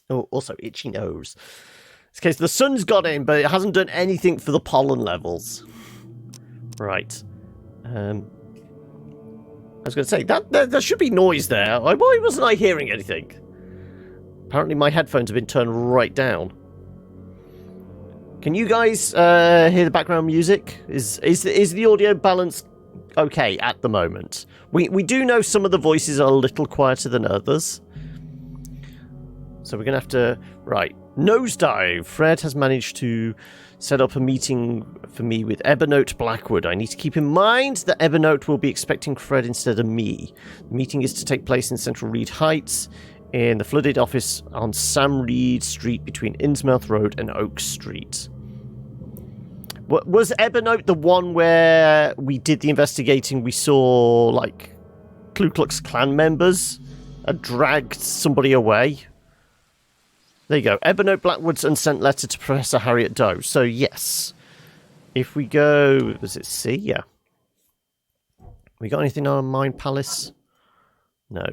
Oh, also itchy nose. In this case, the sun's got in, but it hasn't done anything for the pollen levels. Right. I was going to say, there should be noise there. Why wasn't I hearing anything? Apparently my headphones have been turned right down. Can you guys hear the background music? Is the audio balance okay at the moment? We do know some of the voices are a little quieter than others. So we're going to have to... Right. Nosedive. Fred has managed to set up a meeting for me with Evernote Blackwood. I need to keep in mind that Evernote will be expecting Fred instead of me. The meeting is to take place in Central Reed Heights, in the flooded office on Sam Reed Street between Innsmouth Road and Oak Street. Was Evernote the one where we did the investigating? We saw, like, Ku Klux Klan members had dragged somebody away. There you go. Evernote Blackwood's unsent letter to Professor Harriet Doe. So, yes. If we go... Was it C? Yeah. We got anything on Mind Palace? No.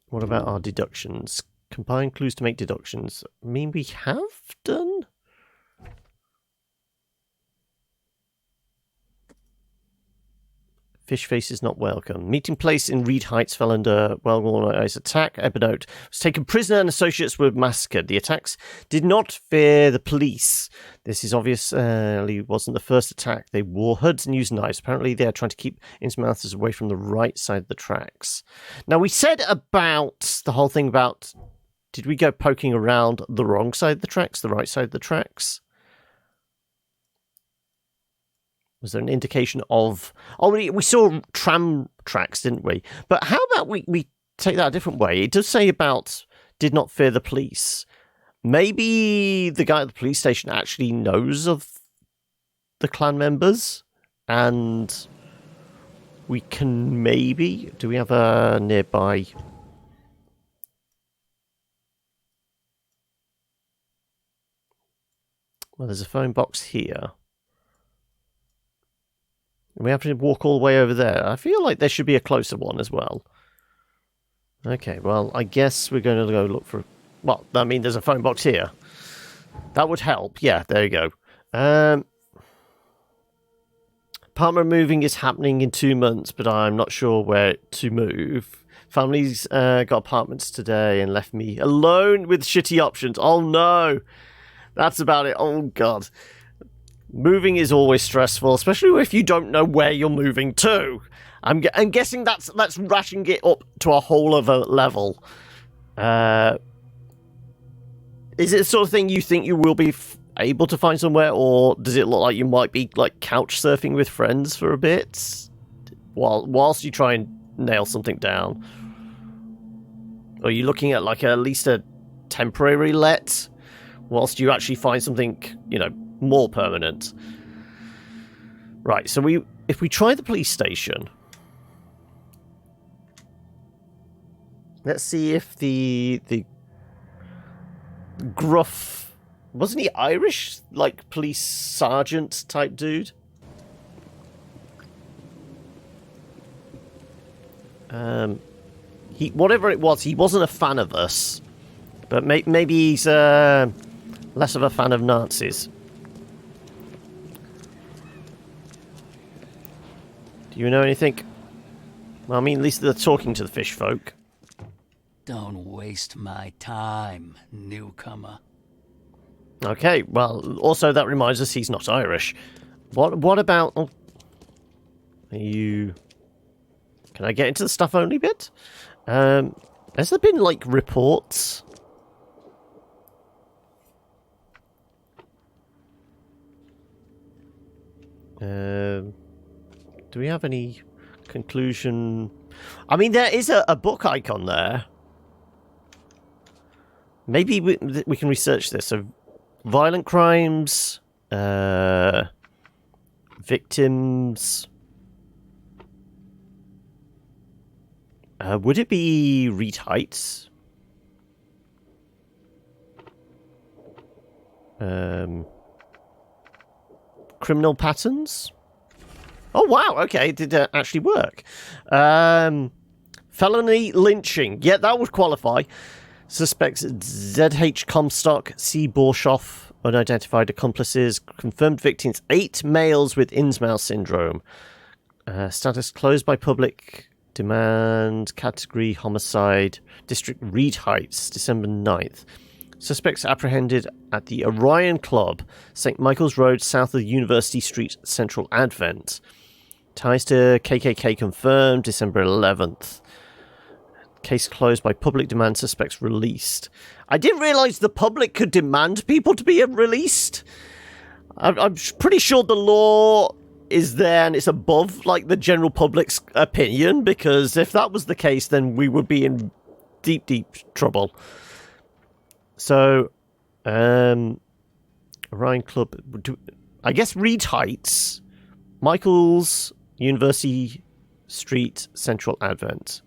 What about our deductions? Combine clues to make deductions. I mean, we have done... Fish face is not welcome. Meeting place in Reed Heights fell under well-organized attack. Evernote was taken prisoner and associates were massacred. The attacks did not fear the police. This is obviously wasn't the first attack. They wore hoods and used knives. Apparently they are trying to keep Innsmouthers away from the right side of the tracks. Now we said about the whole thing about, did we go poking around the wrong side of the tracks, the right side of the tracks? Was there an indication of... Oh, we saw tram tracks, didn't we? But how about we take that a different way? It does say about did not fear the police. Maybe the guy at the police station actually knows of the clan members, and we can maybe... Do we have a nearby... Well, there's a phone box here. We have to walk all the way over there. I feel like there should be a closer one as well. Okay, well, I guess we're going to go look for... Well, I mean, there's a phone box here. That would help. Yeah, there you go. Apartment moving is happening in 2 months, but I'm not sure where to move. Family's got apartments today and left me alone with shitty options. Oh, no. That's about it. Oh, God. Moving is always stressful, especially if you don't know where you're moving to. I'm guessing that's rushing it up to a whole other level. Is it the sort of thing you think you will be able to find somewhere, or does it look like you might be like couch surfing with friends for a bit whilst you try and nail something down? Or are you looking at like at least a temporary let whilst you actually find something, you know, more permanent? Right, so if we try the police station, let's see if the gruff, wasn't he Irish, like police sergeant type dude? He, whatever it was, he wasn't a fan of us, but maybe he's less of a fan of Nazis. Do you know anything? Well, I mean, at least they're talking to the fish folk. Don't waste my time, newcomer. Okay, well, also that reminds us he's not Irish. What about... Oh, are you... Can I get into the stuff only bit? Has there been, like, reports? Do we have any conclusion? I mean, there is a book icon there. Maybe we can research this. So, violent crimes, victims. Would it be Reed Heights? Criminal patterns? Oh, wow. Okay, it did actually work. Felony lynching. Yeah, that would qualify. Suspects ZH Comstock, C. Borshoff, unidentified accomplices, confirmed victims 8 males with Innsmouth syndrome. Status closed by public demand, category homicide, district Reed Heights, December 9th. Suspects apprehended at the Orion Club, St. Michael's Road, south of University Street, Central Advent. Ties to KKK confirmed, December 11th. Case closed by public demand, suspects released. I didn't realise the public could demand people to be released. I'm pretty sure the law is there and it's above like the general public's opinion, because if that was the case, then we would be in deep, deep trouble. So, Orion Club, I guess Reed Heights, Michael's, University Street, Central Advent.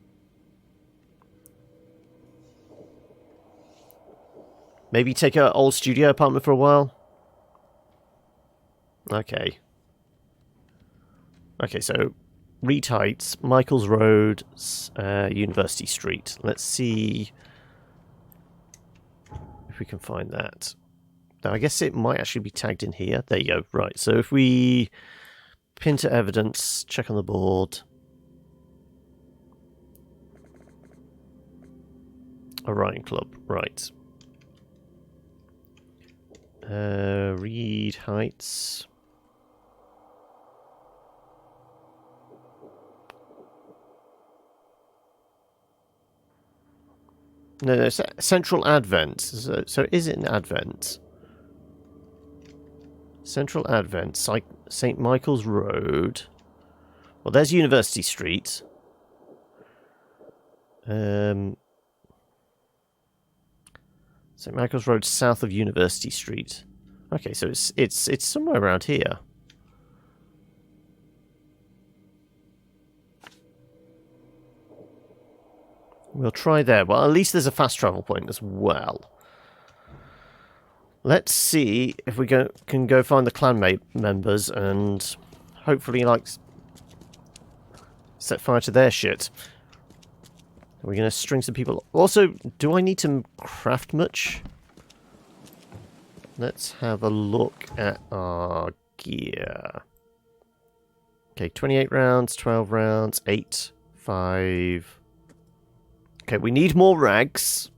Maybe take an old studio apartment for a while? Okay. Okay, so Reed Heights, Michael's Road, University Street. Let's see if we can find that. Now, I guess it might actually be tagged in here. There you go. Right, so if we pin to evidence, check on the board. Orion Club, right. Reed Heights. No, Central Advent. So is it an Advent? Central Advent, St. Michael's Road. Well, there's University Street. St. Michael's Road, south of University Street. Okay, so it's somewhere around here. We'll try there. Well, at least there's a fast travel point as well. Let's see if we can go find the clan members and hopefully, like, set fire to their shit. Are we going to string some people? Also, do I need to craft much? Let's have a look at our gear. Okay, 28 rounds, 12 rounds, 8, 5... Okay, we need more rags.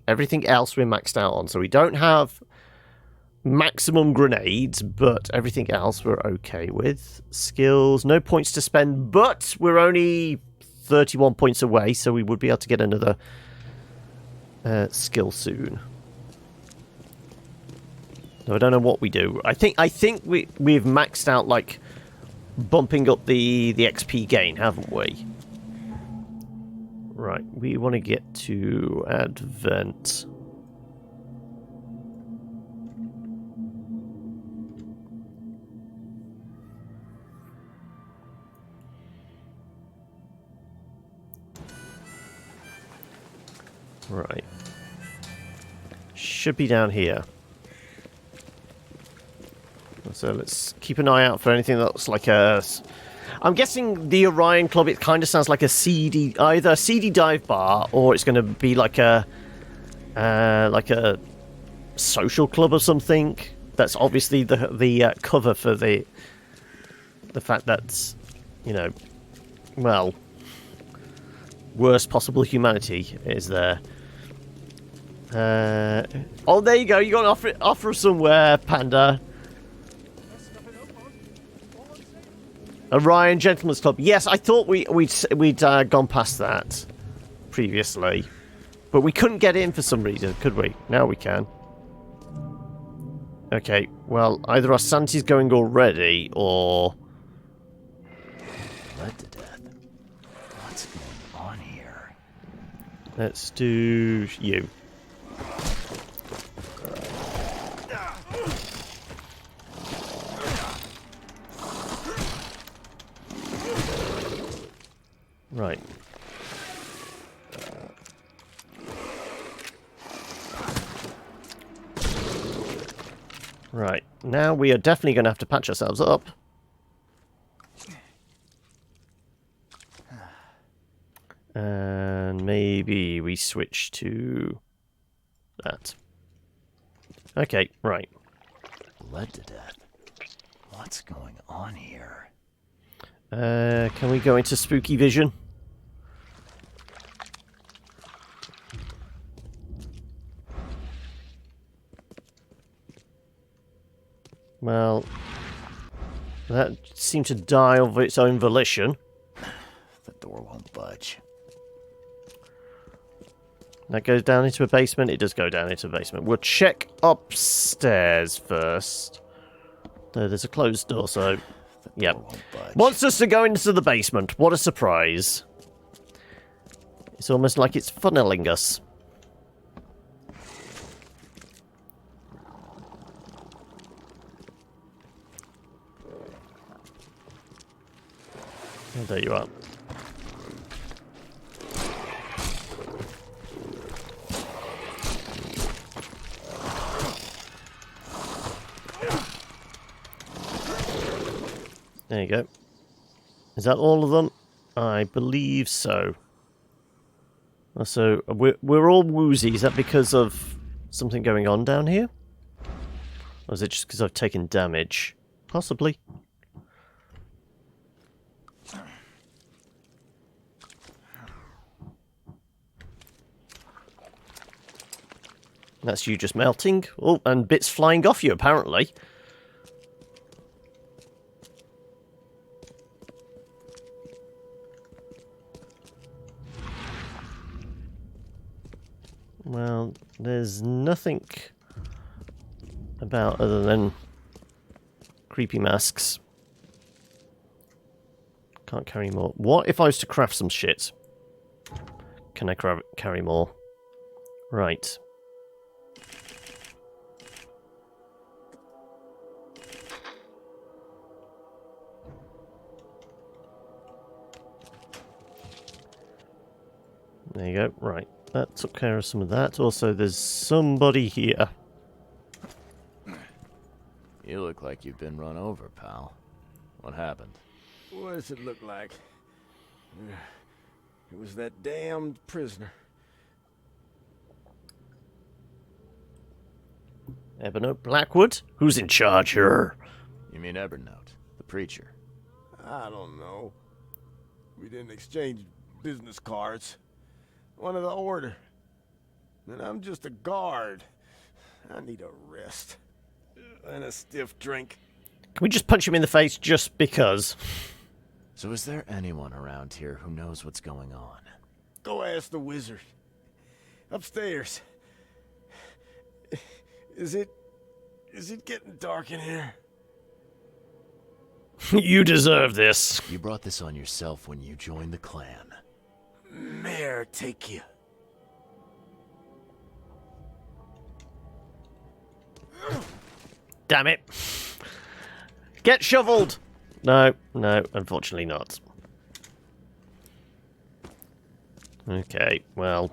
Everything else we're maxed out on. So we don't have maximum grenades, but everything else we're okay with. Skills, no points to spend, but we're only 31 points away, so we would be able to get another skill soon. No, I don't know what we do. I think we've maxed out, like, bumping up the XP gain, haven't we? Right, we want to get to Advent. Right. Should be down here. So let's keep an eye out for anything that looks like a... I'm guessing the Orion Club, it kind of sounds like a seedy... Either a seedy dive bar, or it's going to be like a social club or something. That's obviously the cover for the fact that, you know, well, worst possible humanity is there. Oh, there you go. You got an offer somewhere, Panda. Orion Gentleman's Club. Yes, I thought we'd gone past that previously, but we couldn't get in for some reason, could we? Now we can. Okay, well, either our sanity's going already, or... Bled to death. What's going on here? Let's do you. Right. Right. Now we are definitely going to have to patch ourselves up. And maybe we switch to that. Okay, right. Bled to death. What's going on here? Can we go into spooky vision? Well, that seemed to die of its own volition. The door won't budge. That goes down into a basement. It does go down into a basement. We'll check upstairs first. There's a closed door, so... Yep. Wants us to go into the basement. What a surprise. It's almost like it's funneling us. Oh, there you are. There you go. Is that all of them? I believe so. So we're all woozy. Is that because of something going on down here? Or is it just because I've taken damage? Possibly. That's you just melting. Oh, and bits flying off you, apparently. Well, there's nothing about other than creepy masks. Can't carry more. What if I was to craft some shit? Can I carry more? Right. There you go. Right. That took care of some of that. Also, there's somebody here. You look like you've been run over, pal. What happened? What does it look like? It was that damned prisoner. Evernote Blackwood? Who's in charge here? You mean Evernote, the preacher? I don't know. We didn't exchange business cards. One of the order. And I'm just a guard. I need a rest. And a stiff drink. Can we just punch him in the face just because? So is there anyone around here who knows what's going on? Go ask the wizard. Upstairs. Is it getting dark in here? You deserve this. You brought this on yourself when you joined the clan. Mayor, take you. Damn it. Get shoveled. No, unfortunately not. Okay, well.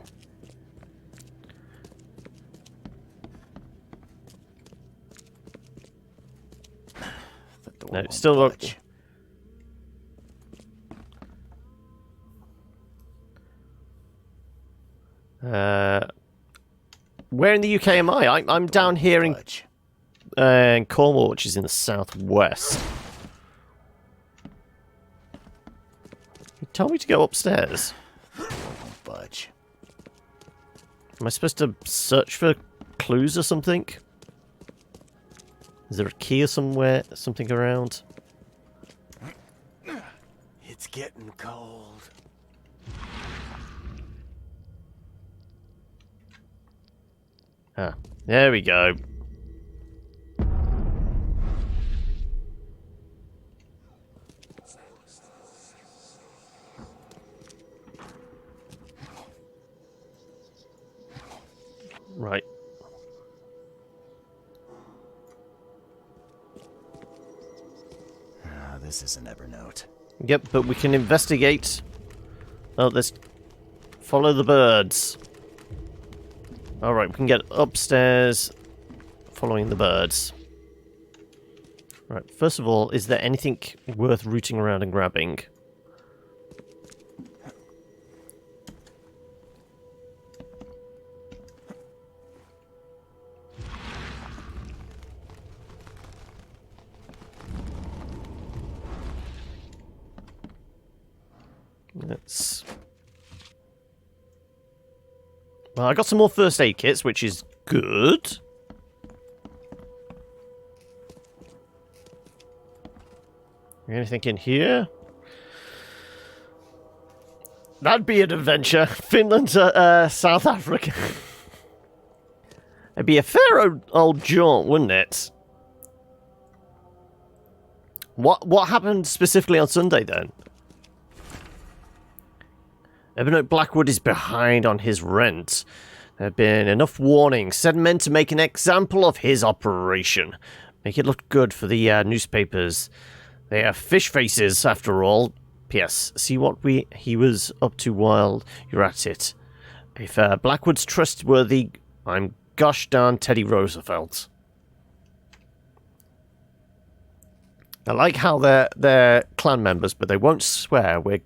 No, still not. Where in the UK am I? I'm down here in Cornwall, which is in the southwest. You told me to go upstairs. Budge. Am I supposed to search for clues or something? Is there a key or something around? It's getting cold. Ah, there we go. Right. This is an Evernote. Yep, but we can investigate. Oh, let's follow the birds. Alright, we can get upstairs following the birds. Right, first of all, is there anything worth rooting around and grabbing? Well, I got some more first aid kits, which is good. Anything in here? That'd be an adventure. Finland to South Africa. It'd be a fair old jaunt, wouldn't it? What happened specifically on Sunday, then? Evernote Blackwood is behind on his rent. There have been enough warnings. Said men to make an example of his operation. Make it look good for the newspapers. They are fish faces, after all. P.S. See what he was up to while you're at it. If Blackwood's trustworthy, I'm gosh darn Teddy Roosevelt. I like how they're clan members, but they won't swear. We're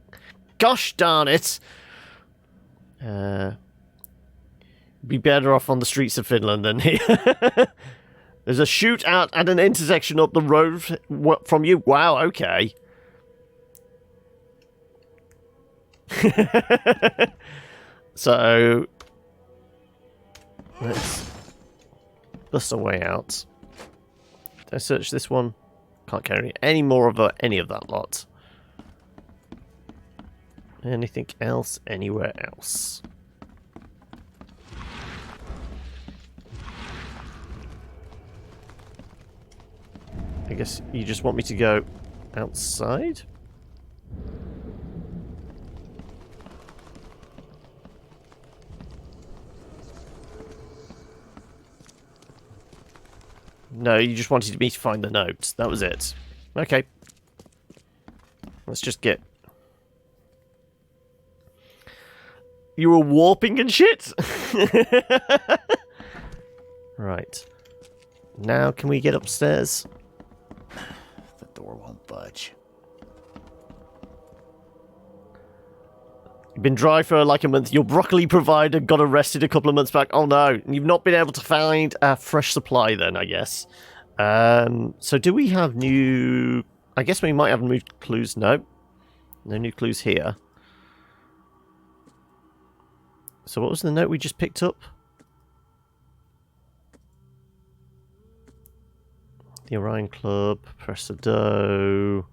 gosh darn it. Be better off on the streets of Finland than here. There's a shootout at an intersection up the road from you. Wow, okay. So let's bust our way out. Did I search this one? Can't carry any more of any of that lot. Anything else anywhere else? I guess you just want me to go outside? No, you just wanted me to find the notes. That was it. Okay. Let's just get... You were warping and shit? Right. Now, can we get upstairs? The door won't budge. You've been dry for like a month. Your broccoli provider got arrested a couple of months back. Oh no, you've not been able to find a fresh supply then, I guess. So do we have new... I guess we might have new clues. No. No new clues here. So what was the note we just picked up? The Orion Club, press the dough.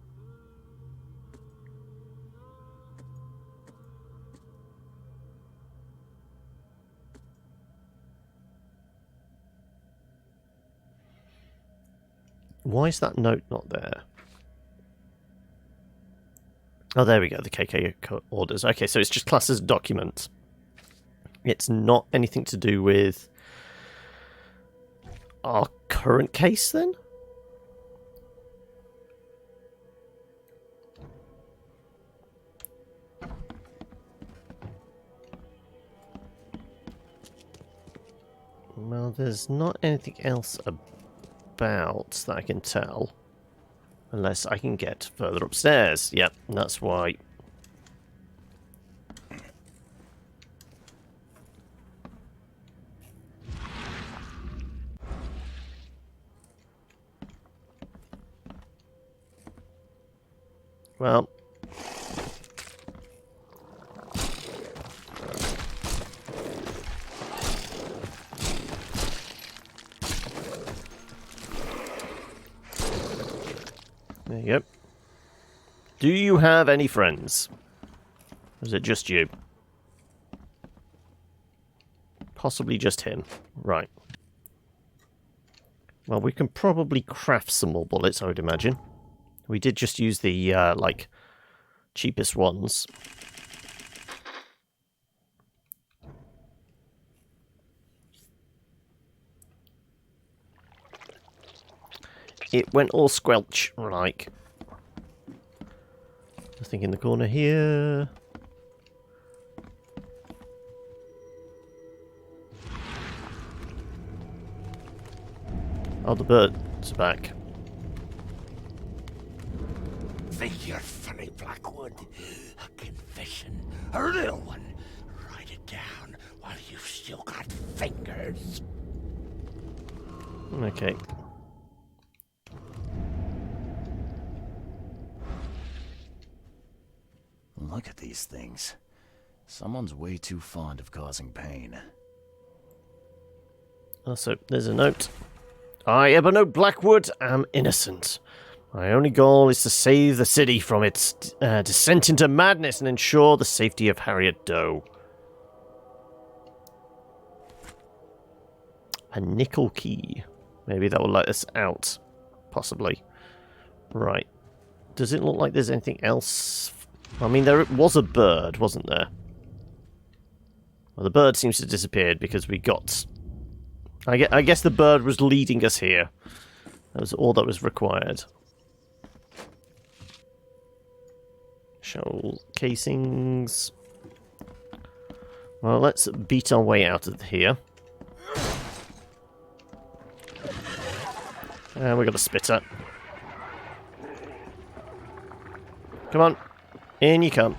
Why is that note not there? Oh, there we go. The KK orders. Okay, so it's just classed as a document. It's not anything to do with our current case, then? Well, there's not anything else about that I can tell. Unless I can get further upstairs. Yep, that's why. Well. There you go. Do you have any friends? Or is it just you? Possibly just him. Right. Well, we can probably craft some more bullets, I would imagine. We did just use the, like, cheapest ones. It went all squelch, like. Nothing in the corner here. Oh, the birds are back. Think you're funny, Blackwood? A confession, a real one. Write it down while you've still got fingers. Okay. Look at these things. Someone's way too fond of causing pain. Also, there's a note. I, Ebony Blackwood, am innocent. My only goal is to save the city from its descent into madness and ensure the safety of Harriet Doe. A nickel key. Maybe that will let us out. Possibly. Right. Does it look like there's anything else? I mean, there was a bird, wasn't there? Well, the bird seems to have disappeared because we got... I guess the bird was leading us here. That was all that was required. Shell casings. Well, let's beat our way out of here. And we got a spitter. Come on. In you come.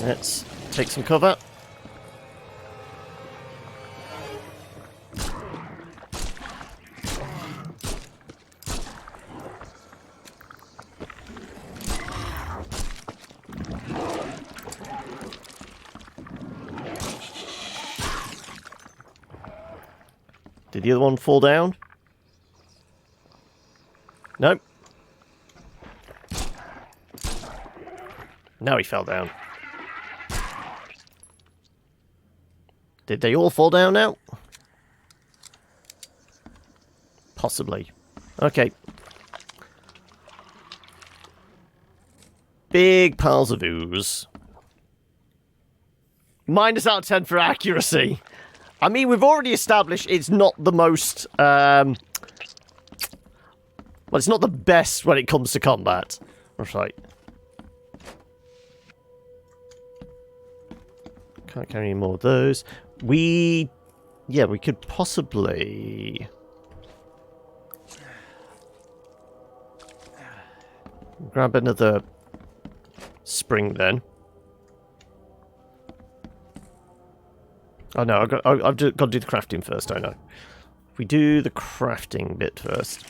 Let's take some cover. Did the other one fall down? Nope. Now he fell down. Did they all fall down now? Possibly. Okay. Big piles of ooze. Minus out of 10 for accuracy. I mean, we've already established it's not the most... well, it's not the best when it comes to combat. Right. Can't carry any more of those. Yeah, we could possibly... grab another spring then. Oh no, I've got to do the crafting first, don't I? If we do the crafting bit first.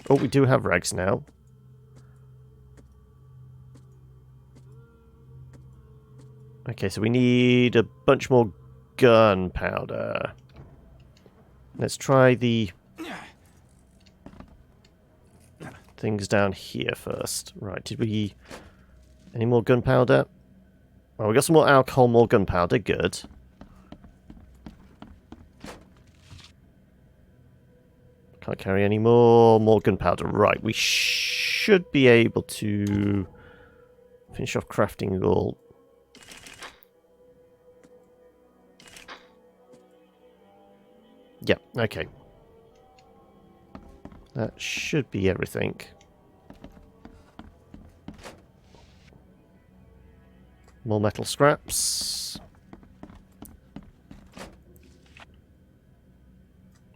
Oh, we do have rags now. Okay, so we need a bunch more gunpowder. Let's try the things down here first. Right, did we... any more gunpowder? Well, we got some more alcohol, more gunpowder. Good. Can't carry any more. More gunpowder. Right, we should be able to finish off crafting all. Yeah, okay. That should be everything. More metal scraps.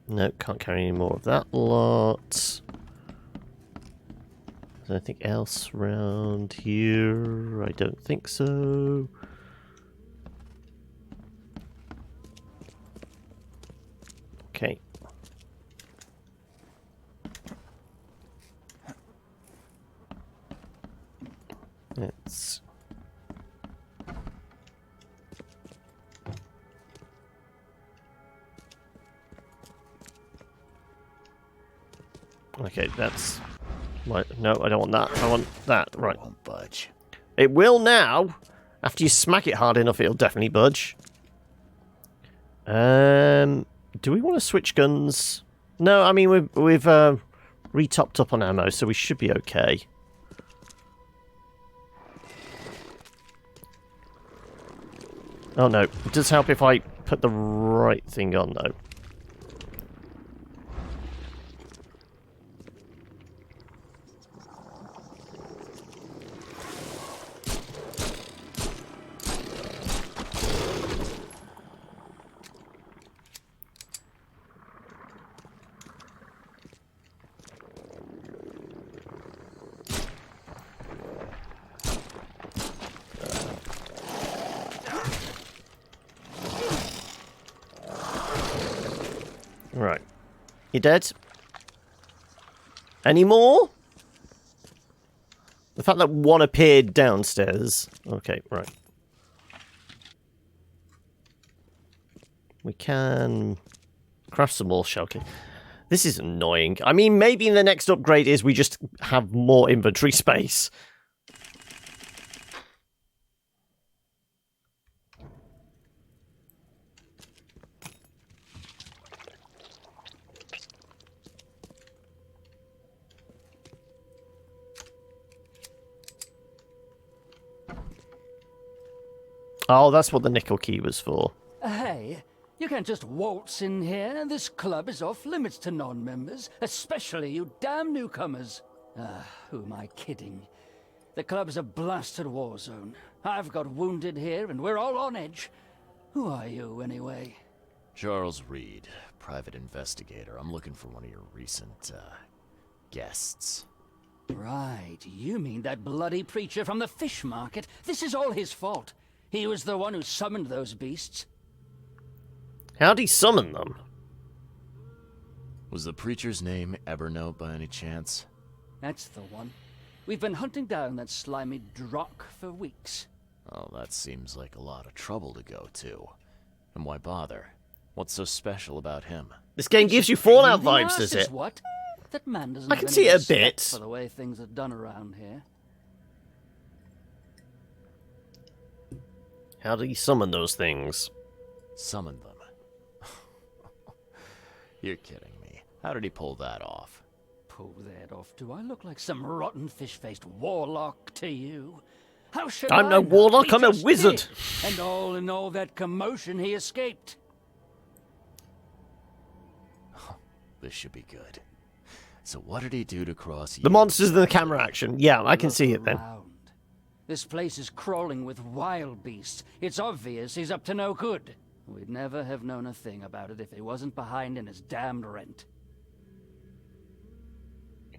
No, can't carry any more of that lot. Is there anything else around here? I don't think so. Okay. Let's... okay, that's... no, I don't want that. I want that. Right. Won't budge. It will now. After you smack it hard enough, it'll definitely budge. Do we want to switch guns? No, I mean, we've re-topped up on ammo, so we should be okay. Oh no, it does help if I put the right thing on though. Right. You dead? Any more? The fact that one appeared downstairs. Okay, right. We can craft some more shell case. This is annoying. I mean, maybe the next upgrade is we just have more inventory space. Oh, that's what the nickel key was for. Hey, you can't just waltz in here. This club is off limits to non-members, especially you damn newcomers. Who am I kidding? The club's a blasted war zone. I've got wounded here, and we're all on edge. Who are you, anyway? Charles Reed, private investigator. I'm looking for one of your recent, guests. Right, you mean that bloody preacher from the fish market? This is all his fault. He was the one who summoned those beasts. How'd he summon them? Was the preacher's name Evernote by any chance? That's the one. We've been hunting down that slimy drock for weeks. Oh, that seems like a lot of trouble to go to. And why bother? What's so special about him? This game gives you Fallout The vibes, arse does is it? What? That man doesn't I have can any see it a respect bit. for the way things are done around here. How did he summon those things? Summon them. You're kidding me. How did he pull that off? Pull that off. Do I look like some rotten fish-faced warlock to you? How should I'm I no know? warlock, He I'm a just wizard. did. And all in all that commotion, he escaped. This should be good. So what did he do to cross The monsters in the camera action. Yeah, I can see it then. Around. This place is crawling with wild beasts. It's obvious he's up to no good. We'd never have known a thing about it if he wasn't behind in his damned rent.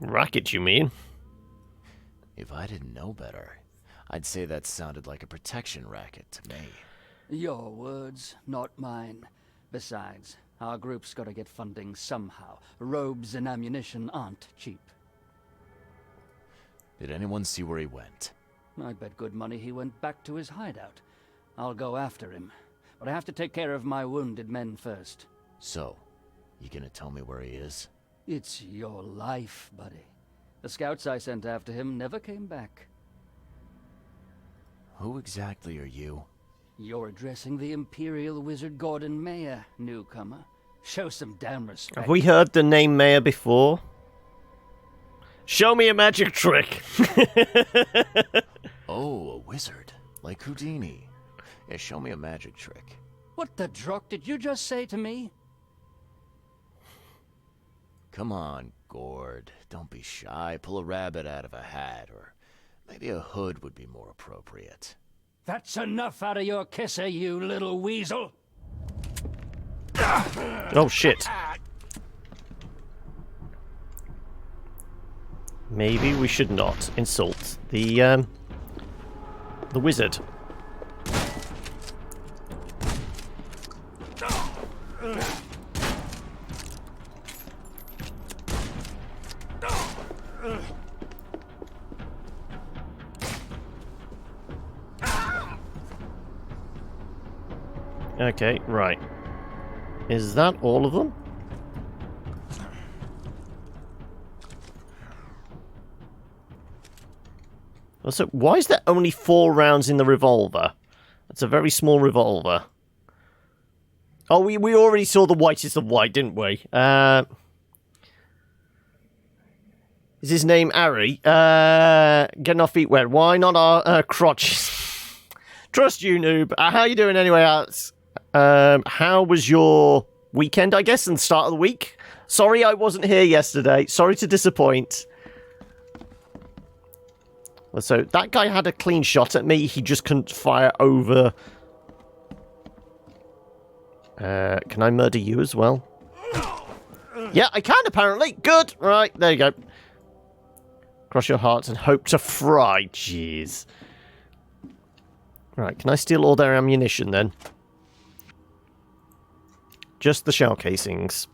Racket, you mean? If I didn't know better, I'd say that sounded like a protection racket to me. Your words, not mine. Besides, our group's got to get funding somehow. Robes and ammunition aren't cheap. Did anyone see where he went? I'd bet good money he went back to his hideout. I'll go after him, but I have to take care of my wounded men first. So, you gonna tell me where he is? It's your life, buddy. The scouts I sent after him never came back. Who exactly are you? You're addressing the Imperial Wizard Gordon Mayer, newcomer. Show some damn respect. Have we heard the name Mayor before? Show me a magic trick! Oh, a wizard. Like Houdini. Yeah, show me a magic trick. What the drock did you just say to me? Come on, Gord. Don't be shy. Pull a rabbit out of a hat, or maybe a hood would be more appropriate. That's enough out of your kisser, you little weasel! Oh shit. Maybe we should not insult the wizard. Okay, right. Is that all of them? Also, why is there only 4 rounds in the revolver? That's a very small revolver. Oh, we already saw the whitest of white, didn't we? Is his name Ari? Getting our feet wet. Why not our crotches? Trust you, noob. How you doing anyway, Alex? How was your weekend, I guess, and the start of the week? Sorry I wasn't here yesterday. Sorry to disappoint. So, that guy had a clean shot at me. He just couldn't fire over. Can I murder you as well? Yeah, I can, apparently. Good. Right, there you go. Cross your hearts and hope to fry. Jeez. Right, can I steal all their ammunition, then? Just the shell casings.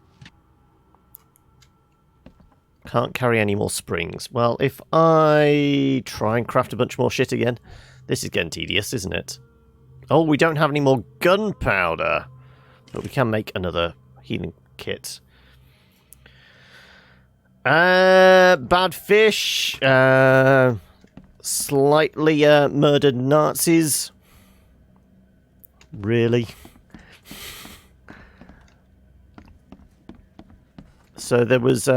Can't carry any more springs. Well, if I try and craft a bunch more shit again, this is getting tedious, isn't it? Oh, we don't have any more gunpowder, but we can make another healing kit. Bad fish. Slightly murdered Nazis. Really? So there was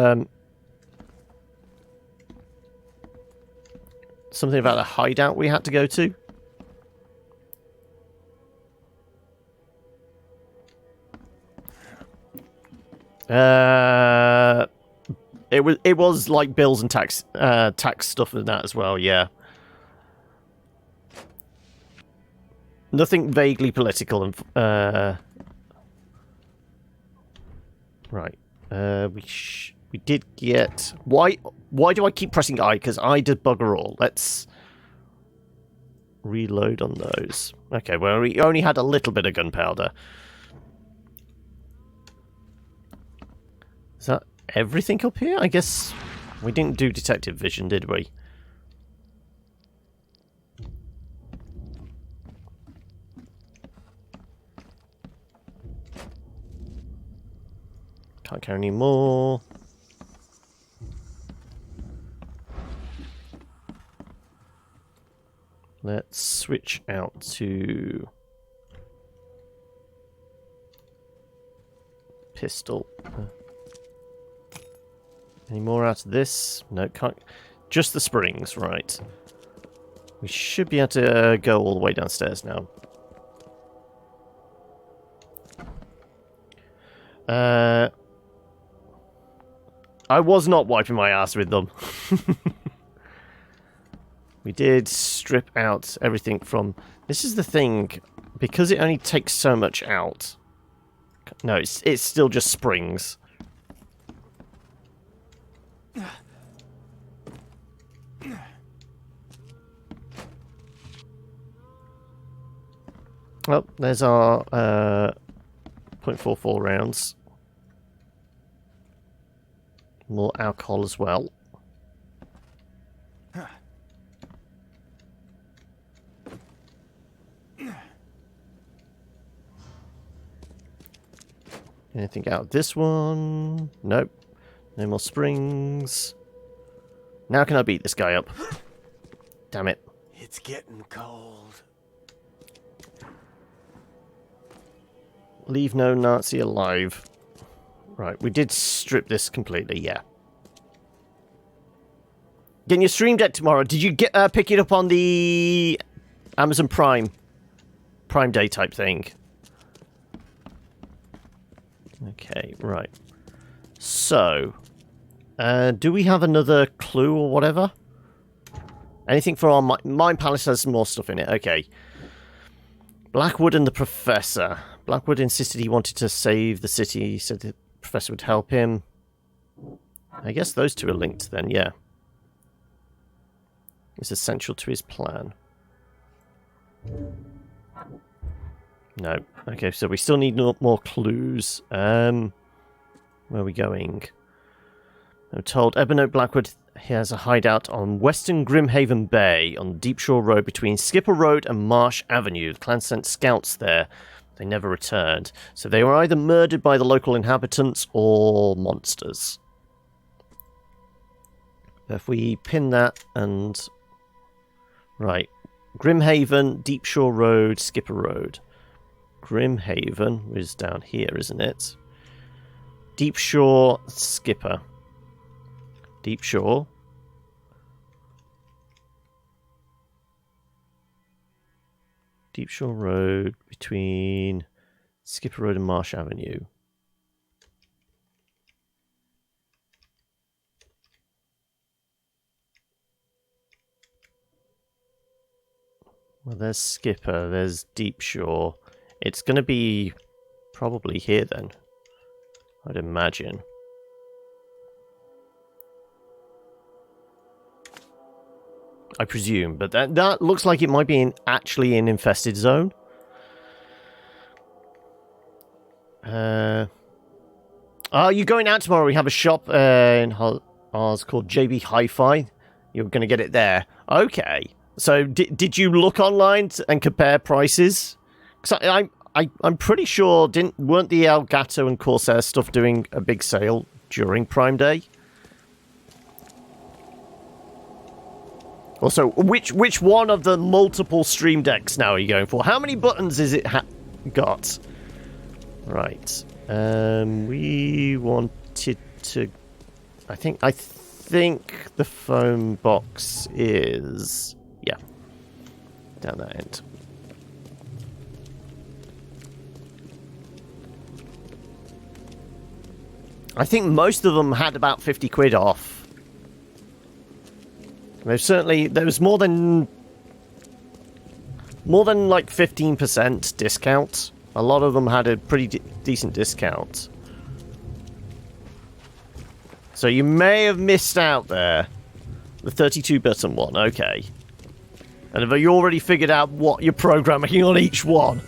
something about a hideout we had to go to. It was like bills and tax stuff and that as well, yeah. Nothing vaguely political and right. We did get... Why do I keep pressing I? Because I did bugger all. Let's reload on those. Okay, well, we only had a little bit of gunpowder. Is that everything up here? I guess we didn't do detective vision, did we? Can't carry any more. Let's switch out to pistol. Any more out of this? No, can't. Just the springs, right. We should be able to go all the way downstairs now. I was not wiping my ass with them. We did strip out everything from... This is the thing. Because it only takes so much out. No, it's still just springs. Well, there's our .44 rounds. More alcohol as well. Anything out of this one? Nope. No more springs. Now can I beat this guy up? Damn it. It's getting cold. Leave no Nazi alive. Right, we did strip this completely, yeah. Getting your stream deck tomorrow. Did you pick it up on the Amazon Prime Day type thing? Okay, right. So, do we have another clue or whatever? Anything for our Mine Palace has some more stuff in it. Okay. Blackwood and the Professor. Blackwood insisted he wanted to save the city. He said the Professor would help him. I guess those two are linked then, yeah. It's essential to his plan. No. Okay, so we still need more clues. Where are we going? I'm told Ebony Blackwood has a hideout on Western Grimhaven Bay on Deep Shore Road between Skipper Road and Marsh Avenue. The clan sent scouts there. They never returned. So they were either murdered by the local inhabitants or monsters. If we pin that and... Right. Grimhaven, Deep Shore Road, Skipper Road. Grimhaven is down here, isn't it? Deep Shore, Skipper. Deep Shore. Deep Shore Road between Skipper Road and Marsh Avenue. Well, there's Skipper, there's Deep Shore. It's going to be probably here then, I'd imagine. I presume, but that looks like it might be actually an infested zone. Are you going out tomorrow? We have a shop in Oh, it's called JB Hi-Fi. You're going to get it there. Okay. So did you look online and compare prices? Because I'm pretty sure weren't the Elgato and Corsair stuff doing a big sale during Prime Day? Also, which one of the multiple Stream Decks now are you going for? How many buttons is it got? Right. We wanted to. I think the phone box is down that end. I think most of them had about 50 quid off. There was more than like 15% discount. A lot of them had a pretty decent discount. So you may have missed out there. The 32-button one, okay. And have you already figured out what you're programming on each one?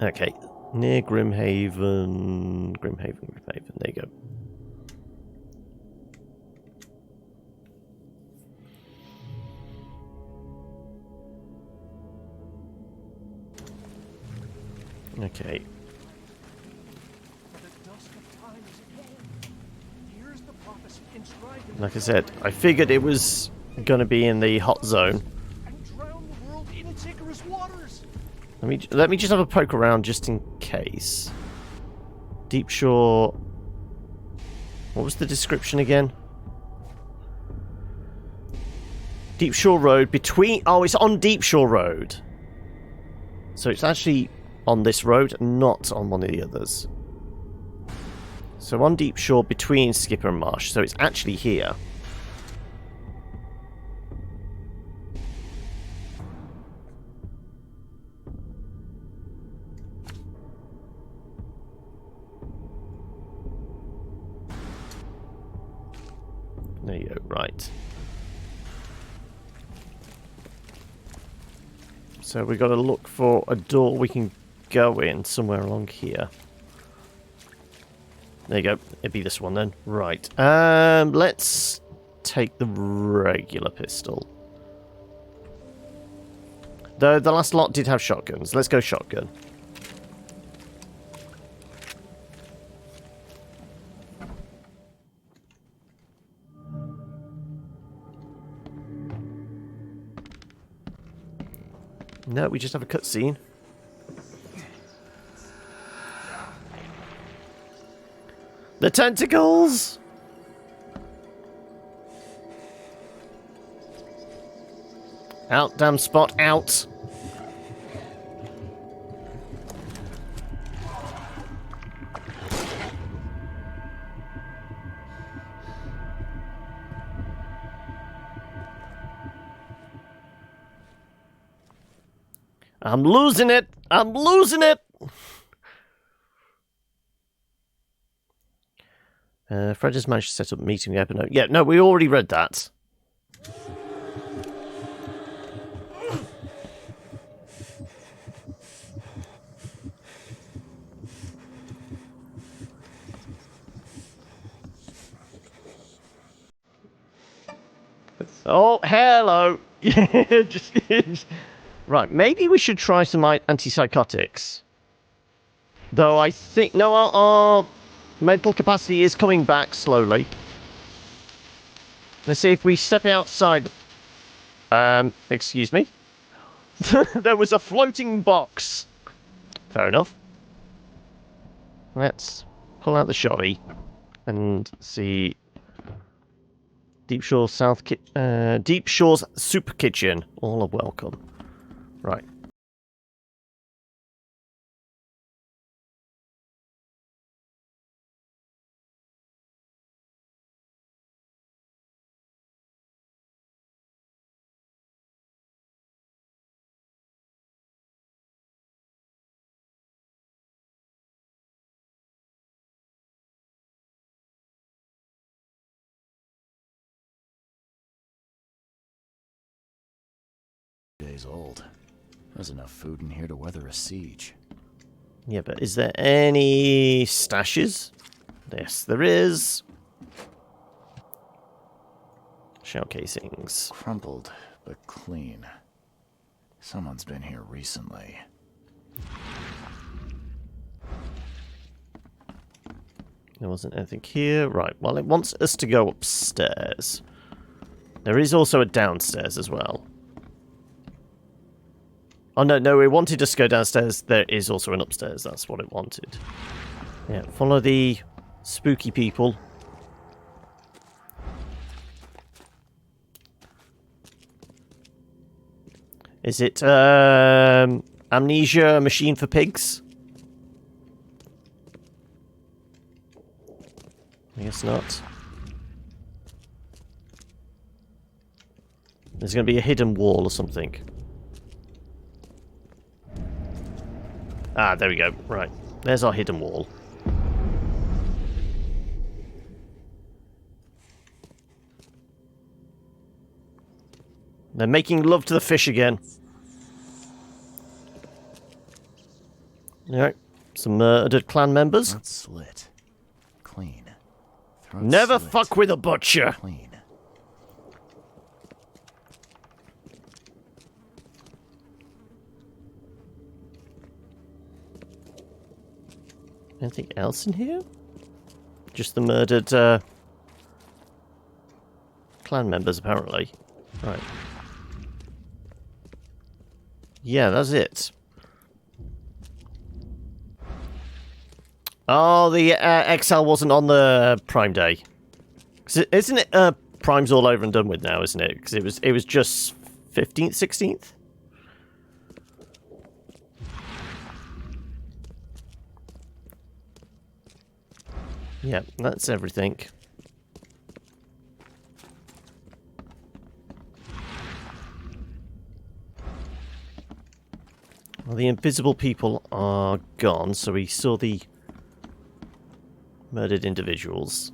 Okay. Near Grimhaven. Grimhaven. There you go. Okay. Like I said, I figured it was gonna be in the hot zone. Let me just have a poke around just in case. Deep Shore. What was the description again? Deep Shore Road between. Oh, it's on Deep Shore Road. So it's actually on this road, not on one of the others. So on Deep Shore between Skipper and Marsh. So it's actually here. There you go, right. So we got to look for a door we can go in somewhere along here. There you go. It'd be this one then. Right. Let's take the regular pistol. Though the last lot did have shotguns. Let's go shotgun. No, we just have a cutscene. The tentacles! Out, damn Spot, out. I'm losing it! I'm losing it! Fred has managed to set up a meeting with Evernote. Yeah, no, we already read that. Oh, hello! Right, maybe we should try some antipsychotics. Though I think... No, our mental capacity is coming back slowly. Let's see if we step outside. Excuse me? There was a floating box. Fair enough. Let's pull out the shoddy and see... Deep Shore's Deep Shore's Soup Kitchen. All are welcome. Right. Days old. There's enough food in here to weather a siege. Yeah, but is there any stashes? Yes, there is. Shell casings. Crumpled, but clean. Someone's been here recently. There wasn't anything here. Right, well, it wants us to go upstairs. There is also a downstairs as well. Oh, no, it wanted us to go downstairs. There is also an upstairs. That's what it wanted. Yeah, follow the spooky people. Is it amnesia machine for pigs? I guess not. There's going to be a hidden wall or something. Ah, there we go. Right. There's our hidden wall. They're making love to the fish again. Alright. Some murdered clan members. Throat slit. Clean. Throat Never slit. fuck with a butcher. Clean. Anything else in here? Just the murdered clan members, apparently. Right. Yeah, that's it. Oh, the Exile wasn't on the Prime Day. Isn't it Prime's all over and done with now, isn't it? Because it was just 15th, 16th? Yeah, that's everything. Well, the invisible people are gone, so we saw the murdered individuals.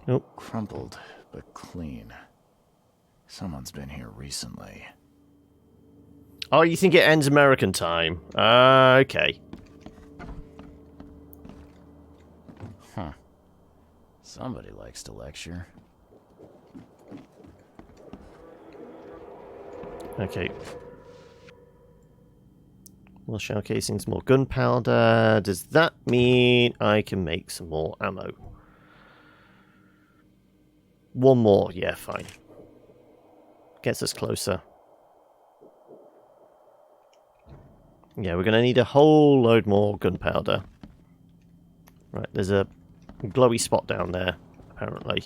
Nope. Crumpled, but clean. Someone's been here recently. Oh, you think it ends American time? Okay. Huh. Somebody likes to lecture. Okay. More shell casings, more gunpowder. Does that mean I can make some more ammo? One more. Yeah, fine. Gets us closer. Yeah, we're going to need a whole load more gunpowder. Right, there's a glowy spot down there, apparently.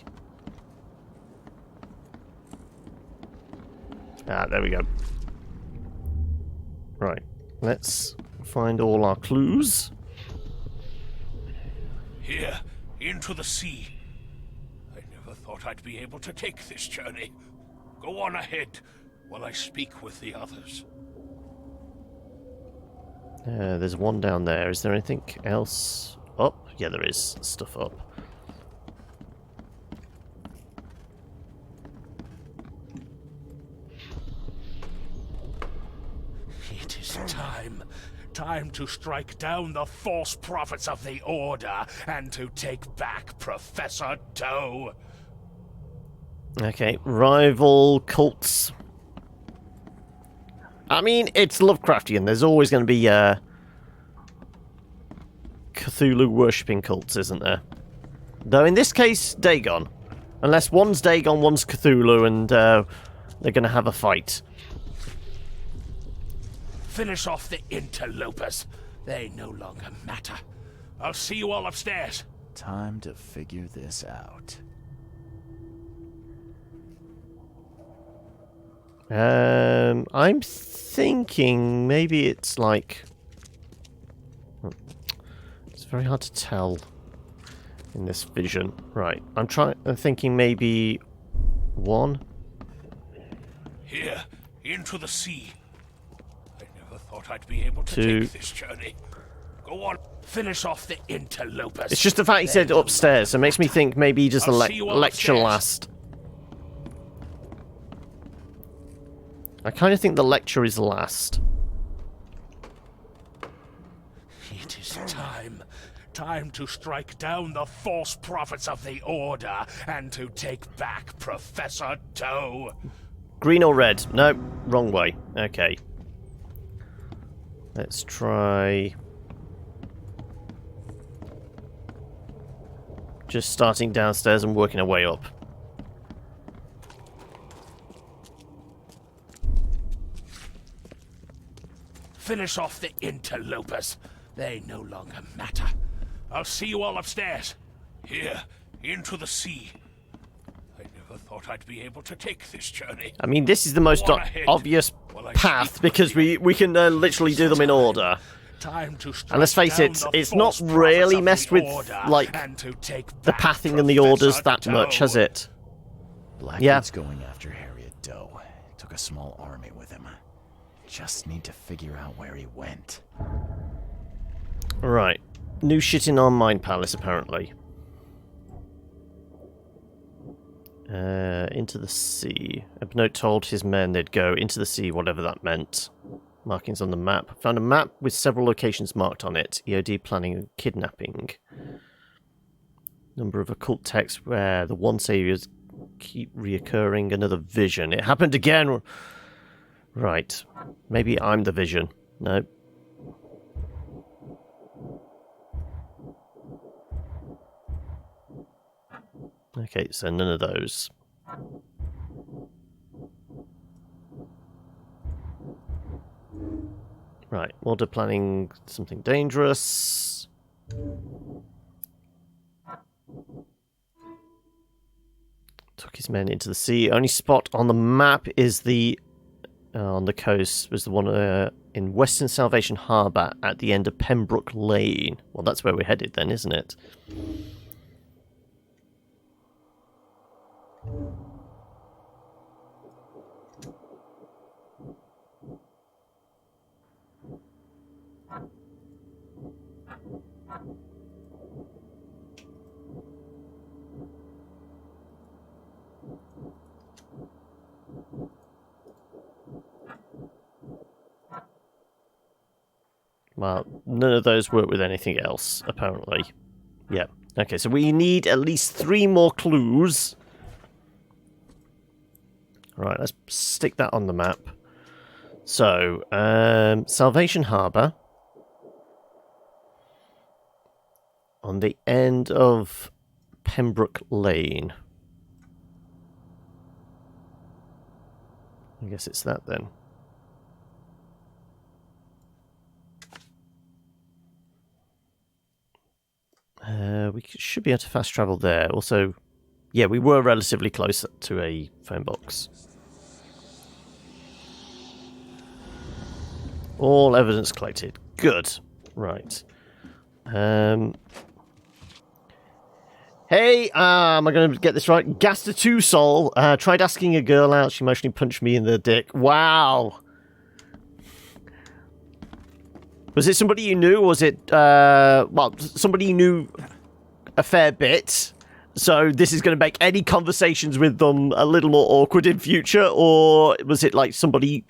Ah, there we go. Right, let's find all our clues. Here, into the sea. I never thought I'd be able to take this journey. Go on ahead, while I speak with the others. There's one down there. Is there anything else up? Yeah, there is stuff up. It is time. Time to strike down the false prophets of the Order and to take back Professor Doe. Okay, rival cults. I mean, it's Lovecraftian. There's always going to be Cthulhu worshipping cults, isn't there? Though in this case, Dagon. Unless one's Dagon, one's Cthulhu, and they're going to have a fight. Finish off the interlopers. They no longer matter. I'll see you all upstairs. Time to figure this out. I'm thinking maybe it's like... It's very hard to tell in this vision. Right, I'm thinking maybe one. Here, into the sea. I never thought I'd be able to Two. take this journey. Go on, finish off the interlopers. It's just the fact he said upstairs, so it makes me think maybe he does the I'll see you all lecture upstairs. last I kind of think the lecture is last. It is time. Time to strike down the false prophets of the Order and to take back Professor Doe. Green or red? No, wrong way. Okay. Let's try... just starting downstairs and working our way up. Finish off the interlopers. They no longer matter. I'll see you all upstairs. Here, into the sea. I never thought I'd be able to take this journey. I mean, this is the most obvious path because we can literally do them in order. Time to and let's face it, it's not really messed with, like, the pathing and the orders that much, has it? Blackwood's going after Harriet Doe. Took a small army with him. Just need to figure out where he went. Right. New shit in our Mind Palace, apparently. Into the sea. Ebnote told his men they'd go into the sea, whatever that meant. Markings on the map. Found a map with several locations marked on it. EOD planning kidnapping. Number of occult texts where the one saviors keep reoccurring. Another vision. It happened again! Right. Maybe I'm the vision. No. Okay, so none of those. Right, order planning something dangerous. Took his men into the sea. Only spot on the map is the on the coast was the one in Western Salvation Harbour at the end of Pembroke Lane. Well, that's where we're headed then, isn't it? Well, none of those work with anything else, apparently. Yeah. Okay, so we need at least 3 more clues. Right, let's stick that on the map. So, Salvation Harbour. On the end of Pembroke Lane. I guess it's that then. We should be able to fast travel there. Also, yeah, we were relatively close to a phone box. All evidence collected. Good. Right. Hey, am I going to get this right? Gaster 2 Soul tried asking a girl out. She emotionally punched me in the dick. Wow. Was it somebody you knew, or was it, well, somebody you knew a fair bit? So this is going to make any conversations with them a little more awkward in future, or was it like somebody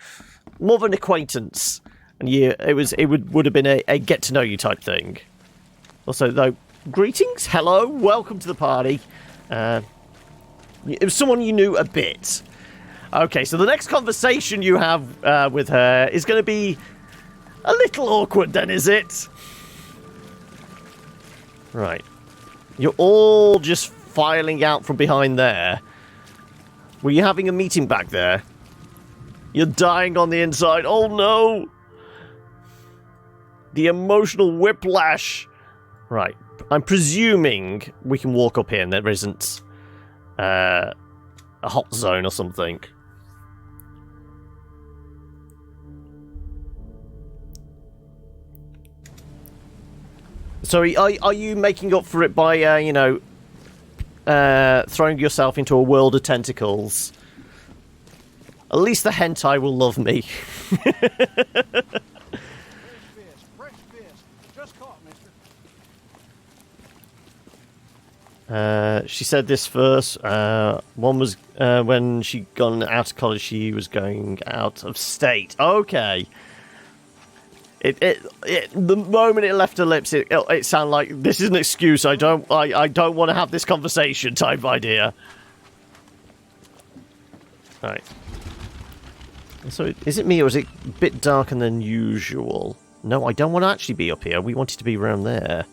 more of an acquaintance? And it would have been a get to know you type thing. Also, though, greetings, hello, welcome to the party. It was someone you knew a bit. Okay, so the next conversation you have with her is going to be a little awkward then, is it? Right. You're all just filing out from behind there. Were you having a meeting back there? You're dying on the inside. Oh no! The emotional whiplash. Right. I'm presuming we can walk up here and there isn't a hot zone or something. So are you making up for it by, you know, throwing yourself into a world of tentacles? At least the hentai will love me. Fresh fish. Just caught, mister. She said this first. One was when she gone out of college, she was going out of state. Okay. The moment it left her lips, it sounded like this is an excuse. I don't want to have this conversation type idea. Right. So is it me or is it a bit darker than usual? No, I don't want to actually be up here. We wanted to be around there.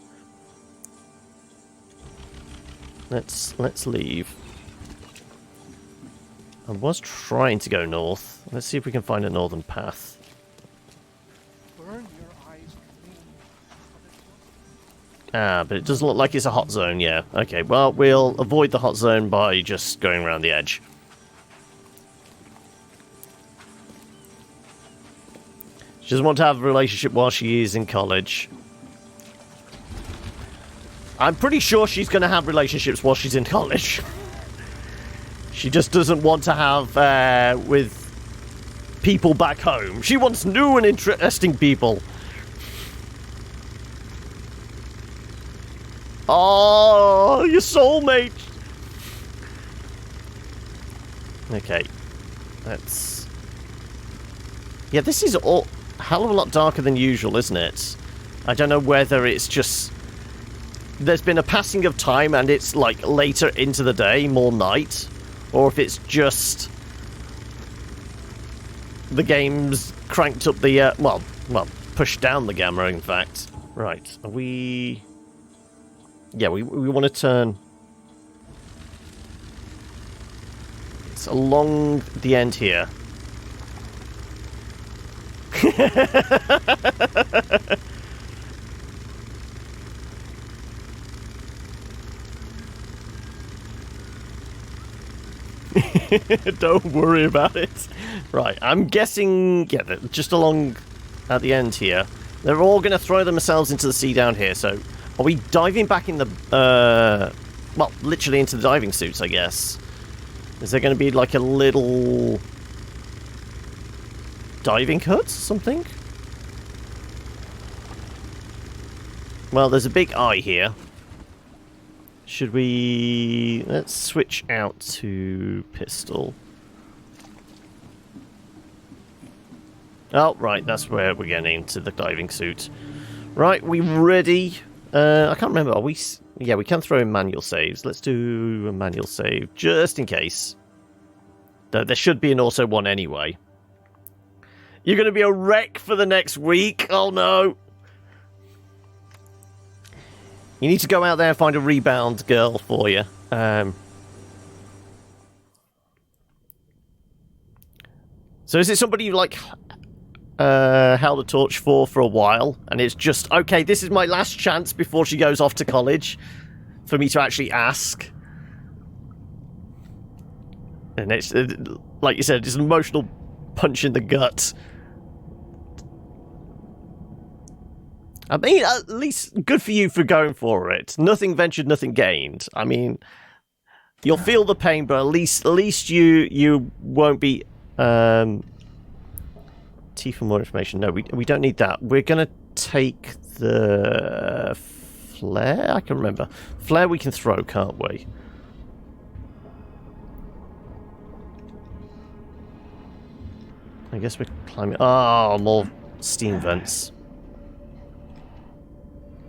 Let's leave. I was trying to go north. Let's see if we can find a northern path. Ah, but it does look like it's a hot zone, yeah. Okay, well, we'll avoid the hot zone by just going around the edge. She doesn't want to have a relationship while she is in college. I'm pretty sure she's going to have relationships while she's in college. She just doesn't want to have with people back home. She wants new and interesting people. Oh, your soulmate. Okay. That's... Yeah, this is all a hell of a lot darker than usual, isn't it? I don't know whether it's just... There's been a passing of time and it's like later into the day, more night, or if it's just the game's cranked up the well, pushed down the gamma. In fact, right? Are we? Yeah, we want to turn. It's along the end here. Don't worry about it. Right, I'm guessing, yeah, just along at the end here, they're all going to throw themselves into the sea down here, so are we diving back in the, well, literally into the diving suits, I guess. Is there going to be like a little diving hut or something? Well, there's a big eye here. Should we... Let's switch out to pistol. Oh, right, that's where we're getting into the diving suit. Right, we ready? I can't remember, are we... Yeah, we can throw in manual saves. Let's do a manual save, just in case. There should be an auto one anyway. You're going to be a wreck for the next week? Oh, no. You need to go out there and find a rebound girl for you. So is it somebody you, like, held a torch for a while, and it's just, okay, this is my last chance before she goes off to college for me to actually ask? And it's, like you said, it's an emotional punch in the gut. I mean, at least good for you for going for it. Nothing ventured, nothing gained. I mean, you'll feel the pain, but at least you won't be. T for more information. No, we don't need that. We're gonna take the flare. I can remember flare. We can throw, can't we? I guess we're climbing. Oh, more steam vents.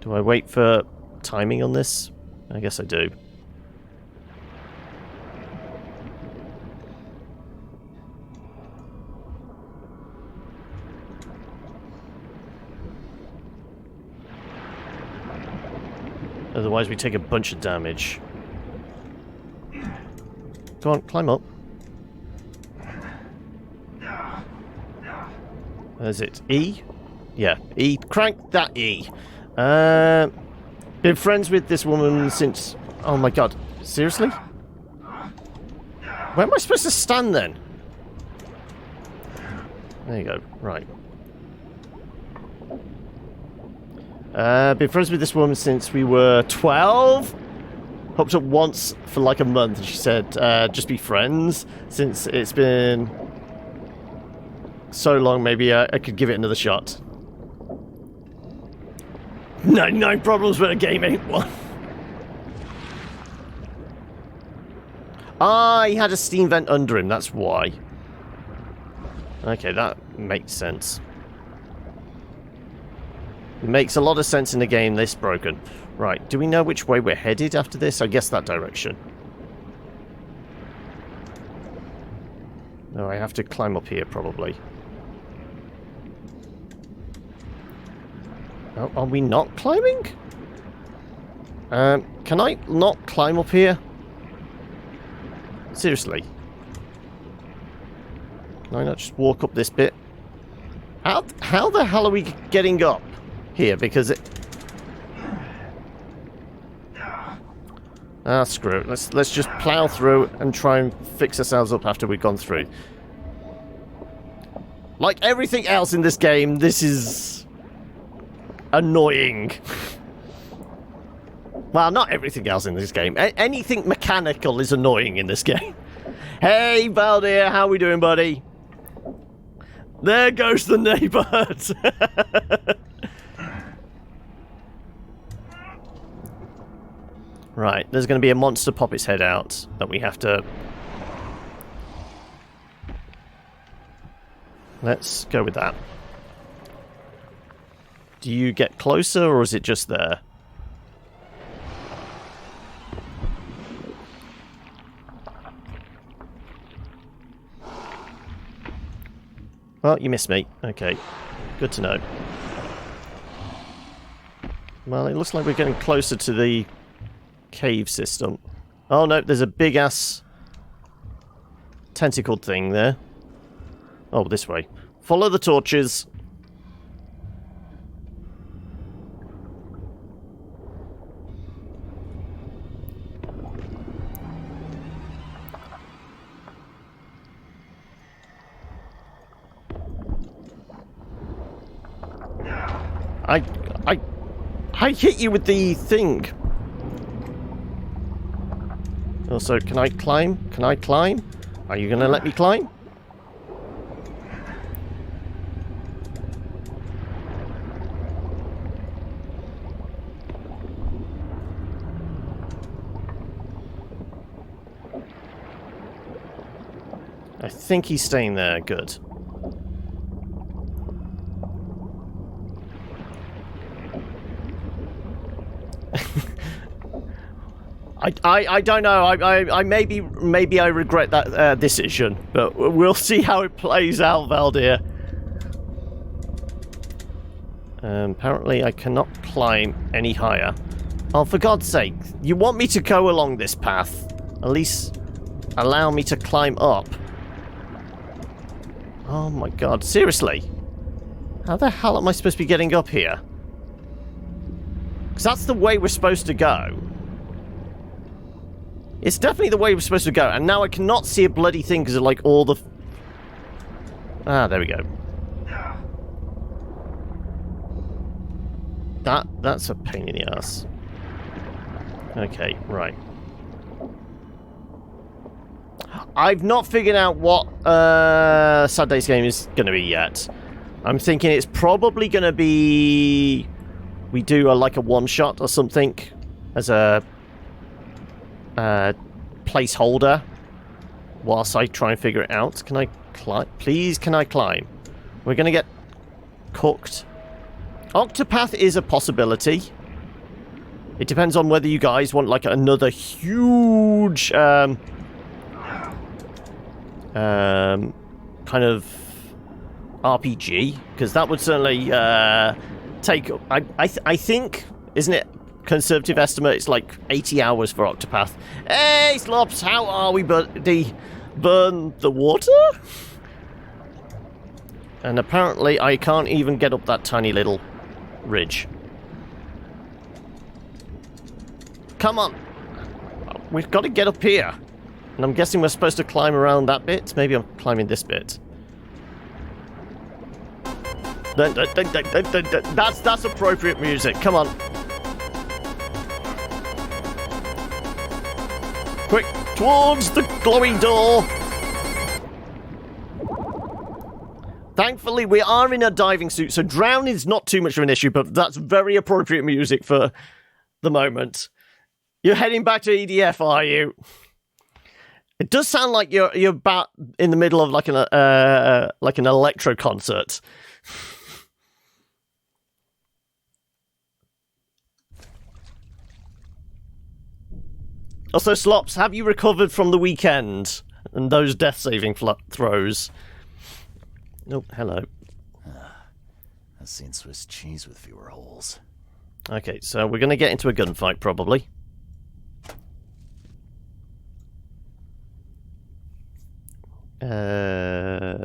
Do I wait for timing on this? I guess I do. Otherwise we take a bunch of damage. Go on, climb up. Where's it? E? Yeah, E. Crank that E. Been friends with this woman since... Oh my god. Seriously? Where am I supposed to stand then? There you go. Right. Been friends with this woman since we were 12. Hooked up once for like a month. She said, just be friends. Since it's been so long, maybe I could give it another shot. 99 problems with a game ain't one. Ah, he had a steam vent under him, that's why. Okay, that makes sense. Makes a lot of sense in a game this broken. Right, do we know which way we're headed after this? I guess that direction. No, I have to climb up here, probably. Oh, are we not climbing? Can I not climb up here? Seriously. Can I not just walk up this bit? How the hell are we getting up here? Because it... Ah, screw it. Let's just plow through and try and fix ourselves up after we've gone through. Like everything else in this game, this is... annoying. Well, not everything else in this game. Anything mechanical is annoying in this game. Hey, Valdir, how we doing, buddy? There goes the neighborhood. Right, there's going to be a monster pop its head out that we have to... Let's go with that. Do you get closer, or is it just there? Well, you missed me. Okay, good to know. Well, it looks like we're getting closer to the cave system. Oh no, there's a big-ass tentacled thing there. Oh, this way. Follow the torches. I hit you with the thing. Also, can I climb? Can I climb? Are you gonna let me climb? I think he's staying there. Good. I don't know. I maybe I regret that decision, but we'll see how it plays out, Valdir. Apparently, I cannot climb any higher. Oh, for God's sake! You want me to go along this path? At least allow me to climb up. Oh my God! Seriously? How the hell am I supposed to be getting up here? Because that's the way we're supposed to go. It's definitely the way we're supposed to go, and now I cannot see a bloody thing because of, like, all the... Ah, there we go. That's a pain in the ass. Okay, right. I've not figured out what Saturday's game is going to be yet. I'm thinking it's probably going to be... We do, like, a one-shot or something as a... placeholder whilst I try and figure it out. Can I climb? Please, can I climb? We're gonna get cooked. Octopath is a possibility. It depends on whether you guys want like another huge kind of RPG, because that would certainly take I think, isn't it? Conservative estimate, it's like 80 hours for Octopath. Hey, Slops, how are we, buddy? Burn the water? And apparently I can't even get up that tiny little ridge. Come on. We've got to get up here. And I'm guessing we're supposed to climb around that bit. Maybe I'm climbing this bit. That's appropriate music. Come on. Quick, towards the glowing door! Thankfully, we are in a diving suit, so drowning is not too much of an issue, but that's very appropriate music for the moment. You're heading back to EDF, are you? It does sound like you're about in the middle of like an electro concert. Also, Slops, have you recovered from the weekend and those death-saving throws? Oh, hello. I've seen Swiss cheese with fewer holes. Okay, so we're going to get into a gunfight, probably.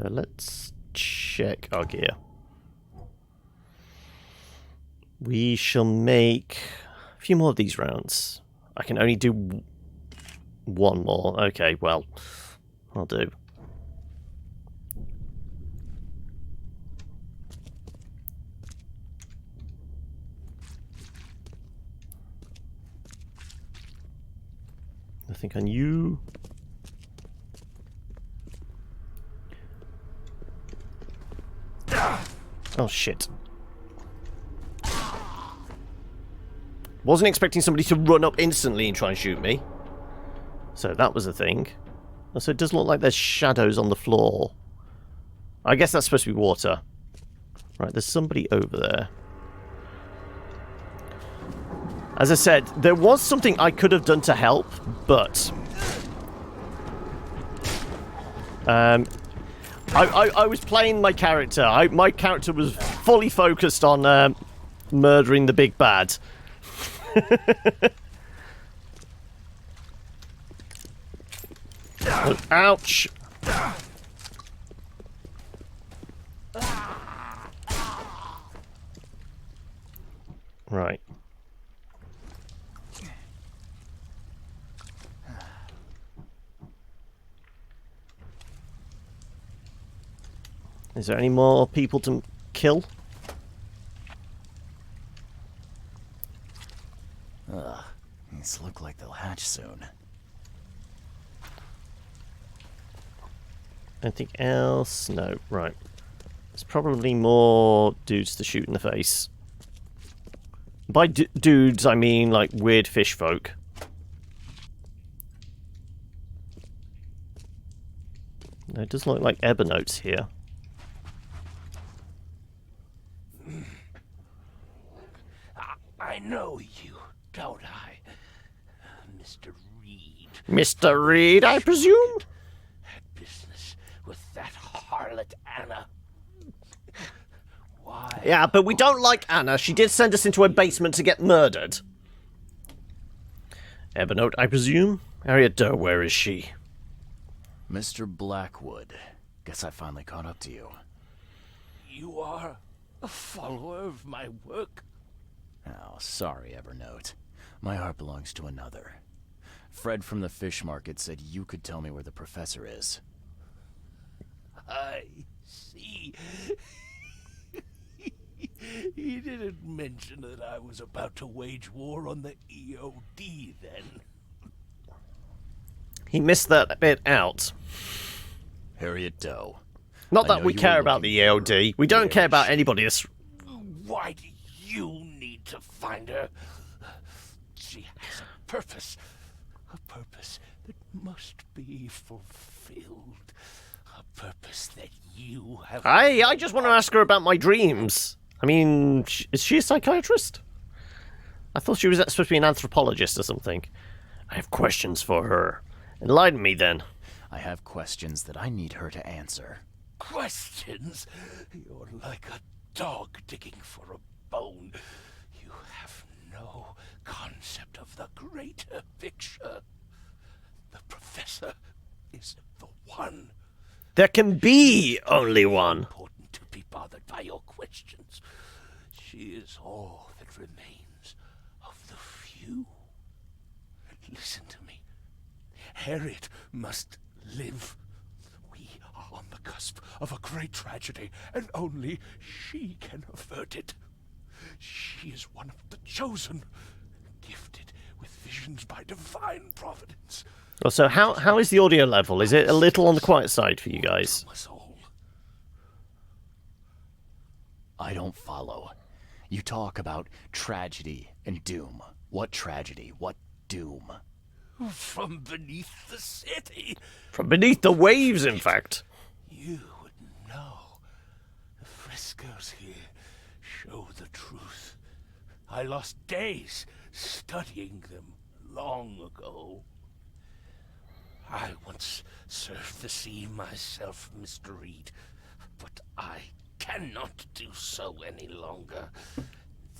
Let's check our gear. We shall make a few more of these rounds. I can only do one more. Okay, well, I'll do. I think on you. Oh, shit. Wasn't expecting somebody to run up instantly and try and shoot me. So that was a thing. Also, it does look like there's shadows on the floor. I guess that's supposed to be water. Right, there's somebody over there. As I said, there was something I could have done to help, but... I was playing my character. My character was fully focused on murdering the big bad. Ouch! Right. Is there any more people to kill? These look like they'll hatch soon. Anything else? No. Right. There's probably more dudes to shoot in the face. By dudes, I mean like weird fish folk. No, it does look like Ebernote's here. I know you, don't I, Mr. Reed? Mr. Reed, I presume? Had business with that harlot Anna. Why? Yeah, but we don't like Anna. She did send us into a basement to get murdered. Ebernote, I presume? Harriet Doe, where is she? Mr. Blackwood. Guess I finally caught up to you. You are a follower of my work? Oh, sorry, Evernote. My heart belongs to another. Fred from the fish market said you could tell me where the professor is. I see. He didn't mention that I was about to wage war on the EOD then. He missed that bit out. Harriet Doe. Not I that know we you care were about the looking for EOD. We don't where care about she- anybody else. Why do you need to find her? She has a purpose that must be fulfilled. A purpose that you have... I just want to ask her about my dreams. I mean, is she a psychiatrist? I thought she was supposed to be an anthropologist or something. I have questions for her. Enlighten me, then. I have questions that I need her to answer. Questions? You're like a dog digging for a bone. You have no concept of the greater picture. The professor is the one. There can be only one. Important to be bothered by your questions. She is all that remains of the few. Listen to me. Harriet must live. We are on the cusp of a great tragedy, and only she can avert it. She is one of the chosen, gifted with visions by divine providence. So how is the audio level? Is it a little on the quiet side for you guys? My soul. I don't follow. You talk about tragedy and doom. What tragedy? What doom? From beneath the city. From beneath the waves, in fact. You would know. The frescoes here show the truth. I lost days studying them long ago. I once surfed the sea myself, Mr. Reed, but I cannot do so any longer.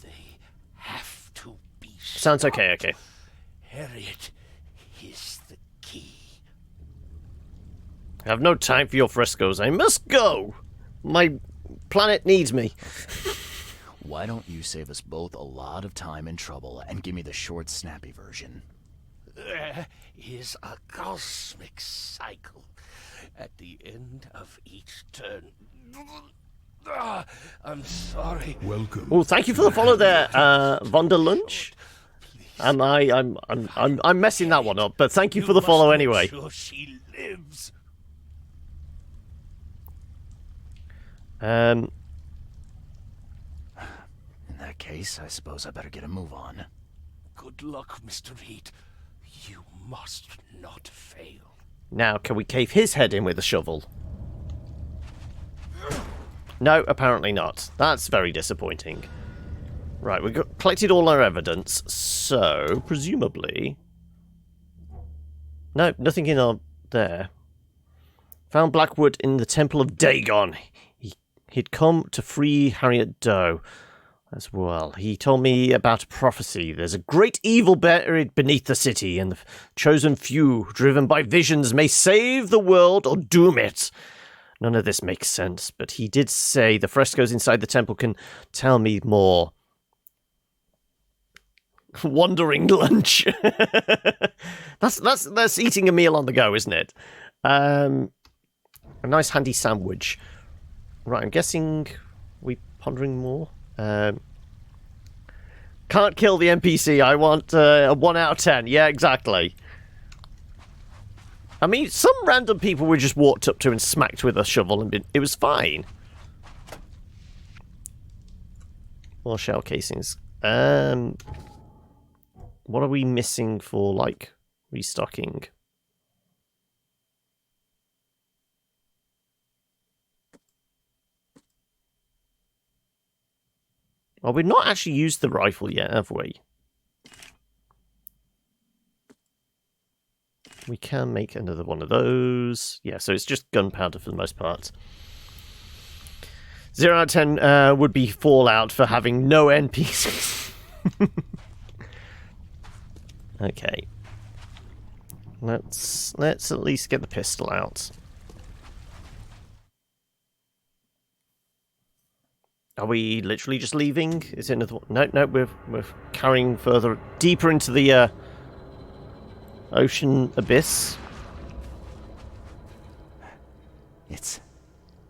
They have to be Sounds stopped. okay. Harriet is the key. I have no time for your frescoes. I must go. My planet needs me. Why don't you save us both a lot of time and trouble and give me the short, snappy version? There is a cosmic cycle at the end of each turn. I'm sorry. Welcome. Oh, thank you for the follow there, Von der Lunch. I'm messing that one up, but thank you for the follow must make anyway. Sure she lives. In that case, I suppose I better get a move on. Good luck, Mr. Reed. You must not fail. Now, can we cave his head in with a shovel? No, apparently not. That's very disappointing. Right, we've collected all our evidence, so presumably... No, nothing in our... there. Found Blackwood in the Temple of Dagon. He'd come to free Harriet Doe as well. He told me about a prophecy. There's a great evil buried beneath the city, and the chosen few, driven by visions, may save the world or doom it. None of this makes sense, but he did say the frescoes inside the temple can tell me more. Wandering lunch. That's eating a meal on the go, isn't it? A nice handy sandwich. Right, I'm guessing we pondering more. Can't kill the NPC. I want a 1 out of 10. Yeah, exactly. I mean, some random people we just walked up to and smacked with a shovel, and it was fine. More shell casings. What are we missing for, like, restocking? Well, we've not actually used the rifle yet, have we? We can make another one of those. Yeah, so it's just gunpowder for the most part. 0 out of 10 would be Fallout for having no NPCs. Okay. Let's at least get the pistol out. Are we literally just leaving? Is it another one? No, we're carrying further deeper into the ocean abyss. It's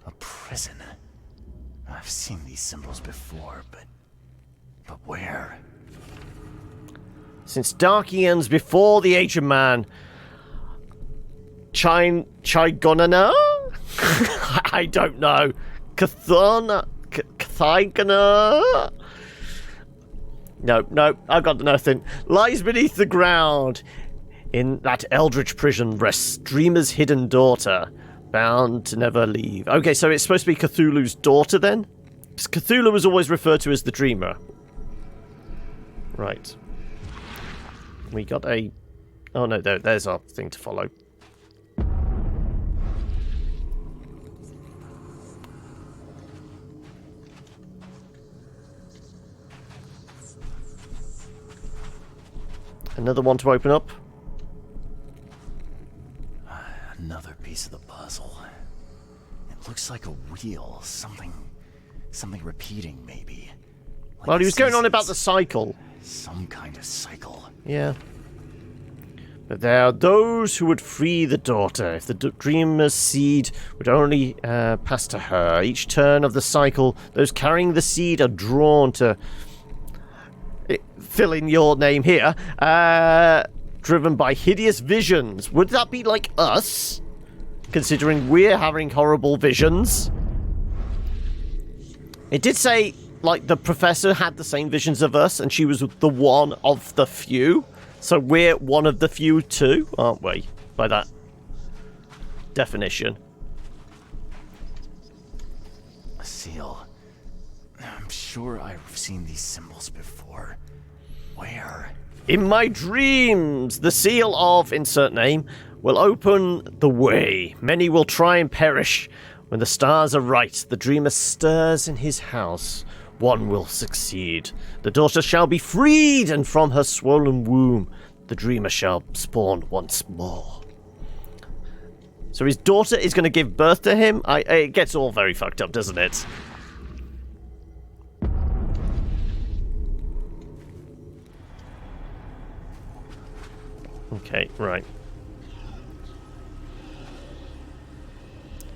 a prison. I've seen these symbols before, but where? Since dark eons before the Age of Man, Chigonana? I don't know. Cathigana? No, I've got nothing. Lies beneath the ground. In that eldritch prison rests Dreamer's hidden daughter, bound to never leave. Okay, so it's supposed to be Cthulhu's daughter then? Because Cthulhu was always referred to as the Dreamer. Right. We got a... Oh no, there's our thing to follow. Another one to open up. Another piece of the puzzle. It looks like a wheel. Something repeating, maybe. Like Well, he was going on seasons. about the cycle. Some kind of cycle. Yeah. But there are those who would free the daughter if the dreamer's seed would only pass to her. Each turn of the cycle, those carrying the seed are drawn to... Fill in your name here. Driven by hideous visions. Would that be like us? Considering we're having horrible visions. It did say, like, the professor had the same visions of us, and she was the one of the few. So we're one of the few too, aren't we? By that definition. A seal. I'm sure I've seen these symbols before. Where? In my dreams, the seal of insert name will open the way. Many will try and perish. When the stars are right, the dreamer stirs in his house. One will succeed. The daughter shall be freed, and from her swollen womb, the dreamer shall spawn once more. So his daughter is going to give birth to him? It gets all very fucked up, doesn't it? Okay, right.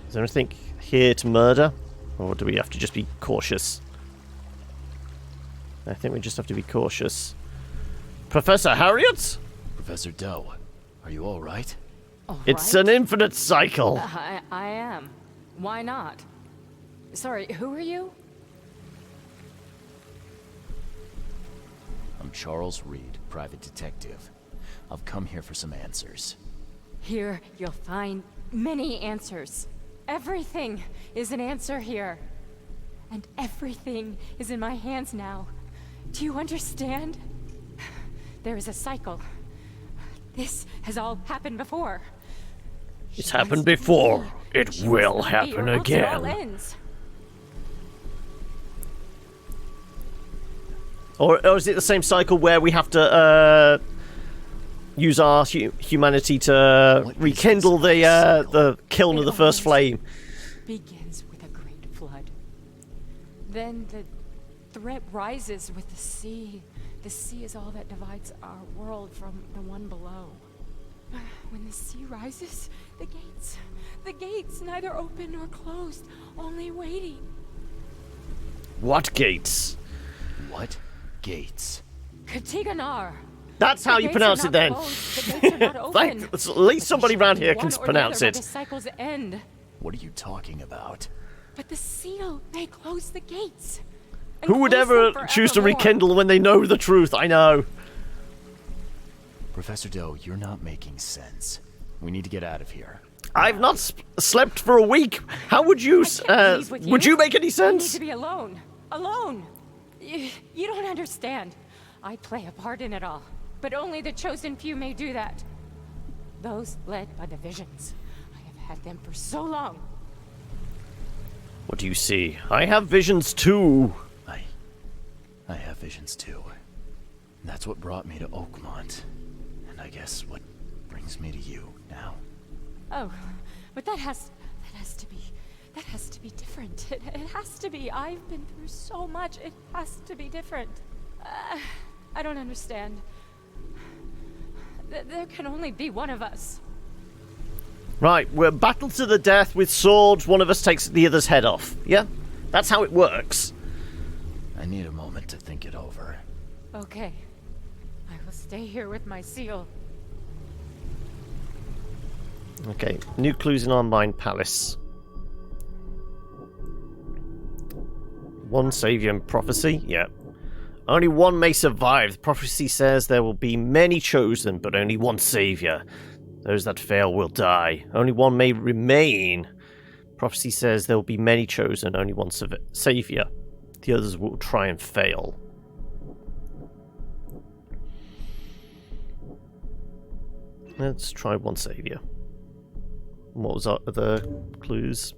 Is there anything here to murder? Or do we have to just be cautious? I think we just have to be cautious. Professor Harriet? Professor Doe, are you all right? It's an infinite cycle. I am. Why not? Sorry, who are you? I'm Charles Reed, private detective. I've come here for some answers. Here, you'll find many answers. Everything is an answer here. And everything is in my hands now. Do you understand? There is a cycle. This has all happened before. It's happened before. It will happen again. Or is it the same cycle where we have to use our humanity to rekindle the kiln of the first flame? Begins with a great flood. Then the threat rises with the sea. The sea is all that divides our world from the one below. When the sea rises, the gates neither open nor closed, only waiting. What gates? What gates? Katiganar. That's how you pronounce it then. The gates are not open. At least somebody around here can pronounce it. The cycle's end. What are you talking about? But the seal may close the gates. Who would ever choose to rekindle when they know the truth? I know. Professor Doe, you're not making sense. We need to get out of here. I've not slept for a week. How would you? Would you make any I need sense? to be alone. Alone. You don't understand. I play a part in it all, but only the chosen few may do that. Those led by the visions. I have had them for so long. What do you see? I have visions too. I have visions too. That's what brought me to Oakmont. And I guess what brings me to you now. Oh, but that has to be different. It has to be. I've been through so much. It has to be different. I don't understand. There can only be one of us. Right, we're battle to the death with swords. One of us takes the other's head off. Yeah? That's how it works. I need a moment to think it over. Okay. I will stay here with my seal. Okay, new clues in our mind palace. One savior and prophecy? Yeah. Only one may survive. The prophecy says there will be many chosen, but only one savior. Those that fail will die. Only one may remain. Prophecy says there will be many chosen, only one savior. The others will try and fail. Let's try one savior. What was our other clues?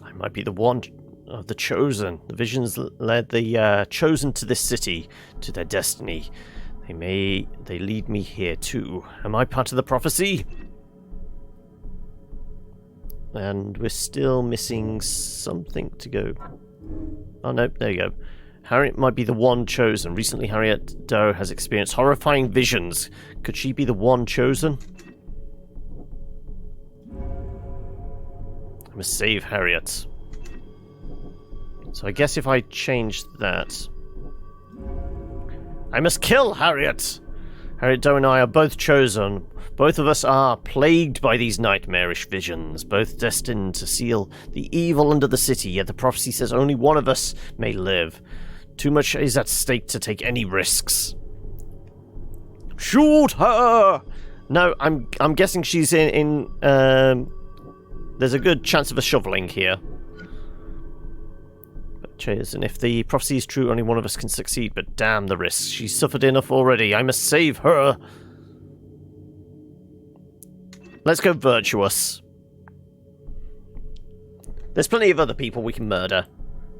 I might be the one of the chosen. The visions led the chosen to this city, to their destiny. They lead me here too. Am I part of the prophecy? And we're still missing something to go. Oh no, there you go. Harriet might be the one chosen. Recently, Harriet Doe has experienced horrifying visions. Could she be the one chosen? I must save Harriet. So I guess if I change that... I must kill Harriet! Harriet Doe and I are both chosen. Both of us are plagued by these nightmarish visions, both destined to seal the evil under the city, yet the prophecy says only one of us may live. Too much is at stake to take any risks. Shoot her! No, I'm guessing she's in there's a good chance of a shoveling here. Cheers. And if the prophecy is true, only one of us can succeed, but damn the risks. She's suffered enough already. I must save her. Let's go virtuous. There's plenty of other people we can murder.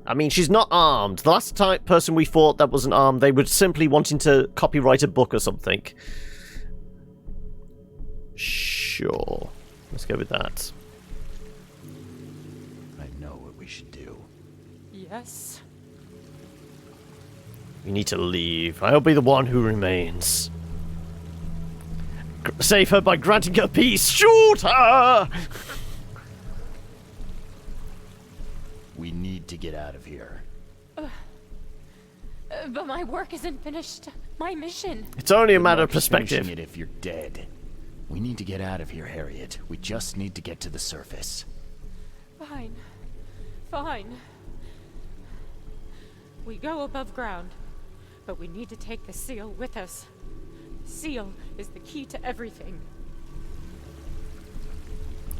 I mean, she's not armed. The last person we fought that wasn't armed, they were simply wanting to copyright a book or something. Sure. Let's go with that. I know what we should do. Yes. We need to leave. I'll be the one who remains. Save her by granting her peace. Shoot her! We need to get out of here. But my work isn't finished. My mission. It's only a matter of Good luck perspective. finishing it if you're dead. We need to get out of here, Harriet. We just need to get to the surface. Fine. Fine. We go above ground, but we need to take the seal with us. The seal is the key to everything.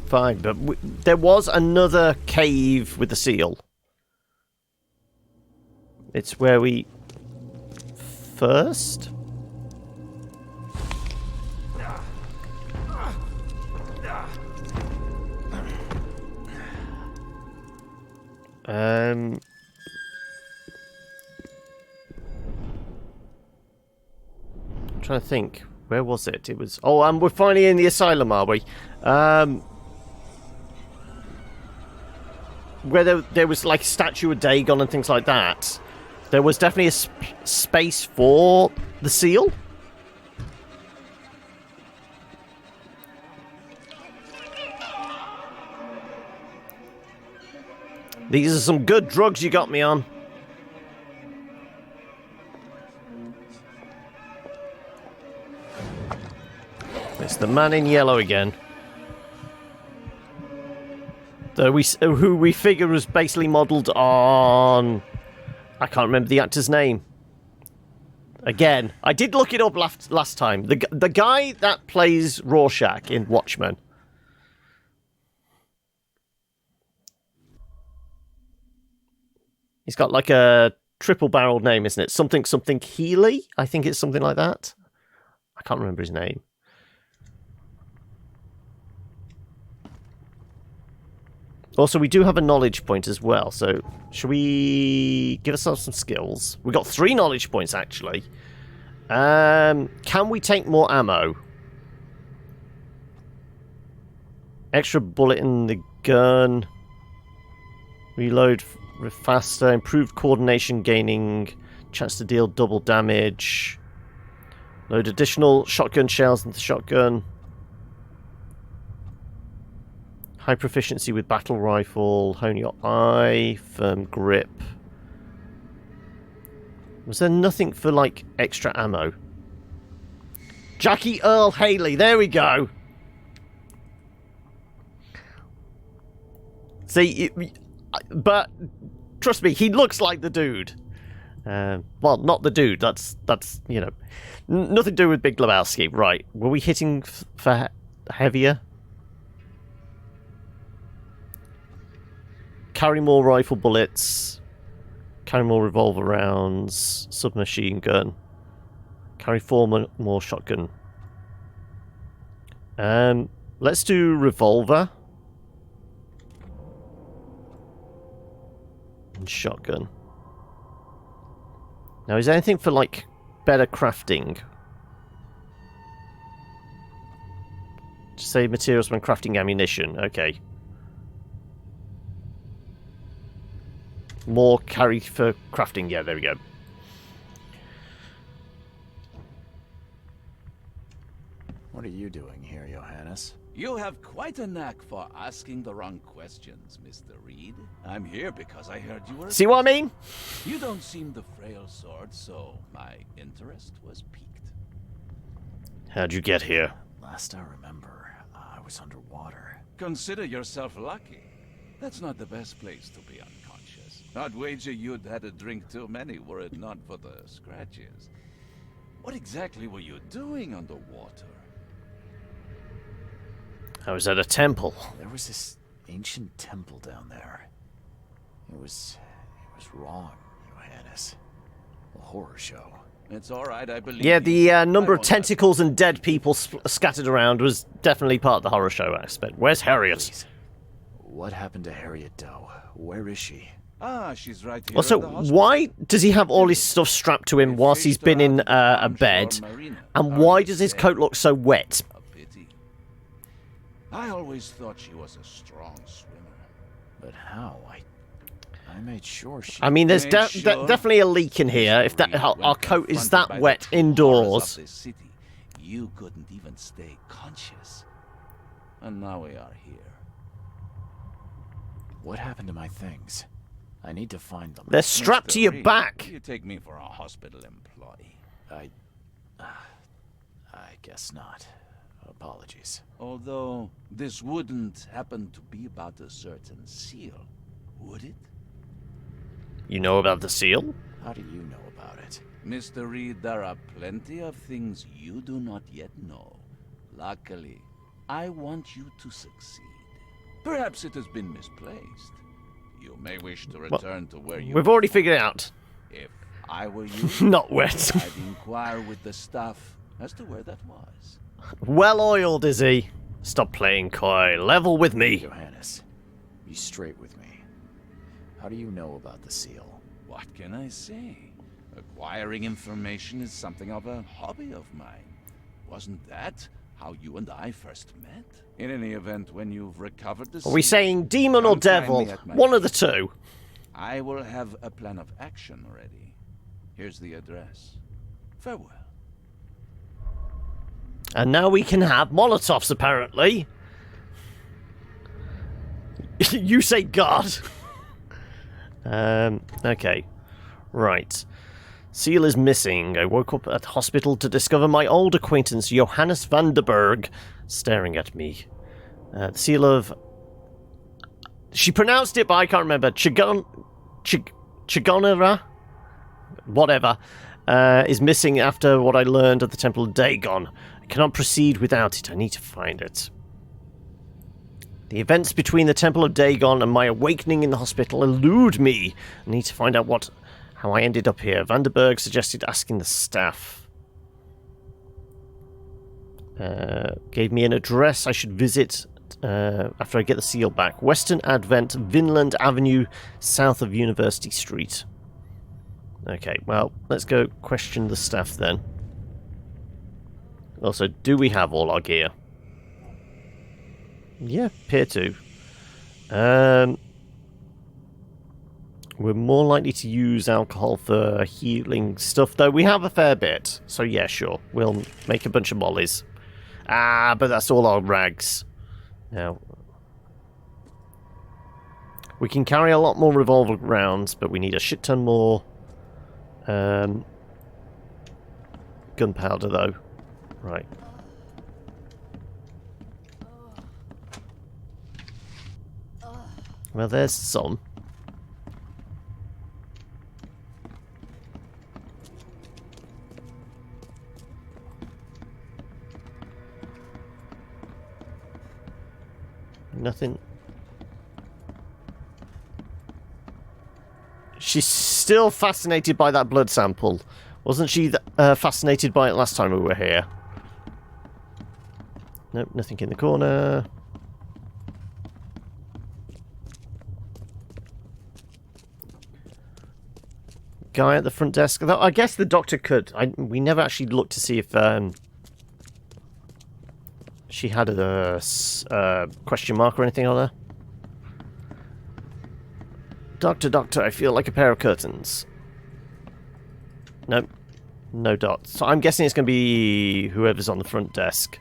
Fine, but there was another cave with the seal. It's where we first. I'm trying to think. Where was it? It was. Oh, we're finally in the asylum, are we? Where there was like statue of Dagon and things like that. There was definitely a space for the seal. These are some good drugs you got me on. It's the man in yellow again. Who we figure was basically modelled on... I can't remember the actor's name. Again, I did look it up last time. The guy that plays Rorschach in Watchmen. He's got like a triple-barreled name, isn't it? Something Healy? I think it's something like that. I can't remember his name. Also, we do have a knowledge point as well, so should we give ourselves some skills? We got 3 knowledge points, actually. Can we take more ammo? Extra bullet in the gun. Reload faster. Improved coordination, gaining chance to deal double damage. Load additional shotgun shells into the shotgun. High proficiency with battle rifle, hone your eye, firm grip. Was there nothing for, like, extra ammo? Jackie Earl Haley, there we go! See, but, trust me, he looks like the dude. Well, not the dude, that's you know, nothing to do with Big Lebowski. Right, were we hitting for heavier? Carry more rifle bullets. Carry more revolver rounds. Submachine gun. Carry 4 more shotgun. Let's do revolver. And shotgun. Now, is there anything for, like, better crafting? Just save materials when crafting ammunition. Okay. More carry for crafting. Yeah, there we go. What are you doing here, Johannes? You have quite a knack for asking the wrong questions, Mr. Reed. I'm here because I heard you were... See what I mean? You don't seem the frail sort, so my interest was piqued. How'd you get here? Last I remember, I was underwater. Consider yourself lucky. That's not the best place to be unconscious. I'd wager you'd had a drink too many were it not for the scratches. What exactly were you doing underwater? I was at a temple. There was this ancient temple down there. It was wrong, Johannes. A horror show. It's all right, I believe. Yeah, the number I of won't tentacles and dead people scattered around was definitely part of the horror show aspect. Where's Harriet? Please. What happened to Harriet Doe? Where is she? she's right here. Also, at the hospital. why does he have all his stuff strapped to him whilst he's been in a bed? And why does his coat look so wet? A pity. I always thought she was a strong swimmer. But how? I made sure she... I mean, there's Make sure definitely a leak in here. If that our coat is that wet indoors. City, you couldn't even stay conscious. And now we are here. What happened to my things? I need to find them. They're strapped to your Reed, back. You take me for a hospital employee. I guess not. Apologies. Although this wouldn't happen to be about a certain seal, would it? You know about the seal? How do you know about it? Mr. Reed, there are plenty of things you do not yet know. Luckily, I want you to succeed. Perhaps it has been misplaced. You may wish to return to where you... We've already figured it out. If I were you, Not wet. I'd inquire with the staff as to where that was. Well oiled, is he? Stop playing coy. Level with me. Johannes, be straight with me. How do you know about the seal? What can I say? Acquiring information is something of a hobby of mine. Wasn't that how you and I first met? In any event, when you've recovered the Are we seal, saying demon or come find devil? me at my One of the station. two. I will have a plan of action ready. Here's the address. Farewell. And now we can have Molotovs, apparently. You say God. Okay. Right. Seal is missing. I woke up at the hospital to discover my old acquaintance, Johannes van der Berg, staring at me. The seal of... She pronounced it, but I can't remember. Chigonera? Whatever. Is missing after what I learned at the Temple of Dagon. I cannot proceed without it. I need to find it. The events between the Temple of Dagon and my awakening in the hospital elude me. I need to find out how I ended up here. Vanderberg suggested asking the staff. Gave me an address I should visit after I get the seal back. Western Advent, Vinland Avenue, south of University Street. Okay, well, let's go question the staff then. Also, do we have all our gear? Yeah, appear to. We're more likely to use alcohol for healing stuff, though we have a fair bit. So yeah, sure. We'll make a bunch of mollies. But that's all our rags. Now, we can carry a lot more revolver rounds, but we need a shit ton more gunpowder, though. Right. Well, there's some. Nothing. She's still fascinated by that blood sample. Wasn't she fascinated by it last time we were here? Nope, nothing in the corner. Guy at the front desk. I guess the doctor could. We never actually looked to see if she had a question mark or anything on her. Doctor, I feel like a pair of curtains. Nope. No dots. So I'm guessing it's going to be whoever's on the front desk.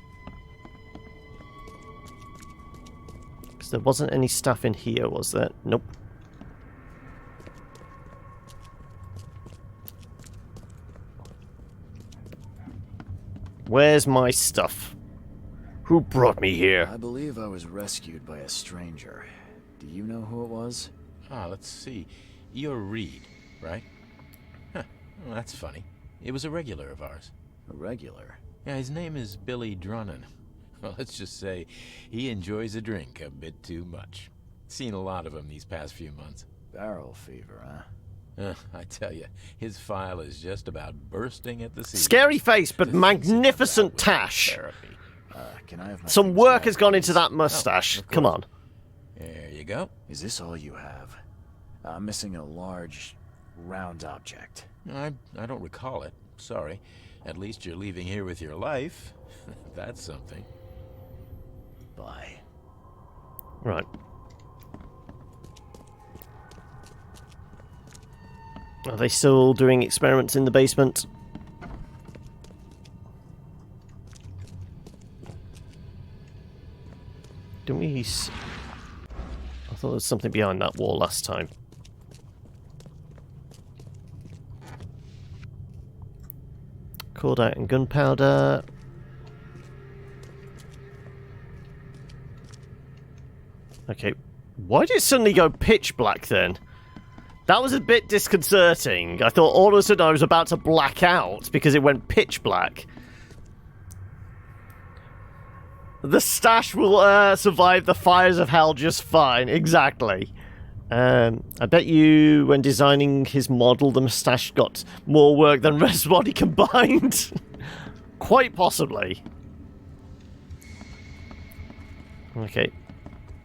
Because there wasn't any staff in here, was there? Nope. Where's my stuff? Who brought me here? I believe I was rescued by a stranger. Do you know who it was? Ah, let's see. You're Reed, right? Huh. Well, that's funny. It was a regular of ours. A regular? Yeah, his name is Billy Drunnen. Well, let's just say he enjoys a drink a bit too much. Seen a lot of him these past few months. Barrel fever, huh? I tell you, his file is just about bursting at the seams. Scary face, but The things he magnificent comes out with tash. therapy. Can I have my Some things work back, has gone into please? that mustache. of Come course. on. There you go. Is this all you have? I'm missing a large, round object. I don't recall it. Sorry. At least you're leaving here with your life. That's something. Bye. Right. Are they still doing experiments in the basement? Didn't we... I thought there was something behind that wall last time. Cordite and gunpowder. Okay. Why did it suddenly go pitch black then? That was a bit disconcerting. I thought all of a sudden I was about to black out because it went pitch black. The stash will survive the fires of hell just fine. Exactly. I bet you, when designing his model, the moustache got more work than rest body combined. Quite possibly. Okay.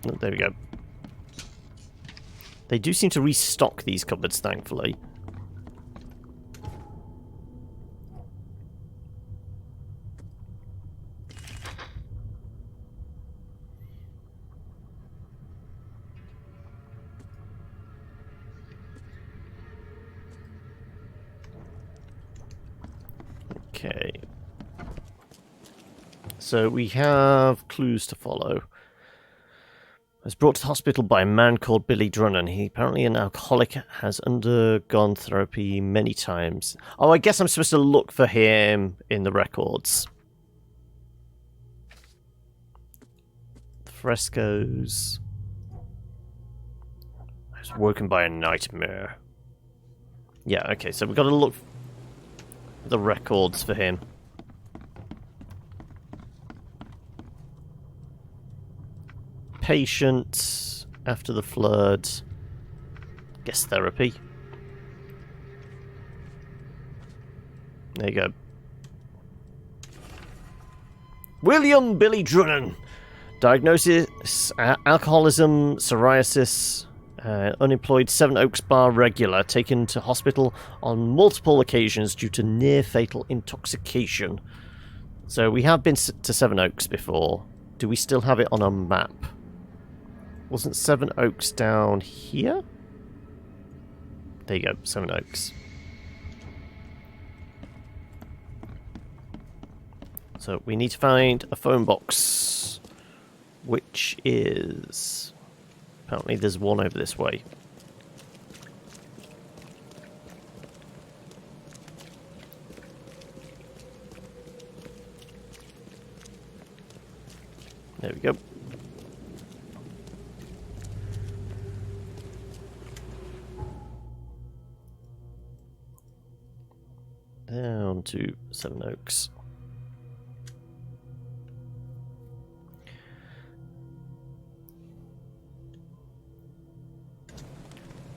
Oh, there we go. They do seem to restock these cupboards, thankfully. Okay. So we have clues to follow. Was brought to the hospital by a man called Billy Drunnen. He apparently an alcoholic, has undergone therapy many times. Oh, I guess I'm supposed to look for him in the records. Frescoes. I was woken by a nightmare. Yeah, okay, so we've got to look at the records for him. Patient after the flood. Guess therapy. There you go. William Billy Drunnen. Diagnosis: alcoholism, psoriasis. Unemployed, Seven Oaks bar regular. Taken to hospital on multiple occasions due to near-fatal intoxication. So we have been to Seven Oaks before. Do we still have it on our map? Wasn't Seven Oaks down here? There you go, Seven Oaks. So we need to find a phone box, which is... Apparently there's one over this way. There we go. Down to Seven Oaks.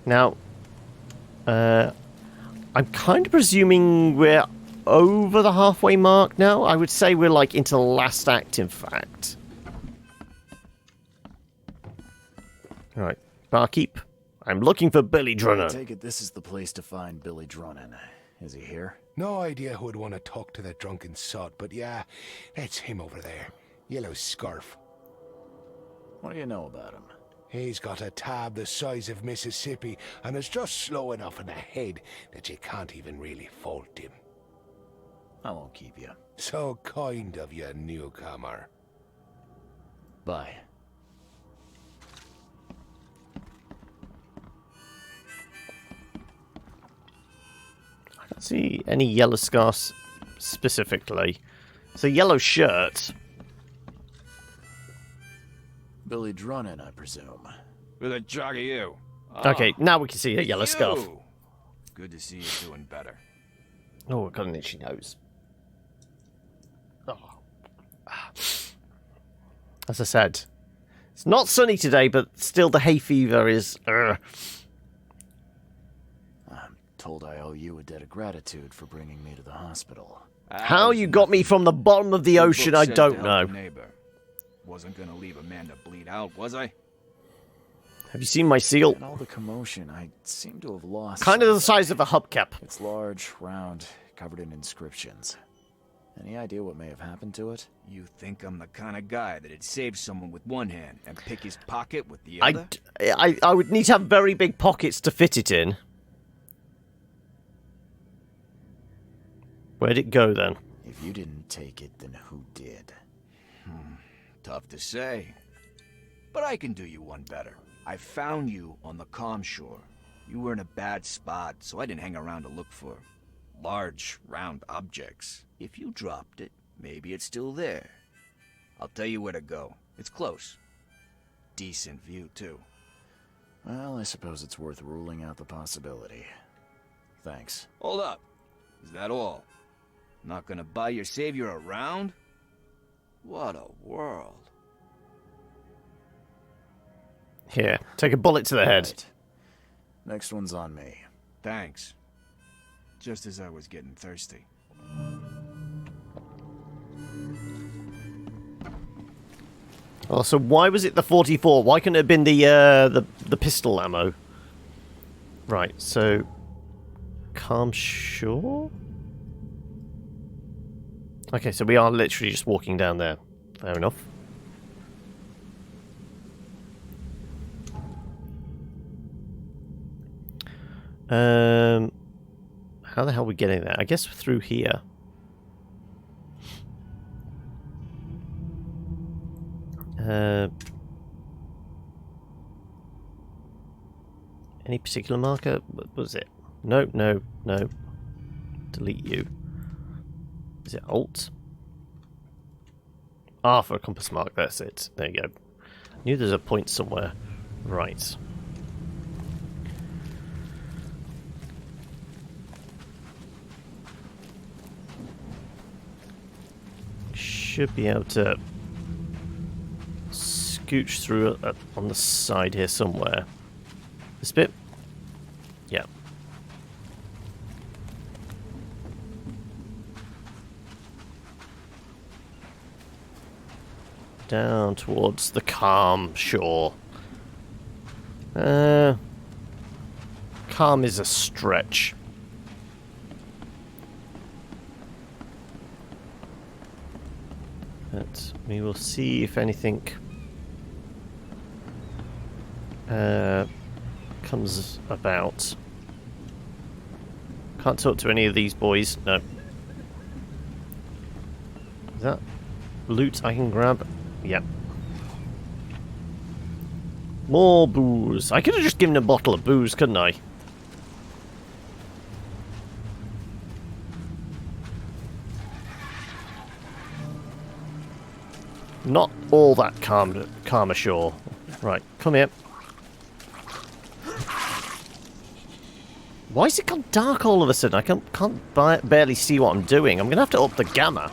Now, I'm kind of presuming we're over the halfway mark now. I would say we're like into the last act, in fact. Alright, barkeep. I'm looking for Billy I Drunnen. take it this is the place to find Billy Drunnen. Is he here? No idea who'd want to talk to that drunken sod, but yeah, that's him over there. Yellow scarf. What do you know about him? He's got a tab the size of Mississippi, and is just slow enough in the head that you can't even really fault him. I won't keep you. So kind of you, newcomer. Bye. I don't see any yellow scarves specifically. It's a yellow shirt. Billy Drunin, I presume. Who the jog are you? Okay, now we can see a yellow scarf. Good to see you doing better. Oh, I've got an itchy nose. Oh. As I said, it's not sunny today, but still the hay fever is... I'm told I owe you a debt of gratitude for bringing me to the hospital. How you got me from the bottom of the ocean, I don't know. Wasn't gonna leave a man to bleed out, was I? Have you seen my seal? In all the commotion, I seem to have lost... Kind of the something. size of a hubcap. It's large, round, covered in inscriptions. Any idea what may have happened to it? You think I'm the kind of guy that'd save someone with one hand and pick his pocket with the other? I would need to have very big pockets to fit it in. Where'd it go, then? If you didn't take it, then who did? Tough to say. But I can do you one better. I found you on the calm shore. You were in a bad spot, so I didn't hang around to look for large, round objects. If you dropped it, maybe it's still there. I'll tell you where to go. It's close. Decent view, too. Well, I suppose it's worth ruling out the possibility. Thanks. Hold up. Is that all? Not gonna buy your savior around? What a world. Here, take a bullet to the head. Right. Next one's on me. Thanks. Just as I was getting thirsty. Oh, so why was it the 44? Why couldn't it have been the pistol ammo? Right, so... Calm shore? Okay, so we are literally just walking down there. Fair enough. How the hell are we getting there? I guess through here. Any particular marker? What was it? No, no, no. Delete you. Is it Alt? Ah, for a compass mark, that's it. There you go. Knew there's a point somewhere. Right. Should be able to scooch through on the side here somewhere. This bit? Yeah. Down towards the calm shore. Calm is a stretch. But we will see if anything comes about. Can't talk to any of these boys. No. Is that loot I can grab? Yep. More booze. I could have just given a bottle of booze, couldn't I? Not all that calm ashore. Right, come here. Why has it gone dark all of a sudden? I can't barely see what I'm doing. I'm going to have to up the gamma.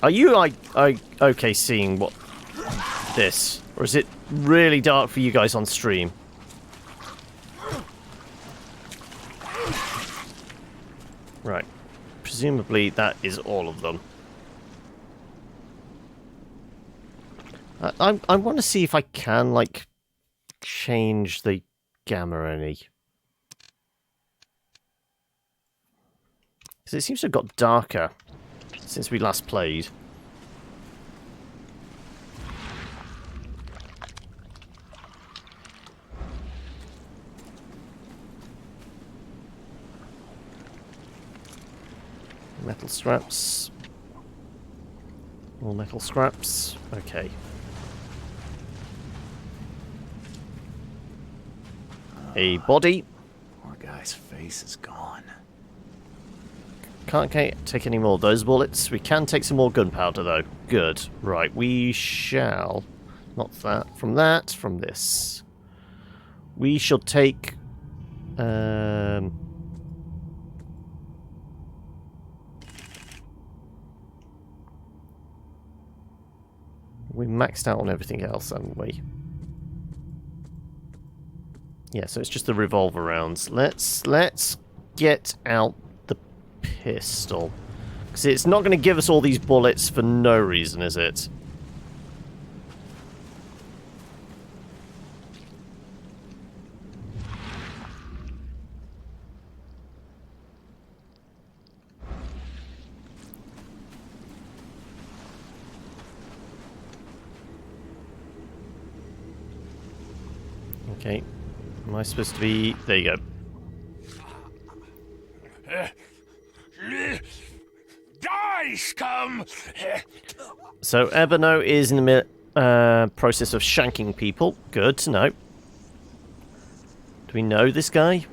Are you okay seeing what this? Or is it really dark for you guys on stream? Right. Presumably that is all of them. I want to see if I can, like, change the gamma any. Because it seems to have got darker since we last played. Metal scraps. More metal scraps. Okay. A body. Poor guy. guy's face is gone. Can't take any more of those bullets. We can take some more gunpowder, though. Good. Right, we shall... Not that. From this. We shall take... We maxed out on everything else, haven't we? Yeah, so it's just the revolver rounds. Let's get out the pistol. Because it's not going to give us all these bullets for no reason, is it? Okay. Am I supposed to be... There you go. Die, scum! So Ebono is in the process of shanking people. Good to know. Do we know this guy?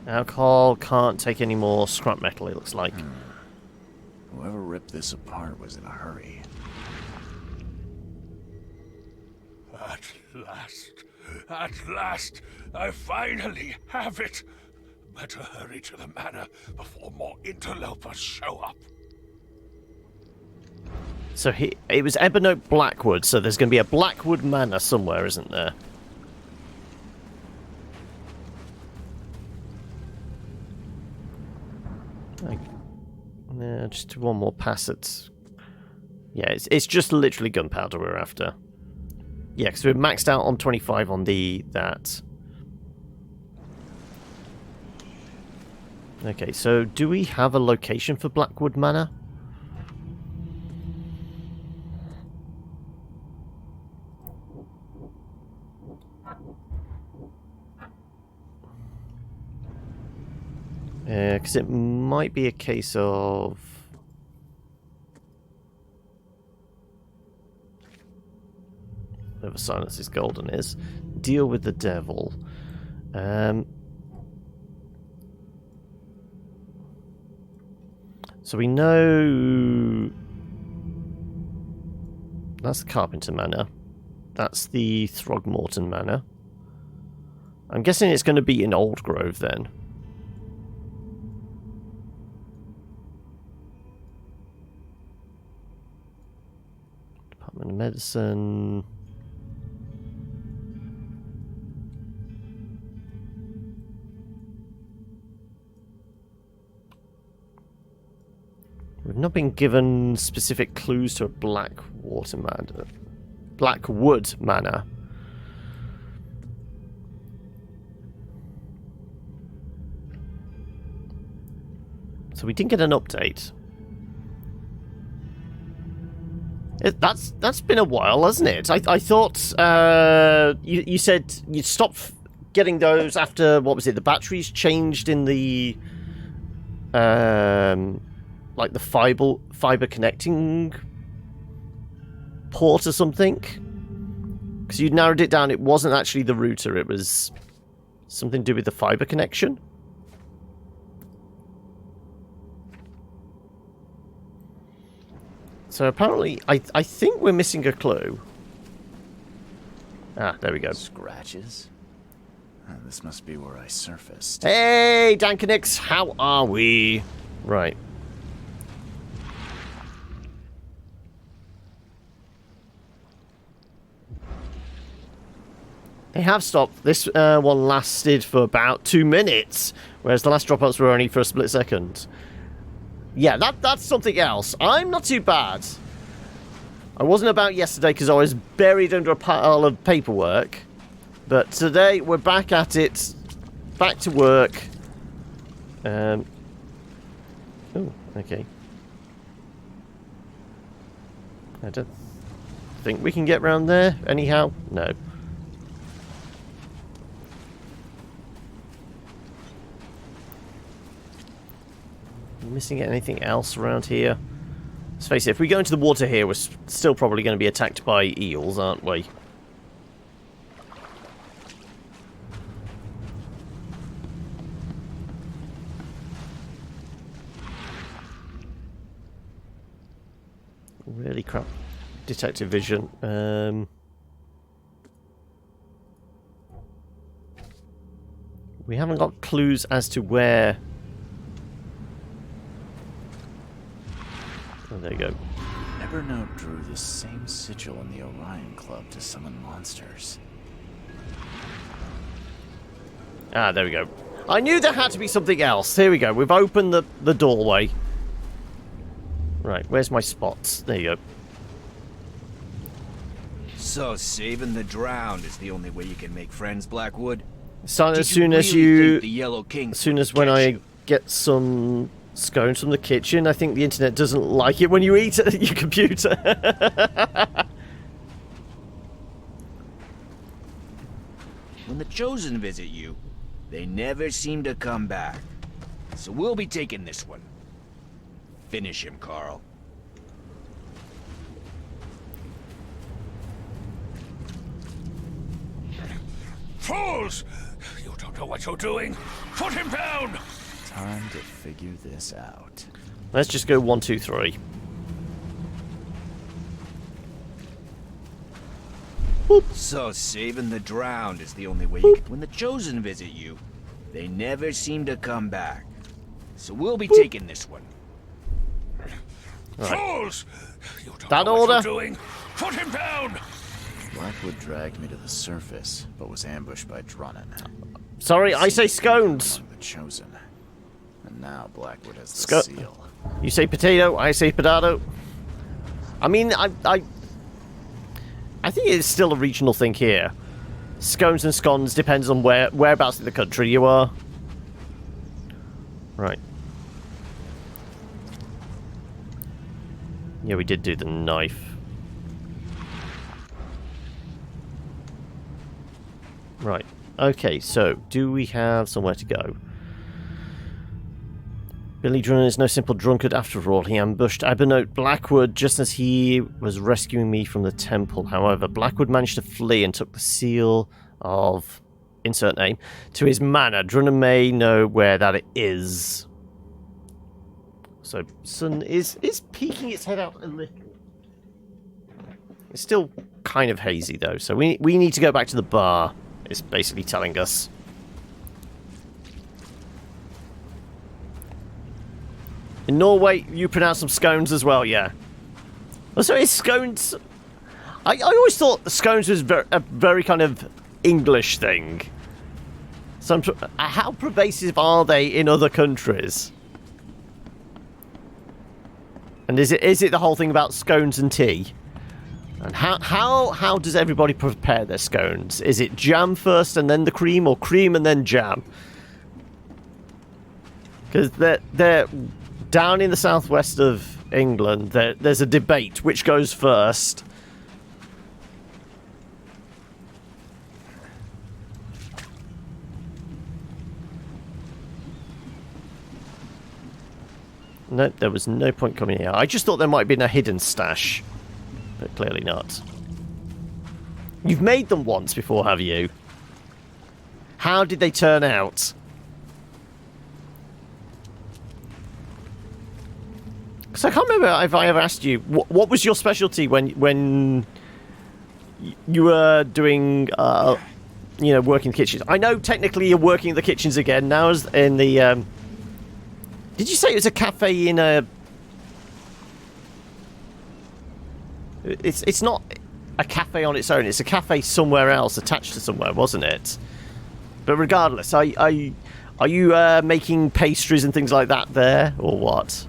Alcohol can't take any more scrap metal, it looks like. Whoever ripped this apart was in a hurry. At last, I finally have it. Better hurry to the manor before more interlopers show up. So it was Ebono Blackwood, so there's going to be a Blackwood Manor somewhere, isn't there? Yeah, just one more pass at... Yeah, it's just literally gunpowder we're after. Yeah, because we're maxed out on 25 on that. Okay, so do we have a location for Blackwood Manor? Because it might be a case of... Whatever Silence is Golden is. Deal with the devil. So we know... That's the Carpenter Manor. That's the Throgmorton Manor. I'm guessing it's going to be in Old Grove then. Department of Medicine... We've not been given specific clues to a Blackwood Manor. So we didn't get an update. That's been a while, hasn't it? I thought you said you'd stop getting those after, what was it, the batteries changed in the like the fiber connecting port or something? Because you narrowed it down, it wasn't actually the router, it was something to do with the fiber connection. So apparently, I think we're missing a clue. Ah, there we go. Scratches? This must be where I surfaced. Hey, Dankanix, how are we? Right. They have stopped. This one lasted for about 2 minutes, whereas the last dropouts were only for a split second. Yeah, that's something else. I'm not too bad. I wasn't about yesterday because I was buried under a pile of paperwork. But today, we're back at it. Back to work. Oh, okay. I don't think we can get round there, anyhow. No. Missing anything else around here? Let's face it, if we go into the water here, we're still probably going to be attacked by eels, aren't we? Really crap detective vision. We haven't got clues as to where... Oh, there you go. Evernote drew the same sigil in the Orion Club to summon monsters. Ah, there we go. I knew there had to be something else. Here we go. We've opened the doorway. Right, where's my spots? There you go. So, saving the drowned is the only way you can make friends, Blackwood? So Did as soon you as really you... think the Yellow King As soon as would when catch I you? get some scones from the kitchen, I think the internet doesn't like it when you eat it at your computer. When the Chosen visit you, they never seem to come back. So we'll be taking this one. Finish him, Carl. Fools! You don't know what you're doing. Put him down! Time to figure this out. Let's just go 1, 2, 3. So saving the drowned is the only way you can... When the Chosen visit you, they never seem to come back. So we'll be taking this one. Fools! You don't That know what order? you're doing. Put him down! Blackwood dragged me to the surface, but was ambushed by Drunnen. Sorry, I say scones. Among the Chosen. And now Blackwood has the seal. You say potato, I say potato. I mean, I think it's still a regional thing here. Scones and scones depends on whereabouts in the country you are. Right. Yeah, we did do the knife. Right. Okay, so do we have somewhere to go? Billy Drunnen is no simple drunkard after all. He ambushed Evernote Blackwood just as he was rescuing me from the temple. However, Blackwood managed to flee and took the seal of insert name to his manor. Drunnen may know where that is. So, sun is peeking its head out a little. It's still kind of hazy though, so we need to go back to the bar. It's basically telling us. In Norway, you pronounce them scones as well, yeah. Also, is scones... I always thought scones was a very kind of English thing. So how pervasive are they in other countries? And is it the whole thing about scones and tea? And how does everybody prepare their scones? Is it jam first and then the cream, or cream and then jam? Because they're down in the southwest of England. There's a debate which goes first. No, there was no point coming here. I just thought there might have been a hidden stash. But clearly not. You've made them once before, have you? How did they turn out? Because I can't remember if I ever asked you, what was your specialty when you were doing, working in the kitchens? I know technically you're working in the kitchens again now, as in the, did you say it was a cafe in a... It's not a cafe on its own. It's a cafe somewhere else, attached to somewhere, wasn't it? But regardless, are you making pastries and things like that there, or what?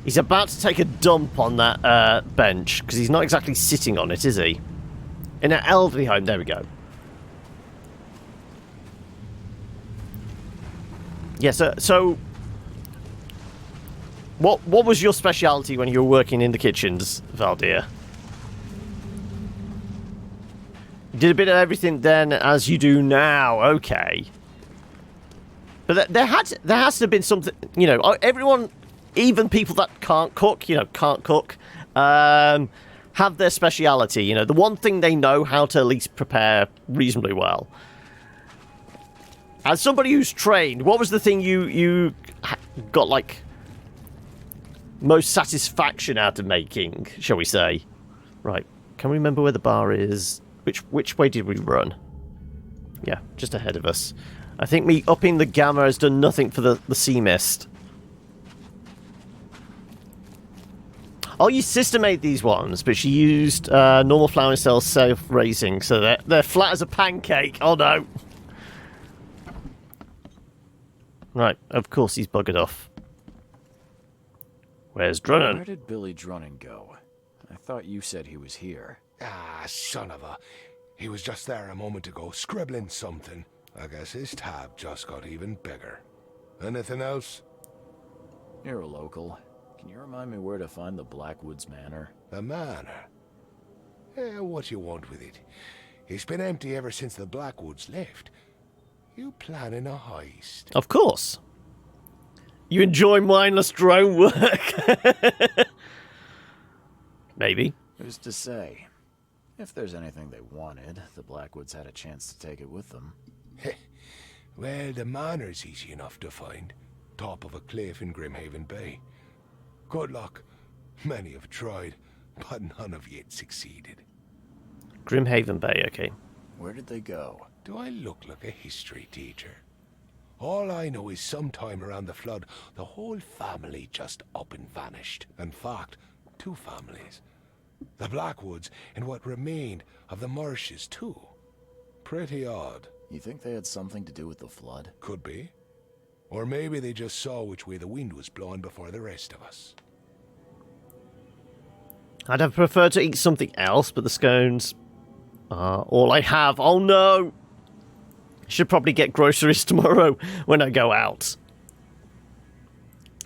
He's about to take a dump on that bench, because he's not exactly sitting on it, is he? In an elderly home, there we go. Yes, so what was your speciality when you were working in the kitchens, Valdir? You did a bit of everything then as you do now, okay. But there has to have been something, you know, everyone, even people that can't cook, have their speciality, you know, the one thing they know how to at least prepare reasonably well. As somebody who's trained, what was the thing you got, like, most satisfaction out of making, shall we say? Right, can we remember where the bar is? Which way did we run? Yeah, just ahead of us. I think me upping the gamma has done nothing for the sea mist. Oh, your sister made these ones, but she used normal flowering cells self-raising, so they're flat as a pancake. Oh no. Right, of course he's buggered off. Where's Drunnen? Where did Billy Drunnen go? I thought you said he was here. Ah, son of a... He was just there a moment ago, scribbling something. I guess his tab just got even bigger. Anything else? You're a local. Can you remind me where to find the Blackwoods Manor? The manor? What you want with it? It's been empty ever since the Blackwoods left. You planning a heist? Of course. You enjoy mindless drone work. Maybe. Who's to say? If there's anything they wanted, the Blackwoods had a chance to take it with them. Well, the manor's easy enough to find. Top of a cliff in Grimhaven Bay. Good luck. Many have tried, but none have yet succeeded. Grimhaven Bay, okay. Where did they go? Do I look like a history teacher? All I know is sometime around the flood, the whole family just up and vanished. In fact, 2 families. The Blackwoods and what remained of the Marshes, too. Pretty odd. You think they had something to do with the flood? Could be. Or maybe they just saw which way the wind was blowing before the rest of us. I'd have preferred to eat something else, but the scones are all I have. Oh no! Should probably get groceries tomorrow when I go out.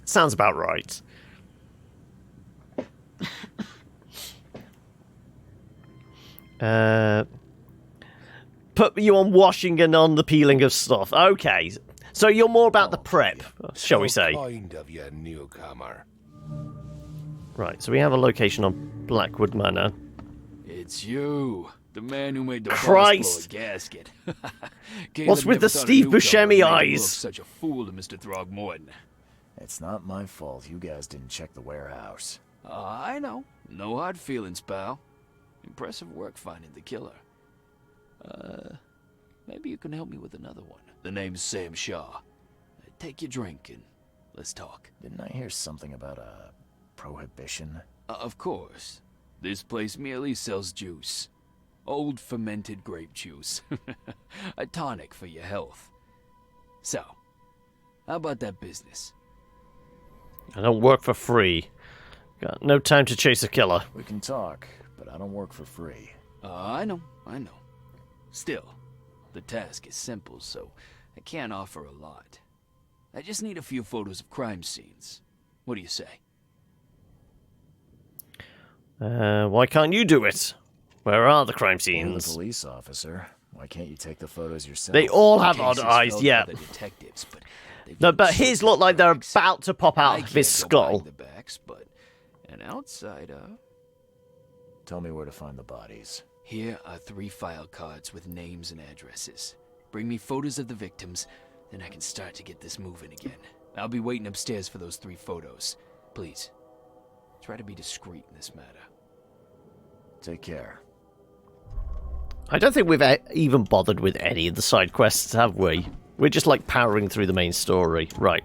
Sounds about right. Put you on washing and on the peeling of stuff. Okay. So you're more about the prep, shall we say. Kind of you, newcomer. Right, so we have a location on Blackwood Manor. It's you, the man who made the Christ! boss blow a gasket. What's with the Steve Buscemi eyes? Such a fool to Mr. Throgmorton. It's not my fault you guys didn't check the warehouse. I know. No hard feelings, pal. Impressive work finding the killer. Maybe you can help me with another one. The name's Sam Shaw. Take your drink and let's talk. Didn't I hear something about a prohibition? Of course. This place merely sells juice. Old fermented grape juice. A tonic for your health. So, how about that business? I don't work for free. Got no time to chase a killer. We can talk, but I don't work for free. I know. Still, the task is simple, so I can't offer a lot. I just need a few photos of crime scenes. What do you say? Why can't you do it? Where are the crime You're the scenes? police officer. Why can't you take the photos yourself? They all have Cases odd eyes, filled yeah. by the detectives, but they've No, got but so his few look like they're cracks. about to pop out I of his can't go behind skull. the backs, but an outsider. Tell me where to find the bodies. Here are 3 file cards with names and addresses. Bring me photos of the victims, then I can start to get this moving again. I'll be waiting upstairs for those 3 photos. Please, try to be discreet in this matter. Take care. I don't think we've even bothered with any of the side quests, have we? We're just like powering through the main story. Right.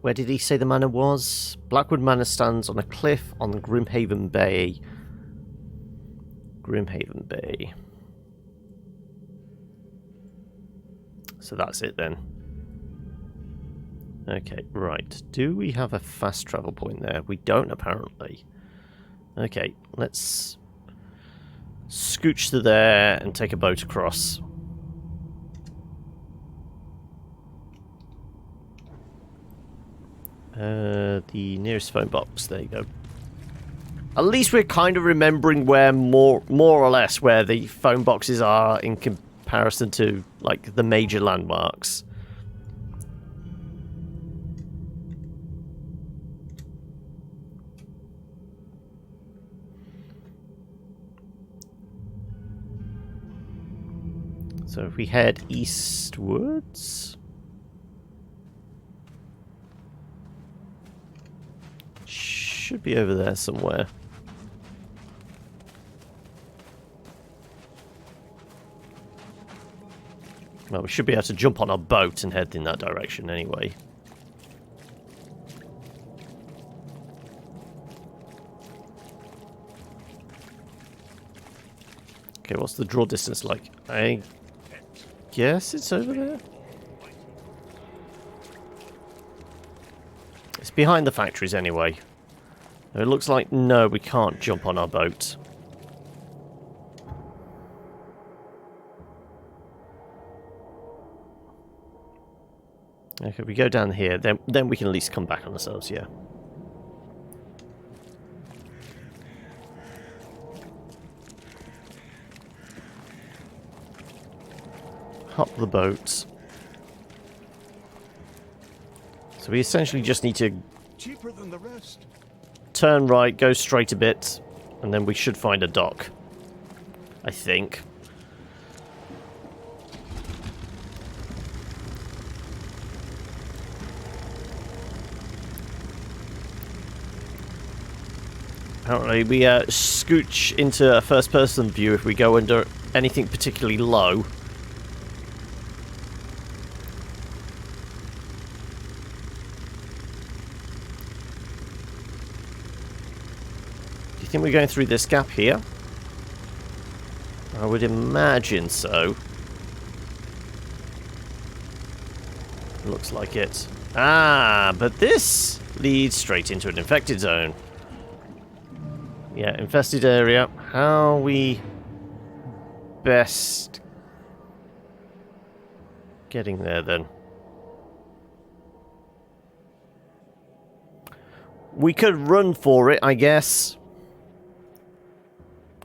Where did he say the manor was? Blackwood Manor stands on a cliff on Grimhaven Bay. Grimhaven Bay. So that's it then. Okay, right. Do we have a fast travel point there? We don't, apparently. Okay, let's scooch to there and take a boat across. The nearest phone box. There you go. At least we're kind of remembering where more or less where the phone boxes are in comparison to, like, the major landmarks. So if we head eastwards... should be over there somewhere. Well, we should be able to jump on our boat and head in that direction anyway. Okay, what's the draw distance like? I guess it's over there. It's behind the factories anyway. It looks like, no, we can't jump on our boat. Okay, we go down here, then we can at least come back on ourselves, yeah. Hop the boat. So we essentially just need to Cheaper than the rest. turn right, go straight a bit, and then we should find a dock. I think. Apparently we scooch into a first-person view if we go under anything particularly low. Do you think we're going through this gap here? I would imagine so. Looks like it. Ah, but this leads straight into an infected zone. Yeah, infested area. How are we best getting there then? We could run for it, I guess.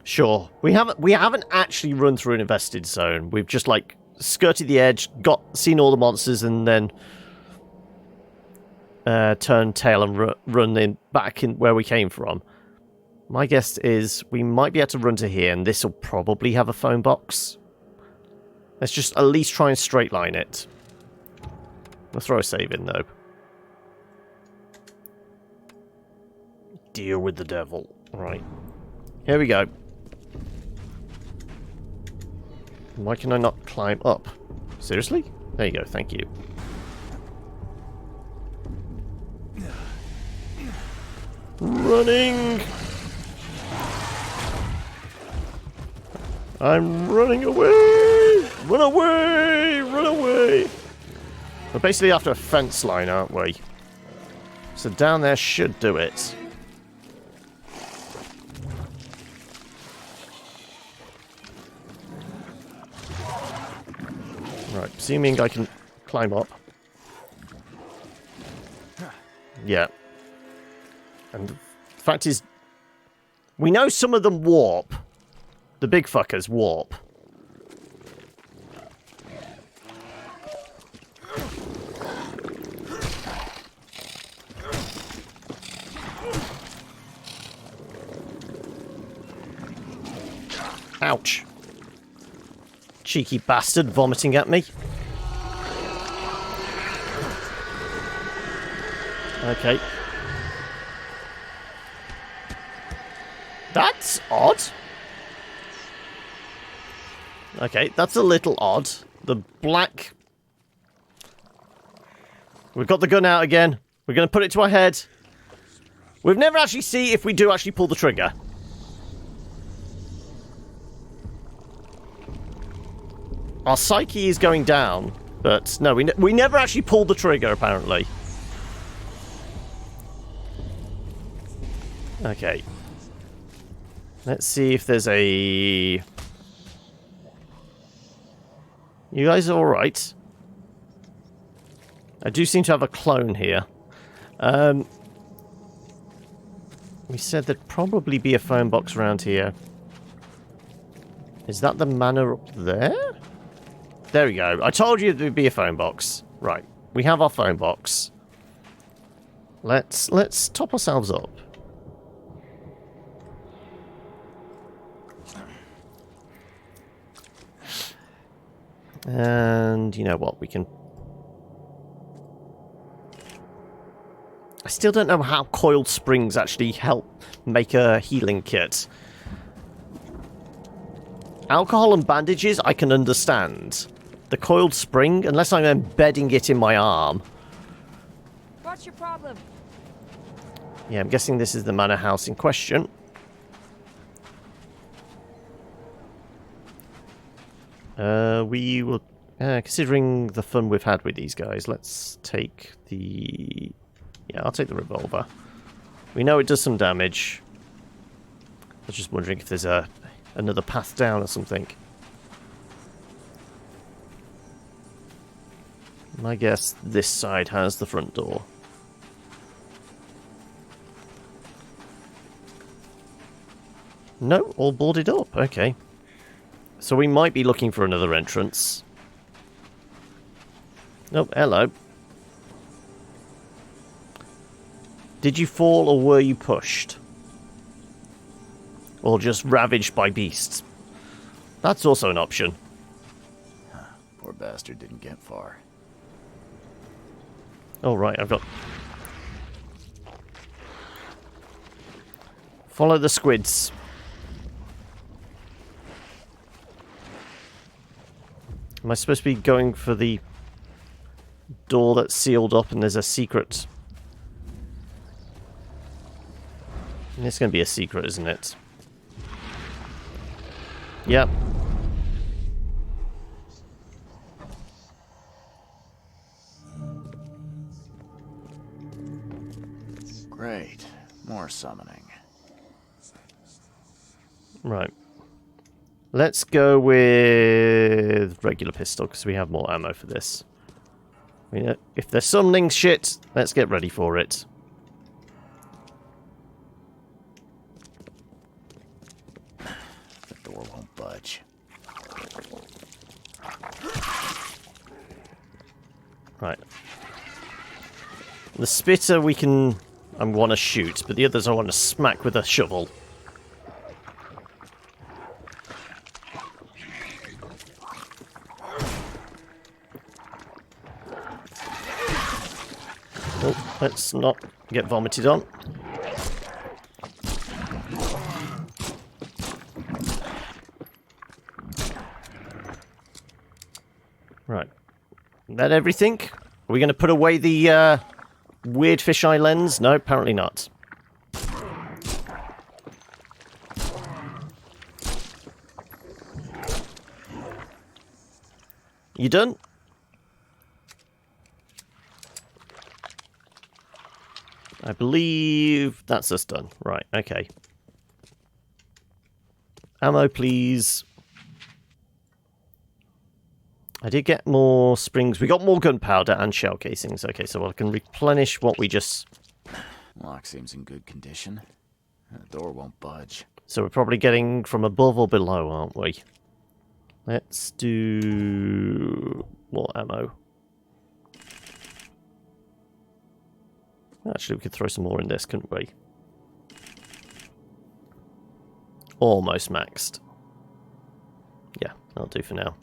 Sure. We haven't actually run through an infested zone. We've just like skirted the edge, seen all the monsters, and then turned tail and run back in where we came from. My guess is we might be able to run to here, and this will probably have a phone box. Let's just at least try and straight line it. We'll throw a save in, though. Deal with the devil. Right. Here we go. Why can I not climb up? Seriously? There you go, thank you. Running! I'm running away! Run away! Run away! We're basically after a fence line, aren't we? So down there should do it. Right, assuming I can climb up. Yeah. And the fact is, we know some of them warp. The big fuckers warp. Ouch. Cheeky bastard vomiting at me. Okay. That's odd. Okay, that's a little odd. The black... We've got the gun out again. We're going to put it to our head. We've never actually seen if we do actually pull the trigger. Our psyche is going down, but no, we never actually pulled the trigger, apparently. Okay. Let's see if there's a... You guys are alright? I do seem to have a clone here. We said there'd probably be a phone box around here. Is that the manor up there? There we go. I told you there'd be a phone box. Right. We have our phone box. Let's top ourselves up. And you know what? We can... I still don't know how coiled springs actually help make a healing kit. Alcohol and bandages, I can understand. The coiled spring, unless I'm embedding it in my arm. What's your problem? Yeah, I'm guessing this is the manor house in question. We will... considering the fun we've had with these guys, let's take the... Yeah, I'll take the revolver. We know it does some damage. I was just wondering if there's another path down or something. I guess this side has the front door. No, all boarded up. Okay. So we might be looking for another entrance. Oh, hello. Did you fall or were you pushed? Or just ravaged by beasts? That's also an option. Poor bastard didn't get far. Oh, right, I've got... Follow the squids. Am I supposed to be going for the door that's sealed up and there's a secret? It's going to be a secret, isn't it? Yep. Great. More summoning. Right. Let's go with regular pistol, because we have more ammo for this. I mean, if they're summoning shit, let's get ready for it. The door won't budge. Right. The spitter we can... I want to shoot, but the others I want to smack with a shovel. Oh, let's not get vomited on. Right. Is that everything? Are we going to put away the weird fisheye lens? No, apparently not. You done? I believe that's us done. Right, okay. Ammo, please. I did get more springs. We got more gunpowder and shell casings. Okay, so I can replenish what we just... Lock seems in good condition. The door won't budge. So we're probably getting from above or below, aren't we? Let's do more ammo. Actually, we could throw some more in this, couldn't we? Almost maxed. Yeah, that'll do for now.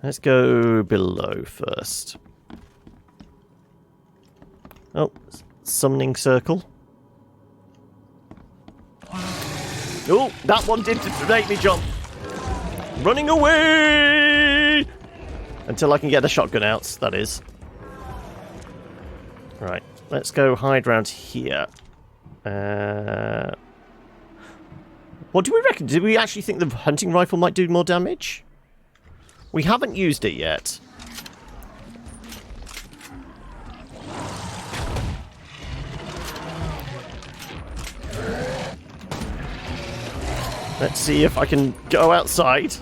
Let's go below first. Oh, summoning circle. Oh, that one did make me jump. Running away! Until I can get the shotgun out, that is. Right, let's go hide round here. What do we reckon? Do we actually think the hunting rifle might do more damage? We haven't used it yet. Let's see if I can go outside.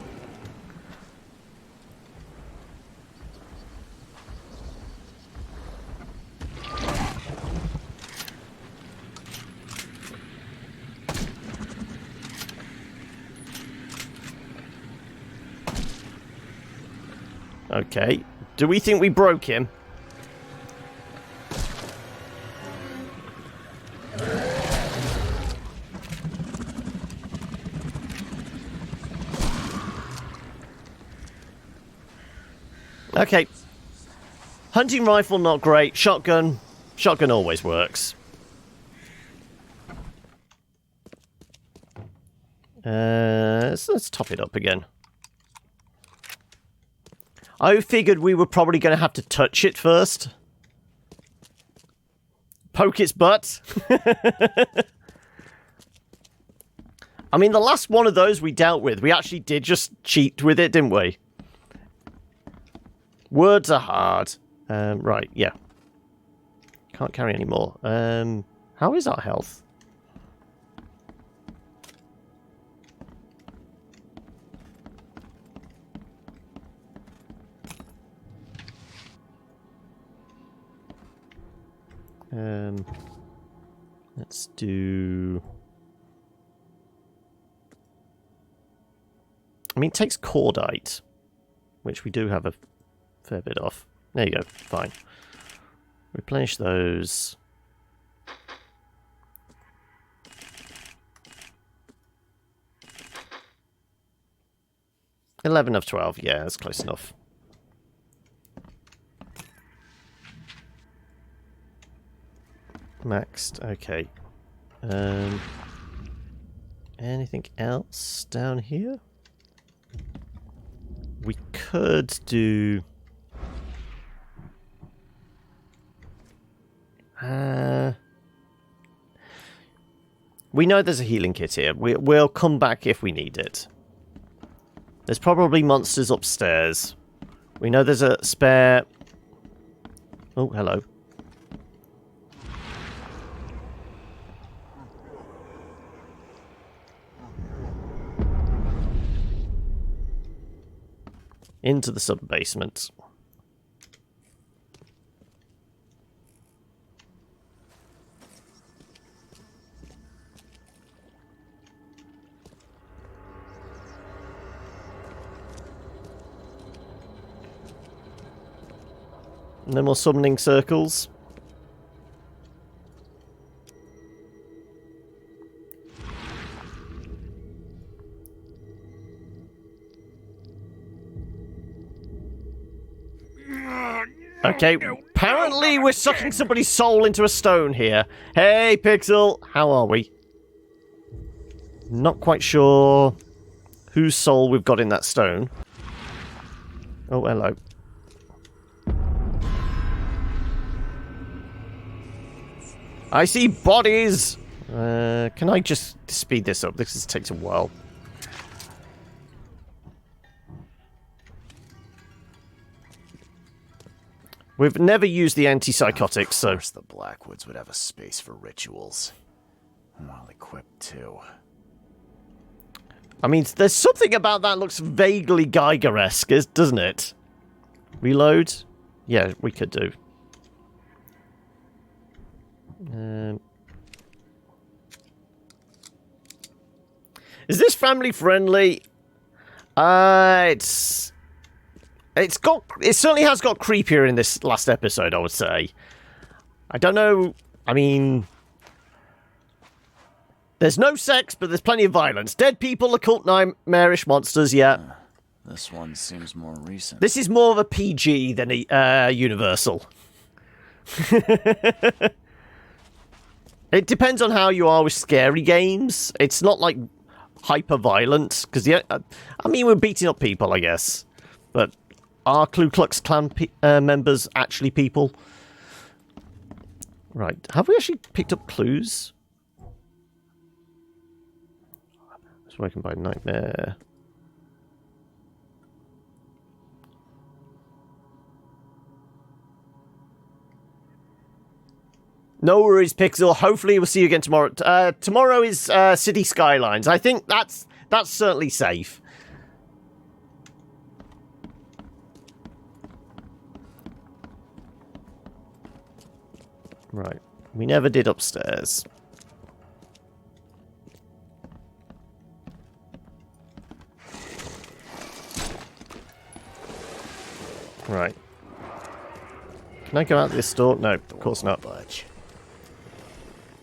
Okay. Do we think we broke him? Okay. Hunting rifle, not great. Shotgun. Shotgun always works. Let's top it up again. I figured we were probably going to have to touch it first. Poke its butt. I mean, the last one of those we dealt with, we actually did just cheat with it, didn't we? Words are hard. Right, yeah. Can't carry any more. How is our health? Let's do... I mean, it takes cordite, which we do have a fair bit of. There you go, fine. Replenish those. $11 of 12, yeah, that's close enough. Maxed, okay. Anything else down here? We could do... we know there's a healing kit here. We'll come back if we need it. There's probably monsters upstairs. We know there's a spare... Oh, hello. Into the sub-basement. No more summoning circles. Okay, apparently we're sucking somebody's soul into a stone here. Hey, Pixel, how are we? Not quite sure whose soul we've got in that stone. Oh, hello. I see bodies! Can I just speed this up? This takes a while. We've never used the antipsychotics, so... Of course the Blackwoods would have a space for rituals. Well equipped, too. I mean, there's something about that looks vaguely Geiger-esque, doesn't it? Reload? Yeah, we could do. Is this family friendly? It certainly has got creepier in this last episode, I would say. I don't know. I mean, there's no sex, but there's plenty of violence. Dead people, occult nightmarish monsters. Yeah. This one seems more recent. This is more of a PG than a Universal. It depends on how you are with scary games. It's not like hyper-violent, because I mean, we're beating up people, I guess. But are Ku Klux Klan members actually people? Right. Have we actually picked up clues? It's working by nightmare. No worries, Pixel. Hopefully we'll see you again tomorrow. Tomorrow is City Skylines. I think that's certainly safe. Right. We never did upstairs. Right. Can I go out this door? No, of course not. Budge.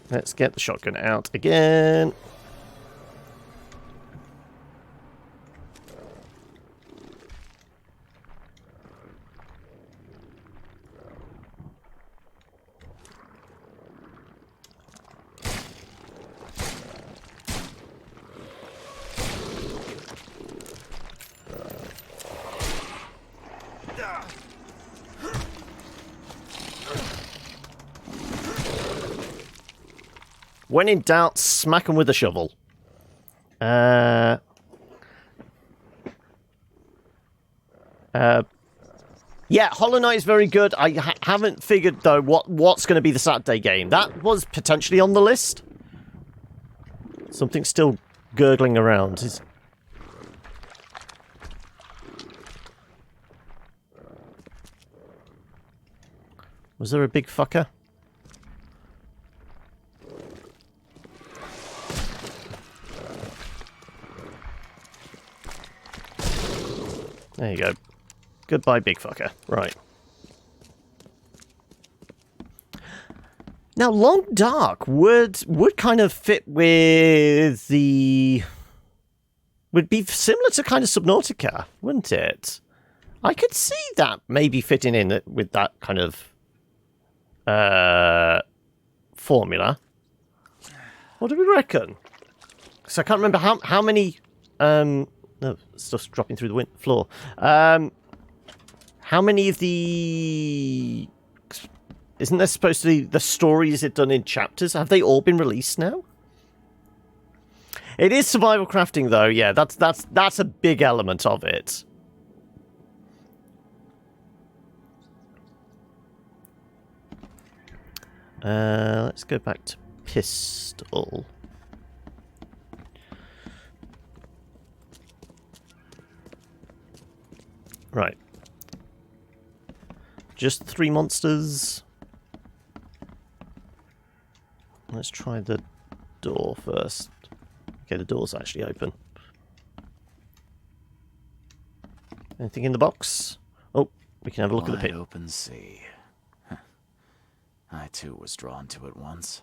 Let's get the shotgun out again. When in doubt, smack them with a shovel. Yeah, Hollow Knight is very good. I haven't figured, though, what's going to be the Saturday game. That was potentially on the list. Something's still gurgling around. Was there a big fucker? There you go. Goodbye, big fucker. Right. Now, Long Dark would kind of fit with the... would be similar to kind of Subnautica, wouldn't it? I could see that maybe fitting in with that kind of formula. What do we reckon? So I can't remember how many... Oh, stuff's dropping through the floor. How many of the... Isn't there supposed to be the stories it done in chapters? Have they all been released now? It is survival crafting, though. Yeah, that's a big element of it. Let's go back to pistol. Right. Just 3 monsters. Let's try the door first. Okay, the door's actually open. Anything in the box? Oh, we can have a look at the pit. Wide open sea. Huh. I too was drawn to it once.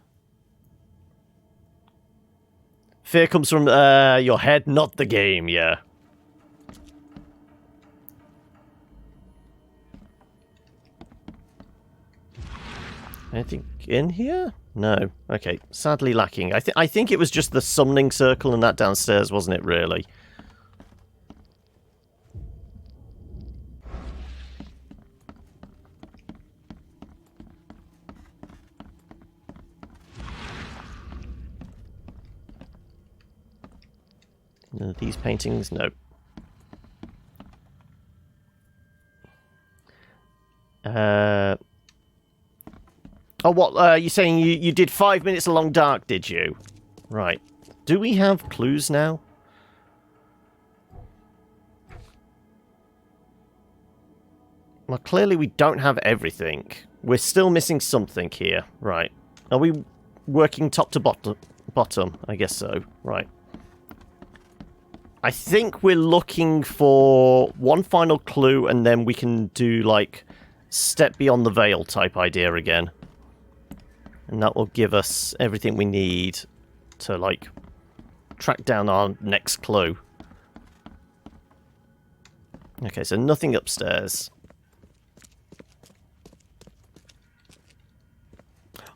Fear comes from your head, not the game, yeah. Anything in here? No. Okay. Sadly lacking. I think it was just the summoning circle and that downstairs, wasn't it, really? None of these paintings? No. Oh, what? You're saying you did 5 minutes along dark, did you? Right. Do we have clues now? Well, clearly we don't have everything. We're still missing something here. Right. Are we working top to bottom? I guess so. Right. I think we're looking for one final clue and then we can do, like, step beyond the veil type idea again. And that will give us everything we need to, like, track down our next clue. Okay, so nothing upstairs.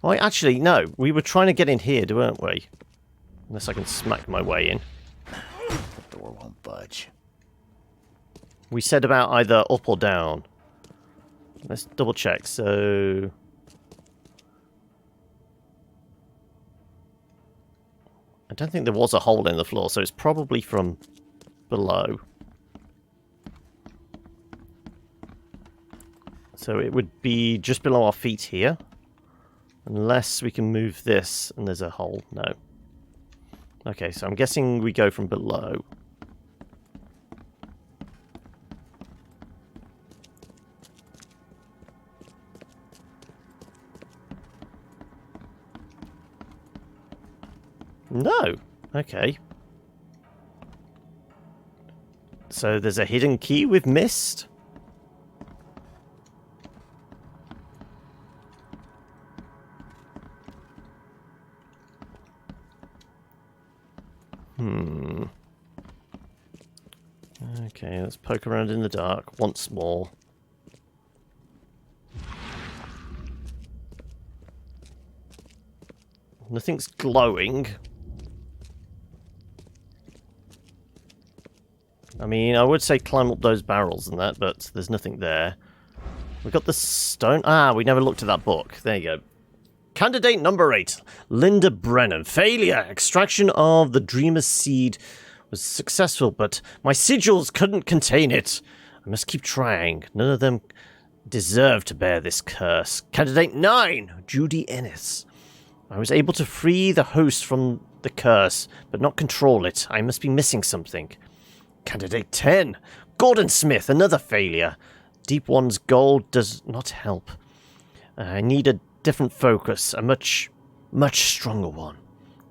Oh, actually, no. We were trying to get in here, weren't we? Unless I can smack my way in. The door won't budge. We said about either up or down. Let's double check. So... I don't think there was a hole in the floor, so it's probably from below. So it would be just below our feet here. Unless we can move this and there's a hole. No. Okay, so I'm guessing we go from below. No. Okay. So there's a hidden key we've missed. Okay, let's poke around in the dark once more. Nothing's glowing. I mean, I would say climb up those barrels and that, but there's nothing there. We got the stone. Ah, we never looked at that book. There you go. Candidate number 8, Linda Brennan. Failure. Extraction of the Dreamer's Seed was successful, but my sigils couldn't contain it. I must keep trying. None of them deserve to bear this curse. Candidate 9, Judy Ennis. I was able to free the host from the curse, but not control it. I must be missing something. Candidate 10, Gordon Smith. Another failure. Deep One's gold does not help. I need a different focus, a much stronger one.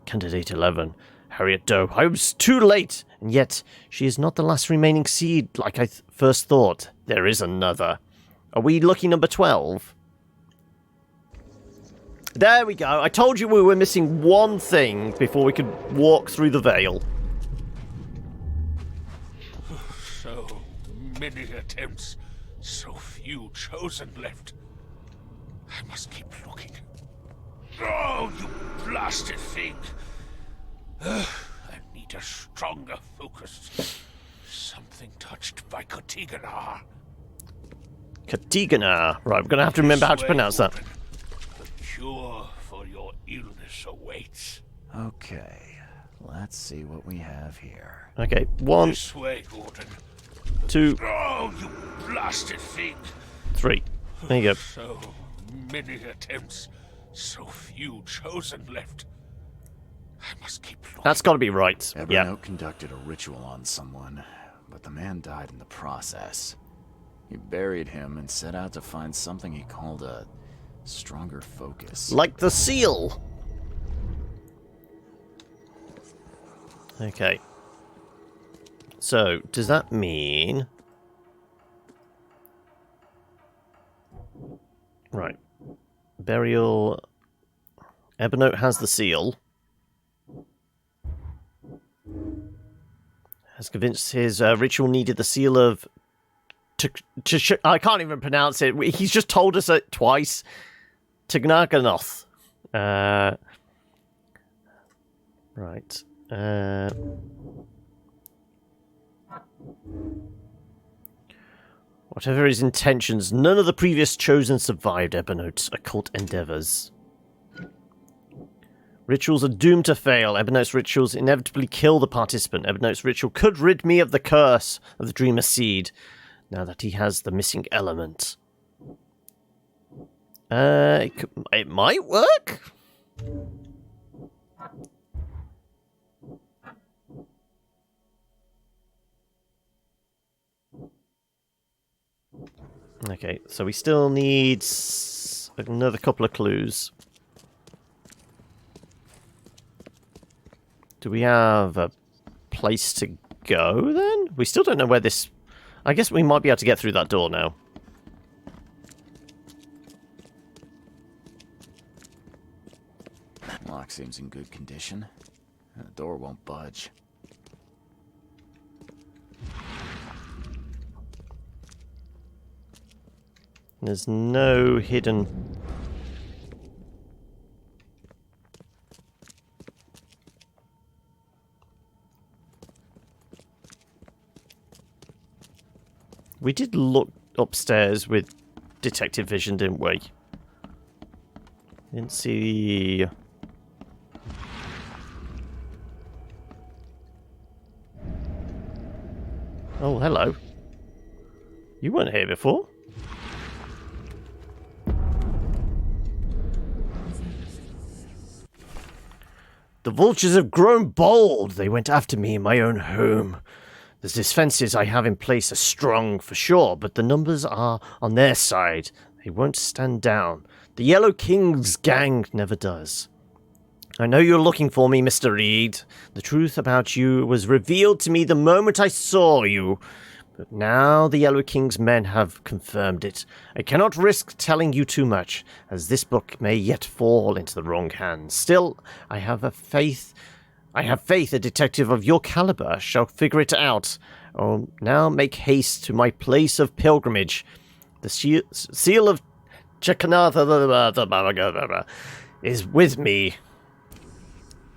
Candidate 11, Harriet Doe. I was too late, and yet she is not the last remaining seed like I first thought. There is another. Are we lucky number 12? There we go. I told you we were missing one thing before we could walk through the veil. So many attempts, so few chosen left. I must keep looking. Oh, you blasted thing! I need a stronger focus. Something touched by Katiganar. Katiganar. Right, we're going to have to remember how to pronounce that. The cure for your illness awaits. Okay, let's see what we have here. Okay, 1, This way, Gordon. 2, Oh, you blasted thing! 3. There you go. So many attempts, so few chosen left. I must keep looking. That's got to be right. Evernote Yeah. conducted a ritual on someone, but the man died in the process. He buried him and set out to find something he called a stronger focus. Like the seal. Okay. So, does that mean... Right. Burial... Evernote has the seal. Has convinced his ritual needed the seal of... I can't even pronounce it. He's just told us it twice. Tignaganoth. Right. Whatever his intentions, none of the previous chosen survived Evernote's occult endeavors. Rituals are doomed to fail. Evernote's rituals inevitably kill the participant. Evernote's ritual could rid me of the curse of the Dreamer's Seed, now that he has the missing element. It might work? Okay, so we still need another couple of clues. Do we have a place to go then? We still don't know where this... I guess we might be able to get through that door now. Lock seems in good condition. The door won't budge. There's no hidden... We did look upstairs with detective vision, didn't we? Didn't see... Oh, hello. You weren't here before. The vultures have grown bold. They went after me in my own home. The defenses I have in place are strong for sure, but the numbers are on their side. They won't stand down. The Yellow King's gang never does. I know you're looking for me, Mr. Reed. The truth about you was revealed to me the moment I saw you. But now the Yellow King's men have confirmed it. I cannot risk telling you too much, as this book may yet fall into the wrong hands. Still, I have a faith I have faith a detective of your caliber shall figure it out. Oh, now make haste to my place of pilgrimage. The seal of Chekanatha is with me.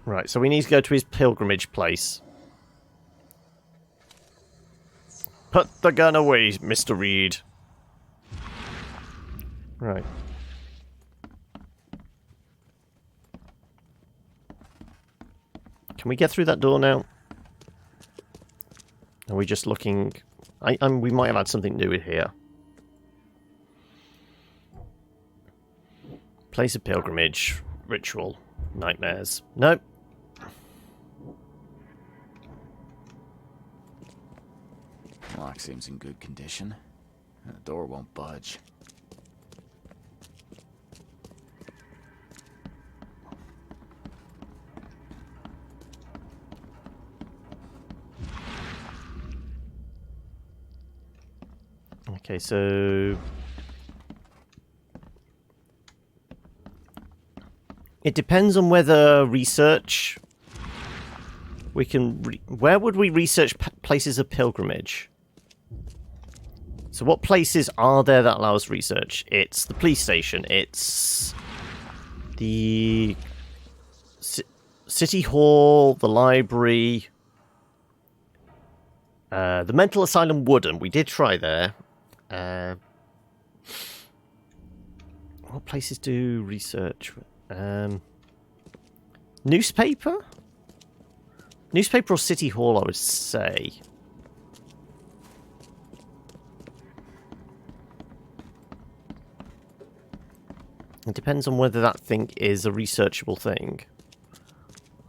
Right, so we need to go to his pilgrimage place. Put the gun away, Mr. Reed. Right. Can we get through that door now? Are we just looking... we might have had something new here. Place of pilgrimage. Ritual. Nightmares. Nope. Lock seems in good condition. The door won't budge. Okay, so... It depends on whether research... We can... Where would we research places of pilgrimage? So what places are there that allows research? It's the police station. It's... the... City Hall, the library... the mental asylum wouldn't. We did try there. What places do research? Newspaper? Newspaper or City Hall, I would say. It depends on whether that thing is a researchable thing.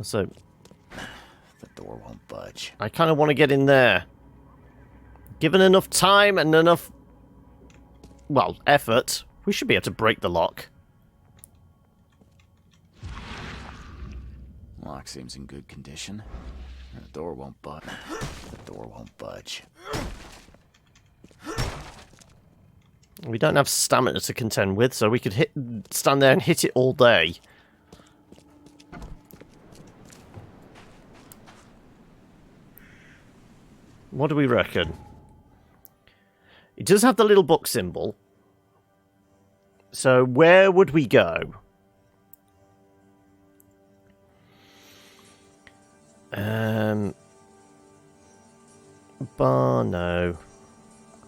So... The door won't budge. I kind of want to get in there. Given enough time and enough... well, effort, we should be able to break the lock. Lock seems in good condition. The door won't budge. The door won't budge. We don't have stamina to contend with, so we could stand there and hit it all day. What do we reckon? It does have the little book symbol. So where would we go? Bar, no.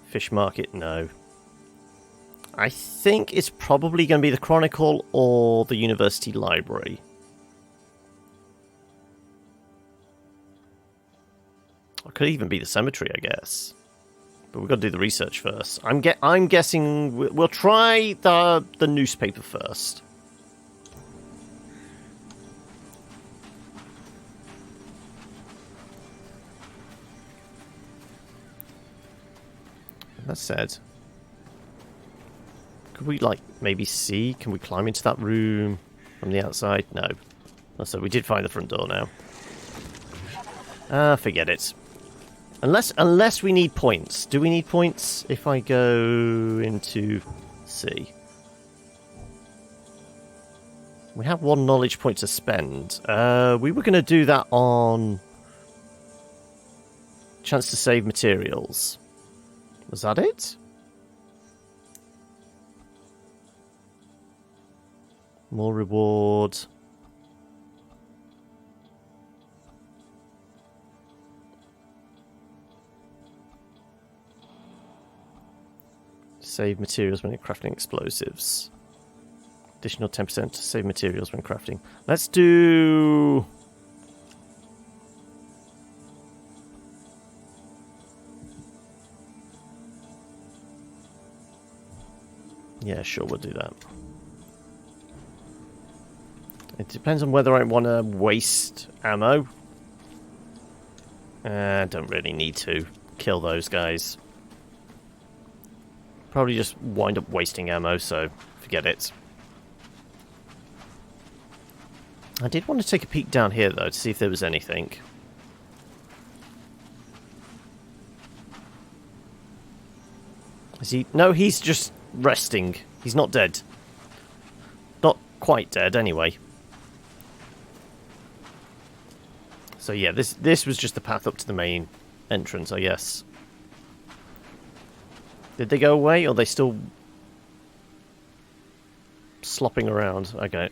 Fish market, no. I think it's probably going to be the Chronicle or the University Library. Or could even be the cemetery, I guess. But we've got to do the research first. I'm guessing we'll try the newspaper first. That said, could we, like, maybe see? Can we climb into that room from the outside? No. So we did find the front door now. Forget it. Unless we need points. Do we need points if I go into C? We have 1 knowledge point to spend. We were going to do that on chance to save materials. Was that it? More reward. Save materials when crafting explosives. Additional 10% to save materials when crafting. Let's do... yeah, sure, we'll do that. It depends on whether I want to waste ammo. Don't really need to kill those guys. Probably just wind up wasting ammo, so forget it. I did want to take a peek down here, though, to see if there was anything. Is he... no, he's just resting. He's not dead. Not quite dead, anyway. So yeah, this was just the path up to the main entrance, I guess. Did they go away, or are they still slopping around? Okay.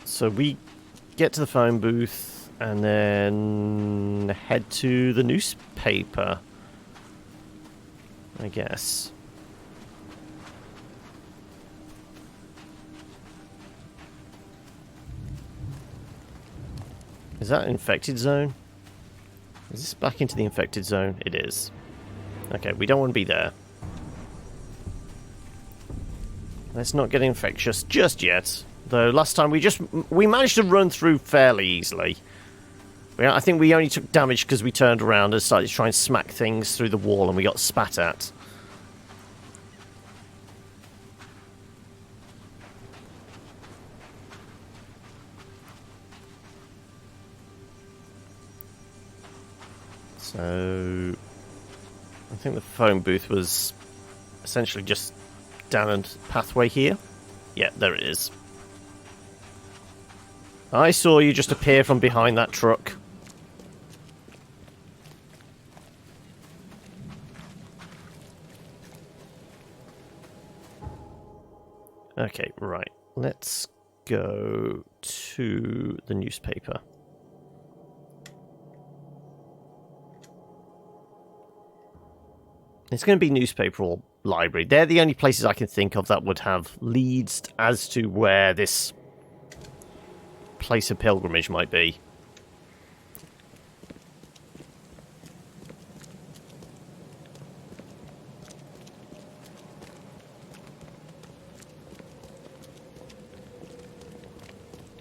So we get to the phone booth and then head to the newspaper, I guess. Is that infected zone? Is this back into the infected zone? It is. Okay, we don't want to be there. Let's not get infectious just yet. Though last time we managed to run through fairly easily. I think we only took damage because we turned around and started to try and smack things through the wall and we got spat at. So I think the phone booth was essentially just down a pathway here. Yeah, there it is. I saw you just appear from behind that truck. Okay, right. Let's go to the newspaper. It's going to be newspaper or library. They're the only places I can think of that would have leads as to where this place of pilgrimage might be.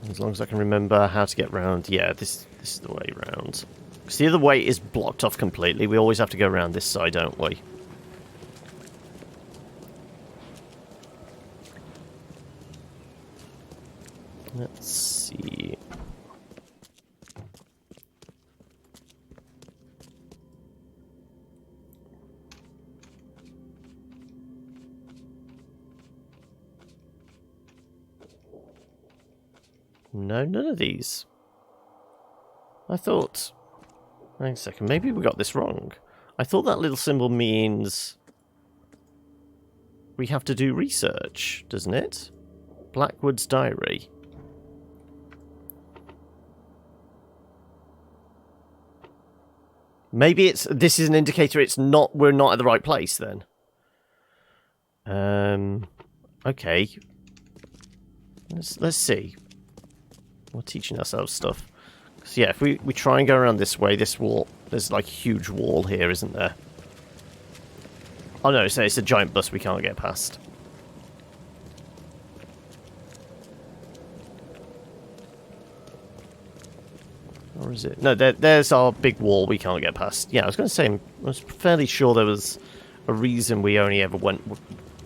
As long as I can remember how to get round. Yeah, this is the way round. Because the other way is blocked off completely. We always have to go around this side, don't we? Let's see. No, none of these. I thought... Wait a second, maybe we got this wrong. I thought that little symbol means... we have to do research, doesn't it? Blackwood's Diary. Maybe this is an indicator we're not at the right place then. Okay. Let's see. We're teaching ourselves stuff. So yeah, if we try and go around this way, this wall, there's like a huge wall here, isn't there? Oh no, it's a giant bus we can't get past. Or is it? No, there's our big wall we can't get past. Yeah, I was going to say, I was fairly sure there was a reason we only ever went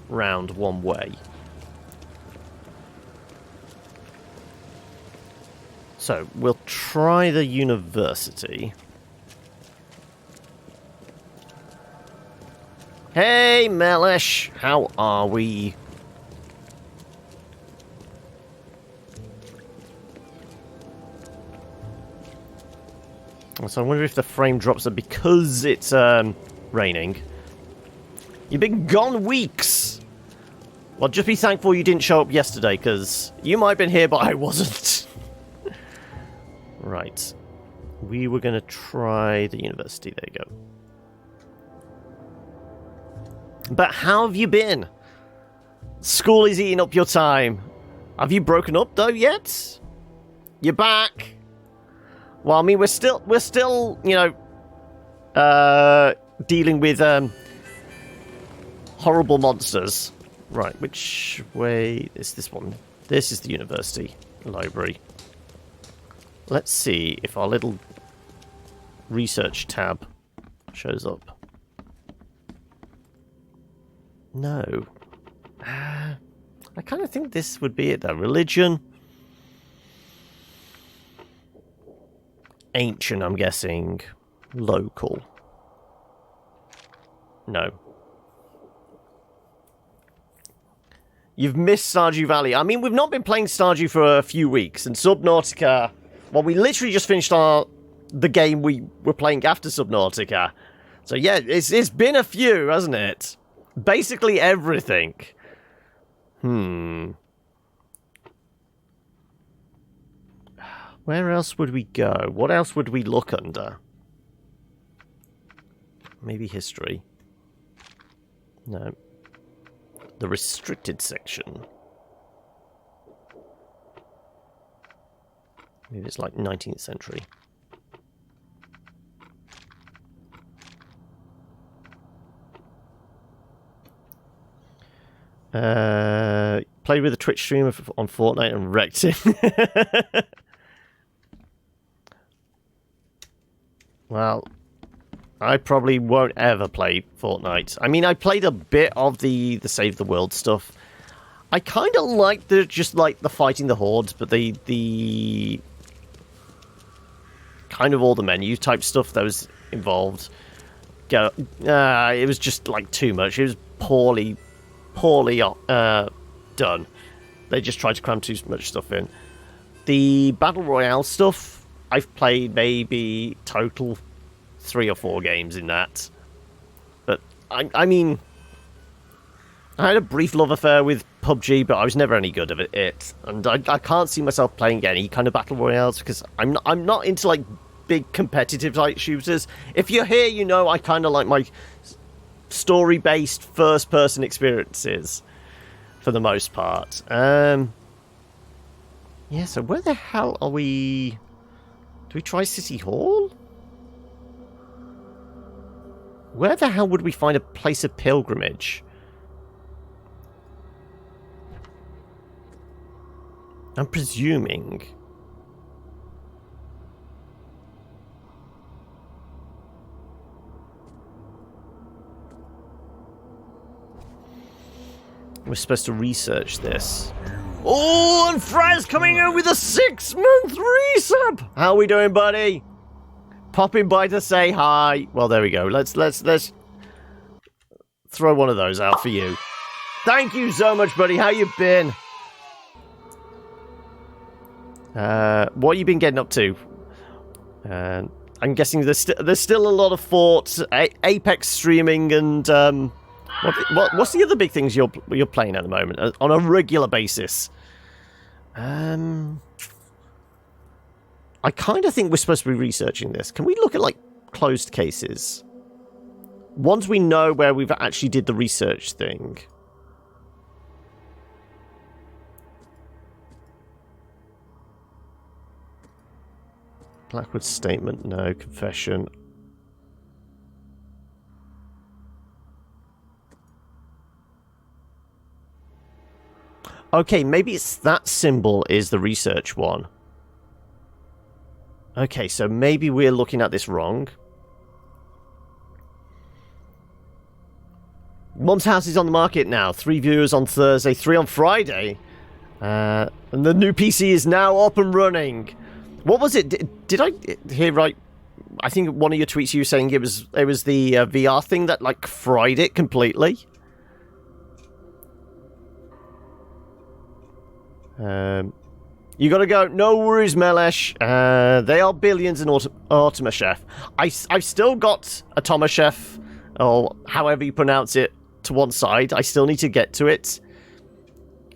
round one way. So, we'll try the university. Hey, Mellish! How are we? So I wonder if the frame drops are because it's raining. You've been gone weeks! Well, just be thankful you didn't show up yesterday, because you might have been here, but I wasn't. Right. We were going to try the university. There you go. But how have you been? School is eating up your time. Have you broken up, though, yet? You're back. Well, I mean, we're still, you know, dealing with horrible monsters. Right, which way is this one? This is the university library. Let's see if our little research tab shows up. No. I kind of think this would be it, though. Religion. Ancient, I'm guessing. Local. No. You've missed Stardew Valley. I mean, we've not been playing Stardew for a few weeks, and Subnautica... Well, we literally just finished the game we were playing after Subnautica. So yeah, it's been a few, hasn't it? Basically everything. Where else would we go? What else would we look under? Maybe history. No. The restricted section. Maybe it's like 19th century. Played with a Twitch streamer on Fortnite and wrecked him. Well, I probably won't ever play Fortnite. I mean, I played a bit of the Save the World stuff. I kind of like the fighting the hordes, but the kind of all the menu type stuff that was involved. It was just like too much. It was poorly done. They just tried to cram too much stuff in. The Battle Royale stuff, I've played maybe total 3 or 4 games in that. But, I mean, I had a brief love affair with PUBG, but I was never any good at it. And I can't see myself playing any kind of Battle Royales, because I'm not into, like, big competitive type shooters. If you're here, you know I kind of like my story-based first-person experiences, for the most part. Yeah, so where the hell are we... Do we try City Hall? Where the hell would we find a place of pilgrimage? I'm presuming... We're supposed to research this. Oh, and Fry's coming in with a 6-month resub! How are we doing, buddy? Popping by to say hi. Well, there we go. Let's throw one of those out for you. Thank you so much, buddy. How you been? What you been getting up to? I'm guessing there's still a lot of Fort, Apex streaming, and what's the other big things you're playing at the moment on a regular basis? I kind of think we're supposed to be researching this. Can we look at, like, closed cases? Once we know where we've actually did the research thing. Blackwood statement, no. Confession. Okay, maybe it's that symbol is the research one. Okay, so maybe we're looking at this wrong. Mum's House is on the market now. 3 viewers on Thursday, 3 on Friday. And the new PC is now up and running. What was it? Did I hear right? I think one of your tweets you were saying it was the VR thing that, like, fried it completely. You gotta go. No worries, Melesh. They are billions in Automa Chef. I've still got Automa Chef, or however you pronounce it, to one side. I still need to get to it.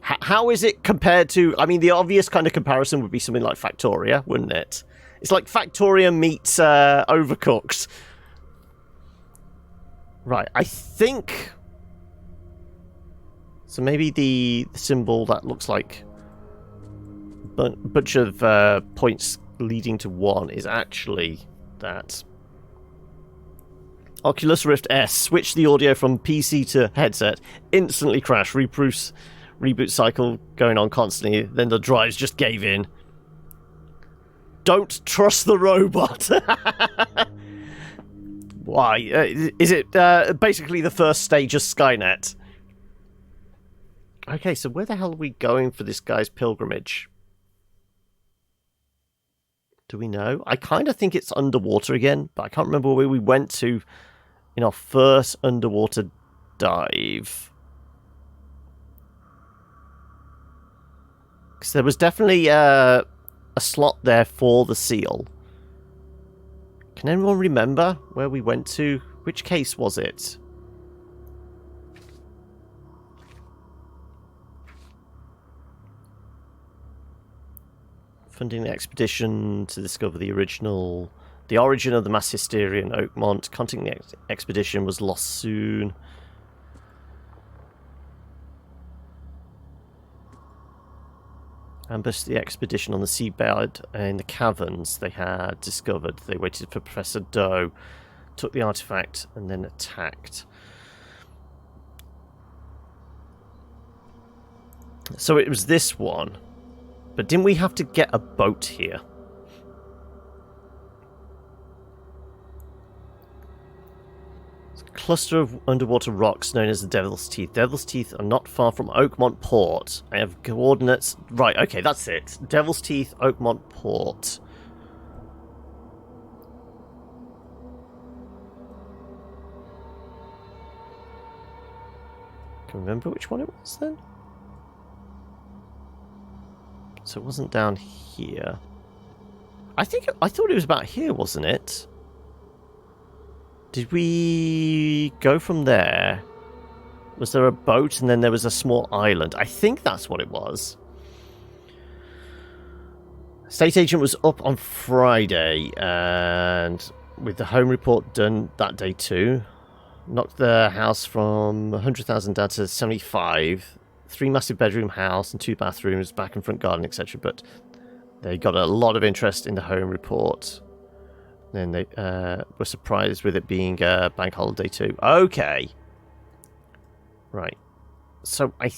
How is it compared to... I mean, the obvious kind of comparison would be something like Factoria, wouldn't it? It's like Factoria meets Overcooked. Right, I think... So maybe the symbol that looks like a bunch of points leading to 1 is actually that. Oculus Rift S. Switch the audio from PC to headset. Instantly crash. Reboot cycle going on constantly. Then the drives just gave in. Don't trust the robot. Why? Is it basically the first stage of Skynet? Okay, so where the hell are we going for this guy's pilgrimage? Do we know? I kind of think it's underwater again, but I can't remember where we went to in our first underwater dive. Because there was definitely a slot there for the seal. Can anyone remember where we went to? Which case was it? Funding the expedition to discover the origin of the mass hysteria in Oakmont. Contacting the expedition was lost soon. Ambushed the expedition on the seabed in the caverns they had discovered. They waited for Professor Doe, took the artifact, and then attacked. So it was this one. But didn't we have to get a boat here? It's a cluster of underwater rocks known as the Devil's Teeth. Devil's Teeth are not far from Oakmont Port. I have coordinates. Right, okay, that's it. Devil's Teeth, Oakmont Port. Can you remember which one it was then? So it wasn't down here. I thought it was about here, wasn't it? Did we go from there? Was there a boat and then there was a small island? I think that's what it was. State agent was up on Friday and with the home report done that day too. Knocked the house from 100,000 down to 75. 3 massive bedroom house and 2 bathrooms, back and front garden, etc. But they got a lot of interest in the home report. Then they were surprised with it being a bank holiday too. Okay. Right. So I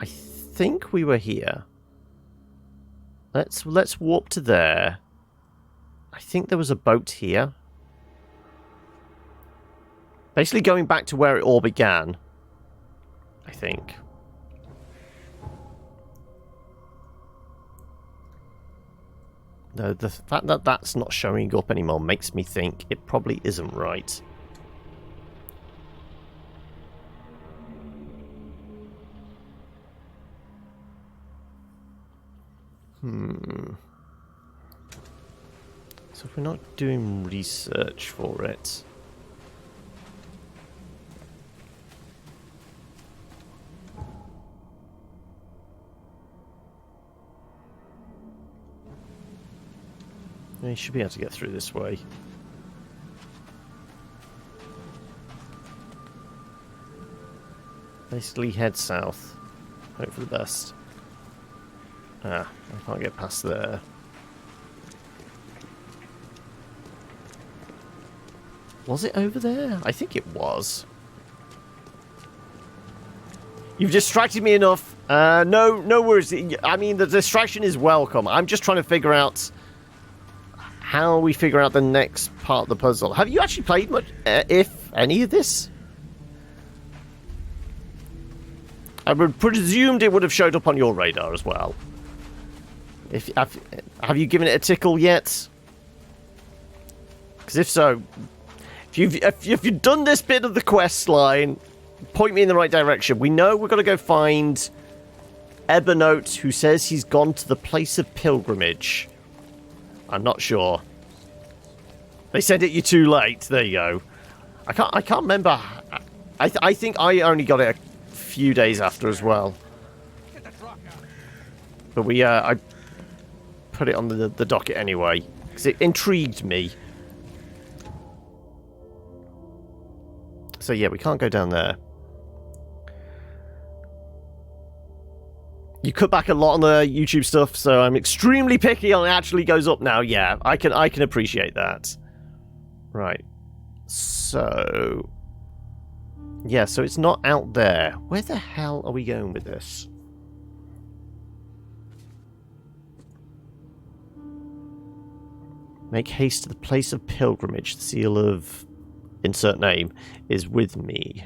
think we were here. Let's warp to there. I think there was a boat here. Basically going back to where it all began. I think. The fact that that's not showing up anymore makes me think it probably isn't right. So if we're not doing research for it... You should be able to get through this way. Basically head south. Hope for the best. Ah, I can't get past there. Was it over there? I think it was. You've distracted me enough. No worries. I mean, the distraction is welcome. I'm just trying to figure out how we figure out the next part of the puzzle. Have you actually played much, if any, of this? I would presumed it would have showed up on your radar as well. Have you given it a tickle yet? Because if so, if you've done this bit of the quest line, point me in the right direction. We know we've got to go find Ebenote, who says he's gone to the place of pilgrimage. I'm not sure. They sent it you too late. There you go. I can't remember. I think I only got it a few days after as well. But I put it on the docket anyway because it intrigued me. So yeah, we can't go down there. You cut back a lot on the YouTube stuff, so I'm extremely picky on it actually goes up now. Yeah, I can appreciate that. Right. So... yeah, so it's not out there. Where the hell are we going with this? Make haste to the place of pilgrimage. The seal of insert name is with me.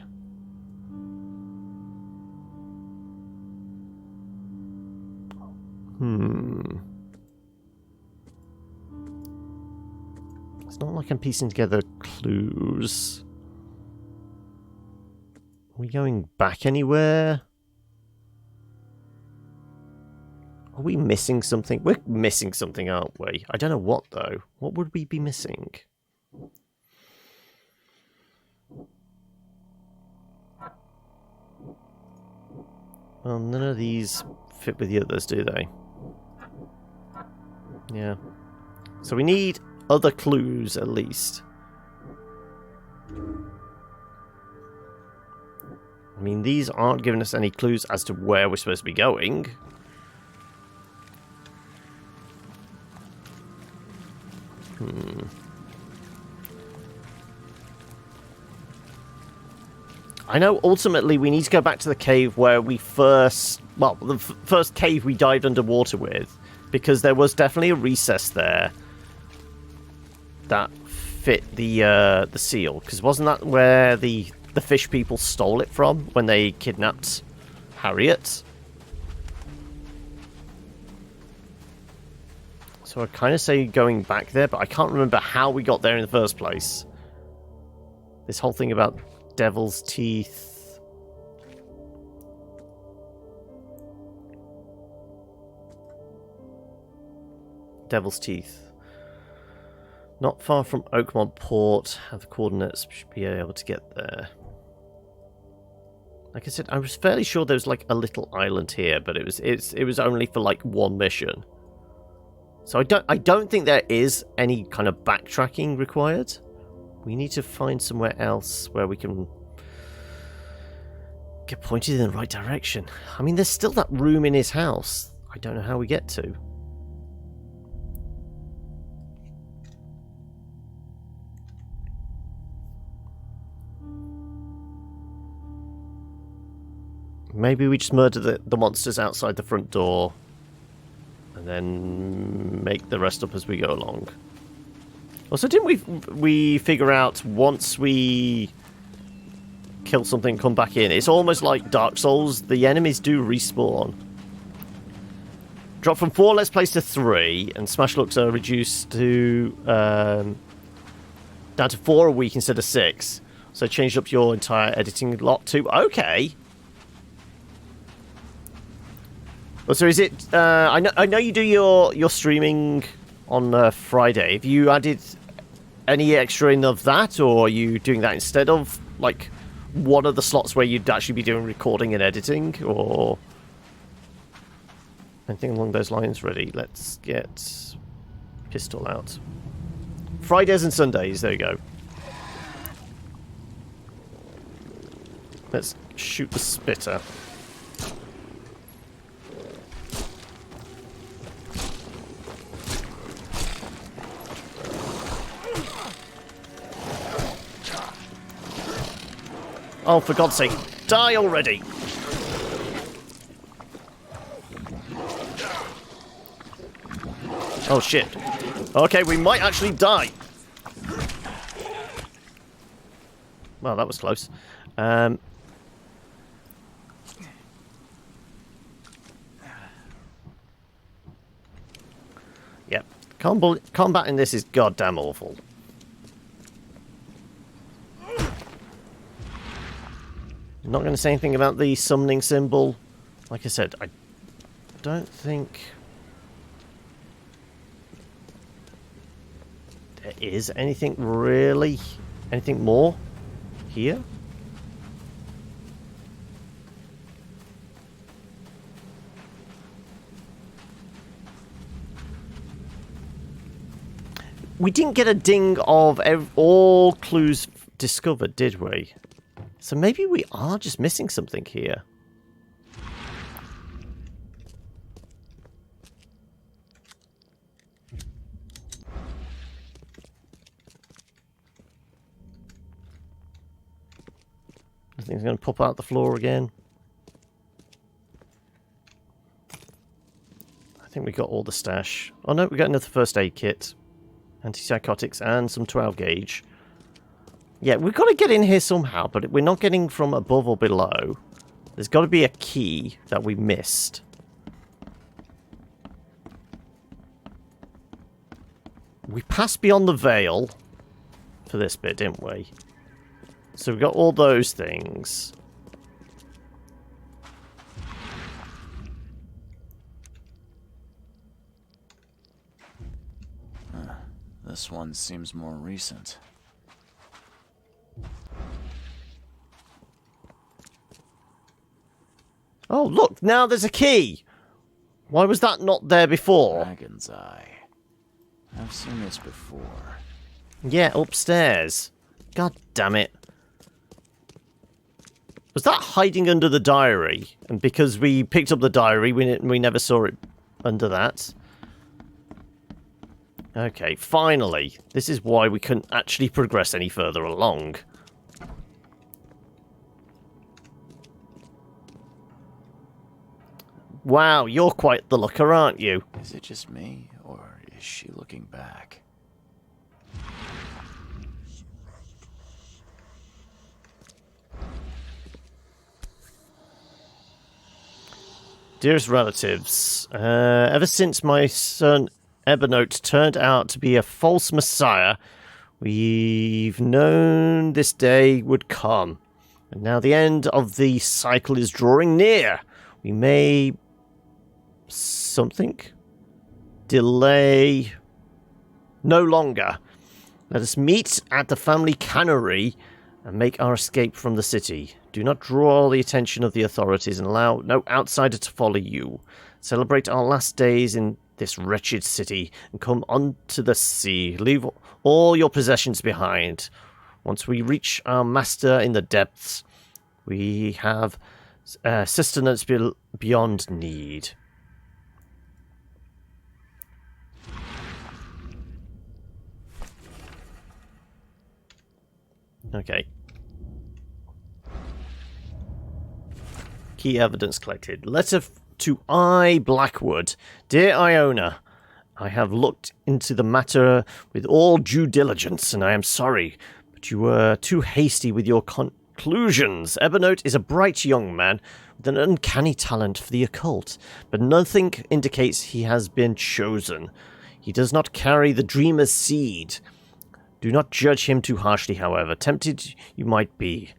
It's not like I'm piecing together clues. Are we going back anywhere? Are we missing something? We're missing something, aren't we? I don't know what, though. What would we be missing? Well, none of these fit with the others, do they? Yeah. So we need other clues, at least. I mean, these aren't giving us any clues as to where we're supposed to be going. I know ultimately we need to go back to the cave where we first... Well, the first cave we dived underwater with. Because there was definitely a recess there that fit the seal. Because wasn't that where the fish people stole it from when they kidnapped Harriet? So I kind of say going back there, but I can't remember how we got there in the first place. This whole thing about devil's teeth. Devil's teeth. Not far from Oakmont Port. Have the coordinates, should be able to get there. Like I said, I was fairly sure there was like a little island here, but it was only for like one mission. So I don't think there is any kind of backtracking required. We need to find somewhere else where we can get pointed in the right direction. I mean, there's still that room in his house. I don't know how we get to. Maybe we just murder the monsters outside the front door and then make the rest up as we go along. Also, didn't we figure out once we kill something, come back in? It's almost like Dark Souls. The enemies do respawn. Drop from 4 let's place to 3, and smash looks are reduced to down to 4 a week instead of 6. So changed up your entire editing lot too. Okay. Well, so is it? I know you do your streaming on Friday. Have you added any extra in of that, or are you doing that instead of like one of the slots where you'd actually be doing recording and editing, or anything along those lines? Ready? Let's get pistol out. Fridays and Sundays. There you go. Let's shoot the spitter. Oh, for God's sake, die already! Oh, shit. Okay, we might actually die. Well, that was close. Yep. Combat in this is goddamn awful. Not going to say anything about the summoning symbol. Like I said, I don't think there is anything really, anything more here. We didn't get a ding of all clues discovered, did we? So maybe we are just missing something here. Nothing's going to pop out the floor again. I think we got all the stash. Oh no, we got another first aid kit. Antipsychotics and some 12 gauge. Yeah, we've got to get in here somehow, but we're not getting from above or below. There's got to be a key that we missed. We passed beyond the veil for this bit, didn't we? So we've got all those things. This one seems more recent. Oh, look, now there's a key. Why was that not there before? Dragon's Eye. I've seen this before. Yeah, upstairs. God damn it. Was that hiding under the diary? And because we picked up the diary, we never saw it under that. Okay, finally. This is why we couldn't actually progress any further along. Wow, you're quite the looker, aren't you? Is it just me, or is she looking back? Dearest relatives, ever since my son Ebenote turned out to be a false messiah, we've known this day would come. And now the end of the cycle is drawing near. We may... something? Delay... no longer. Let us meet at the family cannery and make our escape from the city. Do not draw the attention of the authorities and allow no outsider to follow you. Celebrate our last days in this wretched city and come onto the sea. Leave all your possessions behind. Once we reach our master in the depths, we have sustenance beyond need. Okay. Key evidence collected. Letter to I. Blackwood. Dear Iona, I have looked into the matter with all due diligence, and I am sorry, but you were too hasty with your conclusions. Ebenote is a bright young man with an uncanny talent for the occult, but nothing indicates he has been chosen. He does not carry the dreamer's seed. Do not judge him too harshly, however. Tempted you might be.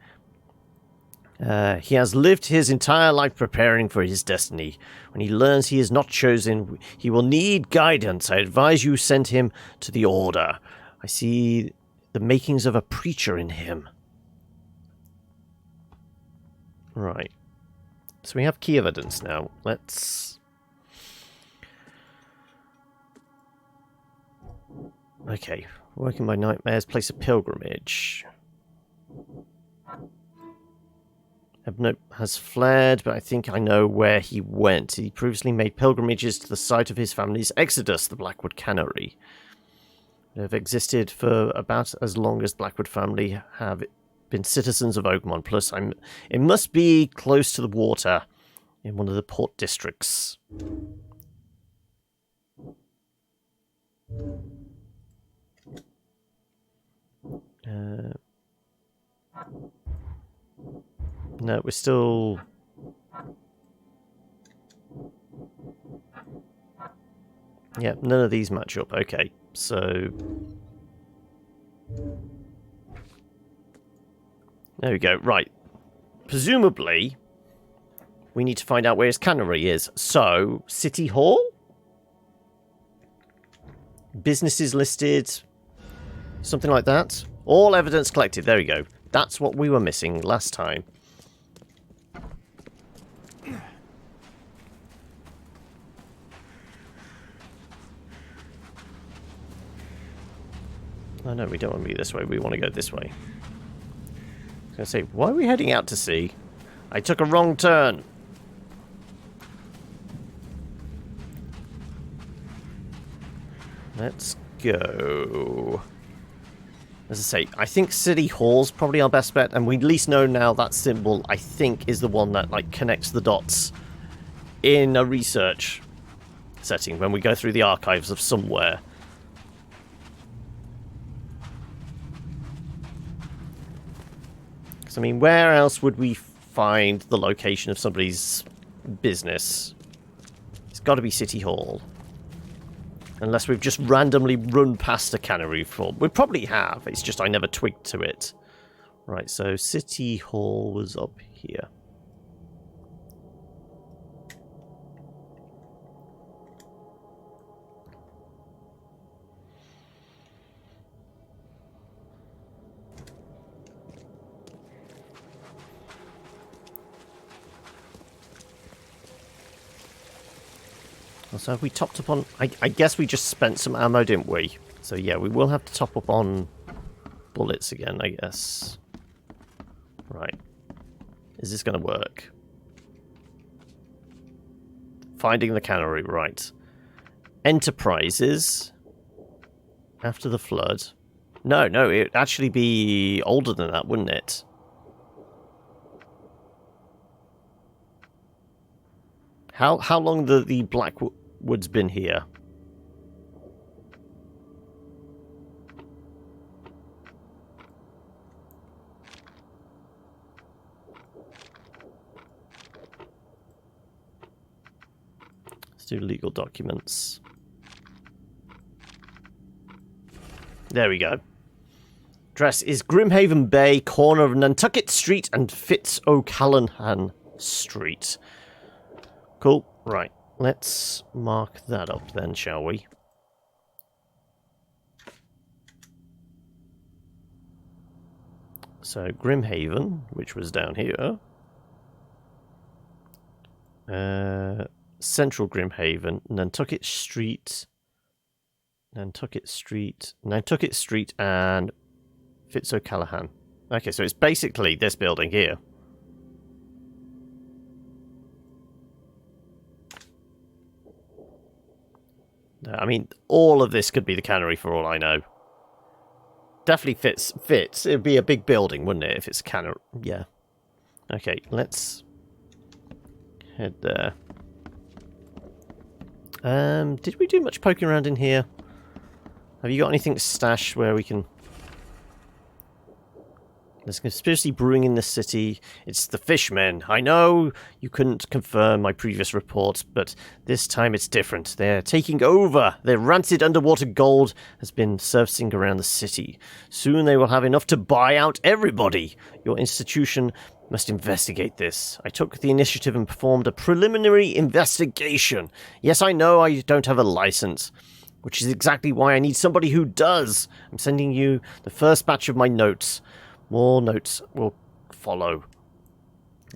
He has lived his entire life preparing for his destiny. When he learns he is not chosen, he will need guidance. I advise you send him to the Order. I see the makings of a preacher in him. Right. So we have key evidence now. Let's... Okay. Working by nightmares, place a pilgrimage. Ebenote has fled, but I think I know where he went. He previously made pilgrimages to the site of his family's exodus, the Blackwood Cannery. They have existed for about as long as the Blackwood family have been citizens of Oakmont. Plus, it must be close to the water in one of the port districts. No, we're still... Yeah, none of these match up. Okay, so... There we go. Right. Presumably, we need to find out where his cannery is. So, City Hall? Businesses listed? Something like that? All evidence collected. There we go. That's what we were missing last time. Oh no, we don't want to be this way. We want to go this way. I was going to say, why are we heading out to sea? I took a wrong turn. Let's go. As I say, I think City Hall's probably our best bet, and we at least know now that symbol, I think, is the one that like connects the dots in a research setting when we go through the archives of somewhere. Because, I mean, where else would we find the location of somebody's business? It's got to be City Hall. Unless we've just randomly run past a cannery before. We probably have. It's just I never twigged to it. Right, so City Hall was up here. So have we topped up on... I guess we just spent some ammo, didn't we? So yeah, we will have to top up on bullets again, I guess. Right. Is this going to work? Finding the cannery, right. Enterprises. After the flood. No, it'd actually be older than that, wouldn't it? How long the Blackwood's been here? Let's do legal documents. There we go. Address is Grimhaven Bay, corner of Nantucket Street and Fitz O'Callahan Street. Cool. Right. Let's mark that up then, shall we? So, Grimhaven, which was down here. Central Grimhaven, Nantucket Street, and Fitz O'Callahan. Okay, so it's basically this building here. I mean, all of this could be the cannery for all I know. Definitely fits. It'd be a big building, wouldn't it, if it's cannery? Yeah. Okay, let's head there. Did we do much poking around in here? Have you got anything stashed where we can... There's a conspiracy brewing in the city. It's the fishmen. I know you couldn't confirm my previous report, but this time it's different. They're taking over. Their rancid underwater gold has been surfacing around the city. Soon they will have enough to buy out everybody. Your institution must investigate this. I took the initiative and performed a preliminary investigation. Yes, I know I don't have a license, which is exactly why I need somebody who does. I'm sending you the first batch of my notes. More notes will follow.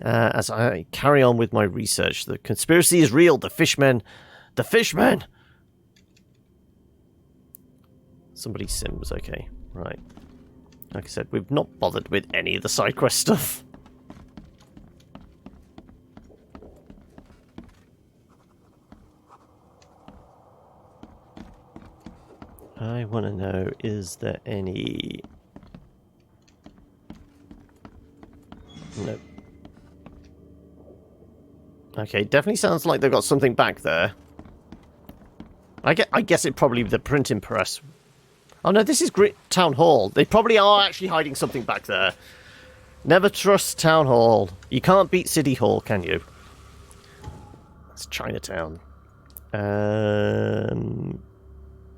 As I carry on with my research, the conspiracy is real. The fishmen! The fishmen! Somebody sims, okay. Right. Like I said, we've not bothered with any of the side quest stuff. I want to know, is there any... Nope. Okay, definitely sounds like they've got something back there. I guess it probably the printing press. Oh no, this is Town Hall. They probably are actually hiding something back there. Never trust Town Hall. You can't beat City Hall, can you? That's Chinatown.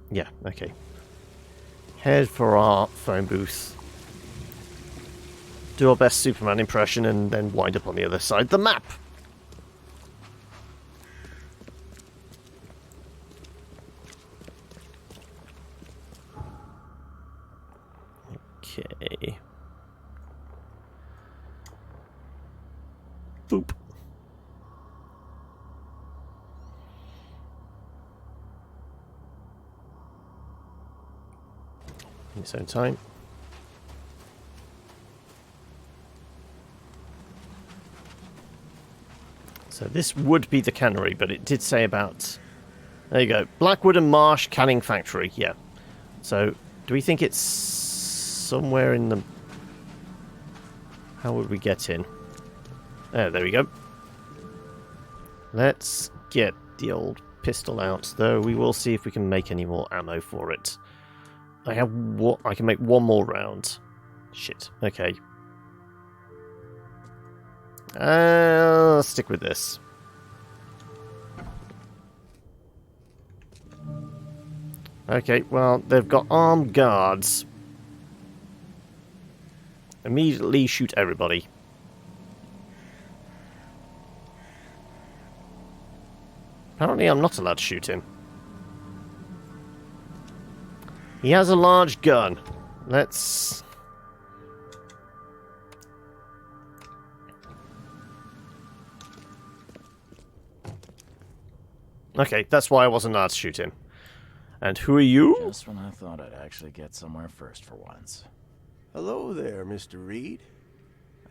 Yeah, okay. Head for our phone booth. Do our best Superman impression and then wind up on the other side of the map. Okay. Boop. In its own time. So this would be the cannery, but it did say about... There you go. Blackwood and Marsh Canning Factory, yeah. So, do we think it's somewhere in the... How would we get in? There we go. Let's get the old pistol out, though we will see if we can make any more ammo for it. I can make one more round. Shit, okay. Let's stick with this. Okay, well, they've got armed guards. Immediately shoot everybody. Apparently I'm not allowed to shoot him. He has a large gun. Let's... Okay, that's why I wasn't allowed to shoot him. And who are you? Just when I thought I'd actually get somewhere first for once. Hello there, Mr. Reed.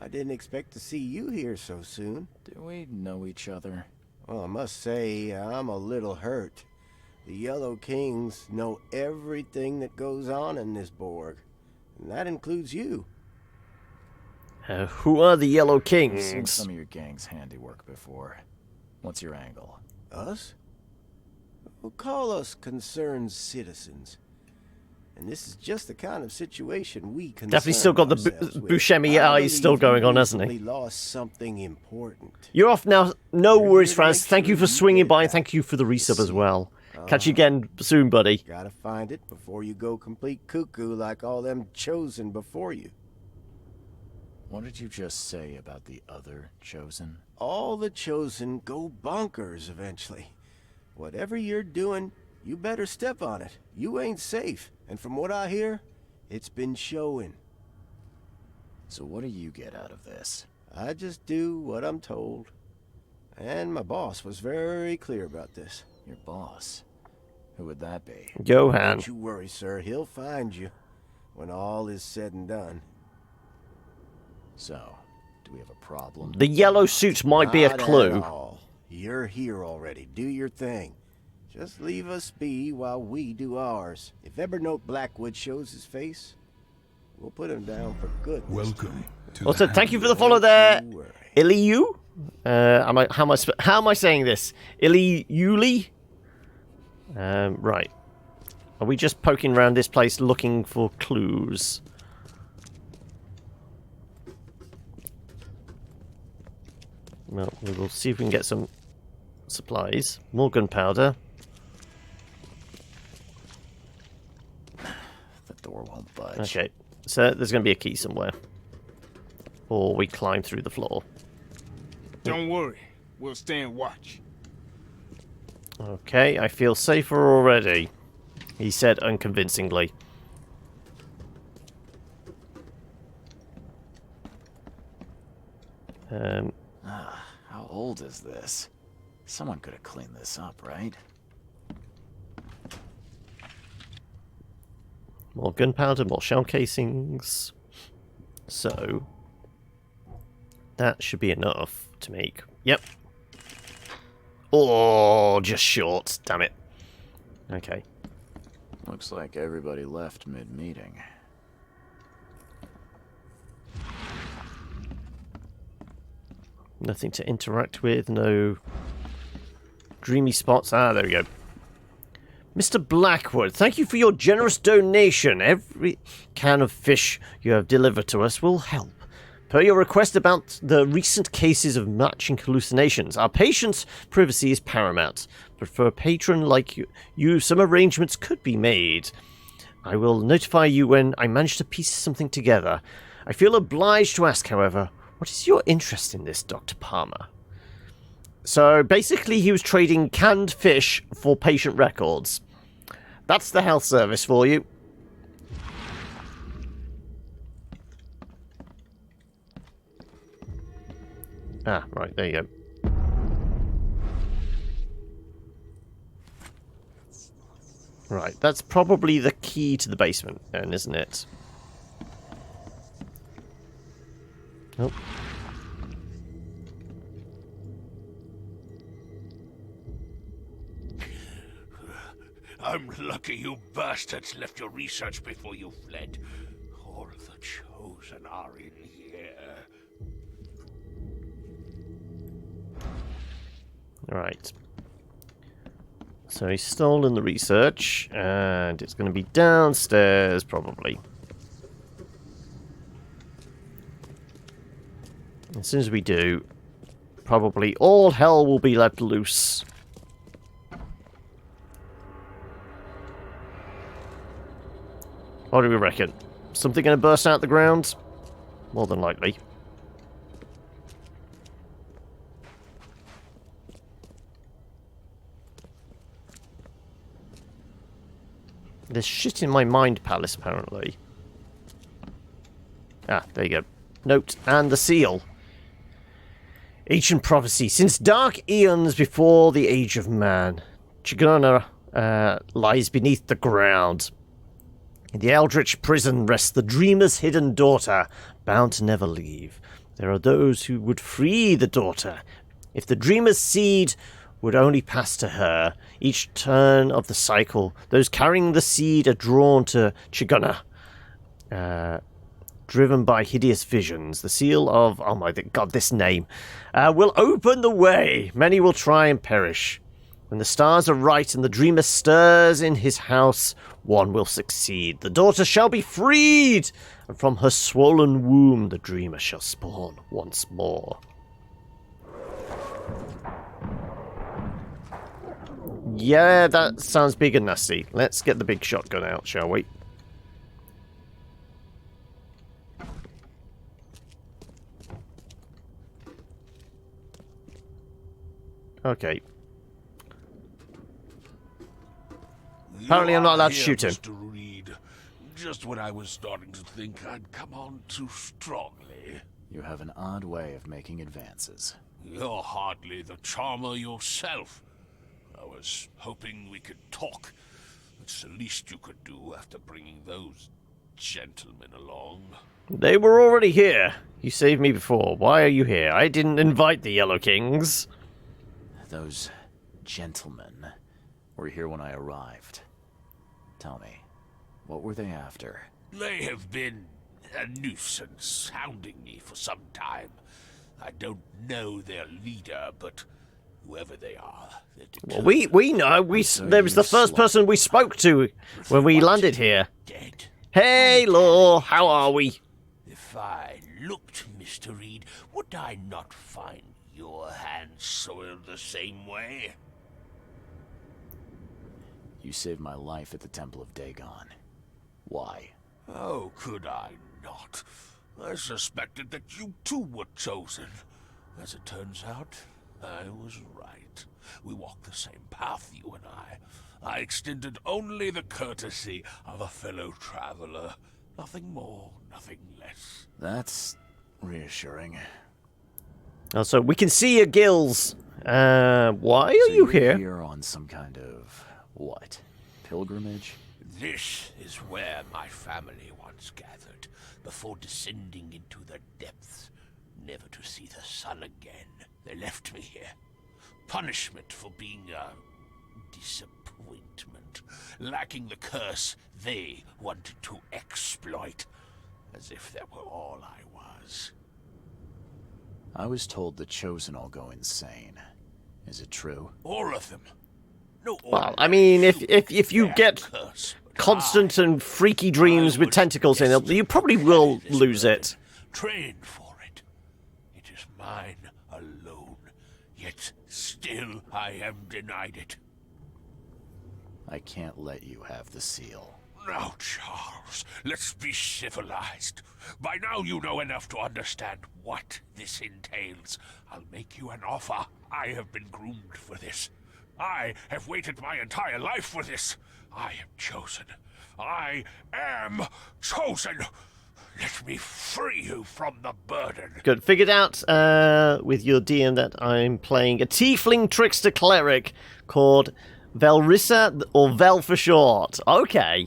I didn't expect to see you here so soon. Do we know each other? Well, I must say, I'm a little hurt. The Yellow Kings know everything that goes on in this Borg, and that includes you. Who are the Yellow I've seen Kings? some of your gang's handiwork before. What's your angle? Us? Well, call us concerned citizens. And this is just the kind of situation we concern Definitely still got the ourselves with. Buscemi I eyes still believe going you on, hasn't he? recently lost something important. You're off now. No We're worries, here to Franz. make Thank you sure for you swinging get by, it and thank you for the resub as well. Catch you Uh-huh. again soon, buddy. Gotta find it before you go complete cuckoo like all them chosen before you. What did you just say about the other chosen? All the chosen go bonkers eventually. Whatever you're doing, you better step on it. You ain't safe. And from what I hear, it's been showing. So what do you get out of this? I just do what I'm told. And my boss was very clear about this. Your boss? Who would that be? Johan. Don't you worry, sir. He'll find you when all is said and done. So, do we have a problem? The yellow suits might be a Not at clue. all. You're here already. Do your thing. Just leave us be while we do ours. If Evernote Blackwood shows his face, we'll put him down for good. Welcome to Also, thank you for the follow there, Don't you worry. Iliu. How am I saying this? Iliuli. Right. Are we just poking around this place looking for clues? Well, we'll see if we can get some supplies. More gunpowder. The door won't budge. Okay, so there's going to be a key somewhere. Or we climb through the floor. Don't worry. We'll stand watch. Okay, I feel safer already, he said unconvincingly. How old is this? Someone could have cleaned this up, right? More gunpowder, more shell casings. So, that should be enough to make. Yep. Oh, just short. Damn it. Okay. Looks like everybody left mid-meeting. Nothing to interact with. No dreamy spots. Ah, there we go. Mr. Blackwood, thank you for your generous donation. Every can of fish you have delivered to us will help. Per your request about the recent cases of matching hallucinations, our patient's privacy is paramount. But for a patron like you, some arrangements could be made. I will notify you when I manage to piece something together. I feel obliged to ask, however, what is your interest in this, Dr. Palmer? So basically he was trading canned fish for patient records. That's the health service for you. Ah, right, there you go. Right, that's probably the key to the basement then, isn't it? Nope. I'm lucky you bastards left your research before you fled. All the chosen are in here. Right. So he's stolen the research, and it's going to be downstairs, probably. As soon as we do, probably all hell will be let loose. What do we reckon? Something going to burst out the ground? More than likely. There's shit in my mind palace, apparently. Ah, there you go. Note, and the seal. Ancient prophecy. Since dark eons before the age of man, Chigana lies beneath the ground. In the eldritch prison rests the dreamer's hidden daughter, bound to never leave. There are those who would free the daughter. If the dreamer's seed would only pass to her, each turn of the cycle, those carrying the seed are drawn to Chigana, driven by hideous visions. The seal of, oh my god, this name, will open the way. Many will try and perish. When the stars are right and the dreamer stirs in his house, one will succeed. The daughter shall be freed, and from her swollen womb the dreamer shall spawn once more. Yeah, that sounds big and nasty. Let's get the big shotgun out, shall we? Okay. Apparently I'm not allowed to shoot him. Mr. Reed. Just when I was starting to think I'd come on too strongly. You have an odd way of making advances. You're hardly the charmer yourself. I was hoping we could talk. It's the least you could do after bringing those gentlemen along. They were already here. You saved me before. Why are you here? I didn't invite the Yellow Kings. Those gentlemen were here when I arrived. Tell me, what were they after? They have been a nuisance, hounding me for some time. I don't know their leader, but whoever they are, they're well, we know. There was the first person we spoke to when we landed here. Dead. Hey, Law, how are we? If I looked, Mr. Reed, would I not find your hands soiled the same way? You saved my life at the Temple of Dagon. Why? Oh, could I not? I suspected that you too were chosen. As it turns out, I was right. We walked the same path, you and I. I extended only the courtesy of a fellow traveler. Nothing more, nothing less. That's reassuring. Oh, so we can see your gills. Why are So you you're here? here on some kind of, what, pilgrimage? This is where my family once gathered, before descending into the depths, never to see the sun again. They left me here. Punishment for being a disappointment, lacking the curse they wanted to exploit, as if that were all I was. I was told the Chosen all go insane. Is it true? All of them. No, Well, I mean, if you get curse, but constant and freaky dreams with tentacles in it, you probably will lose it. Trained for it. It is mine alone, yet still I am denied it. I can't let you have the seal. Now, Charles, let's be civilized. By now you know enough to understand what this entails. I'll make you an offer. I have been groomed for this. I have waited my entire life for this. I am chosen. I am chosen. Let me free you from the burden. Good. Figured out with your DM that I'm playing a tiefling trickster cleric called Velrissa, or Vel for short. Okay.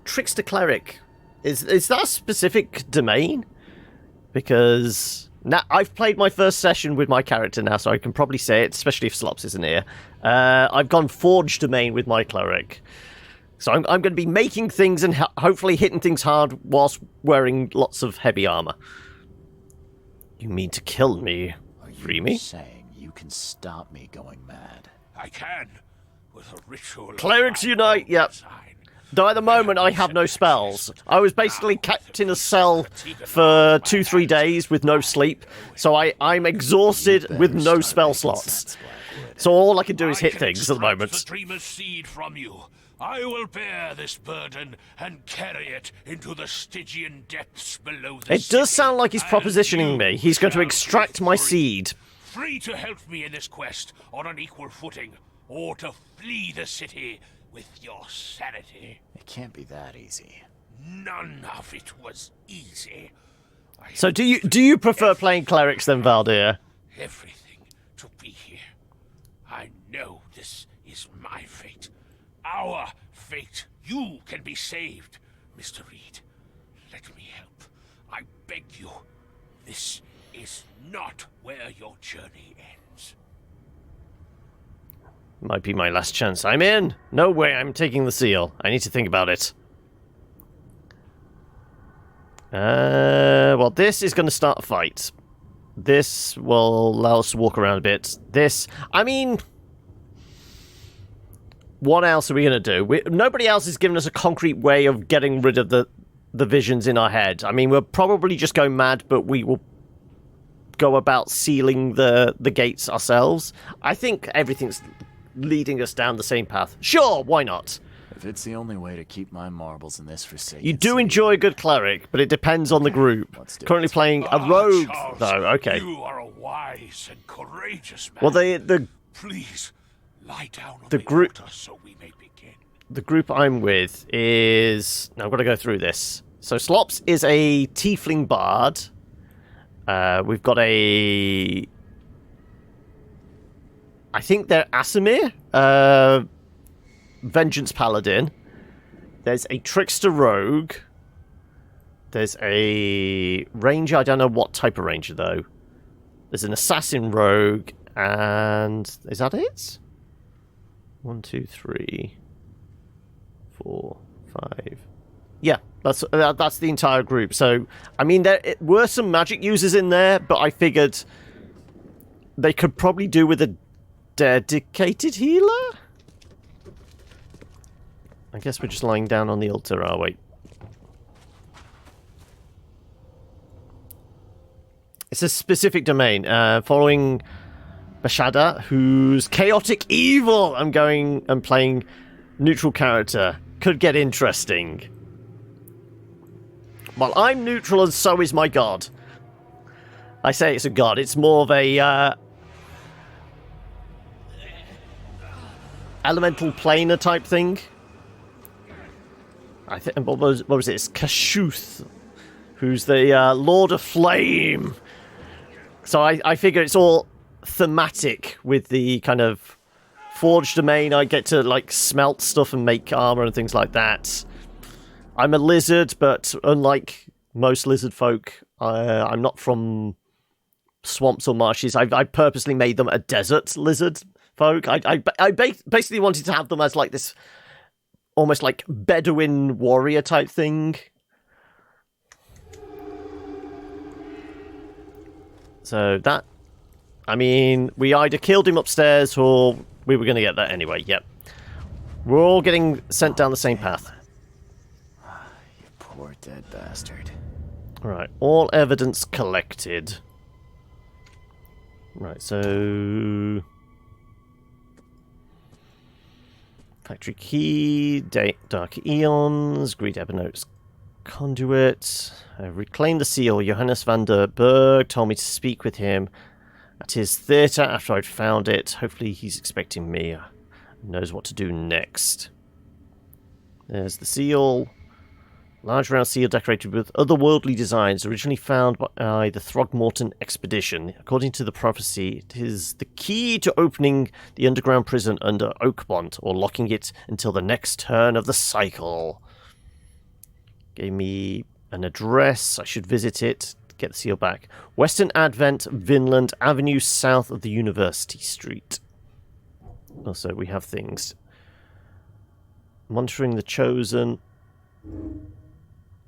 Trickster cleric. Is that a specific domain? Because now I've played my first session with my character now, so I can probably say it, especially if Slops isn't here. I've gone Forge domain with my cleric. So I'm going to be making things and hopefully hitting things hard whilst wearing lots of heavy armor. You mean to kill me? Free me? Saying you can stop me going mad. I can, with a ritual. Clerics unite, yep. Though at the moment I have no spells. I was basically kept in a cell for 2-3 days with no sleep, so I'm exhausted with no spell slots. So all I can do is hit things at the moment. The dreamer's seed from you. I will bear this burden and carry it into the Stygian depths below the It does city, sound like he's and propositioning you me. He's going to shall extract be my free. seed. Free to help me in this quest on an equal footing, or to flee the city with your sanity. It can't be that easy. None of it was easy. So do you prefer playing clerics than Valdir? Everything to be here. I know this is my fate. Our fate. You can be saved, Mr. Reed. Let me help. I beg you. This is not where your journey ends. Might be my last chance. I'm in! No way I'm taking the seal. I need to think about it. Well, this is going to start a fight. This will allow us to walk around a bit. This, I mean... What else are we going to do? Nobody else has given us a concrete way of getting rid of the visions in our head. I mean, we'll probably just go mad, but we will go about sealing the gates ourselves. I think everything's leading us down the same path. Sure, why not? If it's the only way to keep my marbles in this forsaken You do city, enjoy a good cleric, but it depends on the group. let's do Currently it. playing a rogue, Charles, though. Okay. You are a wise and courageous man. Well, the Please, lie down on The the group- altar so we may begin. the group I'm with is... Now, I've got to go through this. So, Slops is a tiefling bard. We've got a... I think they're Asimir. Vengeance Paladin. There's a Trickster Rogue. There's a Ranger. I don't know what type of Ranger, though. There's an Assassin Rogue. And... Is that it? 1, 2, 3... 4, 5. Yeah, that's the entire group. So, I mean, there were some magic users in there, but I figured they could probably do with a dedicated healer? I guess we're just lying down on the altar, are we? It's a specific domain, following Bashada, who's chaotic evil. I'm playing neutral character. Could get interesting. Well, I'm neutral and so is my god. I say it's a god. It's more of a elemental planar type thing. I think what was it? It's Kashuth, who's the Lord of Flame. So I figure it's all thematic with the kind of forge domain. I get to like smelt stuff and make armor and things like that. I'm a lizard, but unlike most lizard folk, I'm not from swamps or marshes. I purposely made them a desert lizard folk. I basically wanted to have them as like this almost like Bedouin warrior type thing. So that, I mean, we either killed him upstairs or we were going to get that anyway. Yep. We're all getting sent down the same path. You poor dead bastard. Right, all evidence collected. Right, so... Factory key, Dark Eons, Greed Ebenote's Conduit. Reclaim the seal. Johannes van der Berg told me to speak with him at his theatre after I'd found it. Hopefully he's expecting me. Knows what to do next. There's the seal. Large round seal decorated with otherworldly designs, originally found by the Throgmorton expedition. According to the prophecy, it is the key to opening the underground prison under Oakmont, or locking it until the next turn of the cycle. Gave me an address. I should visit it to get the seal back. Western Advent, Vinland Avenue, south of the University Street. Also, we have things. Monitoring the Chosen.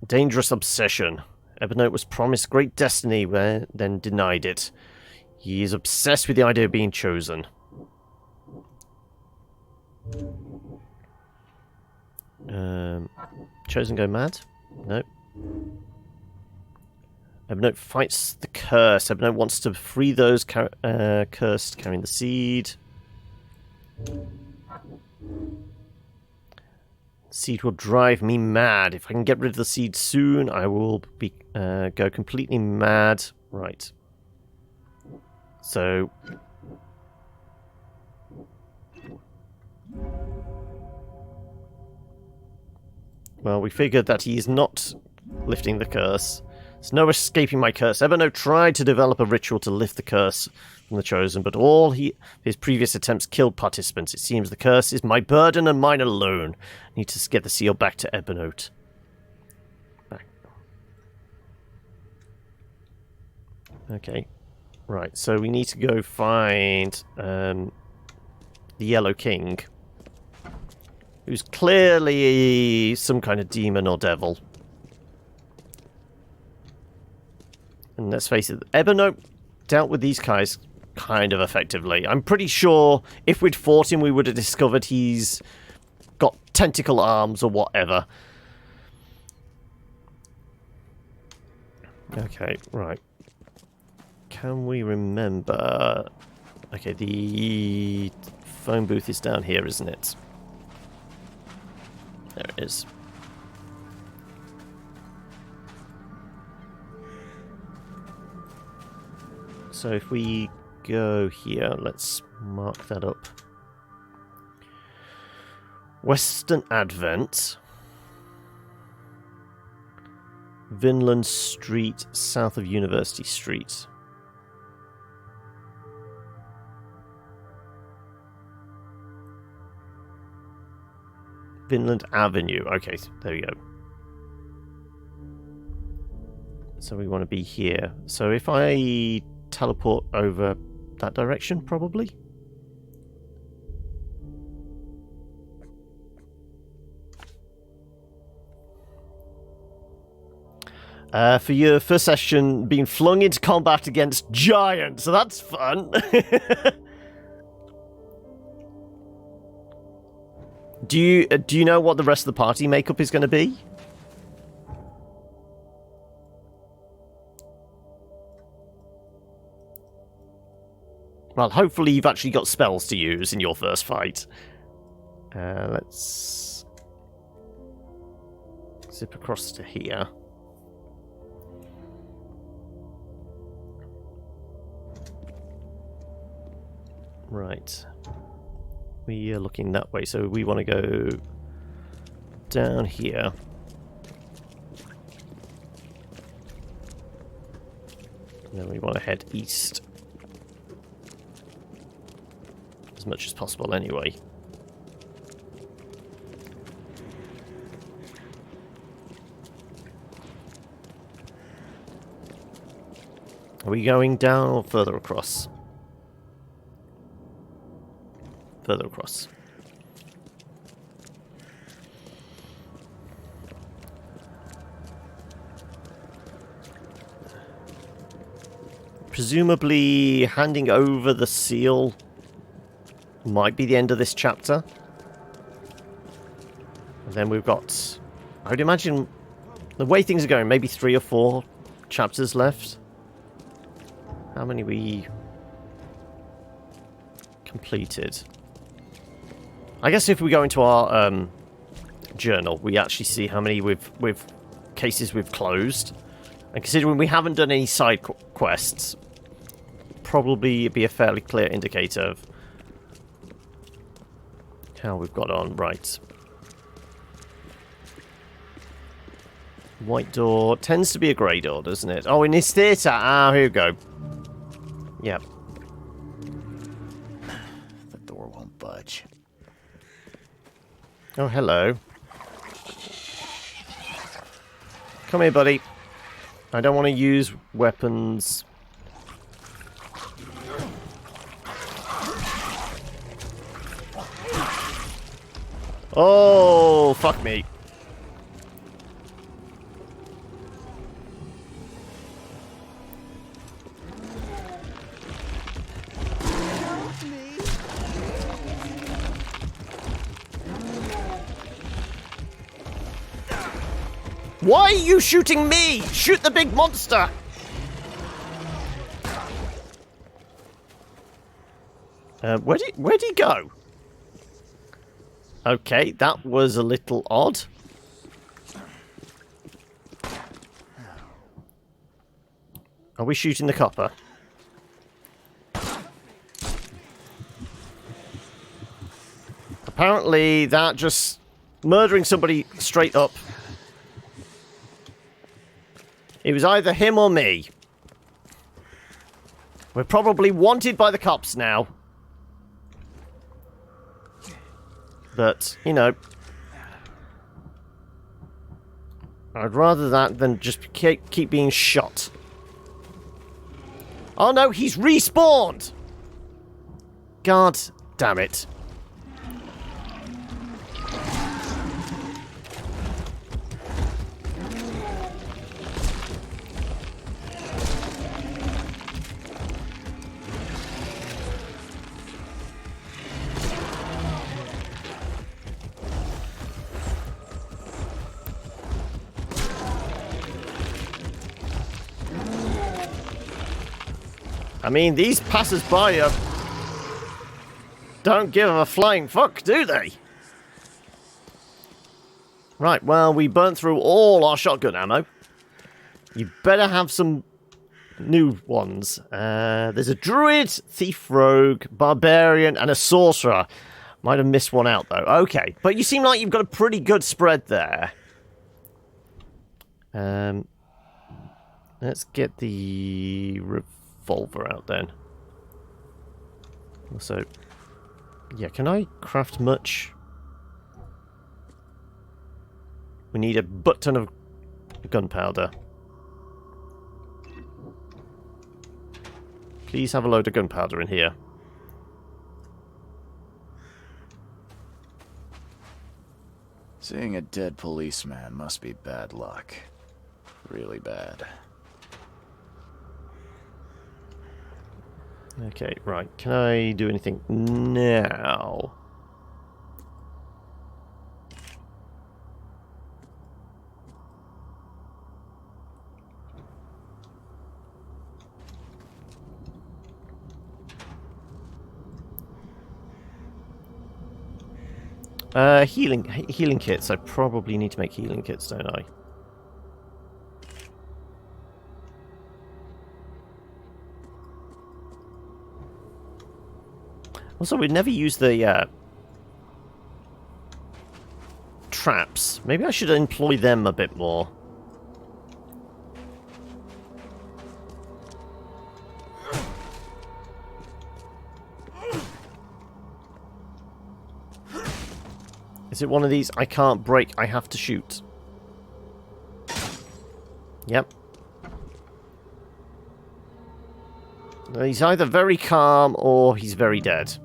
Dangerous obsession. Ebenote was promised great destiny, then denied it. He is obsessed with the idea of being chosen. Chosen go mad? Nope. Ebenote fights the curse. Ebenote wants to free those cursed carrying the seed. Seed will drive me mad. If I can get rid of the seed soon, I will be go completely mad. Right. So... Well, we figured that he is not lifting the curse. There's no escaping my curse. Ebeno tried to develop a ritual to lift the curse from the Chosen, but all his previous attempts killed participants. It seems the curse is my burden and mine alone. I need to get the seal back to Ebenote. Back. Okay. Right, so we need to go find the Yellow King, who's clearly some kind of demon or devil. And let's face it, Ebeno dealt with these guys kind of effectively. I'm pretty sure if we'd fought him, we would have discovered he's got tentacle arms or whatever. Okay, right. Can we remember... Okay, the phone booth is down here, isn't it? There it is. So if we go here, let's mark that up. Western Advent. Vinland Street, south of University Street. Vinland Avenue. Okay, there we go. So we want to be here. So if I teleport over that direction, probably. For your first session, being flung into combat against giants, so that's fun. Do you know what the rest of the party makeup is going to be? Well, hopefully you've actually got spells to use in your first fight. Let's zip across to here. Right. We are looking that way, so we want to go down here. And then we want to head east. As much as possible, anyway. Are we going down or further across? Further across. Presumably handing over the seal might be the end of this chapter. And then we've got, I would imagine, the way things are going, maybe 3 or 4 chapters left. How many we completed? I guess if we go into our journal, we actually see how many cases we've closed. And considering we haven't done any side quests, probably be a fairly clear indicator of how we've got on. Right. White door tends to be a grey door, doesn't it? Oh, in this theatre. Ah, here we go. Yep. The door won't budge. Oh, hello. Come here, buddy. I don't want to use weapons. Oh, fuck me. Why are you shooting me? Shoot the big monster! Where'd he go? Okay, that was a little odd. Are we shooting the copper? Apparently, that just murdering somebody straight up It was either him or me. We're probably wanted by the cops now. But, you know, I'd rather that than just keep being shot. Oh no, he's respawned! God damn it. I mean, these passers-by don't give a flying fuck, do they? Right, well, we burnt through all our shotgun ammo. You better have some new ones. There's a druid, thief rogue, barbarian, and a sorcerer. Might have missed one out, though. Okay, but you seem like you've got a pretty good spread there. Let's get the revolver out then. Also, yeah, can I craft much? We need a butt ton of gunpowder. Please have a load of gunpowder in here. Seeing a dead policeman must be bad luck. Really bad. Okay, right. Can I do anything now? Healing kits. I probably need to make healing kits, don't I? Also, we never use the traps. Maybe I should employ them a bit more. Is it one of these I can't break, I have to shoot? Yep. He's either very calm or he's very dead.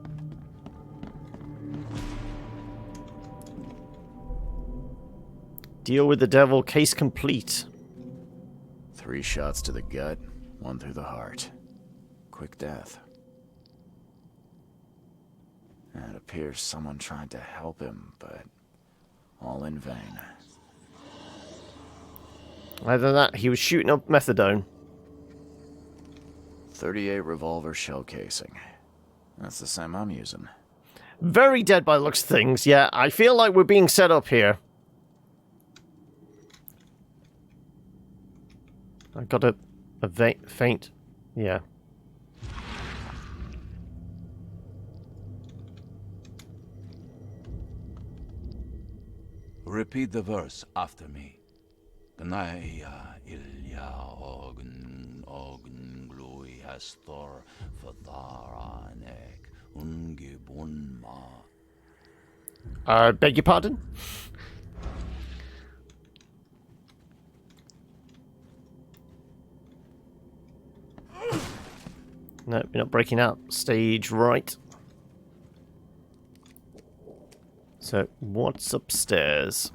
Deal with the devil, case complete. 3 shots to the gut, 1 through the heart. Quick death. It appears someone tried to help him, but all in vain. Either that, he was shooting up methadone. 38 revolver shell casing. That's the same I'm using. Very dead by the looks of things, yeah. I feel like we're being set up here. I got a faint, yeah. Repeat the verse after me. Gnaya ilya ogn glui hastor fadaranek ungibunma. Beg your pardon? No, you're not breaking out. Stage right. So, what's upstairs?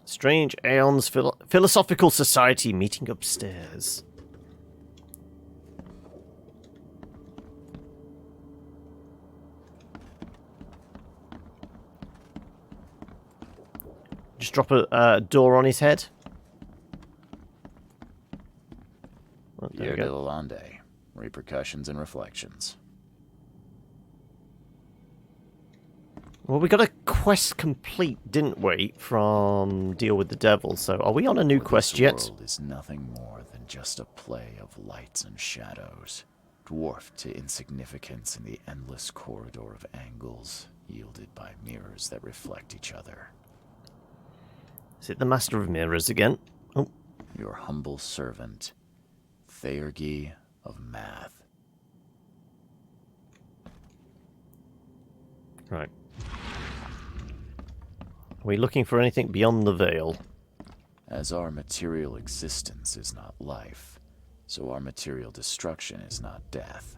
Strange Aeons Philosophical Society meeting upstairs. Just drop a door on his head. Oh, there we Pierre de go. Lalande. Repercussions and reflections. Well, we got a quest complete, didn't we, from Deal with the Devil, so are we on a new quest yet? This world is nothing more than just a play of lights and shadows, dwarfed to insignificance in the endless corridor of angles, yielded by mirrors that reflect each other. Is it the Master of Mirrors again? Oh. Your humble servant, Theurgy of Math. Right. Are we looking for anything beyond the veil? As our material existence is not life, so our material destruction is not death.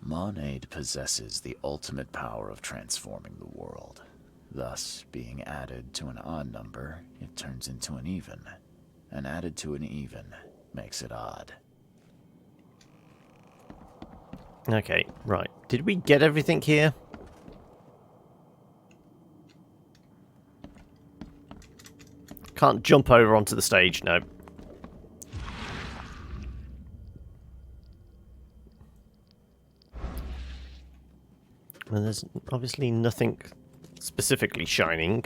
Monade possesses the ultimate power of transforming the world. Thus, being added to an odd number, it turns into an even. And added to an even makes it odd. Okay, right. Did we get everything here? Can't jump over onto the stage, no. Well, there's obviously nothing specifically shining.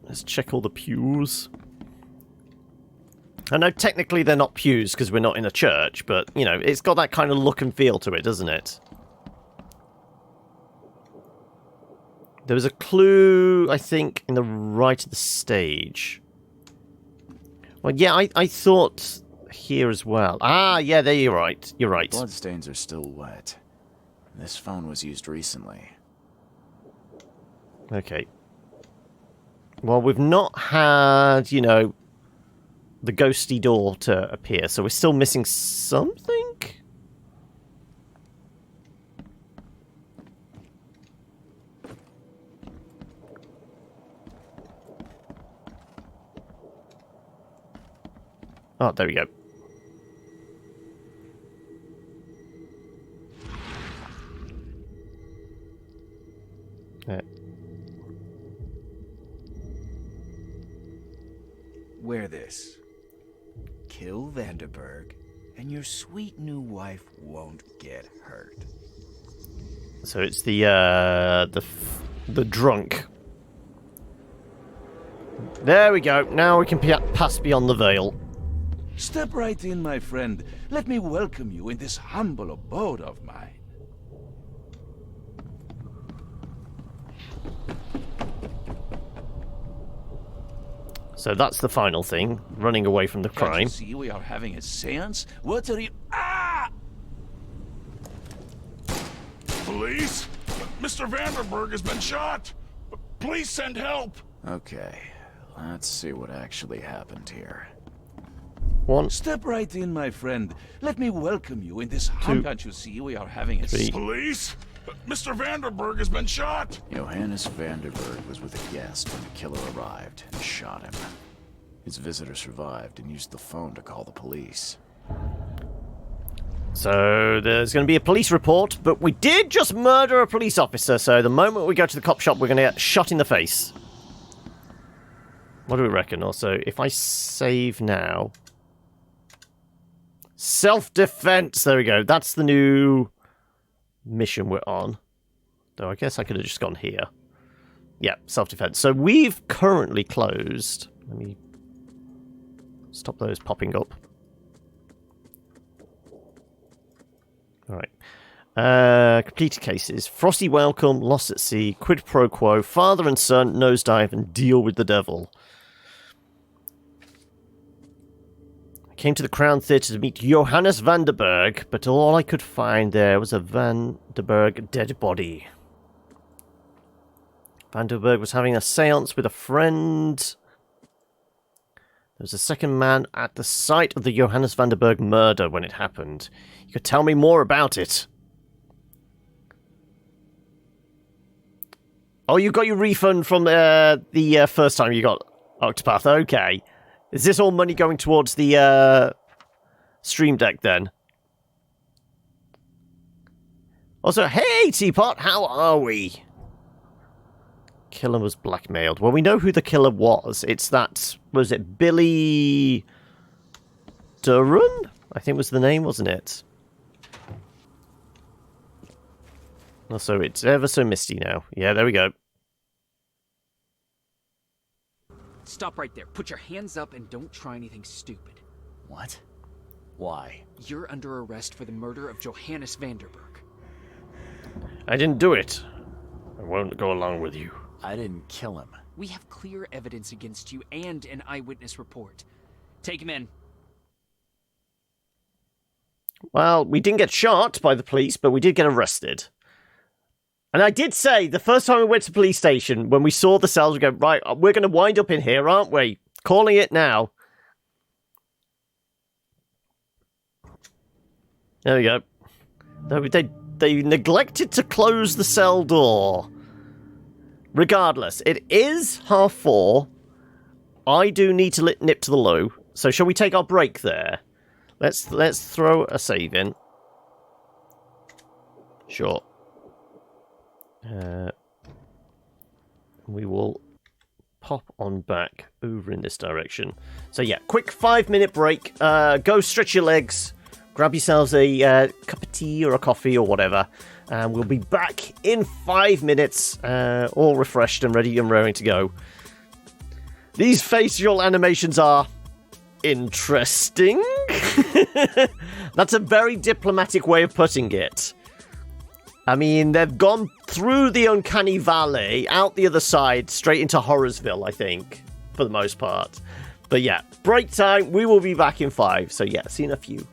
Let's check all the pews. I know technically they're not pews because we're not in a church, but, you know, it's got that kind of look and feel to it, doesn't it? There was a clue, I think, in the right of the stage. Well, yeah, I thought here as well. Ah, yeah, there you're right. You're right. Bloodstains are still wet. This phone was used recently. Okay. Well, we've not had, you know, the ghosty door to appear, so we're still missing something? Oh, there we go. Wear this. Kill Vanderberg, and your sweet new wife won't get hurt. So it's the drunk. There we go. Now we can pass beyond the veil. Step right in, my friend. Let me welcome you in this humble abode of mine. So that's the final thing, running away from the crime. Can't you see we are having a séance? What are you... Ah! Police? Mr. Vanderberg has been shot! Please send help! Okay, let's see what actually happened here. One. Step right in, my friend. Let me welcome you in this humble... Can't you see we are having a... Police? Mr. Vanderberg has been shot! Johannes Vanderberg was with a guest when the killer arrived and shot him. His visitor survived and used the phone to call the police. So there's going to be a police report, but we did just murder a police officer, so the moment we go to the cop shop, we're going to get shot in the face. What do we reckon? Also, if I save now... Self-defense! There we go. That's the new mission we're on. Though I guess I could have just gone here. Yeah, self-defense. So we've currently closed. Let me stop those popping up. Alright. Completed cases. Frosty Welcome, Lost at Sea, Quid Pro Quo, Father and Son, Nosedive, and Deal with the Devil. I came to the Crown Theatre to meet Johannes Vanderberg, but all I could find there was a Vanderberg dead body. Vanderberg was having a seance with a friend. There was a second man at the site of the Johannes Vanderberg murder when it happened. You could tell me more about it. Oh, you got your refund from the first time you got Octopath. Okay. Is this all money going towards the Stream Deck then? Also, hey, Teapot, how are we? Killer was blackmailed. Well, we know who the killer was. It's that, was it Billy Durran? I think was the name, wasn't it? Also, it's ever so misty now. Yeah, there we go. Stop right there. Put your hands up and don't try anything stupid. What? Why? You're under arrest for the murder of Johannes Vanderberg. I didn't do it. I won't go along with you. I didn't kill him. We have clear evidence against you and an eyewitness report. Take him in. Well, we didn't get shot by the police, but we did get arrested. And I did say, the first time we went to the police station, when we saw the cells, we go, right, we're going to wind up in here, aren't we? Calling it now. There we go. They neglected to close the cell door. Regardless, it is 4:30. I do need to nip to the loo. So shall we take our break there? Let's throw a save in. Sure. We will pop on back over in this direction. So yeah, quick 5-minute break. Go stretch your legs. Grab yourselves a cup of tea or a coffee or whatever. And we'll be back in 5 minutes, all refreshed and ready and raring to go. These facial animations are interesting. That's a very diplomatic way of putting it. I mean, they've gone through the uncanny valley, out the other side, straight into Horrorsville, I think, for the most part. But yeah, break time. We will be back in 5. So yeah, see you in a few.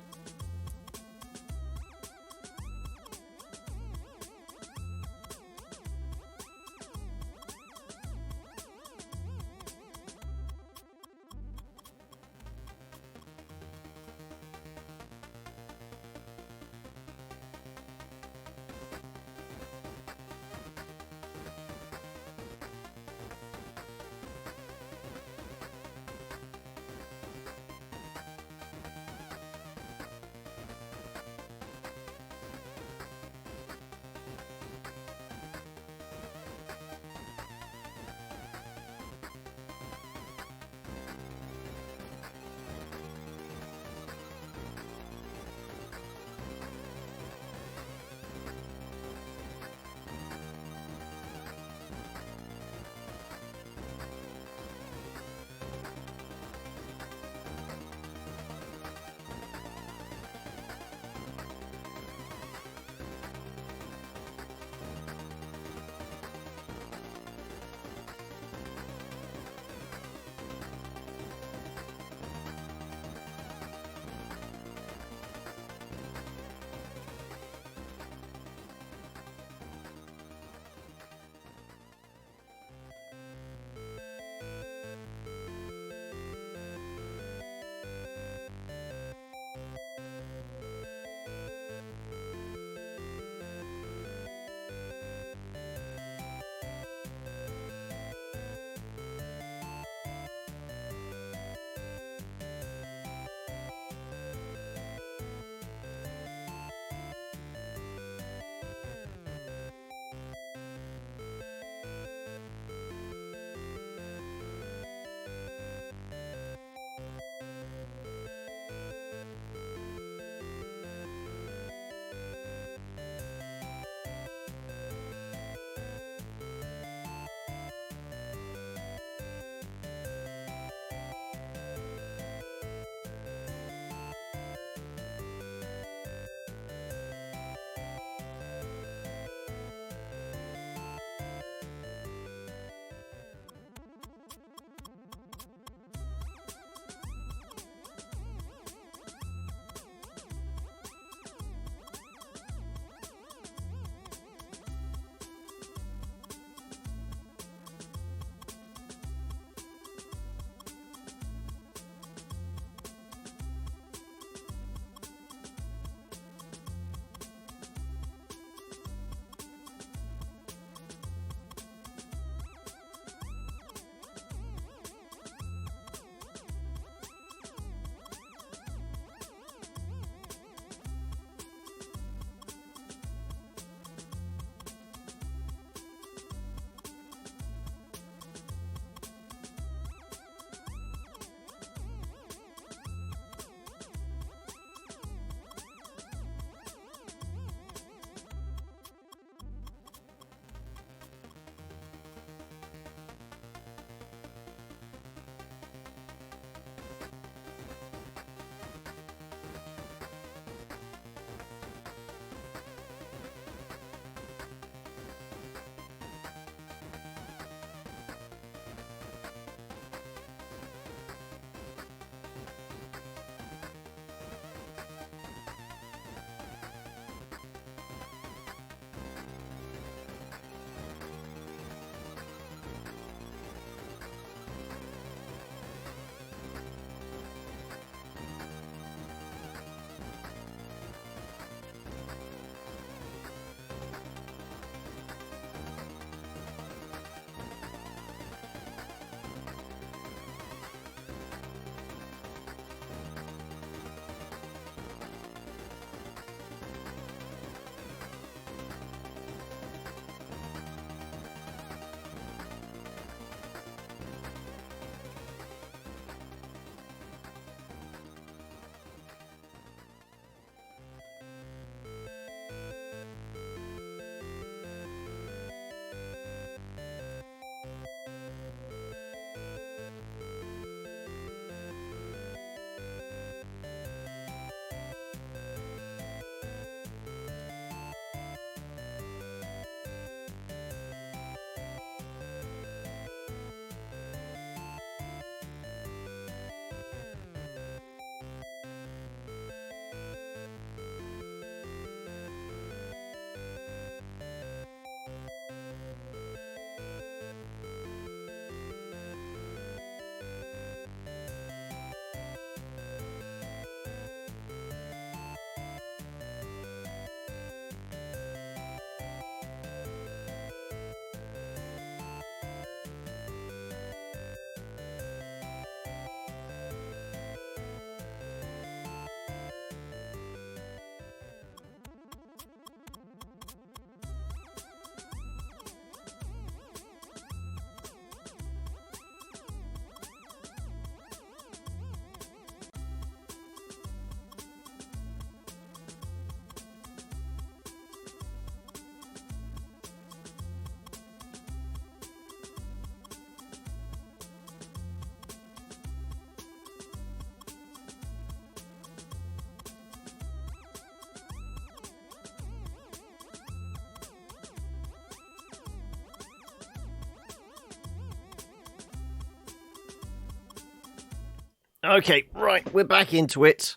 Okay, right, we're back into it.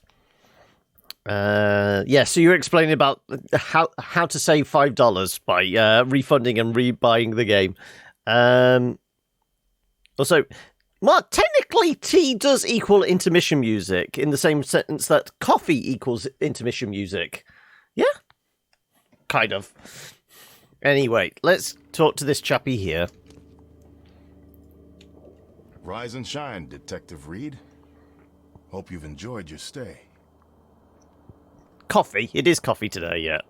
Yeah, so you're explaining about how to save $5 by refunding and rebuying the game. Also, Mark, technically tea does equal intermission music in the same sentence that coffee equals intermission music. Yeah? Kind of. Anyway, let's talk to this chappie here. Rise and shine, Detective Reed. Hope you've enjoyed your stay. Coffee. It is coffee today, yeah.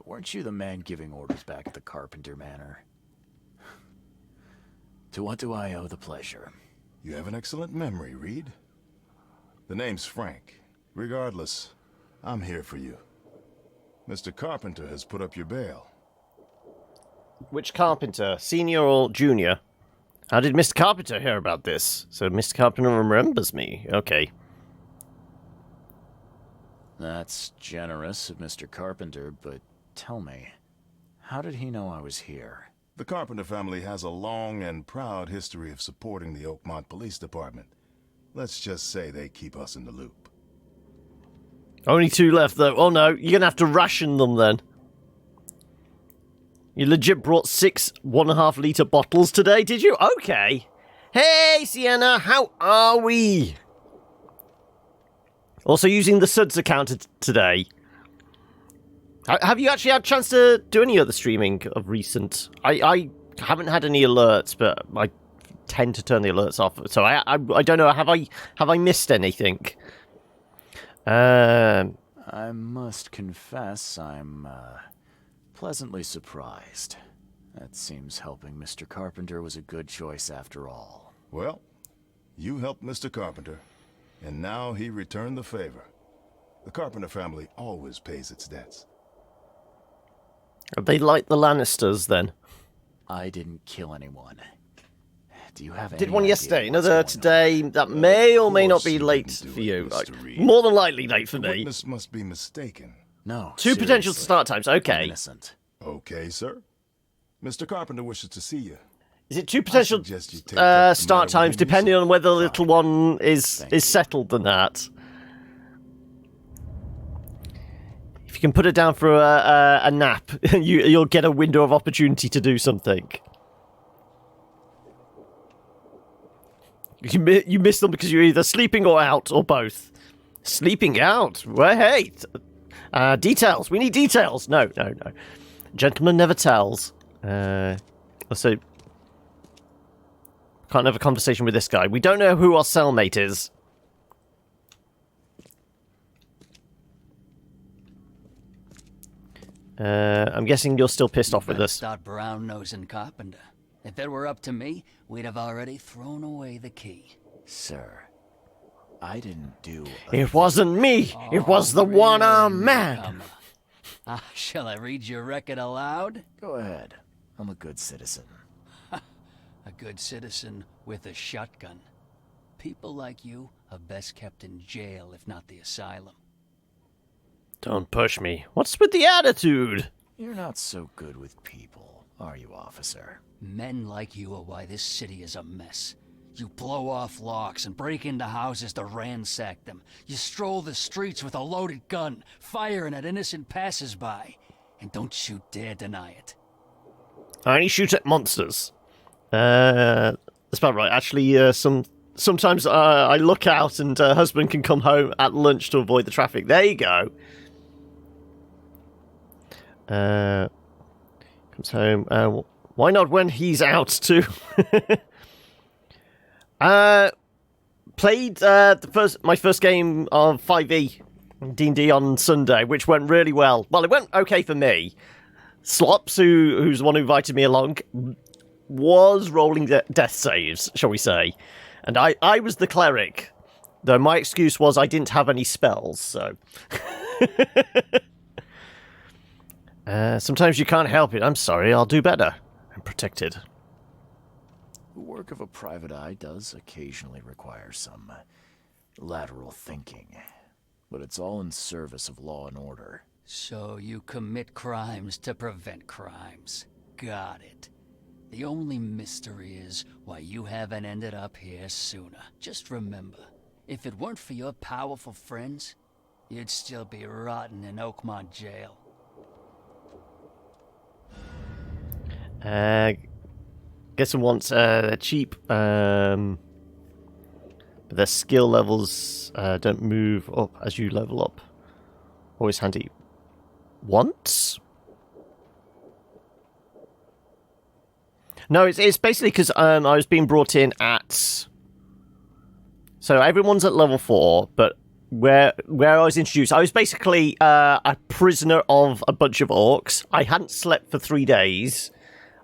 Weren't you the man giving orders back at the Carpenter Manor? To what do I owe the pleasure? You have an excellent memory, Reed. The name's Frank. Regardless, I'm here for you. Mr. Carpenter has put up your bail. Which Carpenter? Senior or junior? How did Mr. Carpenter hear about this? So Mr. Carpenter remembers me. Okay. That's generous of Mr. Carpenter, but tell me, how did he know I was here? The Carpenter family has a long and proud history of supporting the Oakmont Police Department. Let's just say they keep us in the loop. Only 2 left, though. Oh, no. You're going to have to ration them, then. You legit brought 6 1.5-litre bottles today, did you? Okay. Hey, Sienna, how are we? Also using the Suds account today. Have you actually had a chance to do any other streaming of recent? I haven't had any alerts, but I tend to turn the alerts off. So I don't know. Have I missed anything? I must confess, I'm pleasantly surprised. That seems helping Mr. Carpenter was a good choice after all. Well, you helped Mr. Carpenter, and now he returned the favor. The Carpenter family always pays its debts. Are they like the Lannisters, then? I didn't kill anyone. Do you have Did any one idea yesterday, what's another going today. on? That may or may not be you late didn't do for it, you. Mr. Reed. More than likely late for The me. witness must be mistaken. No, 2 potential seriously. start times. Okay. Innocent. Okay, sir. Mr. Carpenter wishes to see you. Is it 2 potential suggest you take up the start matter with times him depending yourself. on whether the little one is Thank you. settled than that? If you can put it down for a nap, you'll get a window of opportunity to do something. You miss them because you're either sleeping or out, or both. Sleeping out? Well, hey. Details. We need details. No. Gentleman never tells. Also, can't have a conversation with this guy. We don't know who our cellmate is. I'm guessing you're still pissed off with Better us. start brown-nosing Carpenter. If it were up to me, we'd have already thrown away the key. Sir, I didn't do a It wasn't me. It was the one-armed man. Shall I read your record aloud? Go ahead. I'm a good citizen. A good citizen with a shotgun. People like you are best kept in jail, if not the asylum. Don't push me. What's with the attitude? You're not so good with people, are you, officer? Men like you are why this city is a mess. You blow off locks and break into houses to ransack them. You stroll the streets with a loaded gun, firing at innocent passers-by. And don't you dare deny it. I only shoot at monsters. That's about right. Actually, sometimes I look out and husband can come home at lunch to avoid the traffic. There you go. Comes home. Why not when he's out too? Played my first game of 5e D&D on Sunday, which went really well. Well, it went okay for me. Slops, who's the one who invited me along, was rolling death saves, shall we say. And I was the cleric, though my excuse was I didn't have any spells, so... sometimes you can't help it. I'm sorry, I'll do better. I'm protected. The work of a private eye does occasionally require some lateral thinking, but it's all in service of law and order. So you commit crimes to prevent crimes. Got it. The only mystery is why you haven't ended up here sooner. Just remember, if it weren't for your powerful friends, you'd still be rotting in Oakmont jail. Guess someone wants they're cheap, but their skill levels don't move up as you level up. Always handy. Once? No, it's basically because I was being brought in at... So everyone's at level 4, but where I was introduced, I was basically a prisoner of a bunch of orcs. I hadn't slept for 3 days.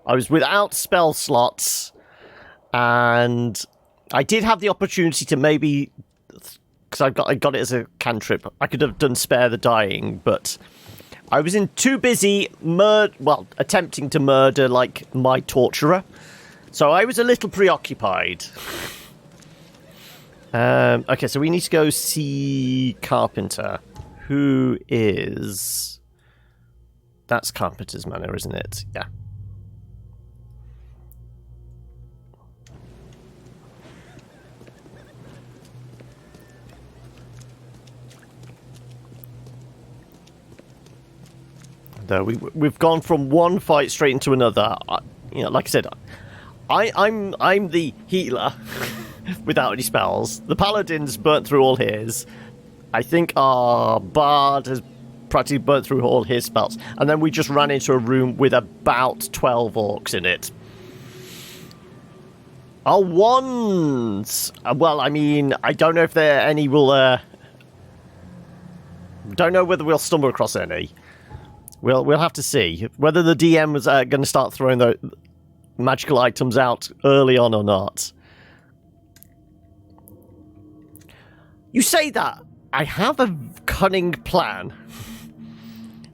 I was without spell slots, and I did have the opportunity to maybe, because I got it as a cantrip, I could have done Spare the Dying, but I was too busy attempting to murder, like, my torturer, so I was a little preoccupied. Okay, so we need to go see Carpenter, who is... That's Carpenter's manor, isn't it? Yeah. Though we've gone from one fight straight into another. Like I said, I'm the healer without any spells. The paladin's burnt through all his. I think our bard has practically burnt through all his spells, and then we just ran into a room with about 12 orcs in it. Our wands. Well, I mean, I don't know if there any will. Don't know whether we'll stumble across any. We'll have to see whether the DM was going to start throwing the magical items out early on or not. You say that. I have a cunning plan.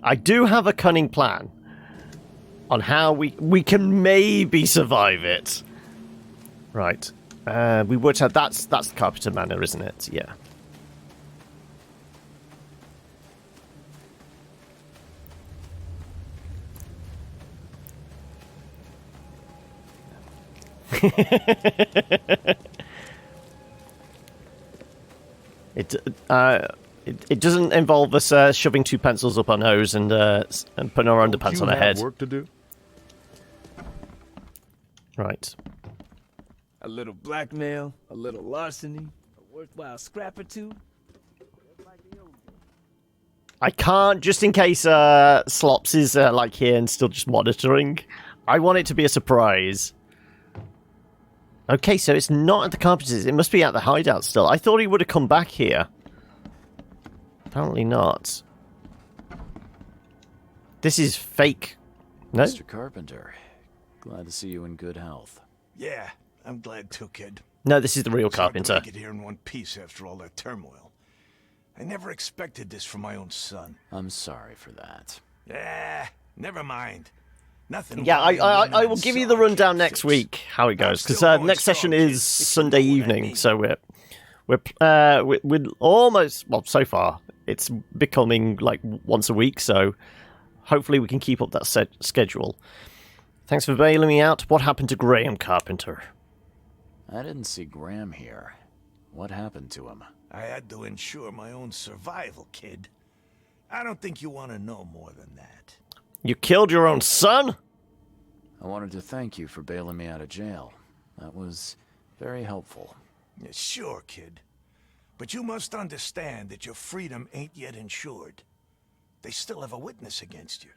I do have a cunning plan on how we can maybe survive it. Right. We worked out that's the Carpenter Manor, isn't it? Yeah. It doesn't involve us shoving 2 pencils up our nose and putting our underpants on our head. Work to do. Right. A little blackmail, a little larceny, a worthwhile scrap or two. I can't, just in case Slops is like here and still just monitoring. I want it to be a surprise. Okay, so it's not at the Carpenters. It must be at the hideout still. I thought he would have come back here. Apparently not. This is fake. No? Mr. Carpenter, glad to see you in good health. Yeah, I'm glad too, kid. No, this is the real Carpenter. Hard to make it here in one piece after all that turmoil. I never expected this from my own son. I'm sorry for that. Yeah, never mind. Nothing. Yeah, I will give you the rundown next week how it goes, because next session is Sunday evening, so we're almost, well, so far it's becoming like once a week, so hopefully we can keep up that schedule. Thanks for bailing me out. What happened to Graham Carpenter? I didn't see Graham here. What happened to him? I had to ensure my own survival, kid. I don't think you want to know more than that. You killed your own son? I wanted to thank you for bailing me out of jail. That was very helpful. Yeah, sure, kid. But you must understand that your freedom ain't yet insured. They still have a witness against you.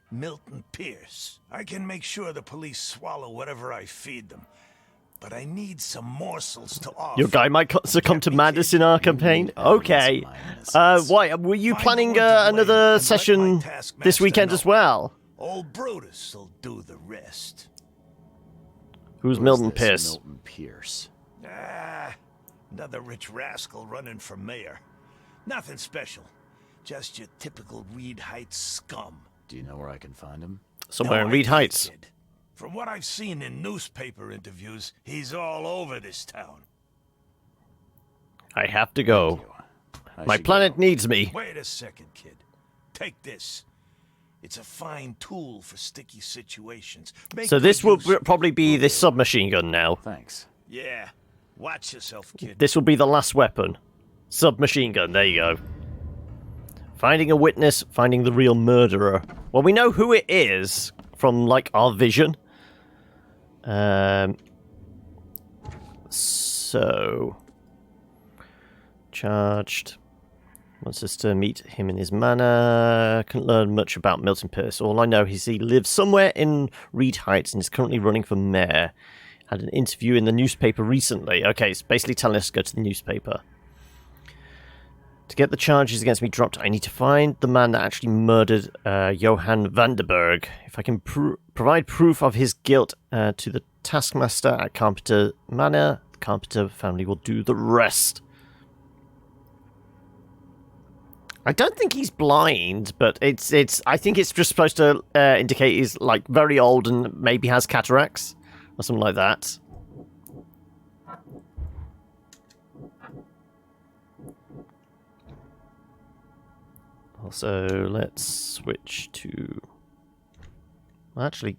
Milton Pierce. I can make sure the police swallow whatever I feed them. But I need some morsels to offer. Your guy might succumb to madness in our campaign? Okay. Why? Were you planning another session this weekend as well? Old Brutus will do the rest. Who's Milton Pierce? Milton Pierce. Another rich rascal running for mayor. Nothing special. Just your typical Reed Heights scum. Do you know where I can find him? Somewhere in Reed Heights. Kid. From what I've seen in newspaper interviews, he's all over this town. I have to go. My planet needs me. Wait a second, kid. Take this. It's a fine tool for sticky situations. So this will probably be the submachine gun now. Thanks. Yeah. Watch yourself, kid. This will be the last weapon. Submachine gun, there you go. Finding a witness, finding the real murderer. Well, we know who it is from, like, our vision. So... Charged. Wants us to meet him in his manor. Couldn't learn much about Milton Pierce. All I know is he lives somewhere in Reed Heights and is currently running for mayor. Had an interview in the newspaper recently. Okay, it's basically telling us to go to the newspaper. To get the charges against me dropped, I need to find the man that actually murdered Johann Vanderberg. If I can provide proof of his guilt to the taskmaster at Carpenter Manor, the Carpenter family will do the rest. I don't think he's blind, but it's. I think it's just supposed to indicate he's like very old and maybe has cataracts or something like that. Also, let's switch to... Actually,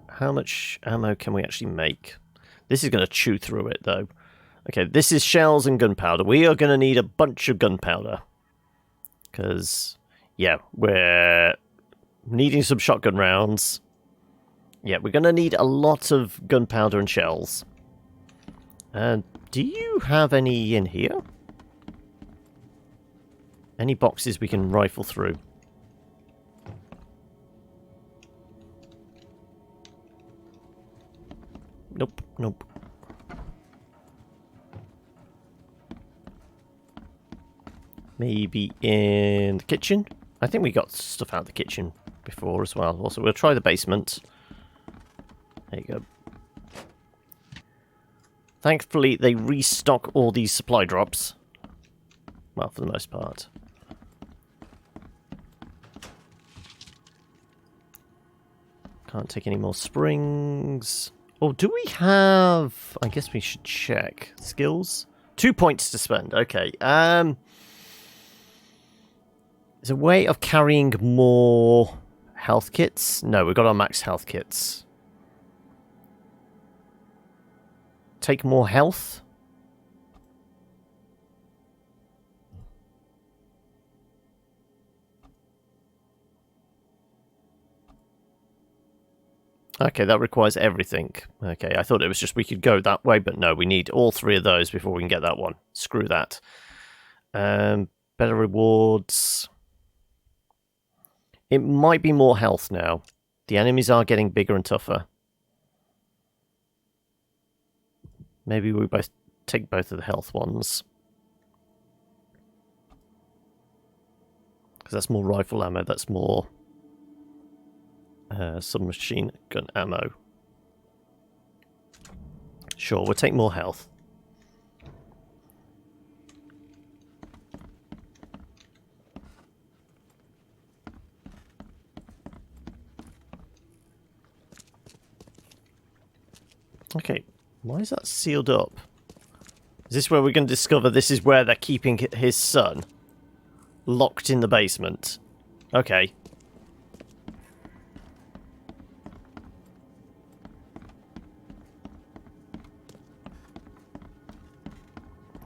how much ammo can we actually make? This is going to chew through it, though. Okay, this is shells and gunpowder. We are going to need a bunch of gunpowder. Because, yeah, we're needing some shotgun rounds. Yeah, we're going to need a lot of gunpowder and shells. Do you have any in here? Any boxes we can rifle through? Nope, nope. Maybe in the kitchen? I think we got stuff out of the kitchen before as well. Also, we'll try the basement. There you go. Thankfully, they restock all these supply drops. Well, for the most part. Can't take any more springs. Oh, do we have... I guess we should check. Skills? 2 points to spend. Okay. There's a way of carrying more health kits. No, we've got our max health kits. Take more health. Okay, that requires everything. Okay, I thought it was just we could go that way, but no, we need all three of those before we can get that one. Screw that. Better rewards. It might be more health now. The enemies are getting bigger and tougher. Maybe we both take both of the health ones. Because that's more rifle ammo, that's more... submachine gun ammo. Sure, we'll take more health. Okay, why is that sealed up? Is this where we're going to discover this is where they're keeping his son? Locked in the basement. Okay.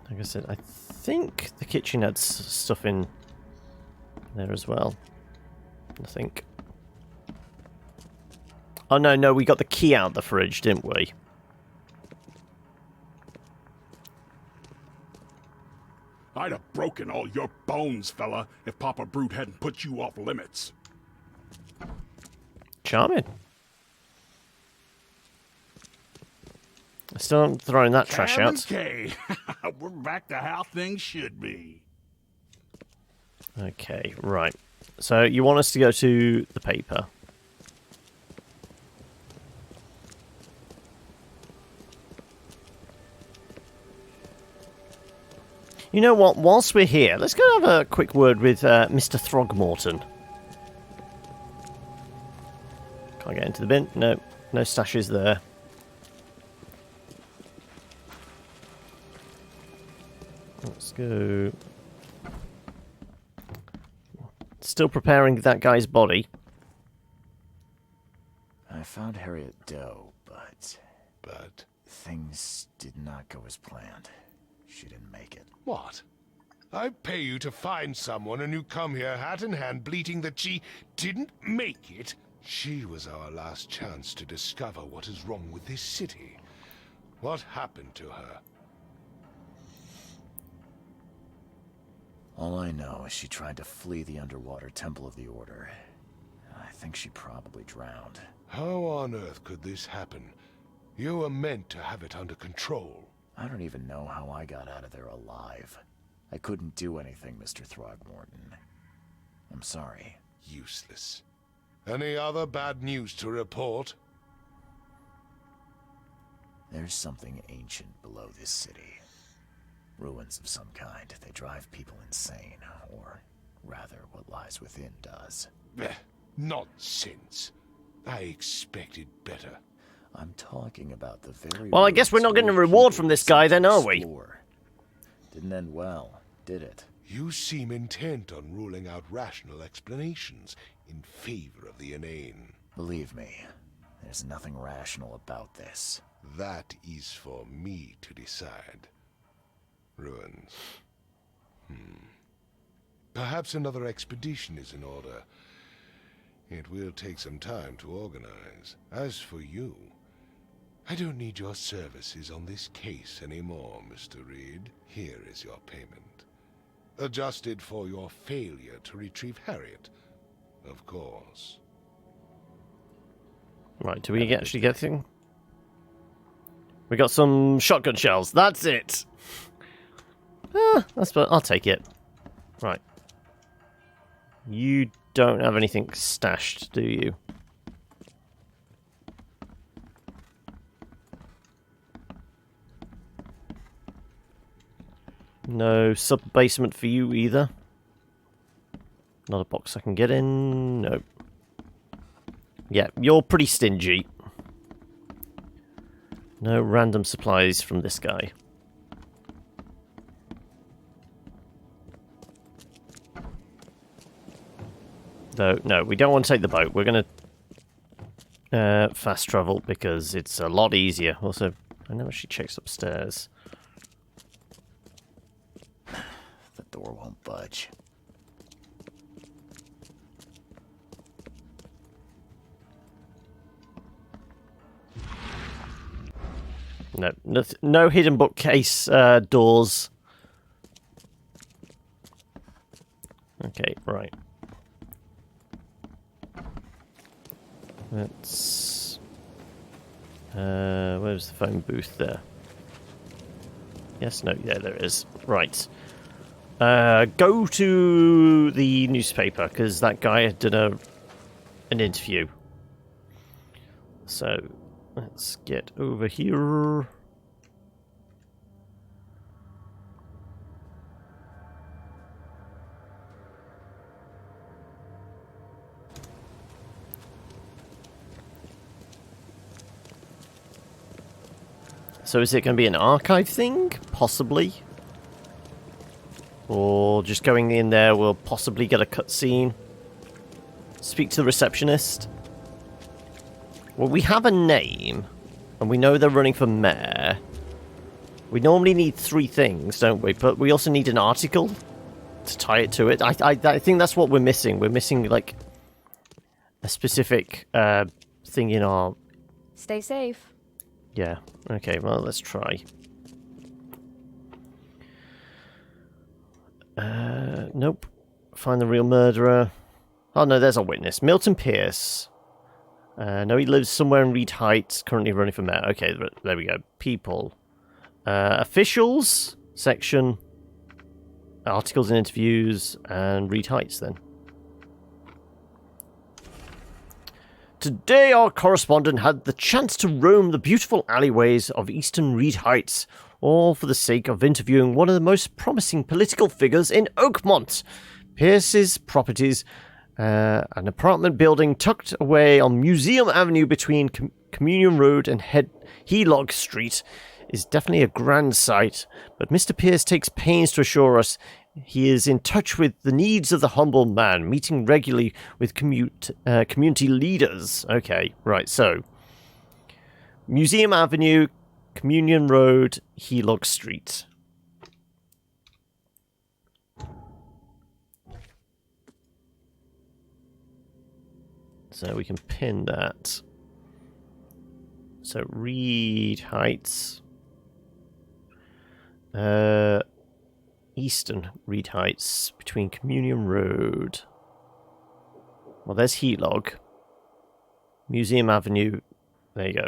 Like I said, I think the kitchen had stuff in there as well. I think. Oh, no, we got the key out of the fridge, didn't we? I'd have broken all your bones, fella, if Papa Brute hadn't put you off limits. Charming. Still not throwing that trash out. Okay, we're back to how things should be. Okay, right. So you want us to go to the paper. You know what? Whilst we're here, let's go have a quick word with Mr. Throgmorton. Can't get into the bin. No, no stashes there. Let's go. Still preparing that guy's body. I found Harriet Doe, but... But? Things did not go as planned. She didn't make it. What? I pay you to find someone and you come here hat in hand bleating that she didn't make it? She was our last chance to discover what is wrong with this city. What happened to her? All I know is she tried to flee the underwater Temple of the Order. I think she probably drowned. How on earth could this happen? You were meant to have it under control. I don't even know how I got out of there alive. I couldn't do anything, Mr. Throgmorton. I'm sorry. Useless. Any other bad news to report? There's something ancient below this city. Ruins of some kind. They drive people insane, or rather, what lies within does. Nonsense. I expected better. I'm talking about the very... Well, I guess we're not getting a reward from this guy then, are we? Didn't end well, did it? You seem intent on ruling out rational explanations in favor of the inane. Believe me, there's nothing rational about this. That is for me to decide. Ruins. Perhaps another expedition is in order. It will take some time to organize. As for you, I don't need your services on this case anymore, Mr. Reed. Here is your payment. Adjusted for your failure to retrieve Harriet, of course. Right, do we actually get anything? We got some shotgun shells. That's it. I'll take it. Right. You don't have anything stashed, do you? No sub-basement for you either. Not a box I can get in. Nope. Yeah, you're pretty stingy. No random supplies from this guy. Though, no, we don't want to take the boat. We're going to fast travel because it's a lot easier. Also, I know she checks upstairs. The door won't budge. No hidden bookcase doors. Okay, right. Let's... where's the phone booth there? Yes, no, yeah, there it is. Right. Go to the newspaper, because that guy had done an interview. So, let's get over here. So is it going to be an archive thing? Possibly. Or just going in there will possibly get a cutscene. Speak to the receptionist. Well, we have a name, and we know they're running for mayor. We normally need 3 things, don't we? But we also need an article to tie it to it. I think that's what we're missing. We're missing, like, a specific thing in our... Stay safe. Yeah, okay, well, let's try. Nope. Find the real murderer. Oh, no, there's a witness. Milton Pierce. No, he lives somewhere in Reed Heights, currently running for mayor. Okay, there we go. People. Officials section. Articles and interviews, and Reed Heights, then. Today, our correspondent had the chance to roam the beautiful alleyways of Eastern Reed Heights, all for the sake of interviewing one of the most promising political figures in Oakmont. Pierce's properties, an apartment building tucked away on Museum Avenue between Communion Road and Helog Street, is definitely a grand sight, but Mr. Pierce takes pains to assure us He is in touch with the needs of the humble man, meeting regularly with community leaders. Okay, right, so Museum Avenue, Communion Road, Helog Street. So we can pin that. So Reed Heights. Eastern Reed Heights between Communion Road. Well, there's Helog. Museum Avenue. There you go.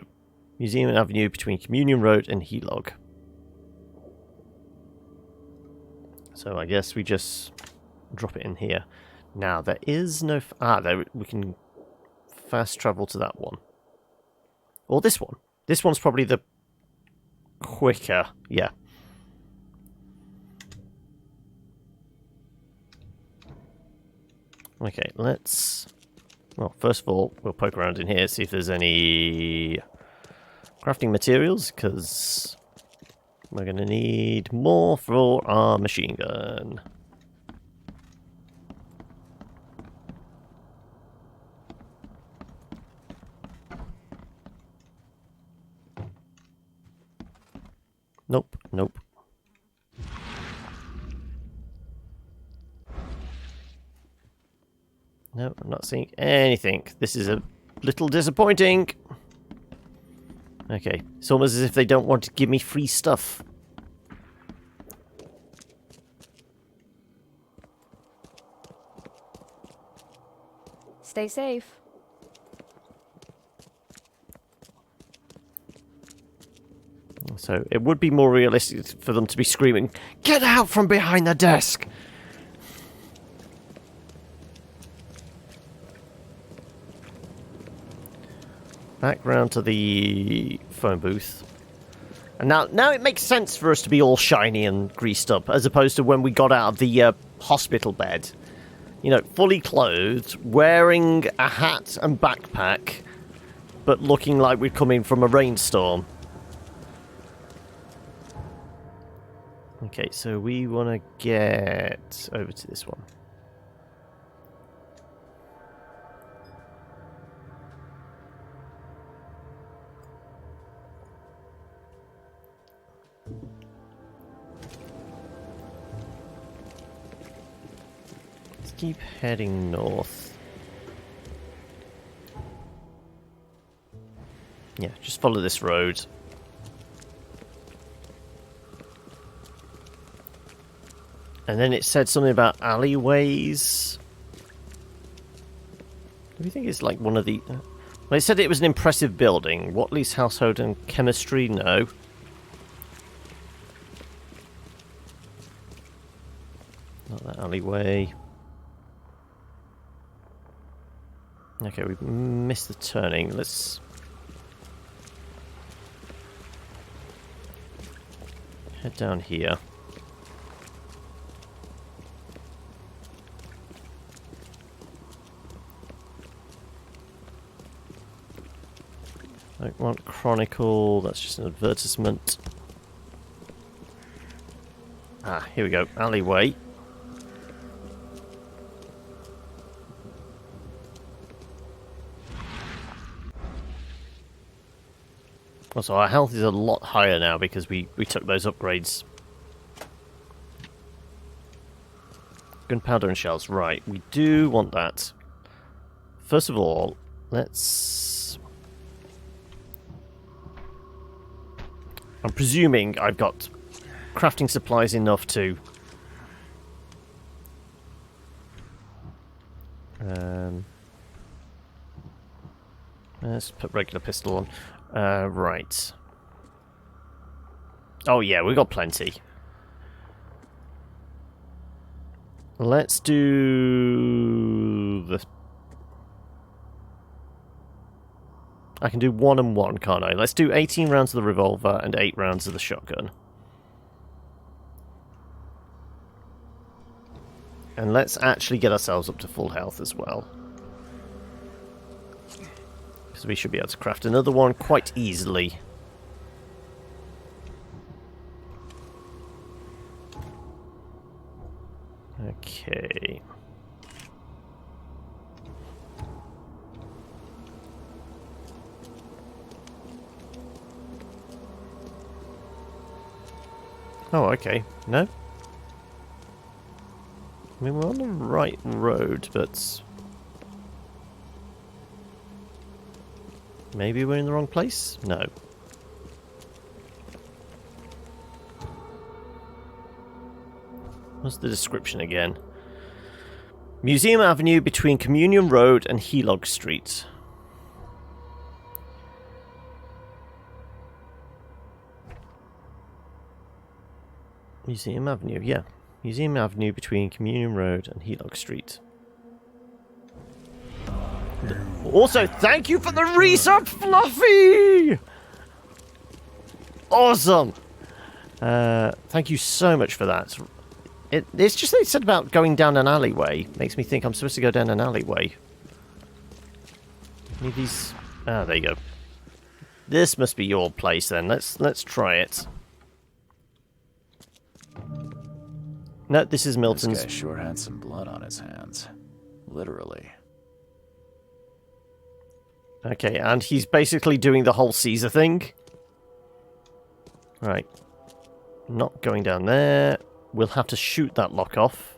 Museum Avenue between Communion Road and Helog. So I guess we just drop it in here. Now there is no. There we can fast travel to that one. Or this one. This one's probably the quicker. Yeah. Okay, let's... Well, first of all, we'll poke around in here, see if there's any crafting materials, because we're going to need more for our machine gun. Nope, nope. No, I'm not seeing anything. This is a little disappointing. Okay, it's almost as if they don't want to give me free stuff. Stay safe. So it would be more realistic for them to be screaming, "Get out from behind the desk!" Back round to the phone booth. And now it makes sense for us to be all shiny and greased up, as opposed to when we got out of the hospital bed. You know, fully clothed, wearing a hat and backpack, but looking like we're coming from a rainstorm. Okay, so we want to get over to this one. Let's keep heading north. Yeah, just follow this road. And then it said something about alleyways. Do you think it's like one of the... Well, it said it was an impressive building. Watley's Household and Chemistry? No. Not that alleyway. Okay, we missed the turning. Let's... head down here. Don't want Chronicle, that's just an advertisement. Ah, here we go, alleyway. Also, our health is a lot higher now because we took those upgrades. Gunpowder and shells, right, we do want that. First of all, let's... I'm presuming I've got crafting supplies enough to... let's put regular pistol on. Right. Oh yeah, we've got plenty. Let's do... the... I can do 1 and 1, can't I? Let's do 18 rounds of the revolver and 8 rounds of the shotgun. And let's actually get ourselves up to full health as well. Because we should be able to craft another one quite easily. Okay. Oh, okay. No? I mean, we're on the right road, but... maybe we're in the wrong place? No. What's the description again? Museum Avenue between Communion Road and Helog Street. Museum Avenue, yeah. Museum Avenue between Communion Road and Helog Street. Also, thank you for the resub, Fluffy! Awesome! Thank you so much for that. It's just they said about going down an alleyway. Makes me think I'm supposed to go down an alleyway. Need these... ah, there you go. This must be your place then. Let's try it. No, this is Milton's. This guy sure had some blood on his hands. Literally. Okay, and he's basically doing the whole Caesar thing. Right. Not going down there. We'll have to shoot that lock off.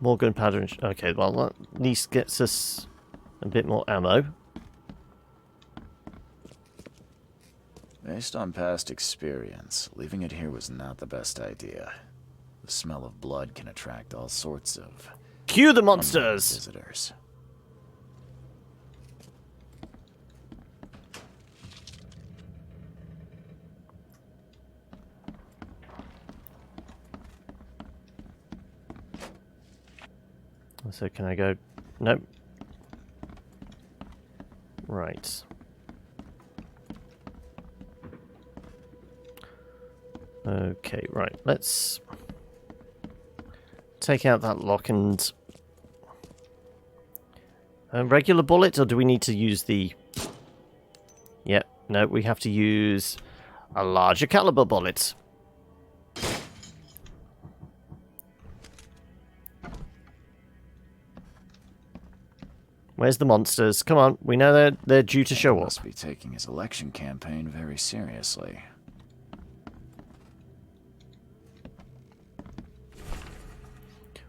More gunpowder. Okay, well, that at least gets us a bit more ammo. Based on past experience, leaving it here was not the best idea. The smell of blood can attract all sorts of... cue the monsters! ...visitors. So can I go... nope. Right. Okay, right. Let's take out that lock and... regular bullet, or do we need to use the... yep, no, we have to use a larger caliber bullet. Where's the monsters? Come on, we know they're due to show up. Must be taking his election campaign very seriously.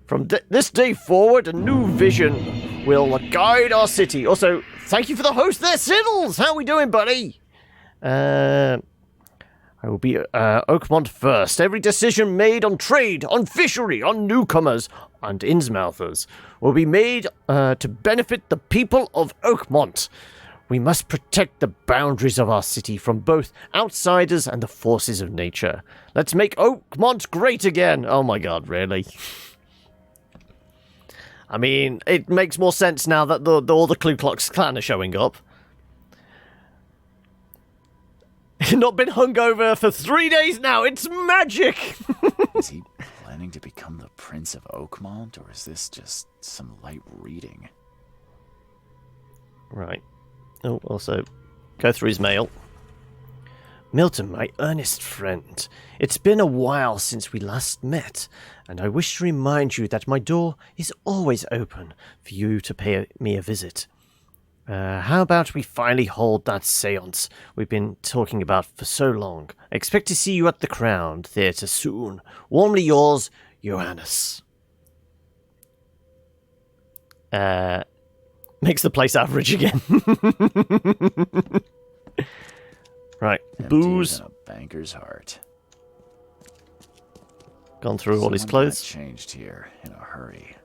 From this day forward, a new vision will guide our city. Also, thank you for the host there, Siddles! How we doing, buddy? I will be Oakmont first. Every decision made on trade, on fishery, on newcomers, and Innsmouthers will be made to benefit the people of Oakmont. We must protect the boundaries of our city from both outsiders and the forces of nature. Let's make Oakmont great again. Oh my god, really? I mean, it makes more sense now that all the Ku Klux Klan are showing up. Not been hungover for 3 days now. It's magic. Is he planning to become the Prince of Oakmont, or is this just some light reading? Right. Oh, also, go through his mail. Milton, my earnest friend, it's been a while since we last met, and I wish to remind you that my door is always open for you to pay me a visit. How about we finally hold that seance we've been talking about for so long? I expect to see you at the Crown Theatre soon. Warmly yours, Johannes. Makes the place average again. Right, booze. Empty a banker's heart. Gone through all his Someone clothes. got changed here in a hurry.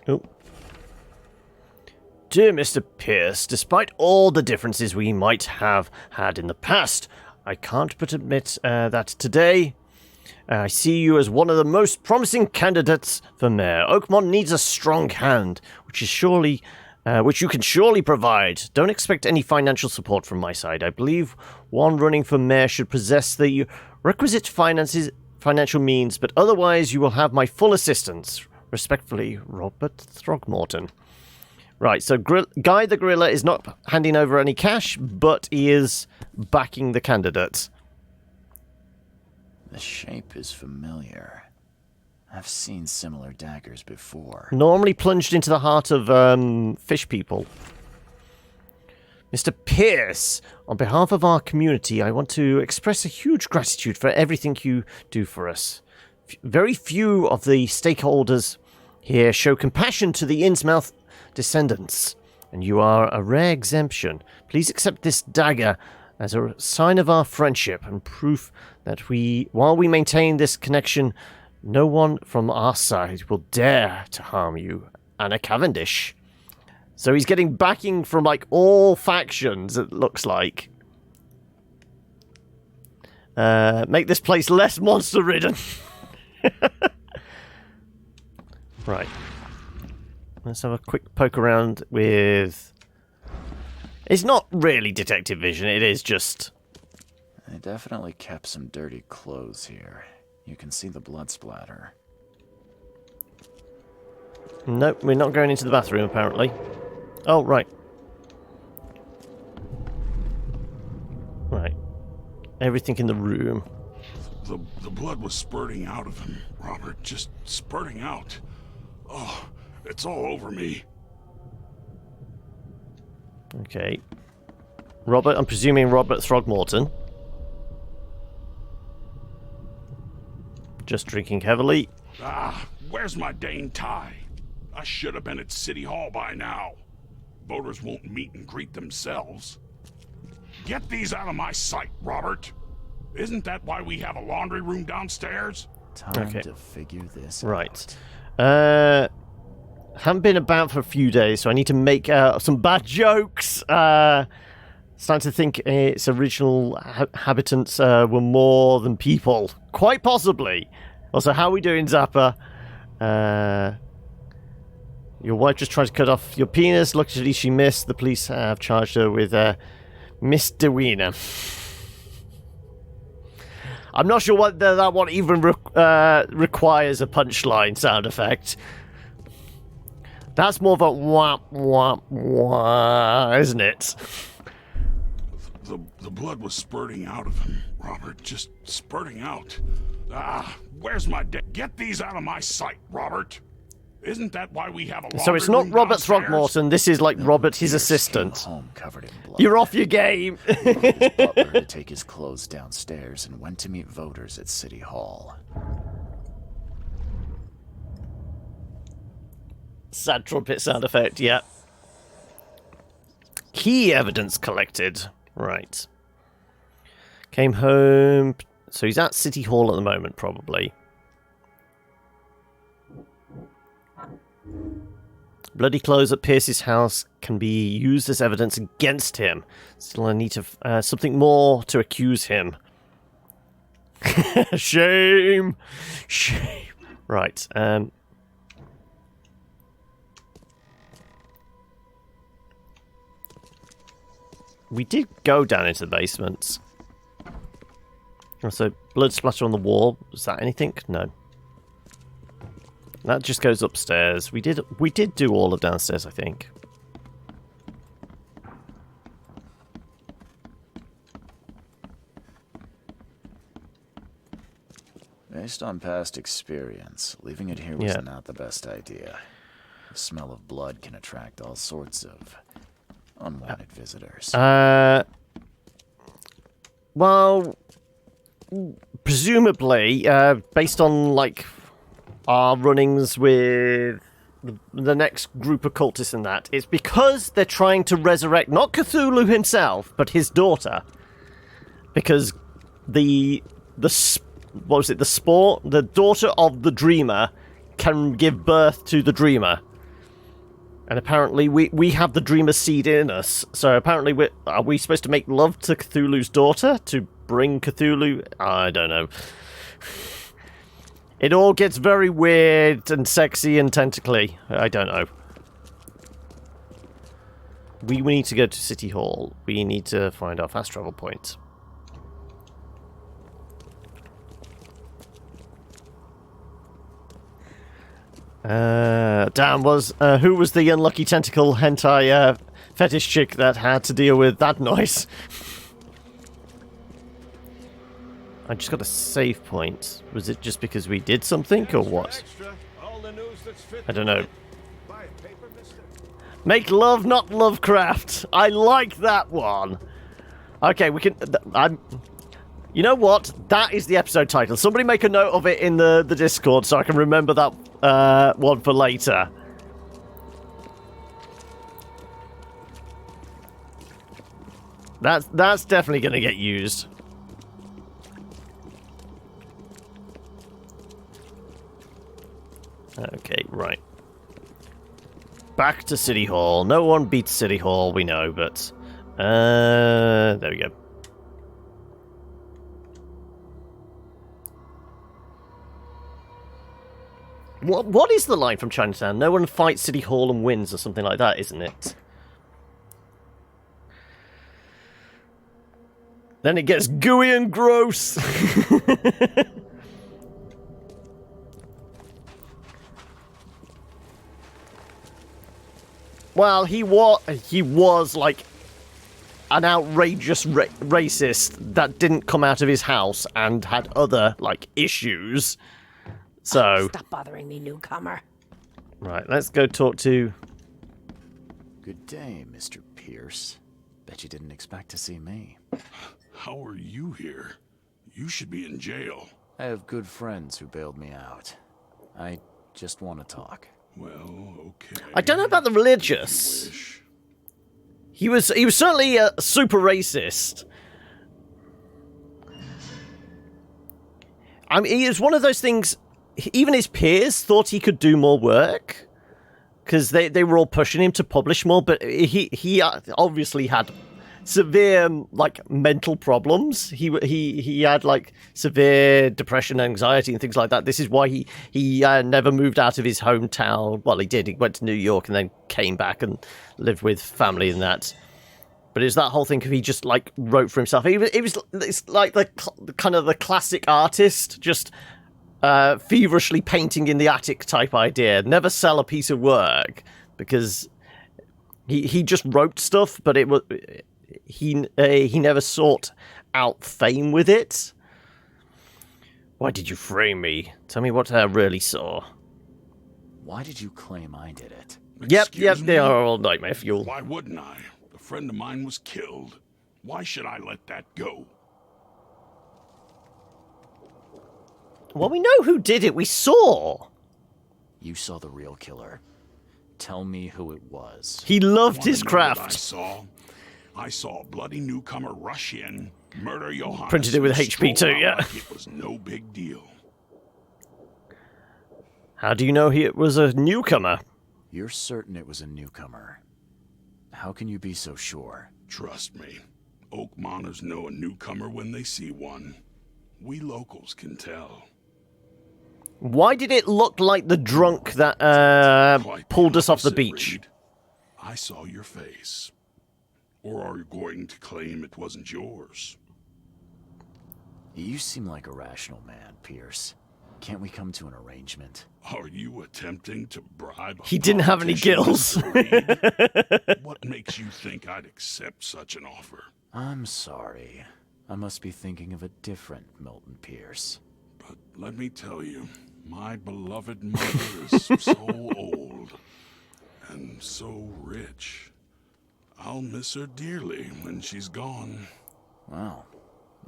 Oh. Dear Mr. Pierce, despite all the differences we might have had in the past, I can't but admit that today I see you as one of the most promising candidates for mayor. Oakmont needs a strong hand, which you can surely provide. Don't expect any financial support from my side. I believe one running for mayor should possess the requisite finances financial means, but otherwise you will have my full assistance. Respectfully, Robert Throgmorton. Right, so Guy the Gorilla is not handing over any cash, but he is backing the candidate. The shape is familiar. I've seen similar daggers before. Normally plunged into the heart of fish people. Mr. Pierce, on behalf of our community, I want to express a huge gratitude for everything you do for us. Very few of the stakeholders here show compassion to the Innsmouth descendants, and you are a rare exemption. Please accept this dagger as a sign of our friendship and proof that while we maintain this connection, no one from our side will dare to harm you. Anna Cavendish. So he's getting backing from, like, all factions, it looks like. Make this place less monster-ridden. Right. Let's have a quick poke around with... It's not really detective vision, it is just... They definitely kept some dirty clothes here. You can see the blood splatter. Nope, we're not going into the bathroom, apparently. Oh, right. Right. Everything in the room. The blood was spurting out of him, Robert. Just spurting out. Oh, it's all over me. Okay. Robert, I'm presuming Robert Throgmorton. Just drinking heavily. Ah, where's my dang tie? I should have been at City Hall by now. Voters won't meet and greet themselves. Get these out of my sight, Robert. Isn't that why we have a laundry room downstairs? Time to figure this out. Right. Haven't been about for a few days, so I need to make some bad jokes. Starting to think its original inhabitants were more than people. Quite possibly. Also, how are we doing, Zappa? Your wife just tried to cut off your penis. Luckily, she missed. The police have charged her with misdemeanor. I'm not sure whether that one even requires a punchline sound effect. That's more of a wah, wah, wah, isn't it? The blood was spurting out of him, Robert. Just spurting out. Ah, where's my Get these out of my sight, Robert. Isn't that why we have a laundry So it's not room Robert downstairs? Throgmorton, this is like Robert, his assistant. Home covered in blood. You're off your game. His butler to take his clothes downstairs and went to meet voters at City Hall. Sad trumpet sound effect, yeah. Key evidence collected. Right. Came home. So he's at City Hall at the moment, probably. Bloody clothes at Pierce's house can be used as evidence against him. Still, I need to something more to accuse him. Shame! Shame! Right, we did go down into the basement. Also, blood splatter on the wall. Was that anything? No. That just goes upstairs. We did do all of downstairs, I think. Based on past experience, leaving it here was not the best idea. The smell of blood can attract all sorts of unwanted visitors. Well, presumably, based on, like, our runnings with the next group of cultists and that, it's because they're trying to resurrect not Cthulhu himself, but his daughter. Because the spore, the daughter of the Dreamer can give birth to the Dreamer. And apparently we have the Dreamer seed in us. So apparently are we supposed to make love to Cthulhu's daughter to bring Cthulhu? I don't know. It all gets very weird and sexy and tentacly. I don't know. We need to go to City Hall. We need to find our fast travel point. Damn, who was the unlucky tentacle hentai fetish chick that had to deal with that noise? I just got a save point. Was it just because we did something, or what? I don't know. Make love, not Lovecraft. I like that one. Okay, we can... You know what? That is the episode title. Somebody make a note of it in the Discord so I can remember that one for later. That's definitely going to get used. Okay, right. Back to City Hall. No one beats City Hall, we know, but... there we go. What is the line from Chinatown? No one fights City Hall and wins, or something like that, isn't it? Then it gets gooey and gross. Well, he was like an outrageous racist that didn't come out of his house and had other like issues. So stop bothering me, newcomer. Right, let's go talk to... Good day, Mr. Pierce. Bet you didn't expect to see me. How are you here? You should be in jail. I have good friends who bailed me out. I just want to talk. Well, okay. I don't know about the religious. He was certainly a super racist. I mean, he was one of those things. Even his peers thought he could do more work because they were all pushing him to publish more. But he obviously had severe like mental problems. He had like severe depression, anxiety, and things like that. This is why he never moved out of his hometown. Well, he did. He went to New York and then came back and lived with family and that. But it's that whole thing of he just like wrote for himself. It's like the kind of the classic artist just feverishly painting in the attic type idea. Never sell a piece of work because he just wrote stuff, but it was. He never sought out fame with it. Why did you frame me? Tell me what I really saw. Why did you claim I did it? Yep, they are all nightmare fuel. Why wouldn't I? A friend of mine was killed. Why should I let that go? Well, we know who did it. We saw. You saw the real killer. Tell me who it was. He loved his craft. I saw a bloody newcomer rush in, murder Johannes. Printed it with HP too, yeah. Like it was no big deal. How do you know it was a newcomer? You're certain it was a newcomer. How can you be so sure? Trust me. Oakmoners know a newcomer when they see one. We locals can tell. Why did it look like the drunk that pulled us off the beach? Reed. I saw your face. Or are you going to claim it wasn't yours? You seem like a rational man, Pierce. Can't we come to an arrangement? Are you attempting to bribe? He didn't have any gills. What makes you think I'd accept such an offer? I'm sorry. I must be thinking of a different Milton Pierce. But let me tell you, my beloved mother is so old and so rich. I'll miss her dearly when she's gone. Wow,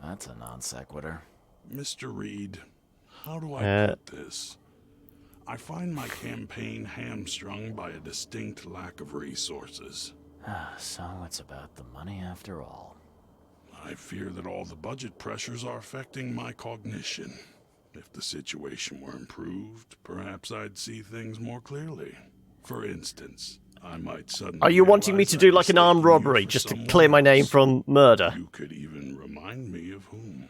that's a non sequitur. Mr. Reed, how do I put this? I find my campaign hamstrung by a distinct lack of resources. So it's about the money after all. I fear that all the budget pressures are affecting my cognition. If the situation were improved, perhaps I'd see things more clearly. For instance, I might suddenly... Are you wanting me to do like an armed robbery just to clear my name from murder? You could even remind me of whom.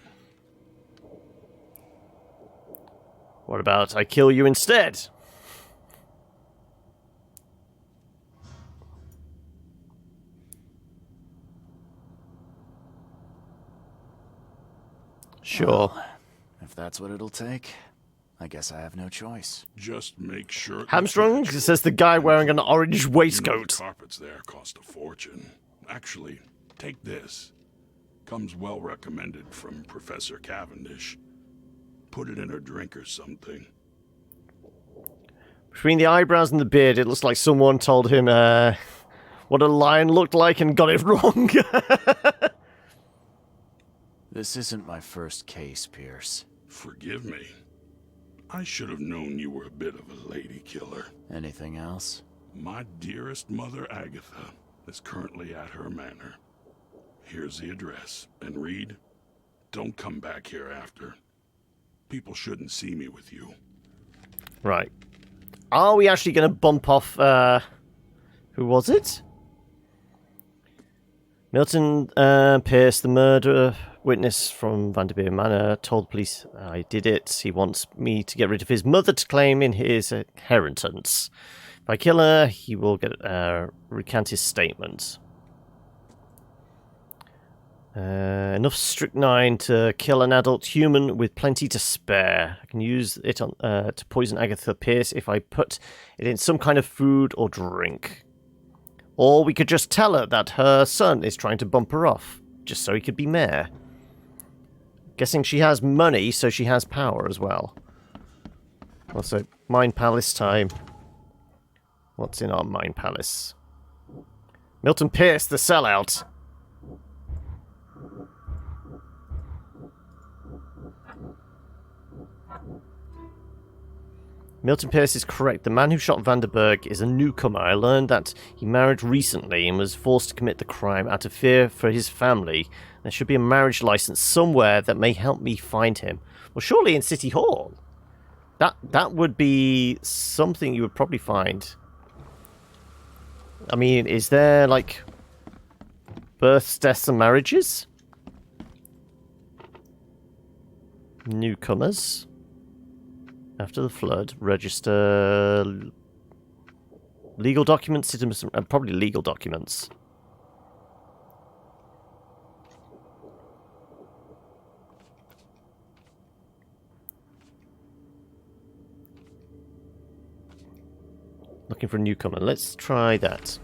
What about I kill you instead? Sure. Well, if that's what it'll take, I guess I have no choice. Just make sure... Hamstrung, says the guy wearing an orange waistcoat. The carpets there cost a fortune. Actually, take this. Comes well recommended from Professor Cavendish. Put it in a drink or something. Between the eyebrows and the beard, it looks like someone told him what a lion looked like and got it wrong. This isn't my first case, Pierce. Forgive me. I should have known you were a bit of a lady killer. Anything else? My dearest mother, Agatha, is currently at her manor. Here's the address. And Reed, don't come back here after. People shouldn't see me with you. Right. Are we actually going to bump off, who was it? Milton Pierce, the murderer witness from Vanderveer Manor, told the police I did it. He wants me to get rid of his mother to claim in his inheritance. If I kill her, he will get recant his statement. Enough strychnine to kill an adult human with plenty to spare. I can use it on, to poison Agatha Pierce if I put it in some kind of food or drink. Or we could just tell her that her son is trying to bump her off, just so he could be mayor. Guessing she has money, so she has power as well. Also, Mind Palace time. What's in our Mind Palace? Milton Pierce, the sellout. Milton Pierce is correct. The man who shot Vanderberg is a newcomer. I learned that he married recently and was forced to commit the crime out of fear for his family. There should be a marriage license somewhere that may help me find him. Well, surely in City Hall. That would be something you would probably find. I mean, is there, like, births, deaths, and marriages? Newcomers. After the flood, register legal documents, citizens, probably legal documents. Looking for a newcomer. Let's try that.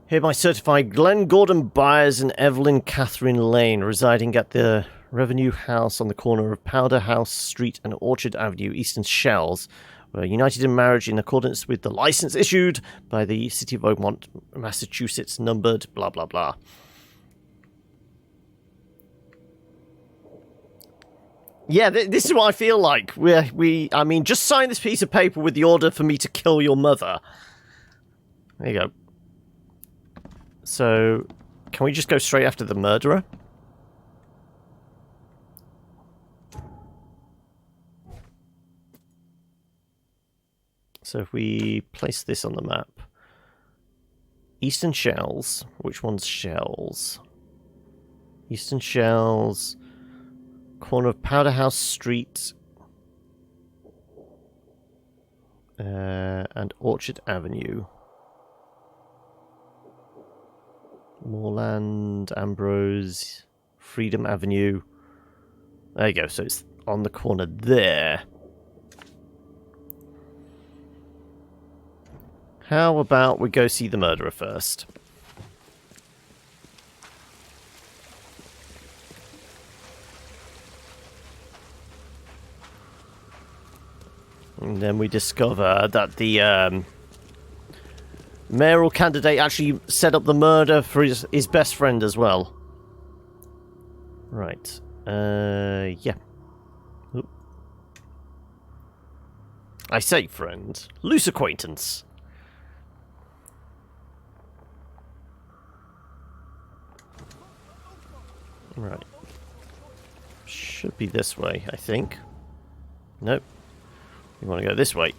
Hereby certify Glenn Gordon Byers and Evelyn Catherine Lane, residing at the Revenue House on the corner of Powder House Street and Orchard Avenue, Eastern Shells, were united in marriage in accordance with the license issued by the City of Oakmont, Massachusetts, numbered blah blah blah. Yeah, this is what I feel like. I mean, just sign this piece of paper with the order for me to kill your mother. There you go. So, can we just go straight after the murderer? So if we place this on the map. Eastern Shells. Which one's Shells? Eastern Shells. Corner of Powder House Street. And Orchard Avenue. Moorland, Ambrose, Freedom Avenue. There you go. So it's on the corner there. How about we go see the murderer first? And then we discover that the mayoral candidate actually set up the murder for his best friend as well. Right. Yeah. Oop. I say friend. Loose acquaintance. Right. Should be this way, I think. Nope. We want to go this way.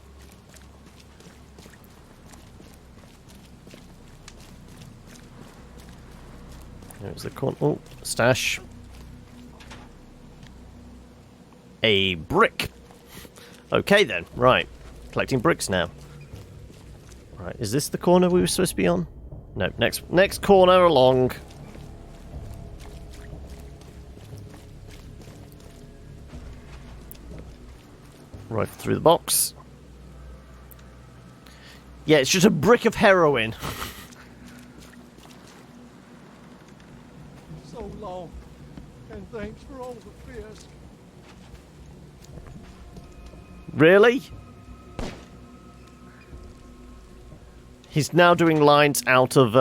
There's the corner. Oh, stash. A brick. Okay then, right. Collecting bricks now. Right, is this the corner we were supposed to be on? No, next corner along. Right through the box. Yeah, it's just a brick of heroin. So long, and thanks for all the fears. Really? He's now doing lines out of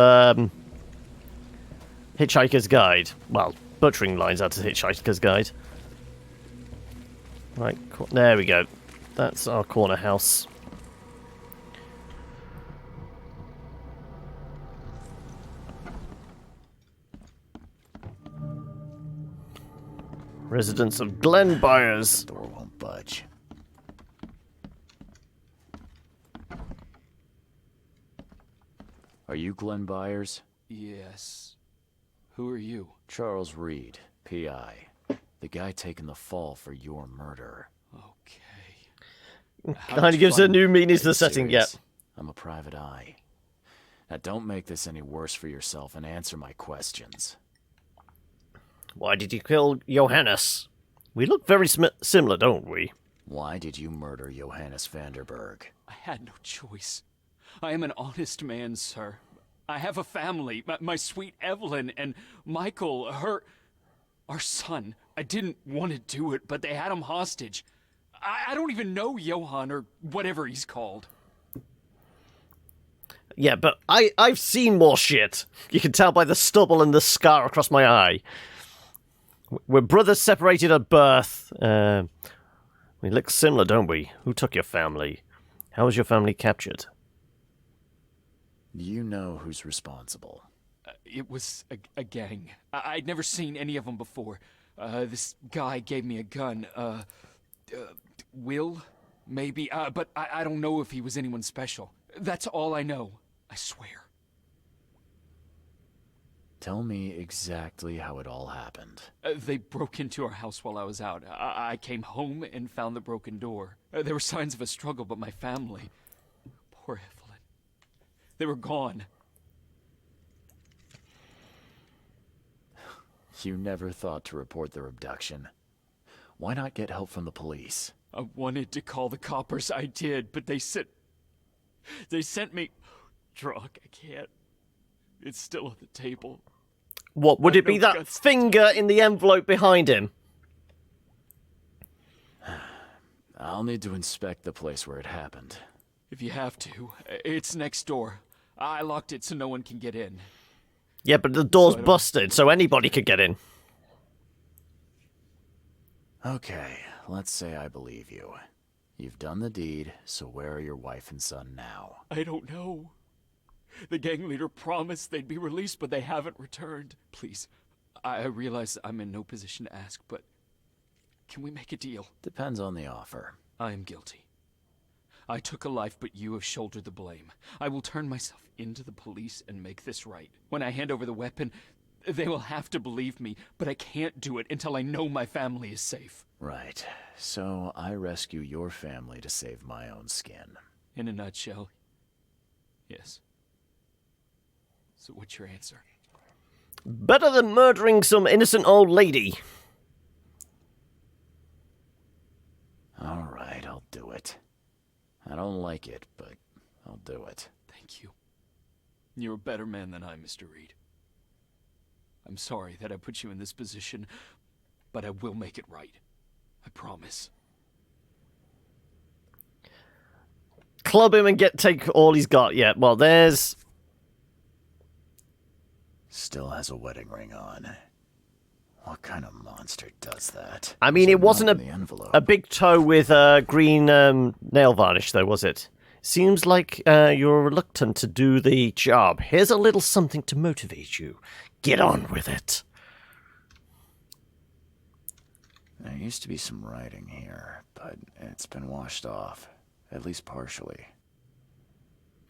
Hitchhiker's Guide. Well, butchering lines out of Hitchhiker's Guide. Right, there we go. That's our corner house. Residents of Glen Byers. Door won't budge. Are you Glen Byers? Yes. Who are you? Charles Reed, P.I. The guy taking the fall for your murder. Okay. Kind of gives a new meaning to the setting, yeah. I'm a private eye. Now don't make this any worse for yourself and answer my questions. Why did you kill Johannes? We look very similar, don't we? Why did you murder Johannes Vanderberg? I had no choice. I am an honest man, sir. I have a family. My sweet Evelyn and Michael, our son. I didn't want to do it, but they had him hostage. I don't even know Johann or whatever he's called. Yeah, but I've seen more shit. You can tell by the stubble and the scar across my eye. We're brothers separated at birth. We look similar, don't we? Who took your family? How was your family captured? You know who's responsible. It was a gang. I'd never seen any of them before. This guy gave me a gun. Will? Maybe. But I don't know if he was anyone special. That's all I know. I swear. Tell me exactly how it all happened. They broke into our house while I was out. I came home and found the broken door. There were signs of a struggle, but my family... Poor Evelyn. They were gone. You never thought to report their abduction. Why not get help from the police? I wanted to call the coppers. I did, but they sent me... Drunk. I can't. It's still on the table. What, would it be that finger in the envelope behind him? I'll need to inspect the place where it happened. If you have to. It's next door. I locked it so no one can get in. Yeah, but the door's busted, so anybody could get in. Okay, let's say I believe you. You've done the deed, so where are your wife and son now? I don't know. The gang leader promised they'd be released, but they haven't returned. Please, I realize I'm in no position to ask, but can we make a deal? Depends on the offer. I am guilty. I took a life, but you have shouldered the blame. I will turn myself into the police and make this right. When I hand over the weapon, they will have to believe me, but I can't do it until I know my family is safe. Right. So I rescue your family to save my own skin. In a nutshell, yes. So what's your answer? Better than murdering some innocent old lady. All right, I'll do it. I don't like it, but I'll do it. Thank you. You're a better man than I, Mr. Reed. I'm sorry that I put you in this position, but I will make it right. I promise. Club him and take all he's got. Yeah, well, there's... Still has a wedding ring on. What kind of monster does that? I mean, it wasn't a big toe with green nail varnish, though, was it? Seems like you're reluctant to do the job. Here's a little something to motivate you. Get on with it. There used to be some writing here, but it's been washed off. At least partially.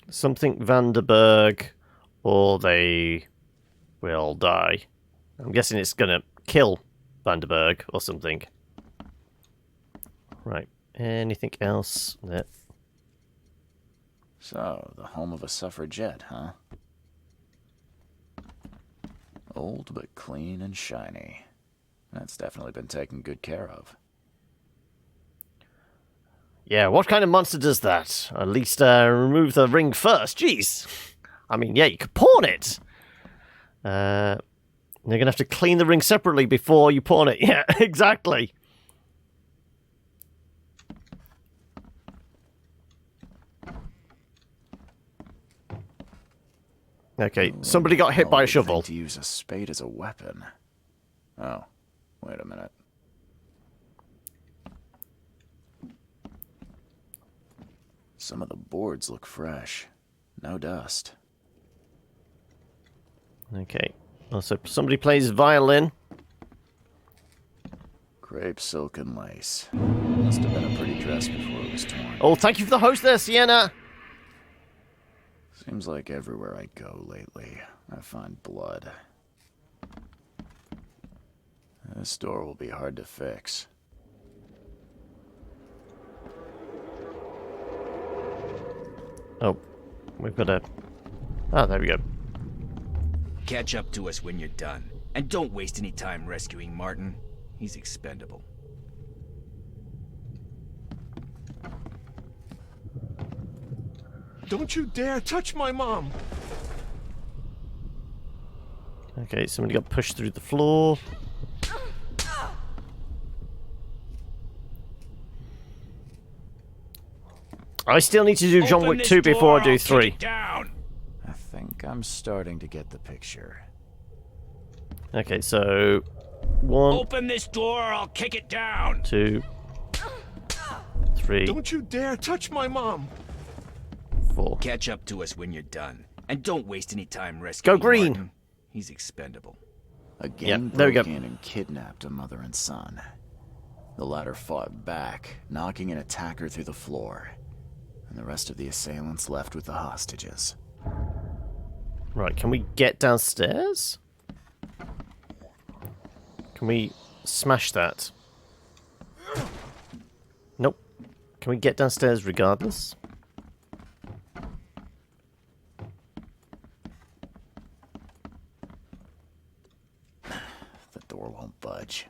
Something Vanderberg, or they will die. I'm guessing it's gonna kill Vanderberg or something. Right. Anything else? No. So, the home of a suffragette, huh? Old but clean and shiny. That's definitely been taken good care of. Yeah, what kind of monster does that? At least remove the ring first. Jeez. I mean, yeah, you could pawn it. You're going to have to clean the ring separately before you pawn it. Yeah, exactly. Okay, somebody got hit by a shovel. To use a spade as a weapon. Oh, wait a minute. Some of the boards look fresh. No dust. Okay. Also, somebody plays violin. Crepe, silk, and lace. Must have been a pretty dress before it was torn. Oh, thank you for the host there, Sienna. Seems like everywhere I go lately, I find blood. This door will be hard to fix. Oh, we've got a... Ah, there we go. Catch up to us when you're done. And don't waste any time rescuing Martin. He's expendable. Don't you dare touch my mom! Okay, somebody got pushed through the floor. I still need to do John Wick 2 before I do 3. I think I'm starting to get the picture. Okay, so... 1... Open this door or I'll kick it down! 2... 3... Don't you dare touch my mom! 4... Catch up to us when you're done. And don't waste any time rescuing Go green! Martin. He's expendable. A gang there we go. broke in and kidnapped a mother and son. The latter fought back, knocking an attacker through the floor. And the rest of the assailants left with the hostages. Right, can we get downstairs? Can we smash that? Nope. Can we get downstairs regardless? The door won't budge.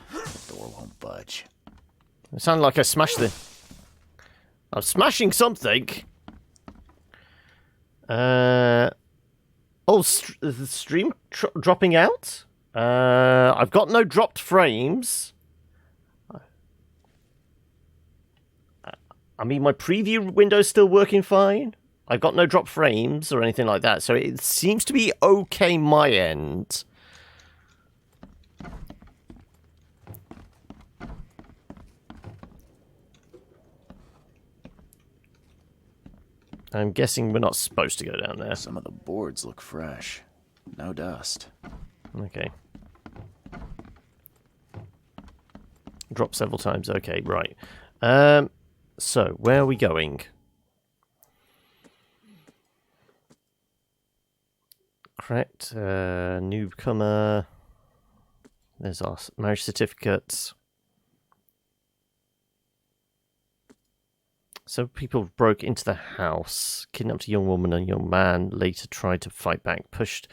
The door won't budge. It sounded like I smashed the... I'm smashing something. Oh, the stream dropping out? I've got no dropped frames. I mean, my preview window's still working fine. I've got no dropped frames or anything like that, so it seems to be okay my end. I'm guessing we're not supposed to go down there. Some of the boards look fresh. No dust. Okay. Drop several times. Okay, right. So, where are we going? Correct. Newcomer. There's our marriage certificates. So people broke into the house, kidnapped a young woman and a young man, later tried to fight back, pushed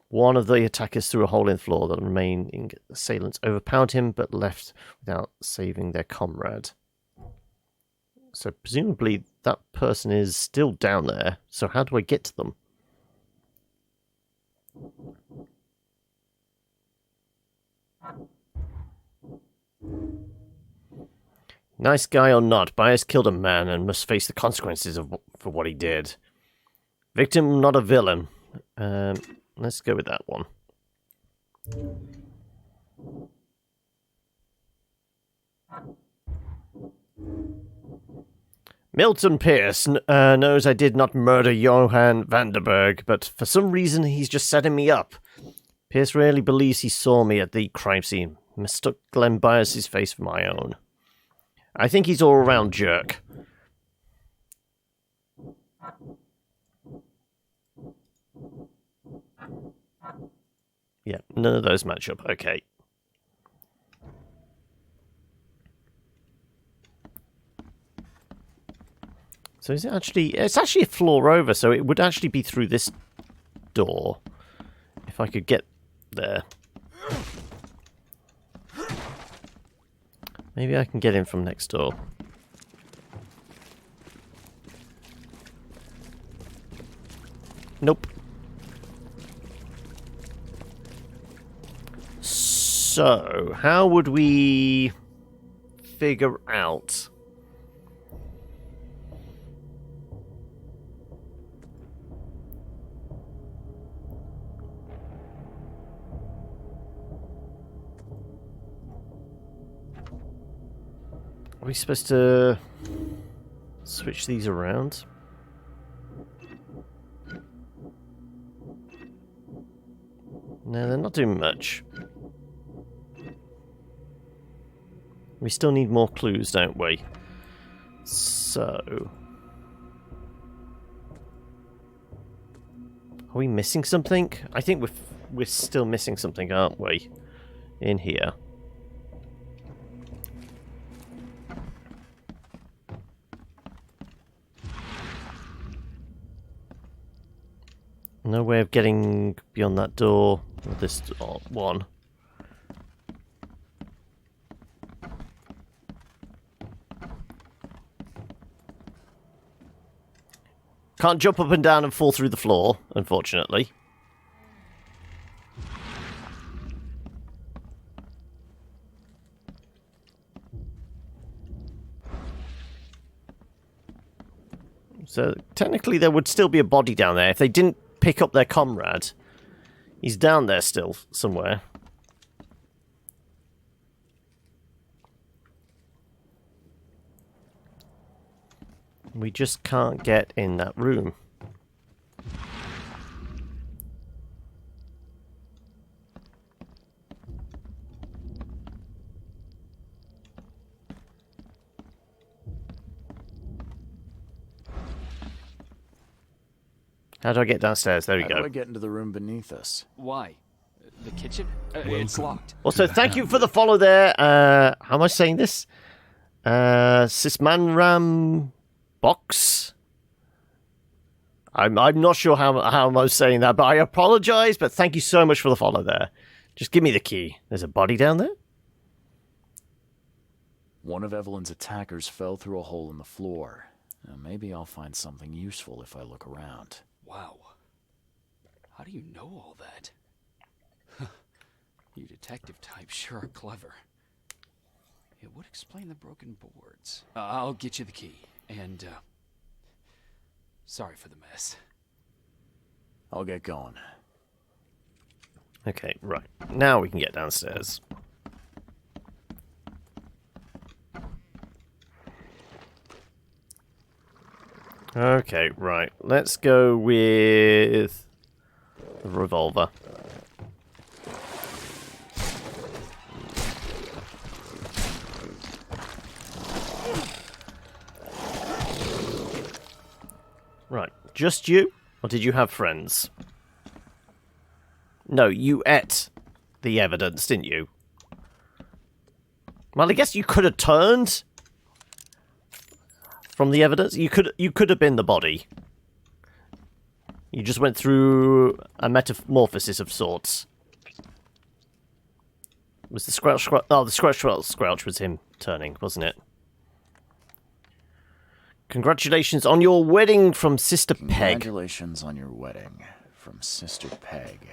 one of the attackers through a hole in the floor. The remaining assailants overpowered him, but left without saving their comrade. So presumably that person is still down there. So how do I get to them? Nice guy or not, Bias killed a man and must face the consequences for what he did. Victim, not a villain. Let's go with that one. Milton Pierce knows I did not murder Johann Vanderberg, but for some reason he's just setting me up. Pierce rarely believes he saw me at the crime scene. Mistook Glenn Bias's face for my own. I think he's all-around jerk. Yeah, none of those match up. Okay. So is it actually... It's actually a floor over, so it would actually be through this door. If I could get there. Maybe I can get in from next door. Nope. So, how would we figure out... Are we supposed to switch these around? No, they're not doing much. We still need more clues, don't we? So... Are we missing something? I think we're still missing something, aren't we? In here. No way of getting beyond that door with this one. Can't jump up and down and fall through the floor, unfortunately. So technically there would still be a body down there if they didn't pick up their comrade. He's down there still, somewhere. We just can't get in that room. How do I get downstairs? There we go. How do I get into the room beneath us? Why? The kitchen? It's locked. Also, thank you for the follow there. How am I saying this? Sismanram Box? I'm not sure how I'm saying that, but I apologize, but thank you so much for the follow there. Just give me the key. There's a body down there? One of Evelyn's attackers fell through a hole in the floor. Now, maybe I'll find something useful if I look around. Wow. How do you know all that? You detective types sure are clever. It would explain the broken boards. I'll get you the key, and, sorry for the mess. I'll get going. Okay, right. Now we can get downstairs. Okay, right. Let's go with the revolver. Right. Just you? Or did you have friends? No, you ate the evidence, didn't you? Well, I guess you could have turned from the evidence. You could have been the body. You just went through a metamorphosis of sorts. Was the Squelch... Oh, the Squelch was him turning, wasn't it? Congratulations on your wedding from Sister Peg. Congratulations on your wedding from Sister Peg.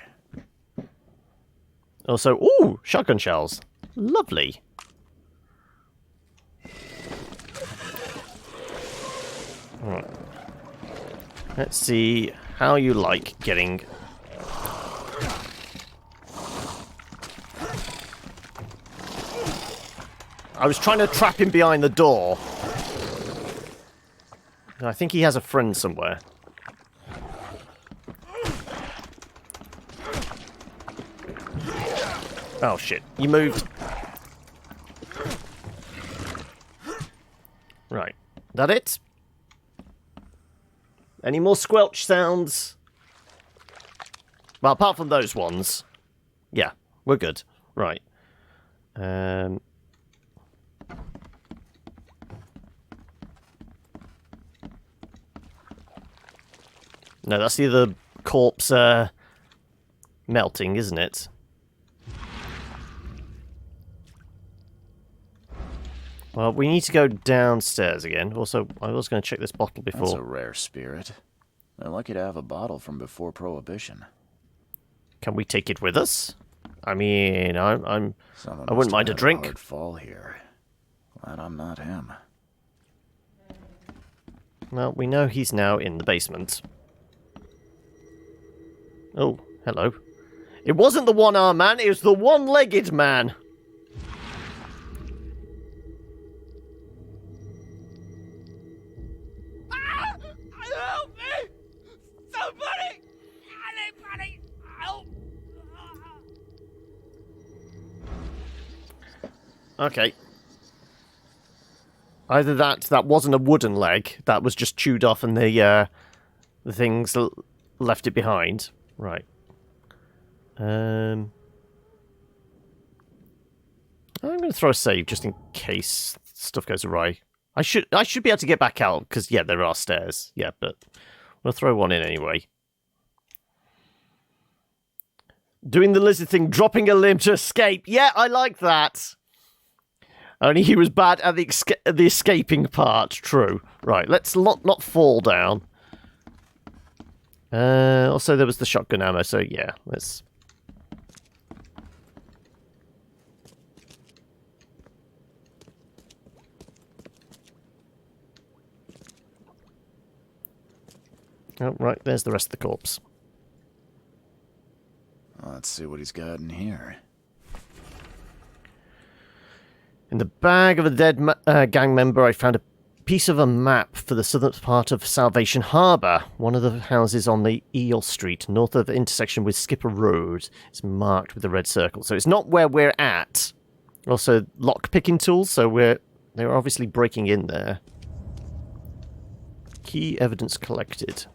Also, ooh, shotgun shells. Lovely. Alright. Let's see how you like getting... I was trying to trap him behind the door. I think he has a friend somewhere. Oh shit, you moved. Right, that it? Any more squelch sounds? Well, apart from those ones. Yeah, we're good. Right. No, that's the other corpse melting, isn't it? Well, we need to go downstairs again. Also, I was going to check this bottle before. That's a rare spirit. They're lucky to have a bottle from before Prohibition. Can we take it with us? I mean, I wouldn't mind a drink. Hard fall here. Glad I'm not him. Well, we know he's now in the basement. Oh, hello. It wasn't the one-armed man, it was the one-legged man. Help me! Somebody! Anybody! Help! Okay. Either that wasn't a wooden leg, that was just chewed off and the things left it behind. Right. I'm going to throw a save just in case stuff goes awry. I should be able to get back out because yeah, there are stairs. Yeah, but we'll throw one in anyway. Doing the lizard thing, dropping a limb to escape. Yeah, I like that. Only he was bad at the escaping part. True. Right, let's not fall down. Also, there was the shotgun ammo, so yeah, let's... Oh, right, there's the rest of the corpse. Let's see what he's got in here. In the bag of a dead gang member, I found a piece of a map for the southern part of Salvation Harbour. One of the houses on the Eel Street, north of the intersection with Skipper Road. It's marked with a red circle. So it's not where we're at. Also, lock-picking tools, so they're obviously breaking in there. Key evidence collected.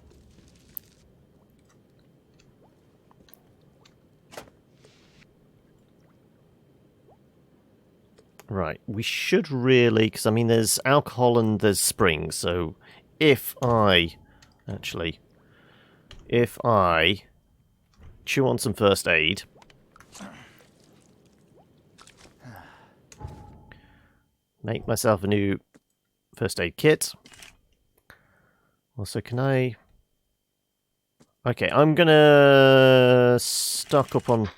Right, we should really, because I mean there's alcohol and there's springs, so if I chew on some first aid, make myself a new first aid kit. Also, can I... Okay, I'm gonna stock up on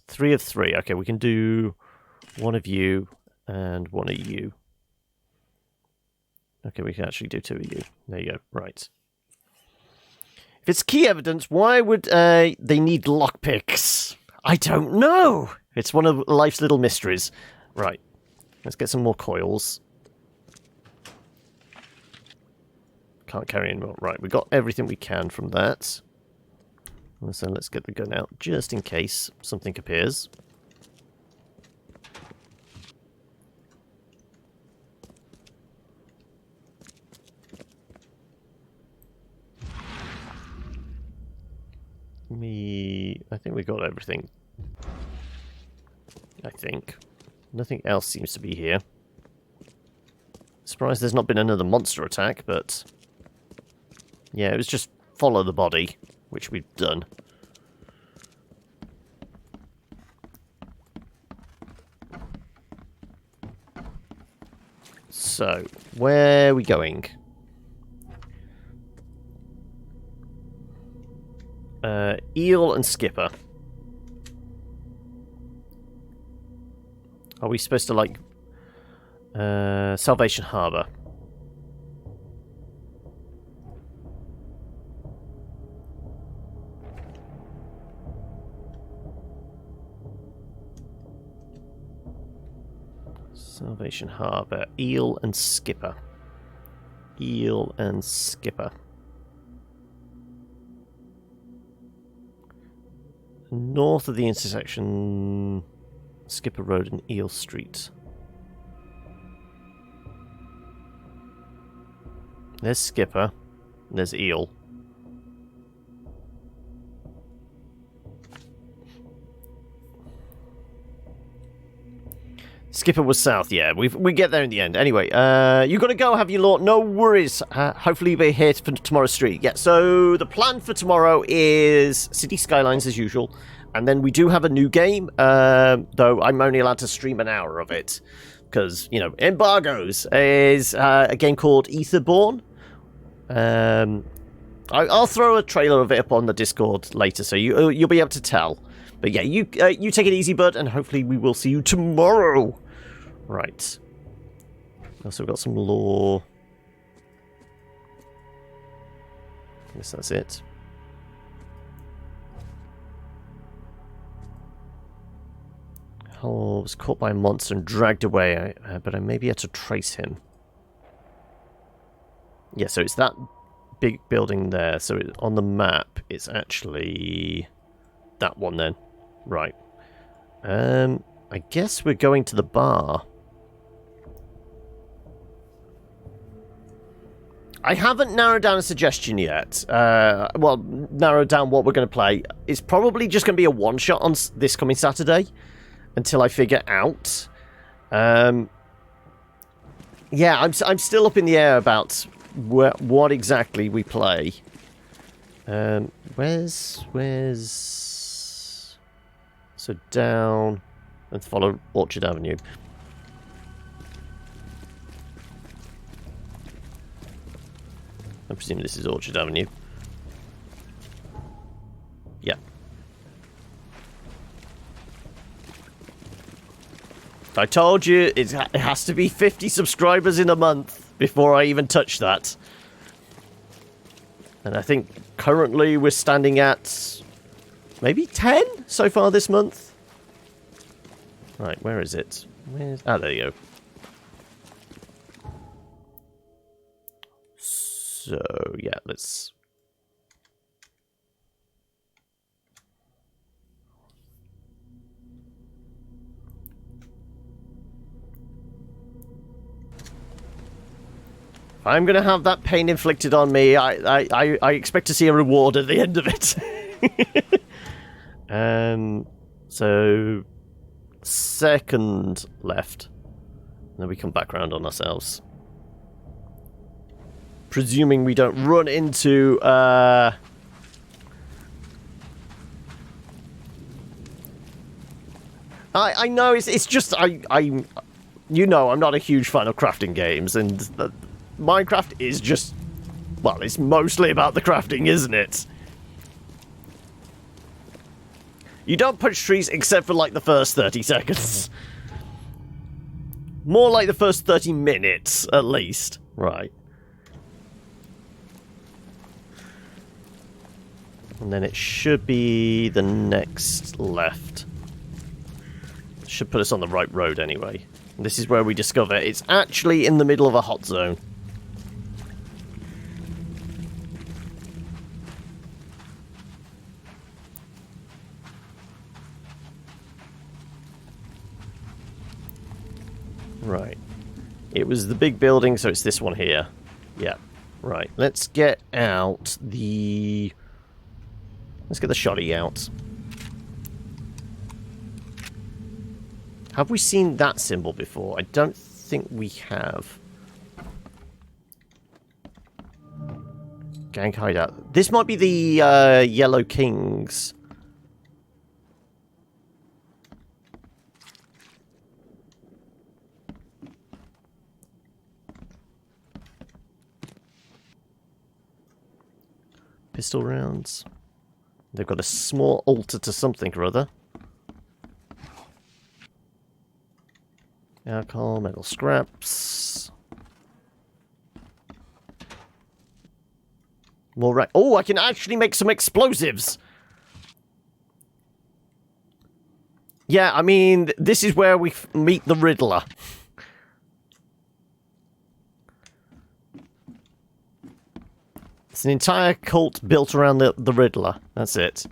3 of 3. Okay, we can do... one of you and one of you. Okay, we can actually do 2 of you. There you go. Right. If it's key evidence, why would they need lockpicks? I don't know. It's one of life's little mysteries. Right. Let's get some more coils. Can't carry any more. Right, we got everything we can from that. So let's get the gun out, just in case something appears. I think we got everything. I think. Nothing else seems to be here. Surprised there's not been another monster attack, but... yeah, it was just follow the body, which we've done. So, where are we going? Eel and Skipper. Are we supposed to, like... Salvation Harbour? Salvation Harbour. Eel and Skipper. Eel and Skipper. North of the intersection, Skipper Road and Eel Street. There's Skipper. There's Eel. Skipper was south, yeah. We get there in the end. Anyway, you got to go, have you, Lord? No worries. Hopefully you'll be here for tomorrow's stream. Yeah, so the plan for tomorrow is City Skylines as usual. And then we do have a new game, though I'm only allowed to stream an hour of it. because, you know, embargoes, is a game called Etherborn. I'll throw a trailer of it up on the Discord later, so you'll be able to tell. But yeah, you take it easy, bud, and hopefully we will see you tomorrow. Right. Also got some lore. I guess that's it. Oh, was caught by a monster and dragged away, but I may be able to trace him. Yeah, so it's that big building there. So on the map, it's actually that one then. Right. I guess we're going to the bar. I haven't narrowed down a suggestion yet. Well, narrowed down what we're going to play. It's probably just going to be a one-shot on this coming Saturday until I figure out. Yeah, I'm still up in the air about what exactly we play. Where's... So down and follow Orchard Avenue. I presume this is Orchard Avenue. Yeah. I told you it has to be 50 subscribers in a month before I even touch that. And I think currently we're standing at maybe 10 so far this month. Right, where is it? Ah, there you go. So, yeah, let's... I'm going to have that pain inflicted on me. I expect to see a reward at the end of it. So, second left. And then we come back round on ourselves. Presuming we don't run into... I know, it's just... You know, I'm not a huge fan of crafting games, and Minecraft is just... Well, it's mostly about the crafting, isn't it? You don't punch trees except for, like, the first 30 seconds. More like the first 30 minutes, at least. Right. And then it should be the next left. Should put us on the right road anyway. This is where we discover it's actually in the middle of a hot zone. Right. It was the big building, so it's this one here. Yeah. Right. Let's get out the... Let's get the shoddy out. Have we seen that symbol before? I don't think we have. Gang hideout. This might be the Yellow Kings. Pistol rounds. They've got a small altar to something or other. Alcohol, metal scraps. More oh, I can actually make some explosives! Yeah, I mean, this is where we meet the Riddler. It's an entire cult built around the Riddler. That's it.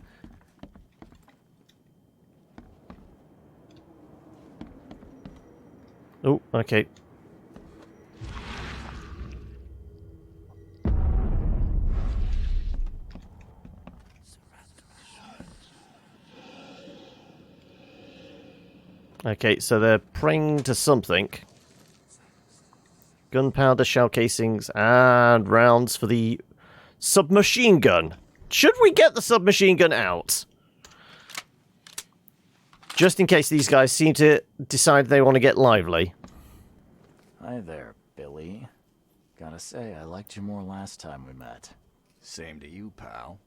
Oh, okay. Okay, so they're praying to something. Gunpowder, shell casings, and rounds for the submachine gun. Should we get the submachine gun out? Just in case these guys seem to decide they want to get lively. Hi there, Billy. Gotta say, I liked you more last time we met. Same to you, pal.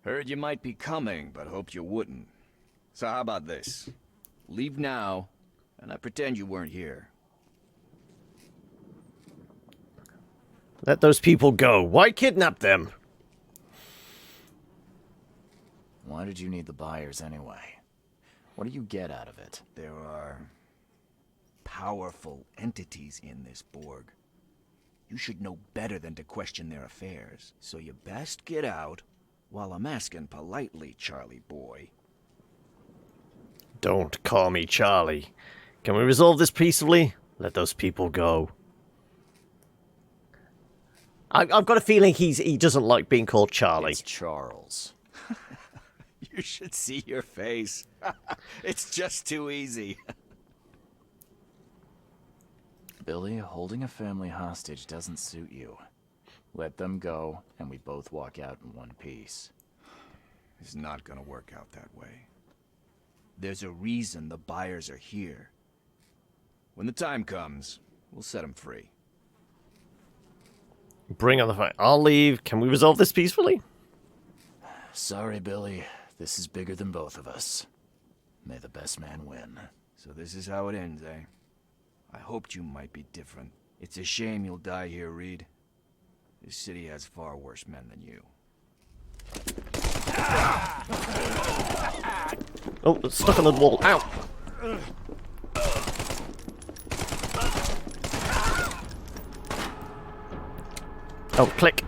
Heard you might be coming, but hoped you wouldn't. So how about this? Leave now, and I pretend you weren't here. Let those people go. Why kidnap them? Why did you need the buyers anyway? What do you get out of it? There are powerful entities in this Borg. You should know better than to question their affairs, so you best get out while I'm asking politely, Charlie boy. Don't call me Charlie. Can we resolve this peacefully? Let those people go. I've got a feeling he doesn't like being called Charlie. It's Charles. You should see your face. It's just too easy. Billy, holding a family hostage doesn't suit you. Let them go, and we both walk out in one piece. It's not gonna work out that way. There's a reason the buyers are here. When the time comes, we'll set them free. Bring on the fight. I'll leave. Can we resolve this peacefully? Sorry, Billy. This is bigger than both of us. May the best man win. So this is how it ends, eh? I hoped you might be different. It's a shame you'll die here, Reed. This city has far worse men than you. Oh, it's stuck on the wall. Ow! Oh, click.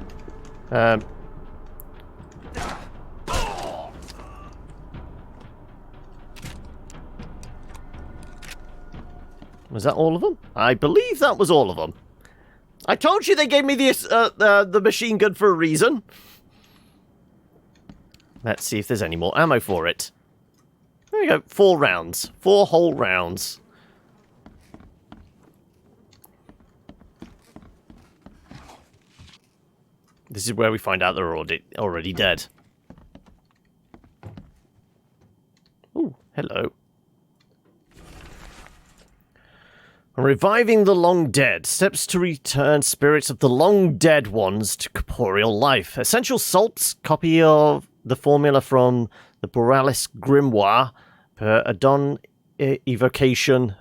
Was that all of them? I believe that was all of them. I told you they gave me the machine gun for a reason. Let's see if there's any more ammo for it. There we go. 4 rounds. 4 whole rounds. This is where we find out they're already dead. Ooh, hello. Reviving the long dead. Steps to return spirits of the long dead ones to corporeal life. Essential salts. Copy of the formula from the Borealis Grimoire per Adon evocation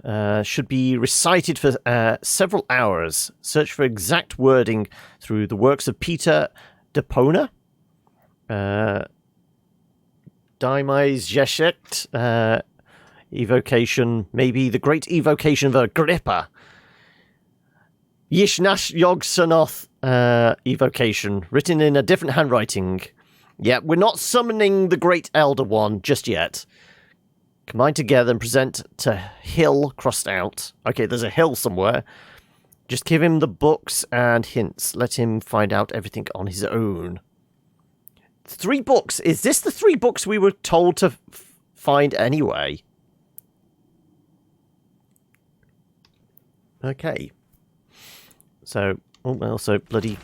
should be recited for several hours. Search for exact wording through the works of Peter Depona. Dimes Jeshet. Evocation, maybe the great evocation of Agrippa. Yishnash Yogsonoth evocation, written in a different handwriting. Yeah, we're not summoning the Great Elder One just yet. Combine together and present to Hill crossed out. Okay, there's a hill somewhere. Just give him the books and hints. Let him find out everything on his own. 3 books. Is this the 3 books we were told to find anyway? Okay. So, also bloody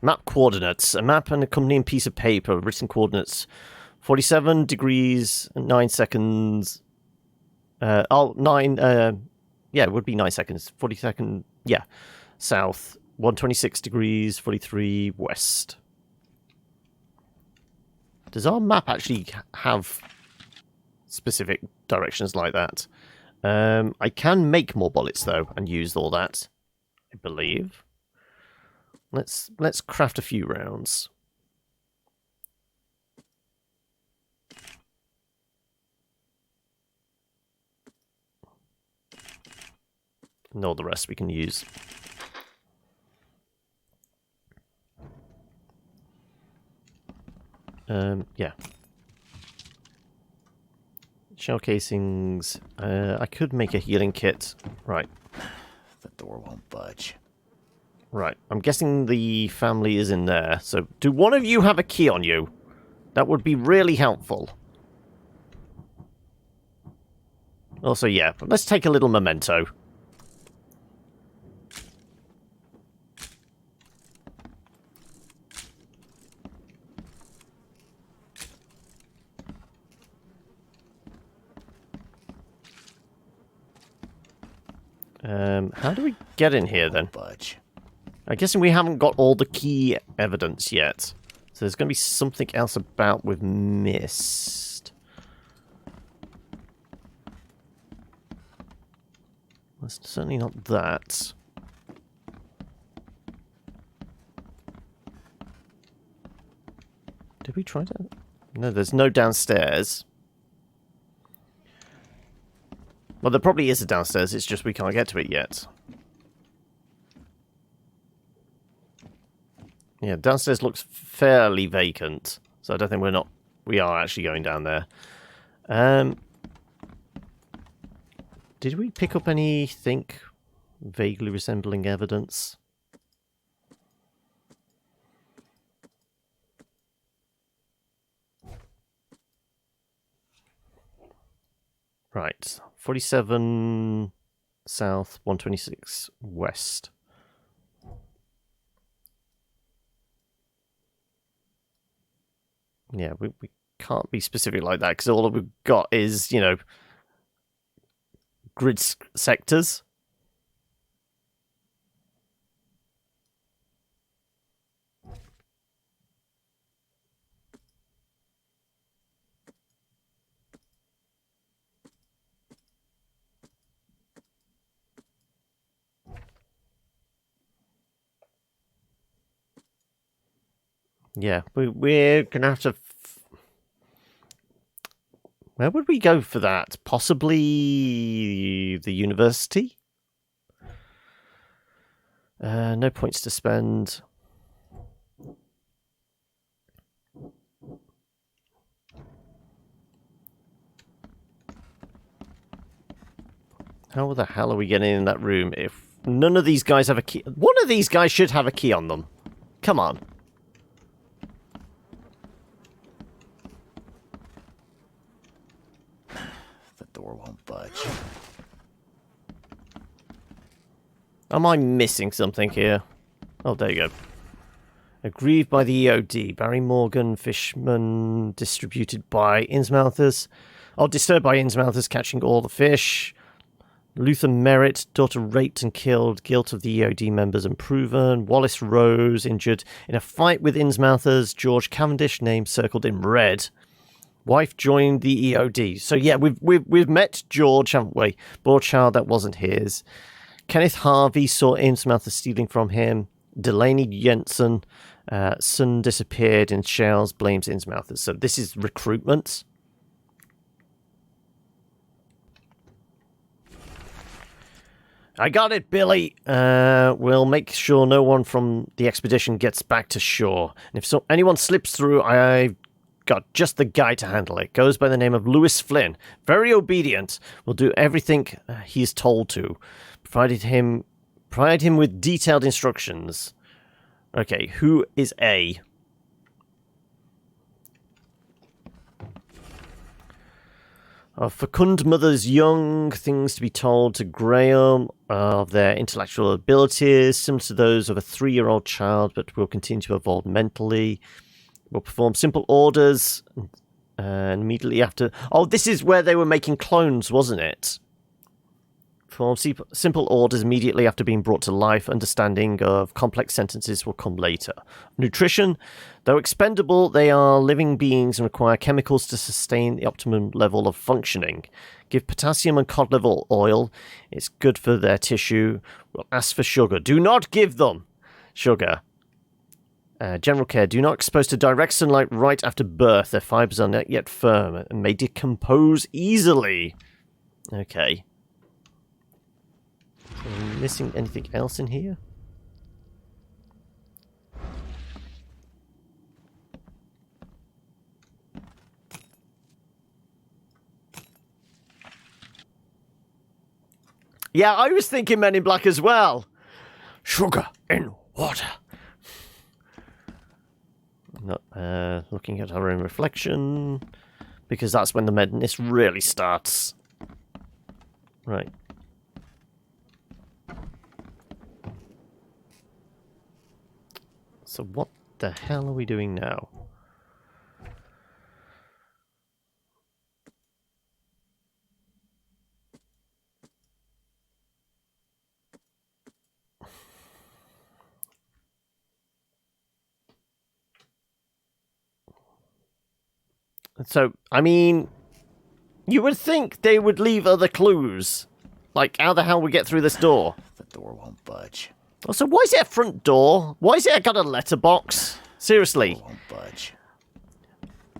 map coordinates. A map and accompanying piece of paper. Written coordinates. 47 degrees, 9 seconds. Yeah, it would be 9 seconds. 42nd, yeah. South. 126 degrees, 43 west. Does our map actually have specific directions like that? I can make more bullets though and use all that, I believe. Let's craft a few rounds. And all the rest we can use. Yeah. Shell casings. I could make a healing kit. Right. The door won't budge. Right. I'm guessing the family is in there. So, do one of you have a key on you? That would be really helpful. Also, yeah. Let's take a little memento. How do we get in here then? Budge. I'm guessing we haven't got all the key evidence yet. So there's going to be something else about with mist. That's certainly not that. Did we try to? No, there's no downstairs. Well, there probably is a downstairs, it's just we can't get to it yet. Yeah, downstairs looks fairly vacant, so I don't think we are actually going down there. Did we pick up anything vaguely resembling evidence? Right, 47 south, 126 west. Yeah, we can't be specific like that, because all we've got is, you know, grid sectors. Yeah, we're going to have to... Where would we go for that? Possibly the university? No points to spend. How the hell are we getting in that room if none of these guys have a key? One of these guys should have a key on them. Come on. The door won't budge. Am I missing something here? Oh, there you go. Aggrieved by the EOD. Barry Morgan, Fishman, distributed by Innsmouthers. Oh, disturbed by Innsmouthers, catching all the fish. Luther Merritt, daughter raped and killed. Guilt of the EOD members unproven. Wallace Rose, injured in a fight with Innsmouthers. George Cavendish, name circled in red. Wife joined the EOD. So yeah, we've met George, haven't we? Poor child, that wasn't his. Kenneth Harvey saw Innsmouthers stealing from him. Delaney Jensen, son disappeared in shells, blames Innsmouthers. So this is recruitment. I got it, Billy. We'll make sure no one from the expedition gets back to shore. And if anyone slips through, I've got just the guy to handle it. Goes by the name of Lewis Flynn. Very obedient. Will do everything he's told to. Provide him with detailed instructions. Okay, who is A? Fecund mothers young, things to be told to Graham of their intellectual abilities, similar to those of a 3-year-old child, but will continue to evolve mentally. Will perform simple orders, and immediately after... Oh, this is where they were making clones, wasn't it? Perform simple orders immediately after being brought to life. Understanding of complex sentences will come later. Nutrition. Though expendable, they are living beings and require chemicals to sustain the optimum level of functioning. Give potassium and cod liver oil. It's good for their tissue. We'll ask for sugar. Do not give them sugar. General care. Do not expose to direct sunlight right after birth. Their fibers are not yet firm and may decompose easily. Okay. Are we missing anything else in here? Yeah, I was thinking Men in Black as well. Sugar in water. Not looking at our own reflection, because that's when the madness really starts. Right. So what the hell are we doing now? So, I mean, you would think they would leave other clues. Like, how the hell we get through this door? The door won't budge. Also, why is it a front door? Why is it got a letterbox? Seriously. Door won't budge.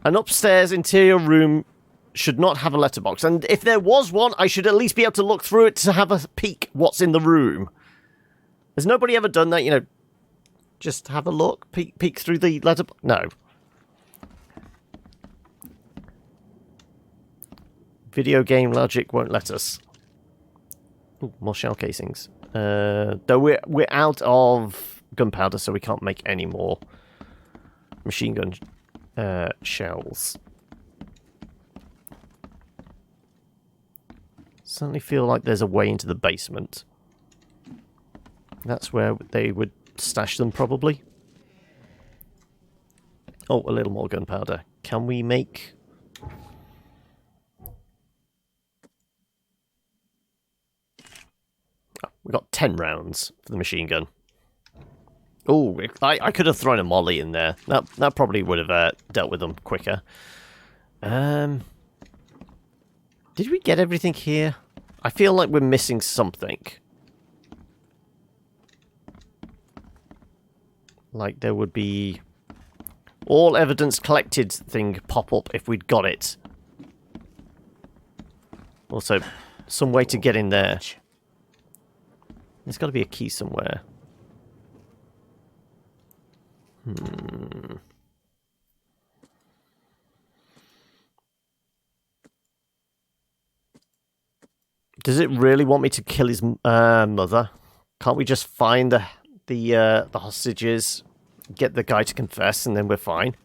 An upstairs interior room should not have a letterbox. And if there was one, I should at least be able to look through it to have a peek what's in the room. Has nobody ever done that, you know? Just have a look, peek through the letterbox? No. Video game logic won't let us. Ooh, more shell casings. Though we're out of gunpowder, so we can't make any more machine gun shells. Certainly feel like there's a way into the basement. That's where they would stash them, probably. Oh, a little more gunpowder. Can we make... Oh, we got 10 rounds for the machine gun. Oh, I could have thrown a molly in there. That probably would have dealt with them quicker. Did we get everything here? I feel like we're missing something. Like there would be all evidence collected thing pop up if we'd got it. Also, some way to get in there. There's got to be a key somewhere. Does it really want me to kill his mother? Can't we just find the hostages, get the guy to confess, and then we're fine?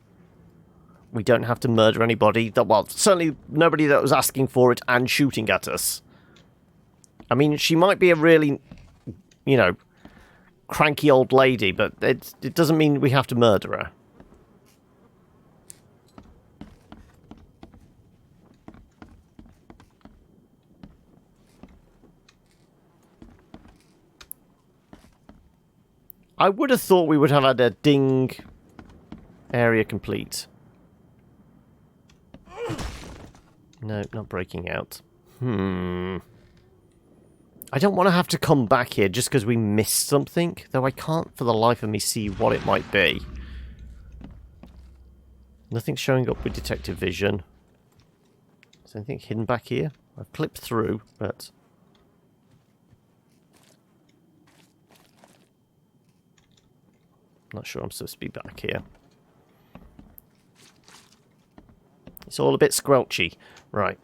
We don't have to murder anybody. Well, certainly nobody that was asking for it and shooting at us. I mean, she might be a really, you know, cranky old lady, but it doesn't mean we have to murder her. I would have thought we would have had a ding area complete. No, not breaking out. I don't want to have to come back here just because we missed something, though I can't for the life of me see what it might be. Nothing's showing up with detective vision. Is anything hidden back here? I've clipped through, but... Not sure I'm supposed to be back here. It's all a bit squelchy. Right.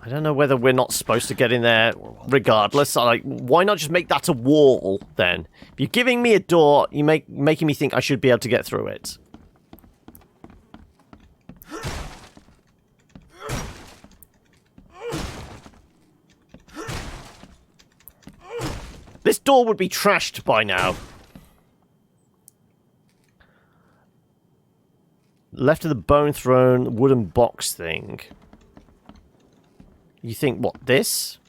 I don't know whether we're not supposed to get in there regardless. Like, why not just make that a wall, then? If you're giving me a door, you're making me think I should be able to get through it. This door would be trashed by now. Left of the bone throne wooden box thing. You think, what, this?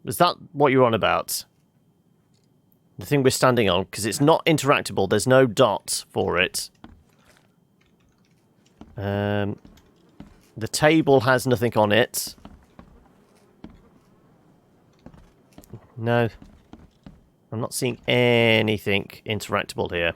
Is that what you're on about? The thing we're standing on, because it's not interactable. There's no dot for it. The table has nothing on it. No. I'm not seeing anything interactable here.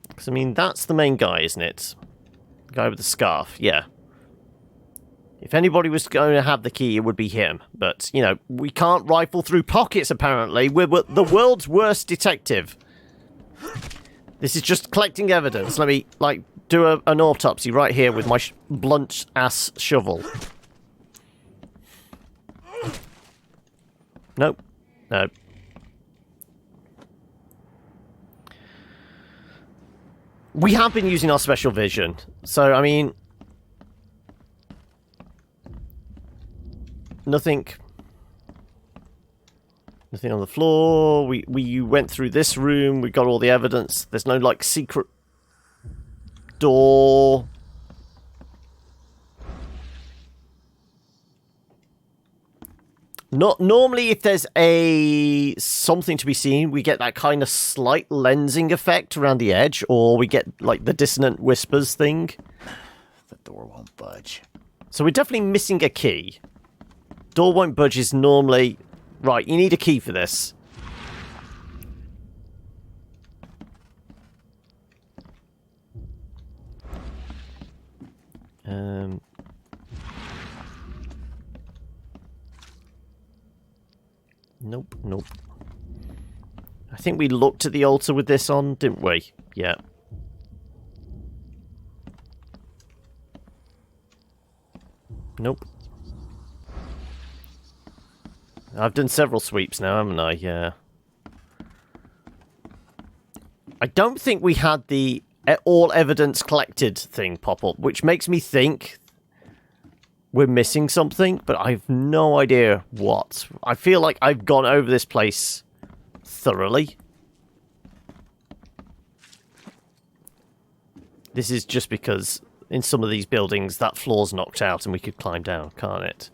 Because, I mean, that's the main guy, isn't it? The guy with the scarf, yeah. If anybody was going to have the key, it would be him. But, you know, we can't rifle through pockets, apparently. We're the world's worst detective. This is just collecting evidence. Let me, like, do an autopsy right here with my blunt-ass shovel. Nope. No. We have been using our special vision. So, I mean... Nothing on the floor. We went through this room. We got all the evidence. There's no, like, secret door. Not normally, if there's something to be seen, we get that kind of slight lensing effect around the edge, or we get like the dissonant whispers thing. The door won't budge. So we're definitely missing a key. Door won't budge is normally right. You need a key for this. Nope, nope. I think we looked at the altar with this on, didn't we? Yeah. Nope. I've done several sweeps now, haven't I? Yeah. I don't think we had the all evidence collected thing pop up, which makes me think we're missing something, but I've no idea what. I feel like I've gone over this place thoroughly. This is just because in some of these buildings that floor's knocked out and we could climb down, can't it?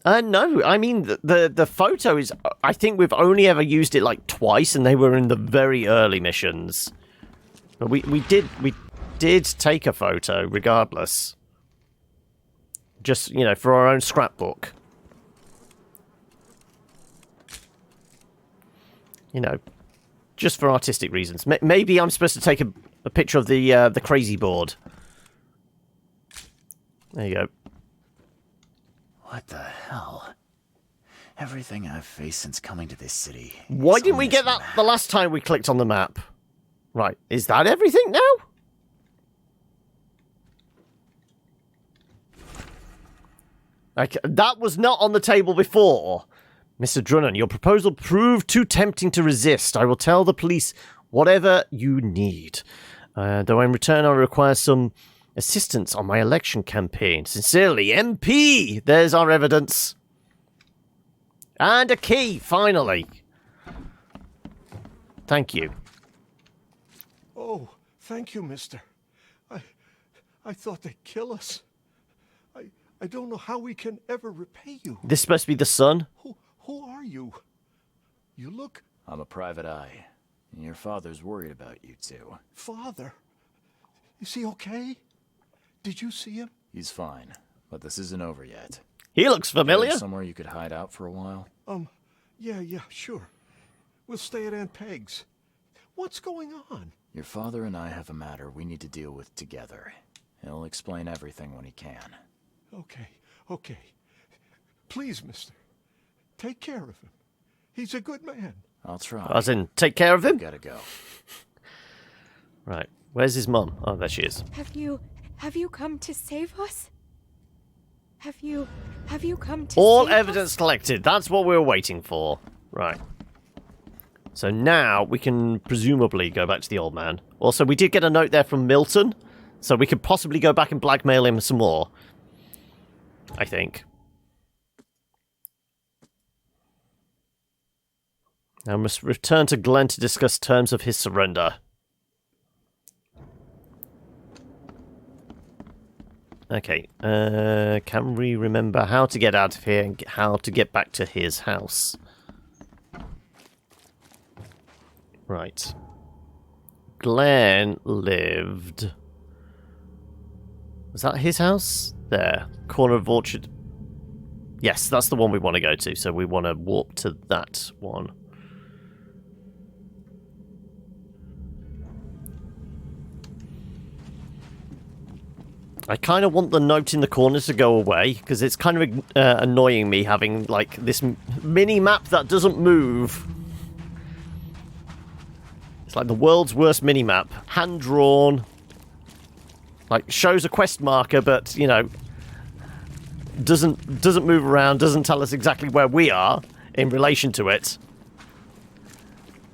No, I mean, the photo is... I think we've only ever used it, like, twice, and they were in the very early missions. But we did take a photo, regardless. Just, you know, for our own scrapbook. You know, just for artistic reasons. Maybe I'm supposed to take a picture of the crazy board. There you go. What the hell? Everything I've faced since coming to this city. Why didn't we get that the last time we clicked on the map? Right, is that everything now? Like, that was not on the table before. Mr. Drunnan, your proposal proved too tempting to resist. I will tell the police whatever you need. Though in return I require some assistance on my election campaign. Sincerely, MP! There's our evidence. And a key, finally. Thank you. Oh, thank you, mister. I thought they'd kill us. I don't know how we can ever repay you. This is supposed to be the son? Who are you? You look... I'm a private eye. And your father's worried about you two. Father? Is he okay? Did you see him? He's fine, but this isn't over yet. He looks familiar. Somewhere you could hide out for a while? Yeah, sure. We'll stay at Aunt Peg's. What's going on? Your father and I have a matter we need to deal with together. He'll explain everything when he can. Okay. Please, mister. Take care of him. He's a good man. I'll try. As in, take care of him? Gotta go. Right. Where's his mum? Oh, there she is. Have you come to save us? Have you come to All save evidence us? collected. That's what we were waiting for. Right. So now we can presumably go back to the old man. Also, we did get a note there from Milton, so we could possibly go back and blackmail him some more. I think. Now we must return to Glenn to discuss terms of his surrender. Okay, can we remember how to get out of here and how to get back to his house? Right. Glenn lived... Was that his house? There. Corner of Orchard. Yes, that's the one we want to go to, so we want to warp to that one. I kind of want the note in the corner to go away, because it's kind of annoying me having, like, this mini-map that doesn't move. It's like the world's worst mini-map. Hand-drawn. Like, shows a quest marker, but, you know, doesn't move around, doesn't tell us exactly where we are in relation to it.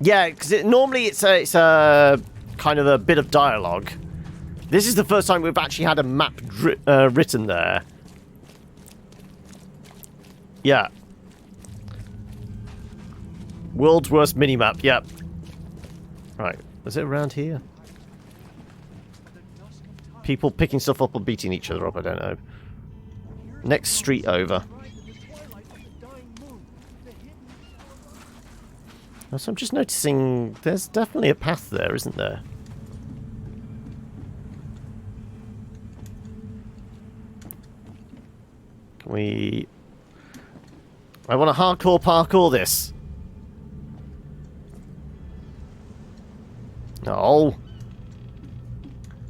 Yeah, because normally it's a kind of a bit of dialogue. This is the first time we've actually had a map written there. Yeah. World's worst minimap, yep. Right, is it around here? People picking stuff up or beating each other up, I don't know. Next street over. So I'm just noticing there's definitely a path there, isn't there? Can we... I want to hardcore parkour this. No.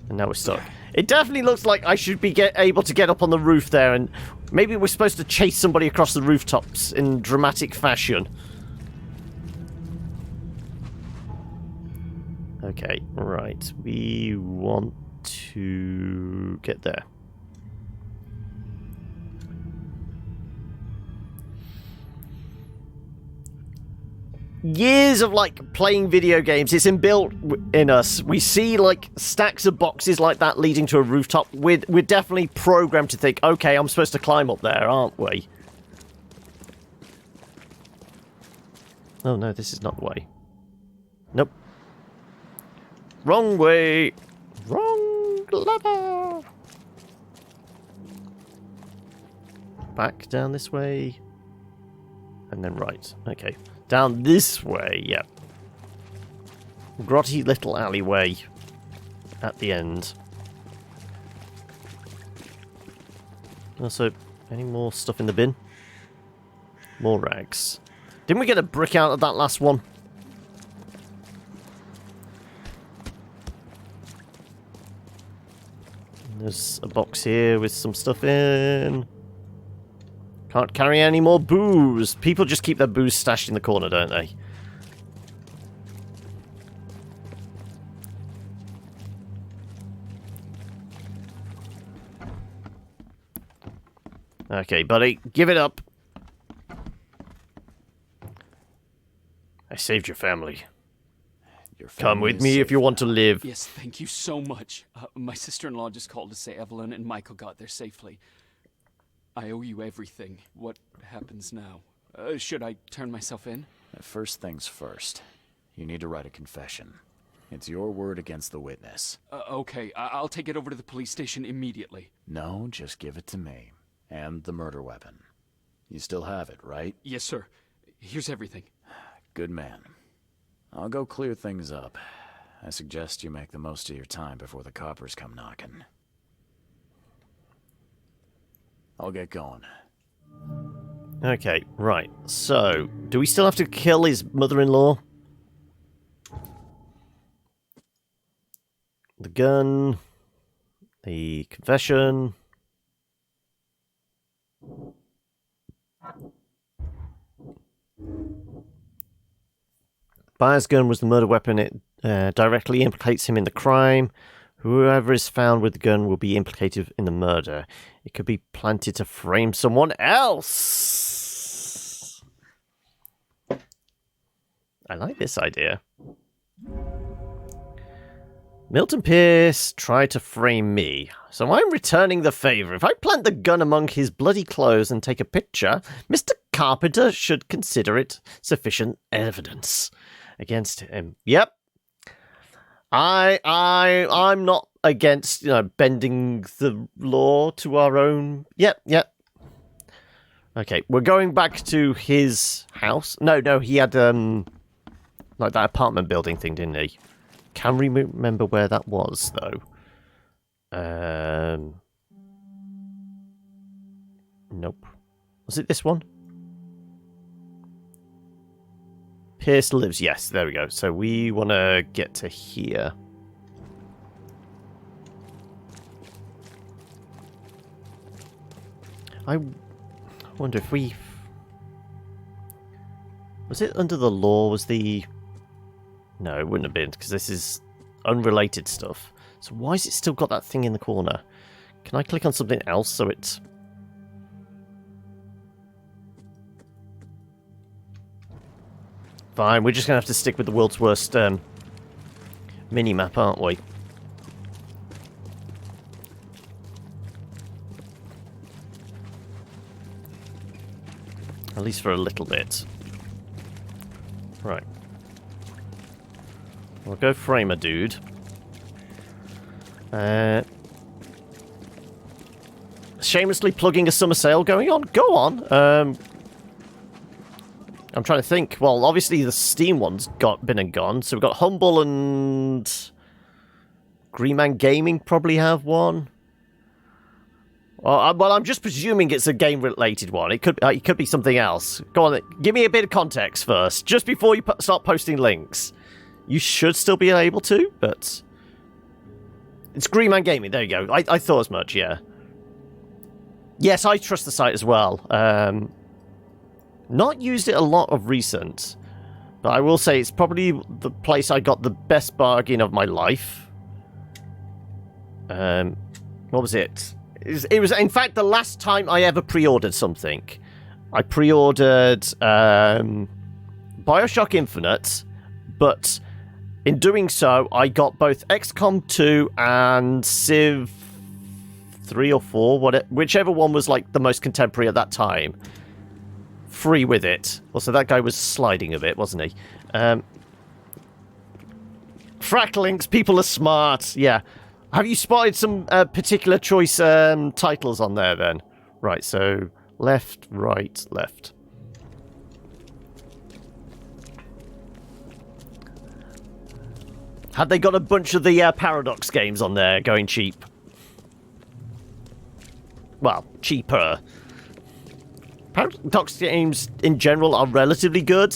And now we're stuck. It definitely looks like I should be able to get up on the roof there, and maybe we're supposed to chase somebody across the rooftops in dramatic fashion. Okay, right. We want to get there. Years of like playing video games, it's inbuilt in us. We see like stacks of boxes like that leading to a rooftop. We're definitely programmed to think, okay, I'm supposed to climb up there, aren't we? Oh no, this is not the way. Nope. Wrong way. Wrong lever. Back down this way. And then right. Okay. Down this way, yep. Grotty little alleyway at the end. Also, any more stuff in the bin? More rags. Didn't we get a brick out of that last one? There's a box here with some stuff in. Can't carry any more booze. People just keep their booze stashed in the corner, don't they? Okay, buddy, give it up. I saved your family. Come with me if you want to live. Yes, thank you so much. My sister-in-law just called to say Evelyn and Michael got there safely. I owe you everything. What happens now? Should I turn myself in? First things first. You need to write a confession. It's your word against the witness. Okay, I'll take it over to the police station immediately. No, just give it to me. And the murder weapon. You still have it, right? Yes, sir. Here's everything. Good man. I'll go clear things up. I suggest you make the most of your time before the coppers come knocking. I'll get going. Okay, right. So, do we still have to kill his mother-in-law? The gun. The confession. Byers' gun was the murder weapon. It directly implicates him in the crime. Whoever is found with the gun will be implicated in the murder. It could be planted to frame someone else. I like this idea. Milton Pierce tried to frame me, so I'm returning the favor. If I plant the gun among his bloody clothes and take a picture, Mr. Carpenter should consider it sufficient evidence against him. Yep. I'm not against, bending the law to our own. Yep. Okay, we're going back to his house. No, he had like that apartment building thing, didn't he? Can we remember where that was though? Nope. Was it this one? Pierce lives. Yes, there we go. So we want to get to here. I wonder if we... Was it under the law? Was the... No, it wouldn't have been, because this is unrelated stuff. So why has it still got that thing in the corner? Can I click on something else so it's... Fine, we're just going to have to stick with the world's worst mini-map, aren't we? At least for a little bit. Right. We'll go Framer, dude. Shamelessly plugging a summer sale going on? Go on. I'm trying to think. Well, obviously the Steam one's been and gone. So we've got Humble and... Green Man Gaming probably have one. Well, I'm just presuming it's a game-related one. It could be something else. Go on, give me a bit of context first, just before you start posting links. You should still be able to, but... It's Green Man Gaming, there you go. I thought as much, yeah. Yes, I trust the site as well. Not used it a lot of recent, but I will say it's probably the place I got the best bargain of my life. What was it? It was, in fact, the last time I ever pre-ordered something. I pre-ordered Bioshock Infinite, but in doing so, I got both XCOM 2 and Civ 3 or 4, whichever one was like the most contemporary at that time. Free with it. Also, that guy was sliding a bit, wasn't he? Fracklinks, people are smart. Yeah. Have you spotted some particular choice titles on there, then? Right, so left, right, left. Had they got a bunch of the Paradox games on there going cheap? Well, cheaper. Paradox games, in general, are relatively good.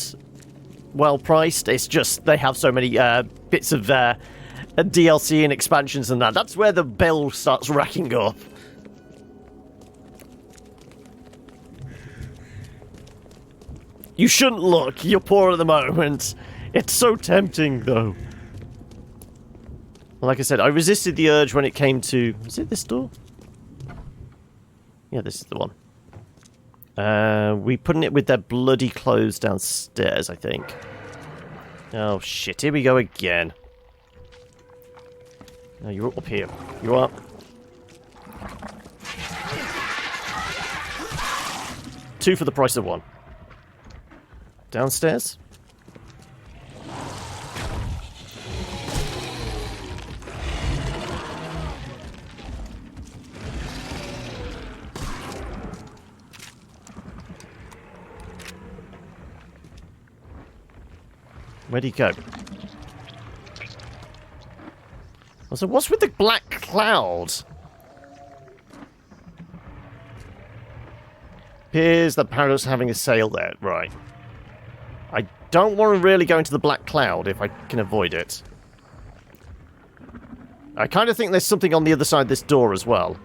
Well priced. It's just they have so many bits of... DLC and expansions and that. That's where the bill starts racking up. You shouldn't look. You're poor at the moment. It's so tempting, though. Like I said, I resisted the urge when it came to... Is it this door? Yeah, this is the one. We putting it with their bloody clothes downstairs, I think. Oh, shit. Here we go again. No, you're up here. You are. Two for the price of one. Downstairs. Where'd he go? So what's with the black cloud? Appears that Paradox are having a sale there. Right. I don't want to really go into the black cloud if I can avoid it. I kind of think there's something on the other side of this door as well.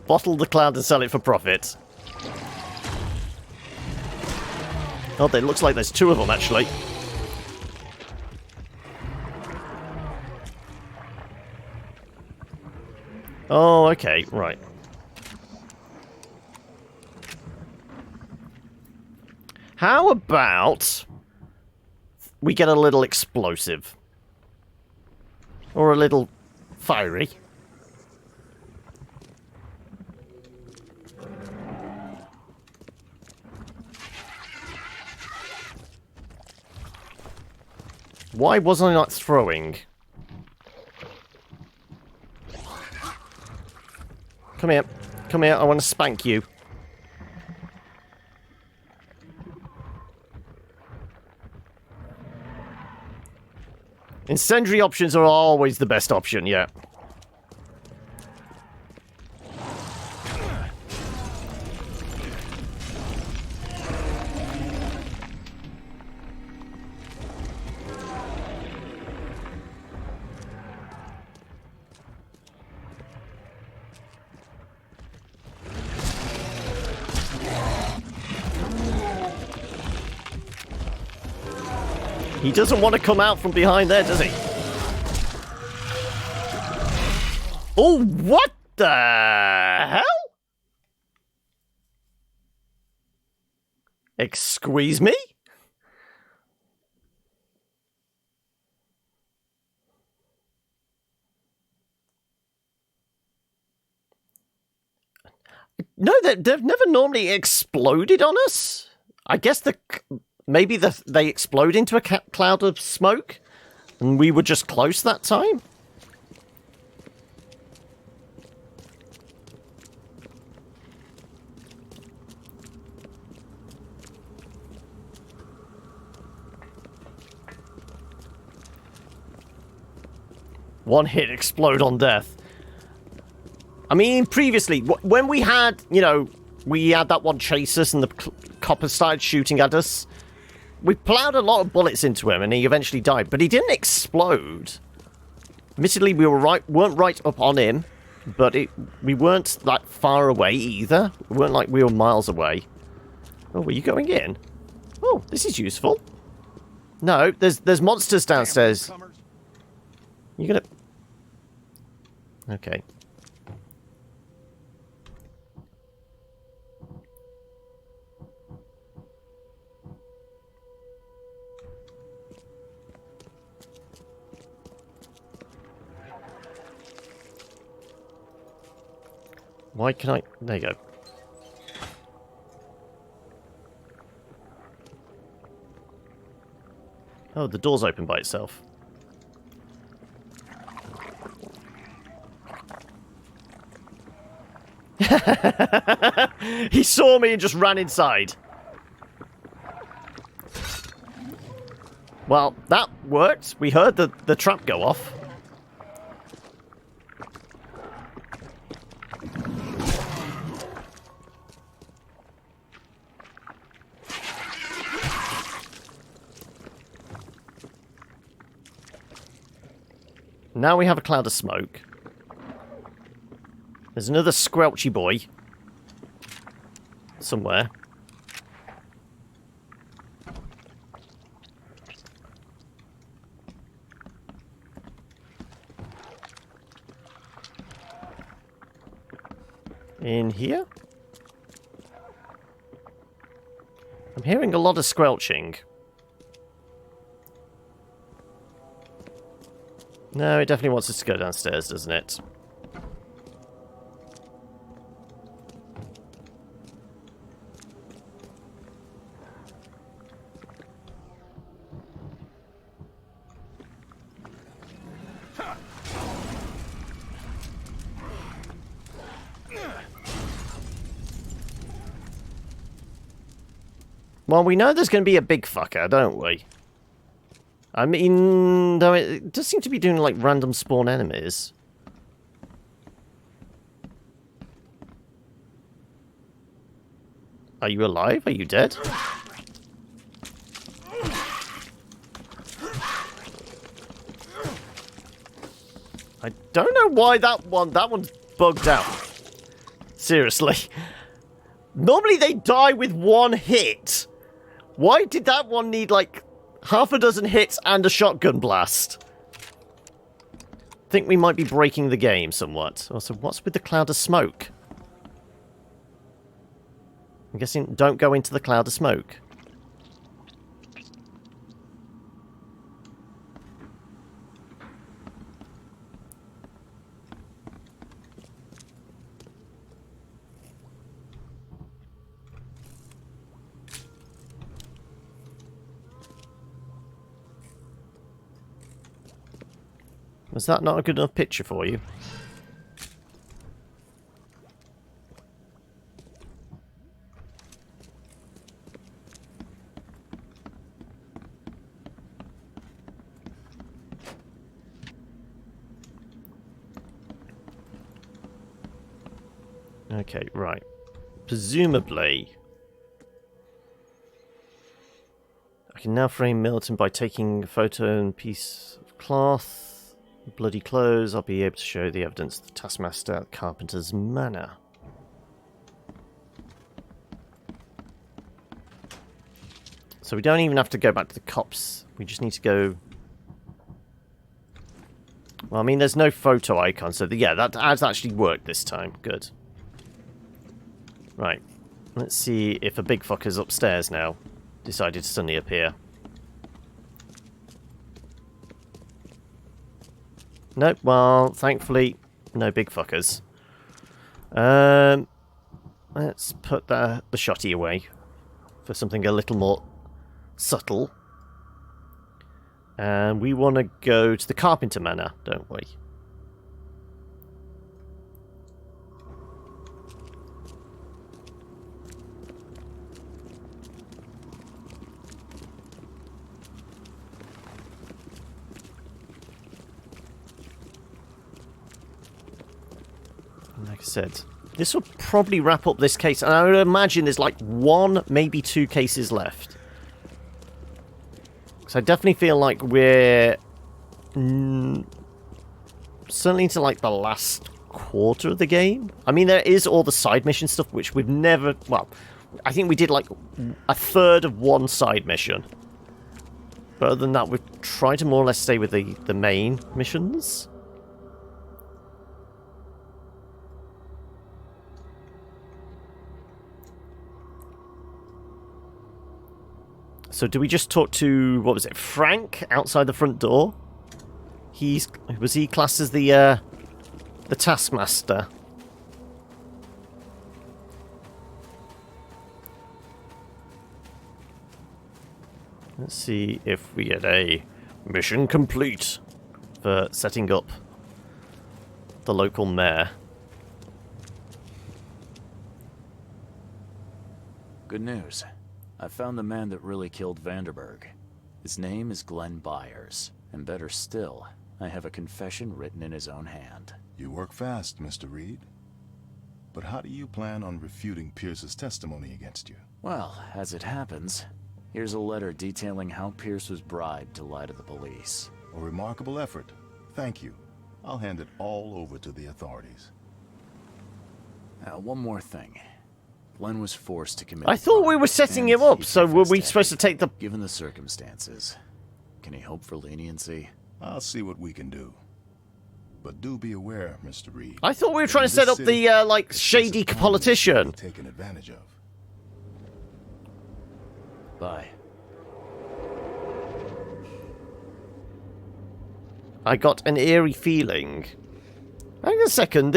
Bottle the cloud and sell it for profit. Oh, it looks like there's two of them, actually. Oh, okay, right. How about we get a little explosive? Or a little fiery? Why was I not throwing? Come here. Come here, I want to spank you. Incendiary options are always the best option, yeah. He doesn't want to come out from behind there, does he? Oh, what the hell? Excuse me? No, they've never normally exploded on us. I guess maybe they explode into a cloud of smoke, and we were just close that time. One hit, explode on death. I mean, previously, when we had, we had that one chase us and the copper started shooting at us, we plowed a lot of bullets into him and he eventually died, but he didn't explode. Admittedly, we weren't right up on him, but we weren't that far away either. We weren't like we were miles away. Oh, were you going in? Oh, this is useful. No, there's monsters downstairs. You gonna... Okay. Why can I... There you go. Oh, the door's open by itself. He saw me and just ran inside. Well, that worked. We heard the trap go off. Now we have a cloud of smoke. There's another squelchy boy. Somewhere. In here? I'm hearing a lot of squelching. No, it definitely wants us to go downstairs, doesn't it? Well, we know there's going to be a big fucker, don't we? I mean, though it does seem to be doing, like, random spawn enemies. Are you alive? Are you dead? I don't know why that one's bugged out. Seriously. Normally they die with one hit. Why did that one need, like, half a dozen hits and a shotgun blast? I think we might be breaking the game somewhat. Also, what's with the cloud of smoke? I'm guessing don't go into the cloud of smoke. Was that not a good enough picture for you? Okay, right. Presumably, I can now frame Milton by taking a photo and piece of cloth. Bloody clothes. I'll be able to show the evidence of the taskmaster at Carpenter's Manor. So we don't even have to go back to the cops. We just need to go... Well, I mean, there's no photo icon, so yeah, that has actually worked this time. Good. Right. Let's see if a big fucker's upstairs now. Decided to suddenly appear. Nope, well, thankfully, no big fuckers. Let's put the shotty away for something a little more subtle. And we want to go to the Carpenter Manor, don't we? Like I said, this will probably wrap up this case, and I would imagine there's like 1, maybe 2 cases left. So I definitely feel like we're certainly into like the last quarter of the game. I mean, there is all the side mission stuff, which we've never... Well, I think we did like a third of one side mission. But other than that, we've tried to more or less stay with the main missions. So do we just talk to, what was it, Frank outside the front door? Was he classed as the taskmaster? Let's see if we get a mission complete for setting up the local mayor. Good news. I found the man that really killed Vanderberg. His name is Glenn Byers, and better still, I have a confession written in his own hand. You work fast, Mr. Reed. But how do you plan on refuting Pierce's testimony against you? Well, as it happens, here's a letter detailing how Pierce was bribed to lie to the police. A remarkable effort. Thank you. I'll hand it all over to the authorities. Now, one more thing. Glenn was forced to commit. I thought we were setting him up, so were we supposed to take the... Given the circumstances, can he hope for leniency? I'll see what we can do. But do be aware, Mr. Reed. I thought we were trying to set up the, like, shady politician. Taken advantage of. Bye. I got an eerie feeling. Hang on a second,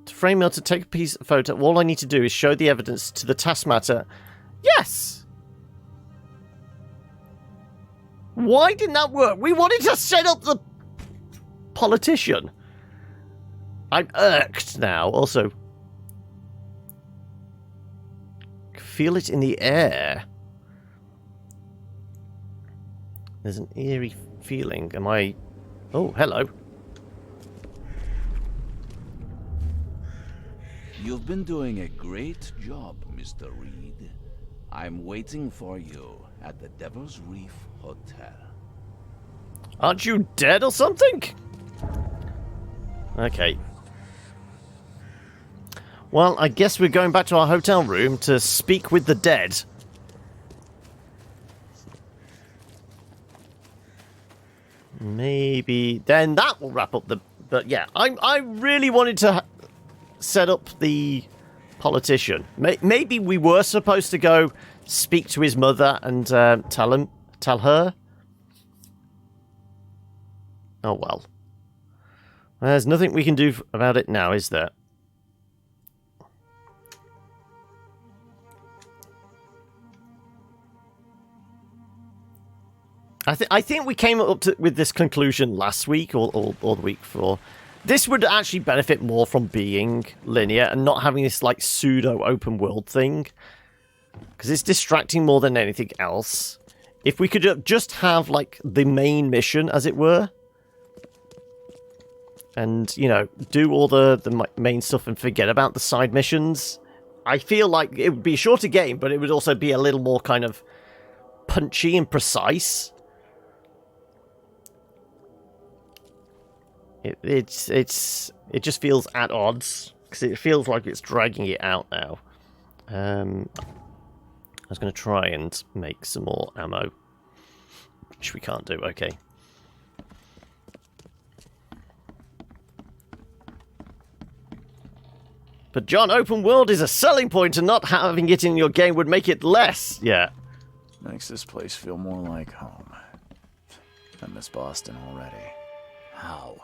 frame me to take a piece of photo. All I need to do is show the evidence to the taskmaster. Yes! Why didn't that work? We wanted to set up the politician. I'm irked now. Also, feel it in the air. There's an eerie feeling. Am I... Oh, hello. You've been doing a great job, Mr. Reed. I'm waiting for you at the Devil's Reef Hotel. Aren't you dead or something? Okay. Well, I guess we're going back to our hotel room to speak with the dead. Maybe then that will wrap up the... But yeah, I really wanted to set up the politician. Maybe we were supposed to go speak to his mother and tell her. Oh well. There's nothing we can do about it now, is there? I think we came up with this conclusion last week or the week before. This would actually benefit more from being linear and not having this like pseudo open world thing, because it's distracting more than anything else. If we could just have like the main mission, as it were, and you know, do all the main stuff and forget about the side missions, I feel like it would be a shorter game, but it would also be a little more kind of punchy and precise. It just feels at odds, because it feels like it's dragging it out now. I was going to try and make some more ammo, which we can't do. Okay. But John, open world is a selling point, and not having it in your game would make it less. Yeah. Makes this place feel more like home. I miss Boston already. How?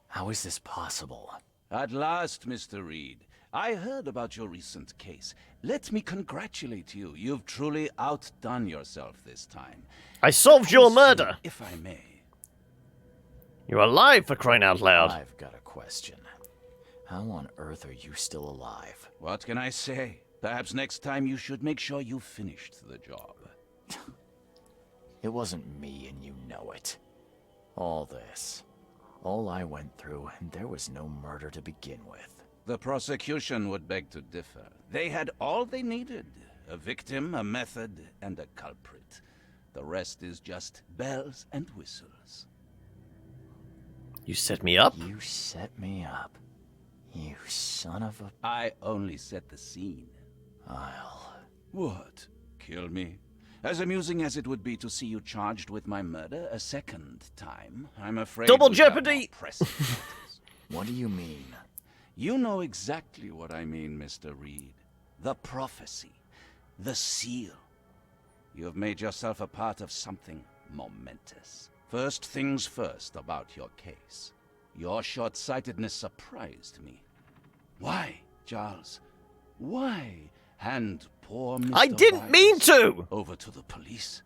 How is this possible? At last, Mr. Reed. I heard about your recent case. Let me congratulate you. You've truly outdone yourself this time. I solved your murder! If I may. You're alive, for crying out loud. I've got a question. How on earth are you still alive? What can I say? Perhaps next time you should make sure you finished the job. It wasn't me, and you know it. All this. All I went through, and there was no murder to begin with. The prosecution would beg to differ. They had all they needed. A victim, a method, and a culprit. The rest is just bells and whistles. You set me up? You set me up. You son of a... I only set the scene. I'll... What? Kill me? As amusing as it would be to see you charged with my murder a second time, I'm afraid... Double jeopardy! What do you mean? You know exactly what I mean, Mr. Reed. The prophecy. The seal. You have made yourself a part of something momentous. First things first about your case. Your short-sightedness surprised me. Why, Charles? Why hand poor Mr. I didn't mean to! Over to the police?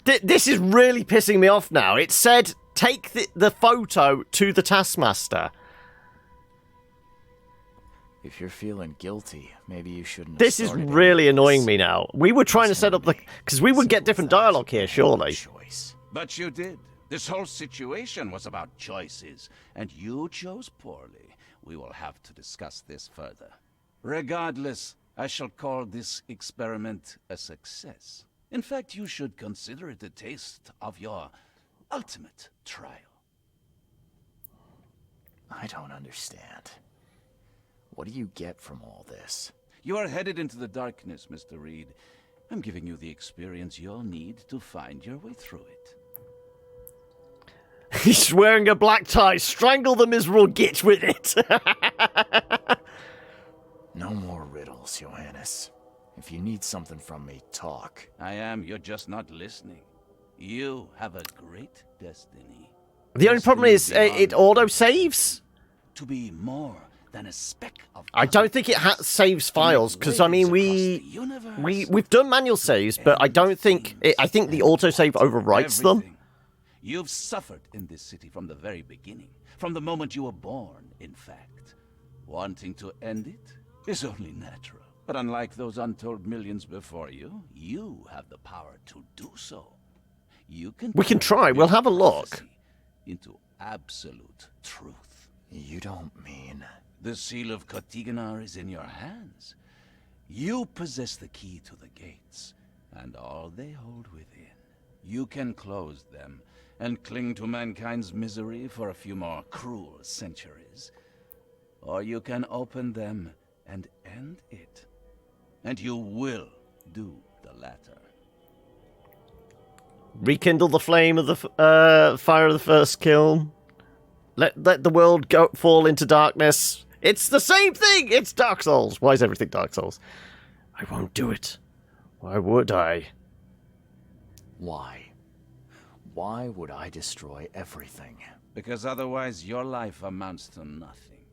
This is really pissing me off now. It said, take the photo to the Taskmaster. If you're feeling guilty, maybe you shouldn't. This is really annoying me now. We were trying to set up the... Because we would get different dialogue here, surely. But you did. This whole situation was about choices, and you chose poorly. We will have to discuss this further. Regardless, I shall call this experiment a success. In fact, you should consider it a taste of your ultimate trial. I don't understand. What do you get from all this? You are headed into the darkness, Mr. Reed. I'm giving you the experience you'll need to find your way through it. He's wearing a black tie. Strangle the miserable git with it. No more riddles, Johannes. If you need something from me, talk. I am. You're just not listening. You have a great destiny. The only problem is it auto-saves. To be more than a speck of... I don't think it saves files, because, I mean, we've done manual saves, but I don't think... I think the autosave overwrites them. You've suffered in this city from the very beginning. From the moment you were born, in fact. Wanting to end it is only natural. But unlike those untold millions before you, you have the power to do so. We can try. We'll have a look. Into absolute truth. You don't mean... The seal of Kotiganar is in your hands. You possess the key to the gates, and all they hold within. You can close them, and cling to mankind's misery for a few more cruel centuries. Or you can open them and end it. And you will do the latter. Rekindle the flame of the fire of the first kiln. Let the world fall into darkness. It's the same thing! It's Dark Souls! Why is everything Dark Souls? I won't do it. Why would I? Why? Why would I destroy everything? Because otherwise your life amounts to nothing.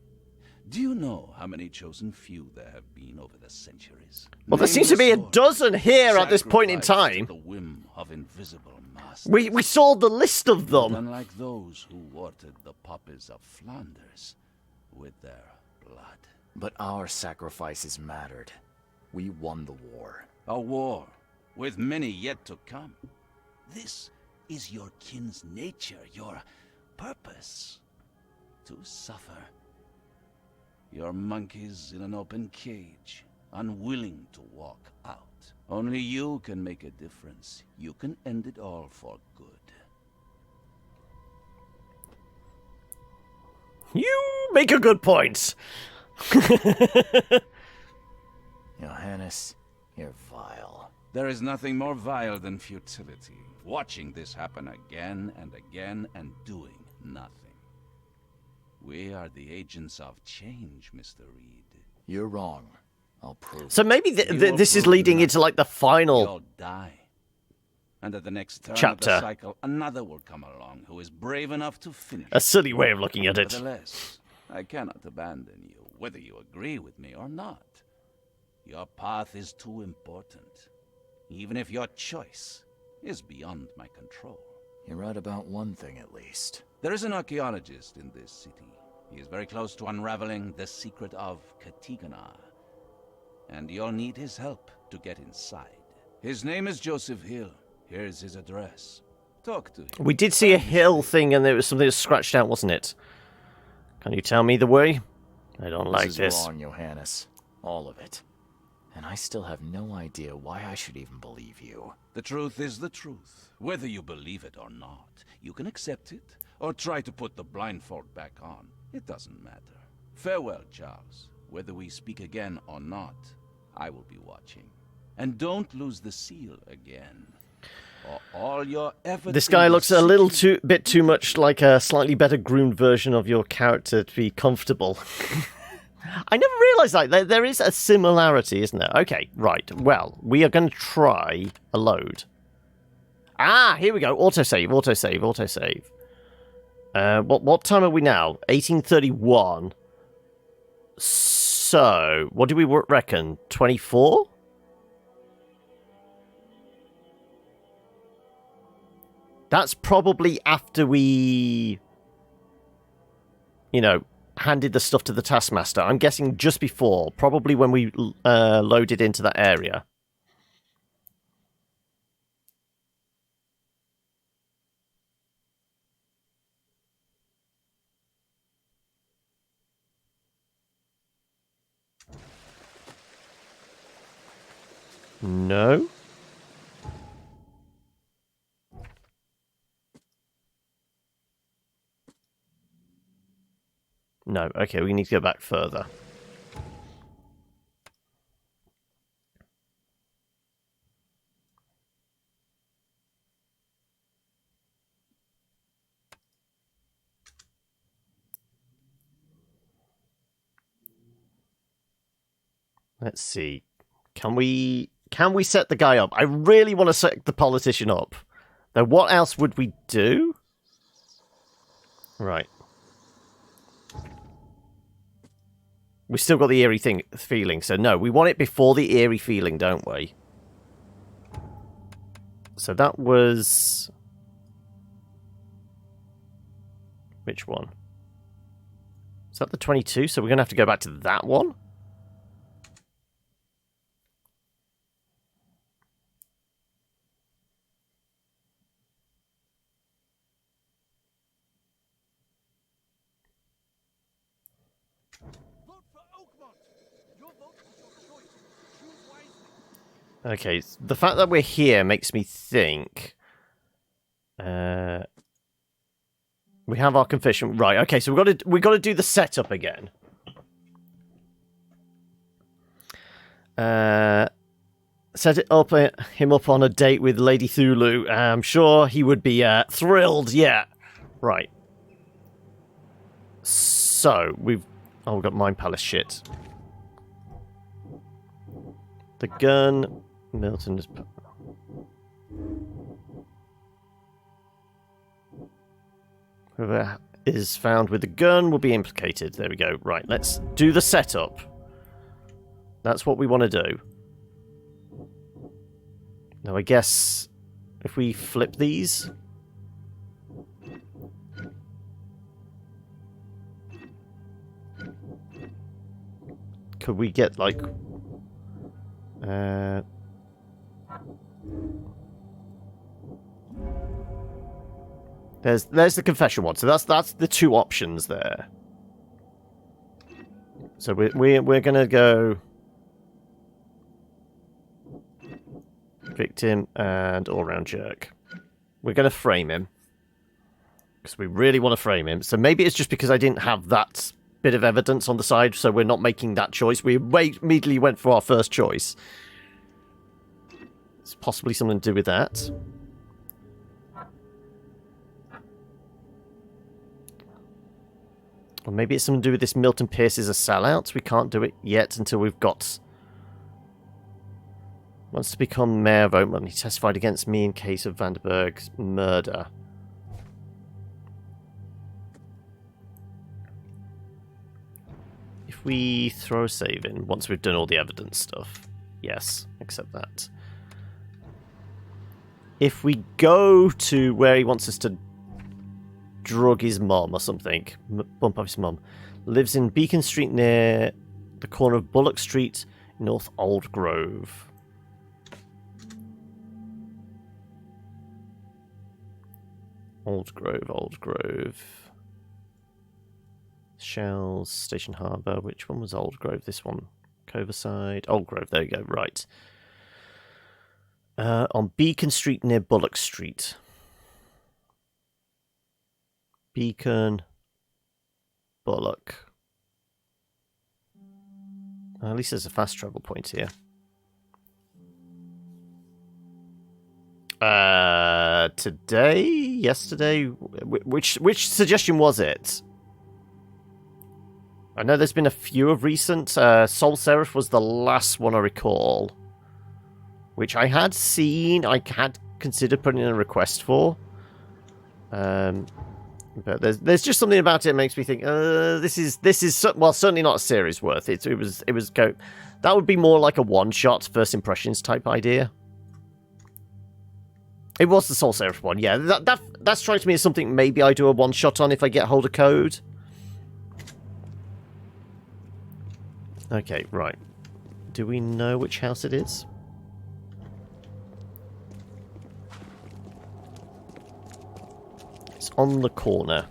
Do you know how many chosen few there have been over the centuries? Well, there seems to be a dozen here at this point in time. The whim of invisible masters. We saw the list of them. Unlike those who watered the poppies of Flanders with their blood. But our sacrifices mattered. We won the war. A war with many yet to come. This is your kin's nature, your purpose. To suffer. You're monkeys in an open cage, unwilling to walk out. Only you can make a difference. You can end it all for good. You make a good point. Johannes, you're vile. There is nothing more vile than futility. Watching this happen again and again and doing nothing. We are the agents of change, Mr. Reed. You're wrong. I'll prove So maybe this is leading into, like, the final... You'll die. And at the next turn of Chapter. the cycle, another will come along who is brave enough to finish. A silly way of looking at it. Nevertheless, I cannot abandon you, whether you agree with me or not. Your path is too important, even if your choice is beyond my control. You're right about one thing, at least. There is an archaeologist in this city. He is very close to unraveling the secret of Katigana, and you'll need his help to get inside. His name is Joseph Hill. Here's his address. Talk to him. We did see a hill thing, and there was something that was scratched out, wasn't it? Can you tell me the way? I don't like this. this. Is wrong, Johannes. All of it. And I still have no idea why I should even believe you. The truth is the truth. Whether you believe it or not, you can accept it, or try to put the blindfold back on. It doesn't matter. Farewell, Charles. Whether we speak again or not, I will be watching. And don't lose the seal again. For all your efforts. This guy looks a little bit too much like a slightly better groomed version of your character to be comfortable. I never realised that. There is a similarity, isn't there? Okay, right. Well, we are going to try a load. Ah, here we go. Autosave, autosave, autosave. What time are we now? 1831. So, what do we reckon? 24? That's probably after we, handed the stuff to the Taskmaster. I'm guessing just before, probably when we loaded into that area. No? No, okay, we need to go back further. Let's see. Can we set the guy up? I really want to set the politician up. Now, what else would we do? Right. We still got the eerie feeling, so no, we want it before the eerie feeling, don't we? So that was... Which one? Is that the 22? So we're going to have to go back to that one? Okay, the fact that we're here makes me think... we have our confession. Right, okay, so we got to do the setup again. Set him up on a date with Lady Thulu. I'm sure he would be thrilled, yeah. Right. So, we've got Mind Palace shit. The gun... Milton is... Whoever is found with the gun will be implicated. There we go. Right, let's do the setup. That's what we want to do. Now, I guess if we flip these... Could we get, like... There's the confession one. So that's the two options there. So we're gonna go victim and all-round jerk. We're gonna frame him because we really want to frame him. So maybe it's just because I didn't have that bit of evidence on the side, so we're not making that choice. We immediately went for our first choice. It's possibly something to do with that. Or maybe it's something to do with this Milton Pierce is a sellout. We can't do it yet until we've got... Wants to become mayor of Oakland. He testified against me in case of Vanderberg's murder. If we throw a save in, once we've done all the evidence stuff, yes, accept that. If we go to where he wants us to drug his mum or something, bump off his mum, lives in Beacon Street near the corner of Bullock Street, North Old Grove. Old Grove. Shells, Station Harbour. Which one was Old Grove? This one. Coverside. Old Grove, there you go, right. On Beacon Street near Bullock Street. Beacon. Bullock. At least there's a fast travel point here. Today? Yesterday? Which suggestion was it? I know there's been a few of recent. Soul Seraph was the last one I recall. Which I had seen, I had considered putting in a request for. But there's just something about it that makes me think, this is well, certainly not a series worth it. That would be more like a one-shot, first impressions type idea. It was the Soul Seraph one, yeah. That strikes me as something maybe I do a one-shot on if I get hold of code. Okay, right. Do we know which house it is? It's on the corner.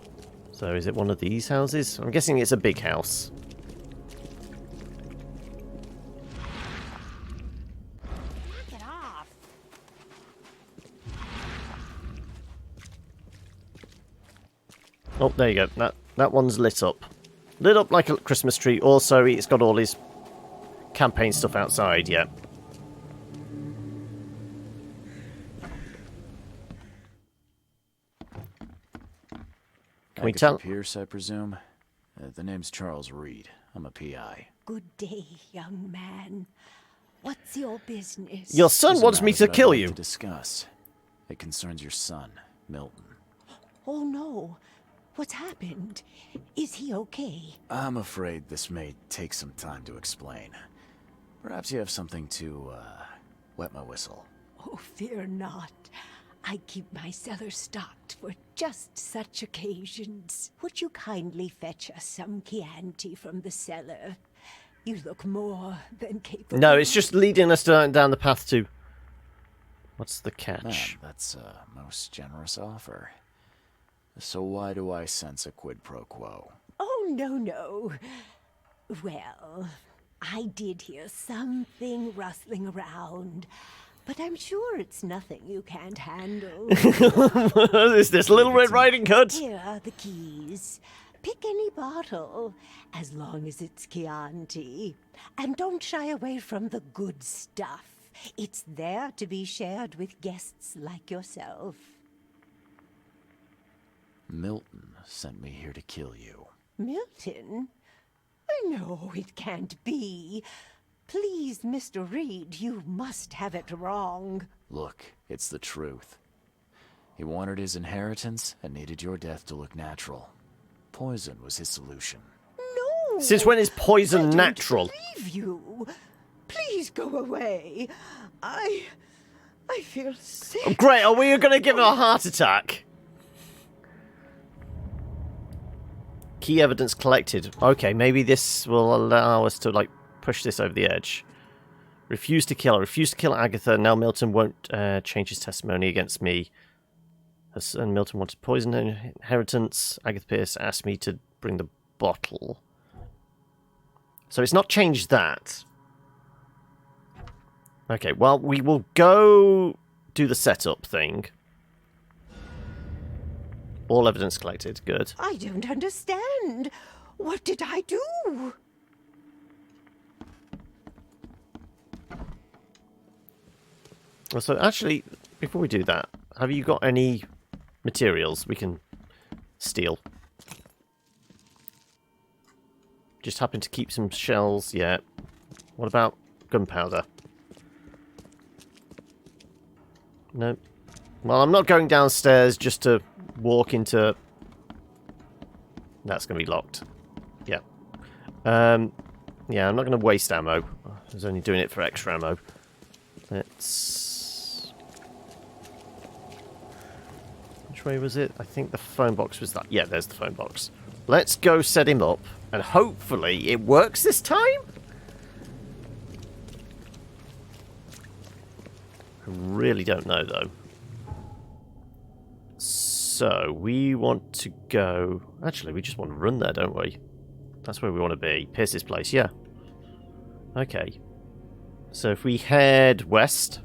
So is it one of these houses? I'm guessing it's a big house. Knock it off. Oh, there you go. That one's lit up. Lit up like a Christmas tree. Also, it's got all his campaign stuff outside, yeah. Can we tell? Pierce, I presume? The name's Charles Reed. I'm a PI. Good day, young man. What's your business? Your son wants me to kill you. To discuss. It concerns your son, Milton. Oh no. What's happened? Is he okay? I'm afraid this may take some time to explain. Perhaps you have something to, wet my whistle. Oh, fear not. I keep my cellar stocked for just such occasions. Would you kindly fetch us some Chianti from the cellar? You look more than capable. No, it's just leading us down the path to... What's the catch? Man, that's a most generous offer. So why do I sense a quid pro quo? Oh, no. Well, I did hear something rustling around, but I'm sure it's nothing you can't handle. Is this Little Red Riding Hood? Here are the keys. Pick any bottle, as long as it's Chianti. And don't shy away from the good stuff. It's there to be shared with guests like yourself. Milton sent me here to kill you. Milton? No, it can't be. Please, Mr. Reed, you must have it wrong. Look, it's the truth. He wanted his inheritance and needed your death to look natural. Poison was his solution. No! Since when is poison natural? I don't believe you. Please go away. I feel sick. Oh, great, are we going to give him a heart attack? Key evidence collected. Okay, maybe this will allow us to, like, push this over the edge. Refuse to kill. Refuse to kill Agatha. Now Milton won't change his testimony against me. Her son Milton wanted poison inheritance. Agatha Pierce asked me to bring the bottle. So it's not changed that. Okay, well, we will go do the setup thing. All evidence collected. Good. I don't understand. What did I do? So actually, before we do that, have you got any materials we can steal? Just happen to keep some shells, yeah. What about gunpowder? No. Well, I'm not going downstairs just to walk into... That's going to be locked. Yeah. Yeah, I'm not going to waste ammo. I was only doing it for extra ammo. Let's... Which way was it? I think the phone box was that. Yeah, there's the phone box. Let's go set him up, and hopefully it works this time? I really don't know, though. So, we want to go... Actually, we just want to run there, don't we? That's where we want to be. Pierce's place, yeah. Okay. So, if we head west...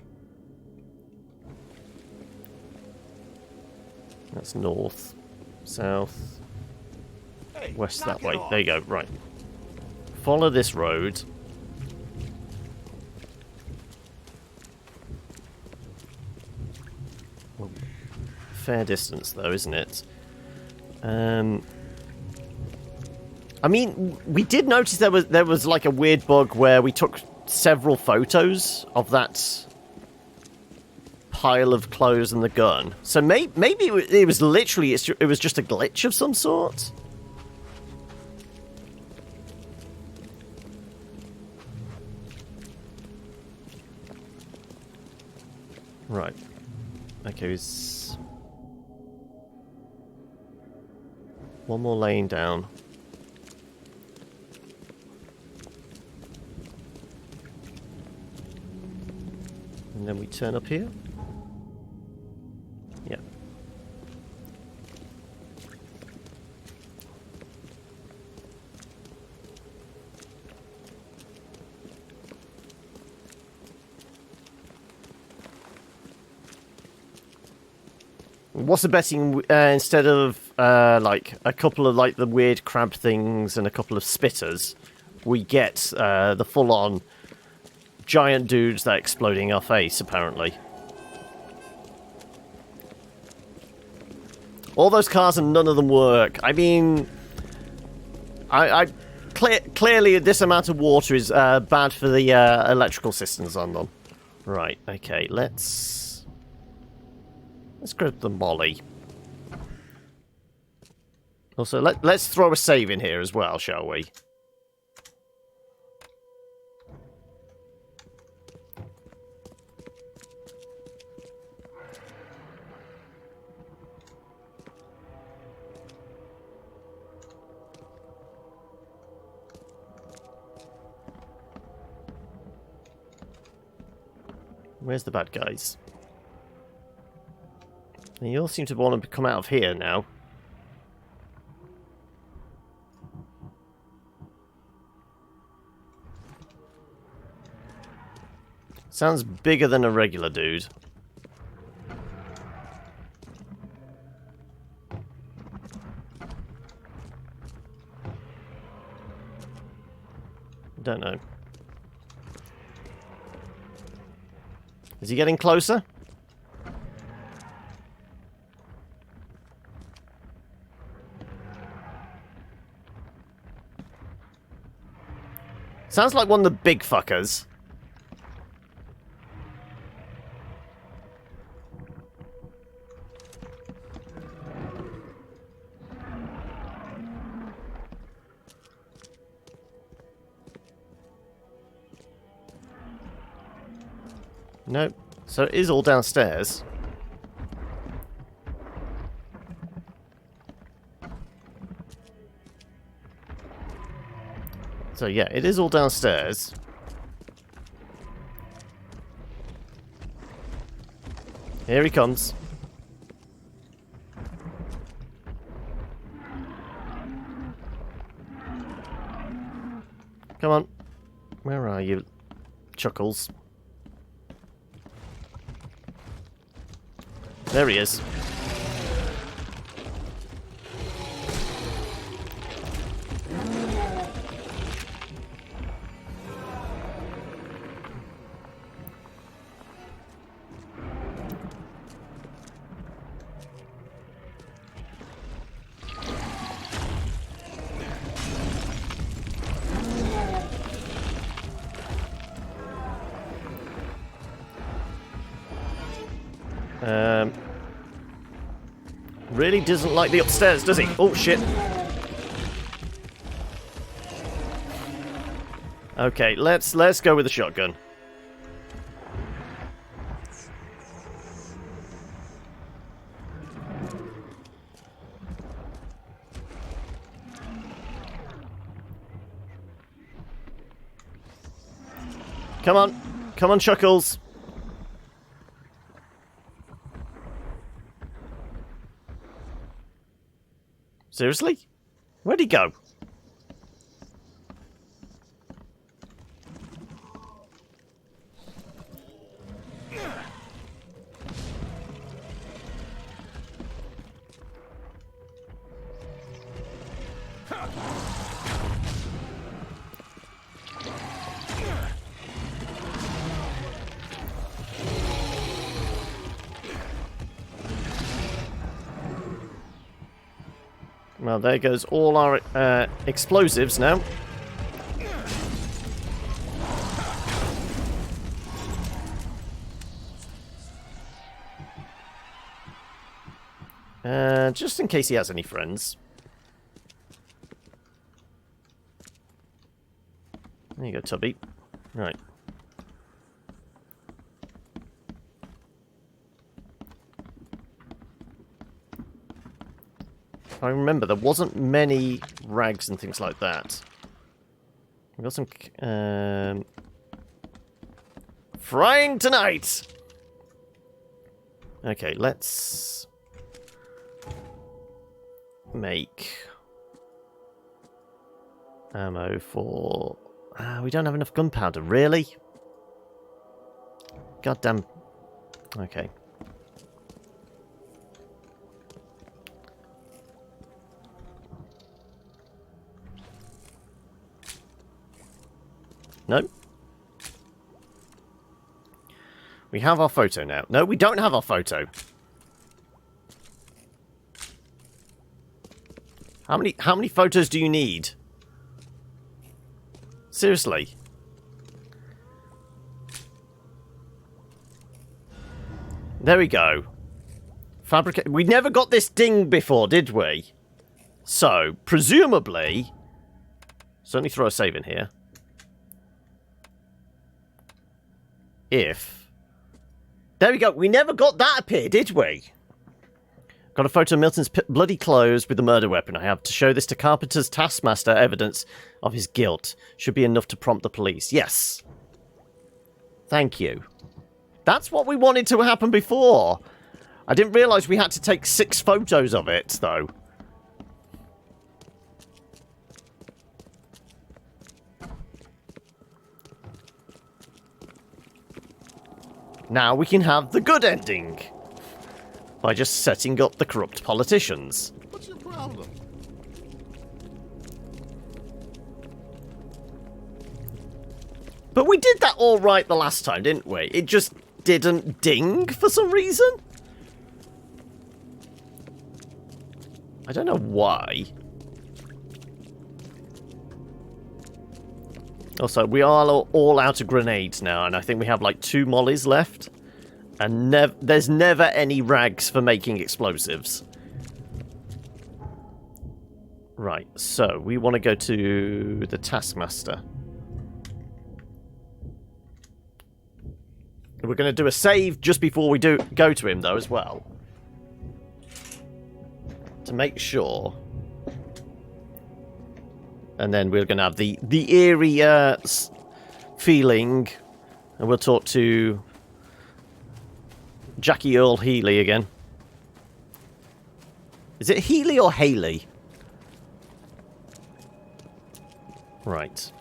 That's north, south, west that way. There you go, right. Follow this road. Well, fair distance though, isn't it? I mean, we did notice there was like a weird bug where we took several photos of that pile of clothes and the gun. So maybe it was literally it was just a glitch of some sort. Right. Okay, it's one more lane down. And then we turn up here. Yeah. What's the betting instead of like a couple of like the weird crab things and a couple of spitters, we get the full-on giant dudes that are exploding our face, apparently. All those cars and none of them work. I mean, clearly this amount of water is bad for the electrical systems on them. Right, okay, let's grab the molly. Also, let's throw a save in here as well, shall we? Where's the bad guys? They all seem to want to come out of here now. Sounds bigger than a regular dude. Don't know. Is he getting closer? Sounds like one of the big fuckers. Nope. So it is all downstairs. So yeah, it is all downstairs. Here he comes. Come on. Where are you, Chuckles? There he is. Really doesn't like the upstairs, does he? Oh, shit. Okay, let's go with the shotgun. Come on. Come on, Chuckles. Seriously? Where'd he go? Well, there goes all our explosives now. Just in case he has any friends. There you go, Tubby. Right. I remember there wasn't many rags and things like that. We got some frying tonight. Okay, let's make ammo for. We don't have enough gunpowder, really. Goddamn. Okay. No. We have our photo now. No, we don't have our photo. How many photos do you need? Seriously. There we go. Fabricate. We never got this ding before, did we? So, presumably, certainly throw a save in here. If... There we go. We never got that up here, did we? Got a photo of Milton's bloody clothes with the murder weapon. I have to show this to Carpenter's taskmaster. Evidence of his guilt should be enough to prompt the police. Yes. Thank you. That's what we wanted to happen before. I didn't realise we had to take 6 photos of it, though. Now we can have the good ending. By just setting up the corrupt politicians. What's your problem? But we did that all right the last time, didn't we? It just didn't ding for some reason. I don't know why. Also, we are all out of grenades now, and I think we have like 2 mollies left. And there's never any rags for making explosives. Right, so we want to go to the taskmaster. We're going to do a save just before we go to him, though, as well. To make sure. And then we're going to have the eerie feeling. And we'll talk to Jackie Earl Healy again. Is it Healy or Haley? Right.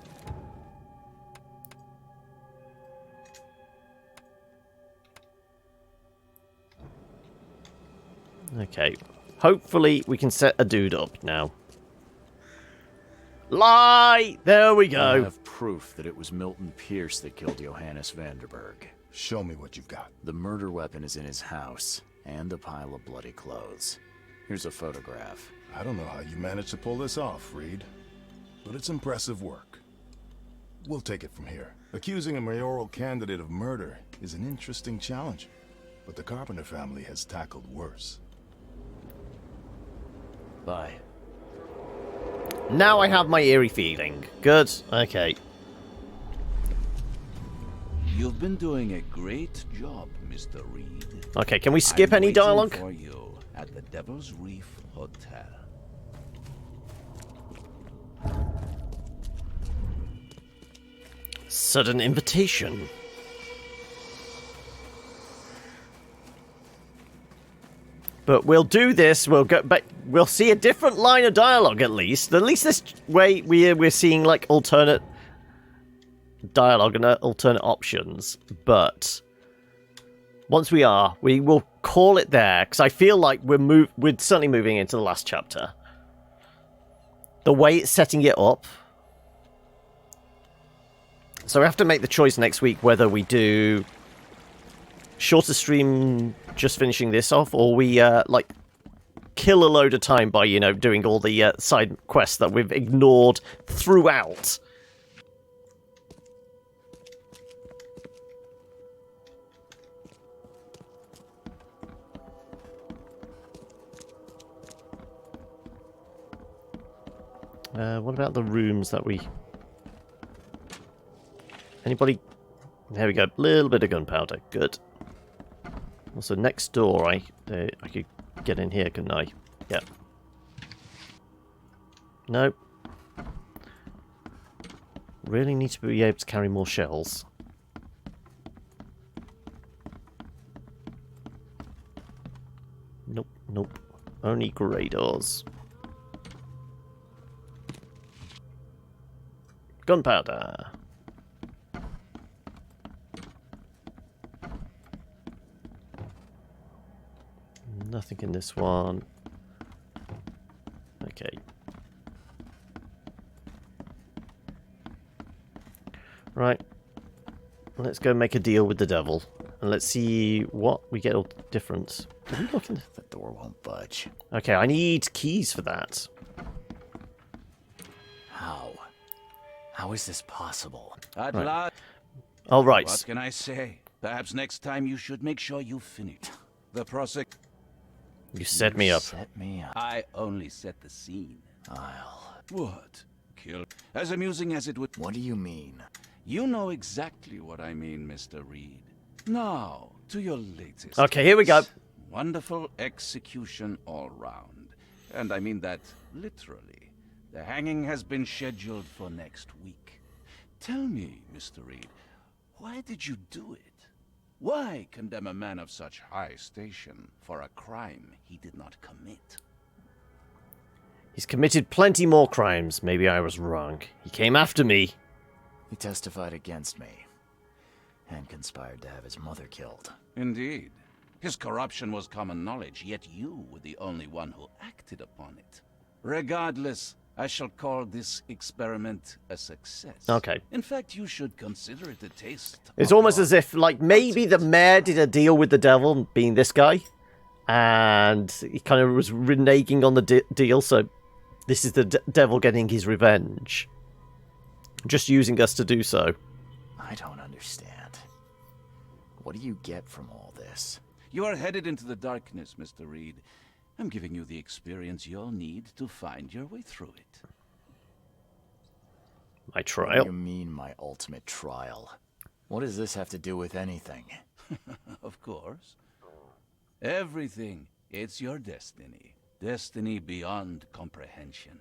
Okay. Hopefully we can set a dude up now. Lie! There we go. I have proof that it was Milton Pierce that killed Johannes Vanderberg. Show me what you've got. The murder weapon is in his house, and a pile of bloody clothes. Here's a photograph. I don't know how you managed to pull this off, Reed. But it's impressive work. We'll take it from here. Accusing a mayoral candidate of murder is an interesting challenge. but the Carpenter family has tackled worse. Bye. Now I have my eerie feeling. Good. Okay. You've been doing a great job, Mr. Reed. Okay, can we skip I'm any waiting dialogue? for you at the Devil's Reef Hotel. Sudden invitation. But we'll do this. We'll go, but we'll see a different line of dialogue at least. At least this way we're seeing like alternate dialogue and alternate options. But once we will call it there because I feel like we're certainly moving into the last chapter. The way it's setting it up. So we have to make the choice next week whether we do shorter stream just finishing this off, or we like kill a load of time by doing all the side quests that we've ignored throughout. What about the rooms that we... Anybody? There we go. Little bit of gunpowder. Good. Also, next door, I could get in here, couldn't I? Yeah. No. Really need to be able to carry more shells. Nope, nope. Only grey doors. Gunpowder. Nothing in this one. Okay. Right. Let's go make a deal with the devil. And let's see what we get all different. Are we looking? The door won't budge. Okay, I need keys for that. How? How is this possible? At Right. last. All right. What can I say? Perhaps next time you should make sure you finish. The prosec... You set me up. Set me up. I only set the scene. I'll... What? Kill... As amusing as it would... What do you mean? You know exactly what I mean, Mr. Reed. Now, to your latest... Okay, here we go. Wonderful execution all round. And I mean that literally. The hanging has been scheduled for next week. Tell me, Mr. Reed, why did you do it? Why condemn a man of such high station for a crime he did not commit? He's committed plenty more crimes. Maybe I was wrong. He came after me. He testified against me. And conspired to have his mother killed. Indeed. His corruption was common knowledge, yet you were the only one who acted upon it. Regardless, I shall call this experiment a success. Okay. In fact, you should consider it a taste. It's almost as if, like, maybe the mayor did a deal with the devil, being this guy, and he kind of was reneging on the deal, so this is the devil getting his revenge. Just using us to do so. I don't understand. What do you get from all this? You are headed into the darkness, Mr. Reed. I'm giving you the experience you'll need to find your way through it. My What trial? do you mean, my ultimate trial? What does this have to do with anything? Of course. Everything. It's your destiny. Destiny beyond comprehension.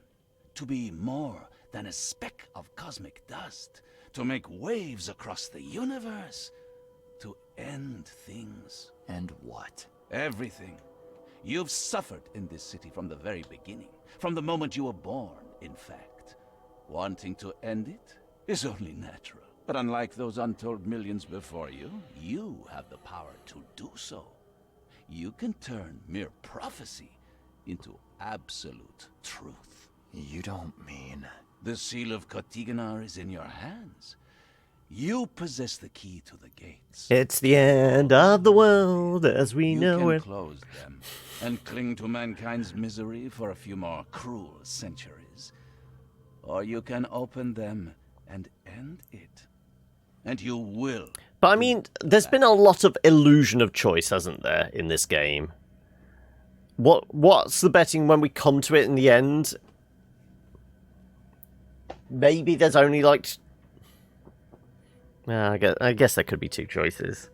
To be more than a speck of cosmic dust. To make waves across the universe. To end things. And what? Everything. You've suffered in this city from the very beginning. From the moment you were born, in fact. Wanting to end it is only natural. But unlike those untold millions before you, you have the power to do so. You can turn mere prophecy into absolute truth. You don't mean... The seal of Kotiganar is in your hands. You possess the key to the gates. It's the end of the world as we know You it. can close them and cling to mankind's misery for a few more cruel centuries. Or you can open them and end it. and you will. But I mean, there's been a lot of illusion of choice, hasn't there, in this game? What's the betting when we come to it in the end? Maybe there's only like... I guess there could be 2 choices.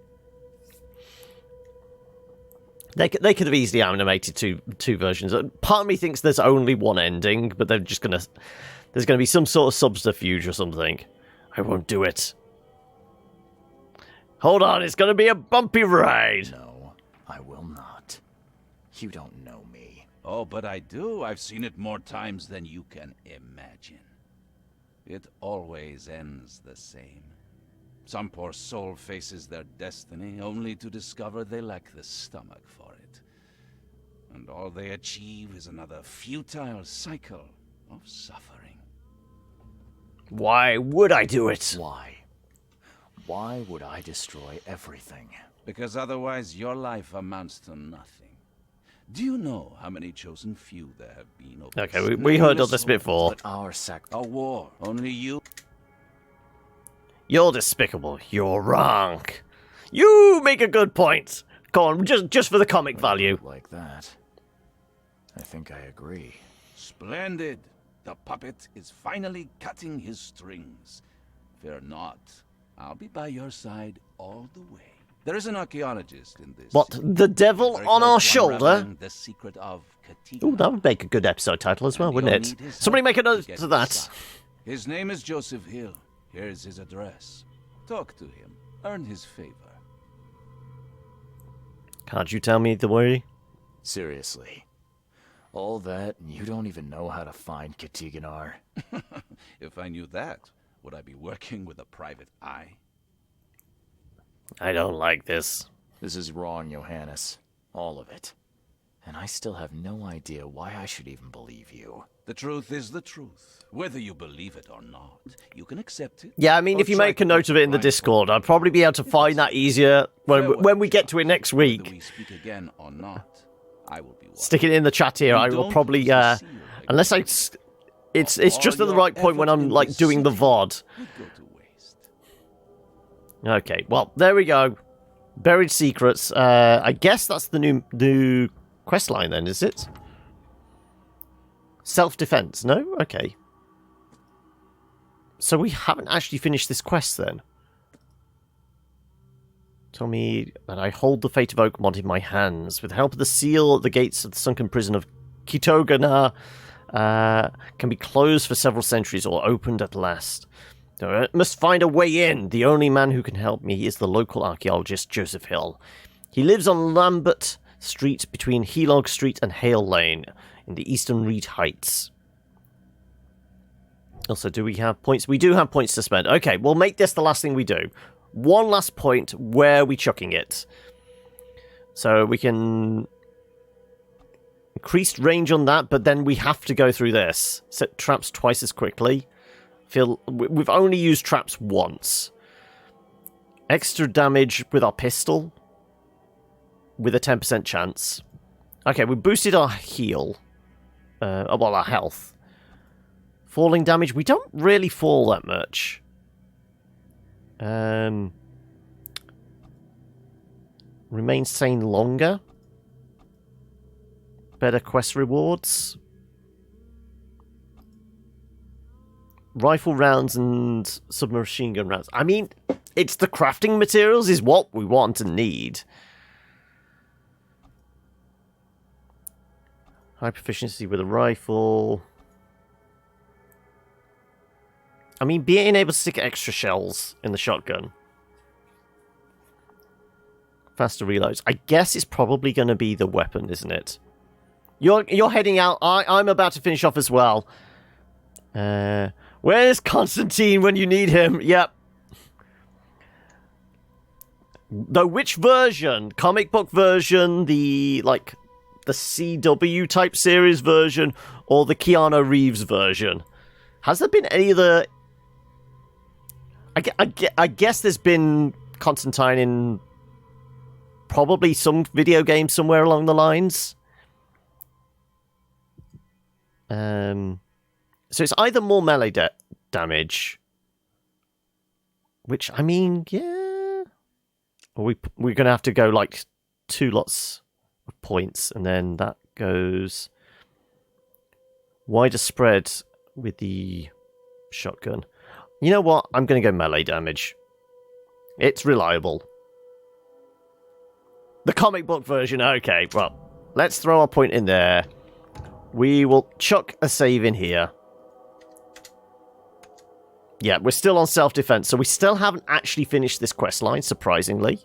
They could have easily animated two versions. Part of me thinks there's only one ending, but they're just gonna... There's gonna be some sort of subterfuge or something. I won't do it. Hold on, it's gonna be a bumpy ride. No, I will not. You don't know me. Oh, but I do. I've seen it more times than you can imagine. It always ends the same. Some poor soul faces their destiny only to discover they lack the stomach for it. And all they achieve is another futile cycle of suffering. Why would I do it? Why? Why would I destroy everything? Because otherwise your life amounts to nothing. Do you know how many chosen few there have been over Okay, we heard of this before. But our a war. Only you. You're despicable. You're wrong. You make a good point. Go on, just for the comic value. Like that. I think I agree. Splendid. The puppet is finally cutting his strings. Fear not. I'll be by your side all the way. There is an archaeologist in this. What? The devil on our shoulder? The secret of Ooh, that would make a good episode title as well, wouldn't it? Somebody make a note of that. His name is Joseph Hill. Here's his address. Talk to him. Earn his favor. Can't you tell me the way? Seriously. All that, and you don't even know how to find Katiganar? If I knew that, would I be working with a private eye? I don't like this. This is wrong, Johannes. All of it. And I still have no idea why I should even believe you. The truth is the truth. Whether you believe it or not, you can accept it. Yeah, I mean, if you make a note of it in the Discord, I'll probably be able to find that easier when we get to it next week. Whether we speak again or not, I will be watching. Stick it in the chat here. I will probably, unless I... It's just at the right point when I'm, like, doing the VOD. Okay, well, there we go. Buried secrets. I guess that's the new quest line then, is it? Self-defense. No? Okay. So we haven't actually finished this quest then. Tell me that I hold the fate of Oakmont in my hands. With the help of the seal, the gates of the sunken prison of Kitogana can be closed for several centuries or opened at last. I must find a way in. The only man who can help me is the local archaeologist, Joseph Hill. He lives on Lambert Street between Helog Street and Hale Lane in the Eastern Reed Heights. Also, do we have points? We do have points to spend. Okay, we'll make this the last thing we do. One last point. Where are we chucking it? So we can... Increased range on that, but then we have to go through this. Set traps twice as quickly. We've only used traps once. Extra damage with our pistol. With a 10% chance. Okay, we boosted our heal. Well, our health. Falling damage. We don't really fall that much. Remain sane longer. Better quest rewards. Rifle rounds and submachine gun rounds. I mean, it's the crafting materials is what we want and need. High proficiency with a rifle. I mean, being able to stick extra shells in the shotgun. Faster reloads. I guess it's probably going to be the weapon, isn't it? You're heading out. I'm about to finish off as well. Where's Constantine when you need him? Yep. Though which version? Comic book version, the CW type series version, or the Keanu Reeves version? Has there been any other... I guess there's been Constantine in probably some video game somewhere along the lines. So it's either more melee damage, Which, I mean, yeah. We're going to have to go like 2 lots of points, and then that goes wider spread with the shotgun. You know what? I'm going to go melee damage. It's reliable. The comic book version, okay. Well, let's throw our point in there. We will chuck a save in here. Yeah, we're still on self-defense, so we still haven't actually finished this quest line, surprisingly.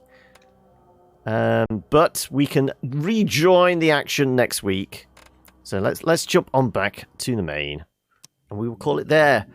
But we can rejoin the action next week. So let's jump on back to the main, and we will call it there.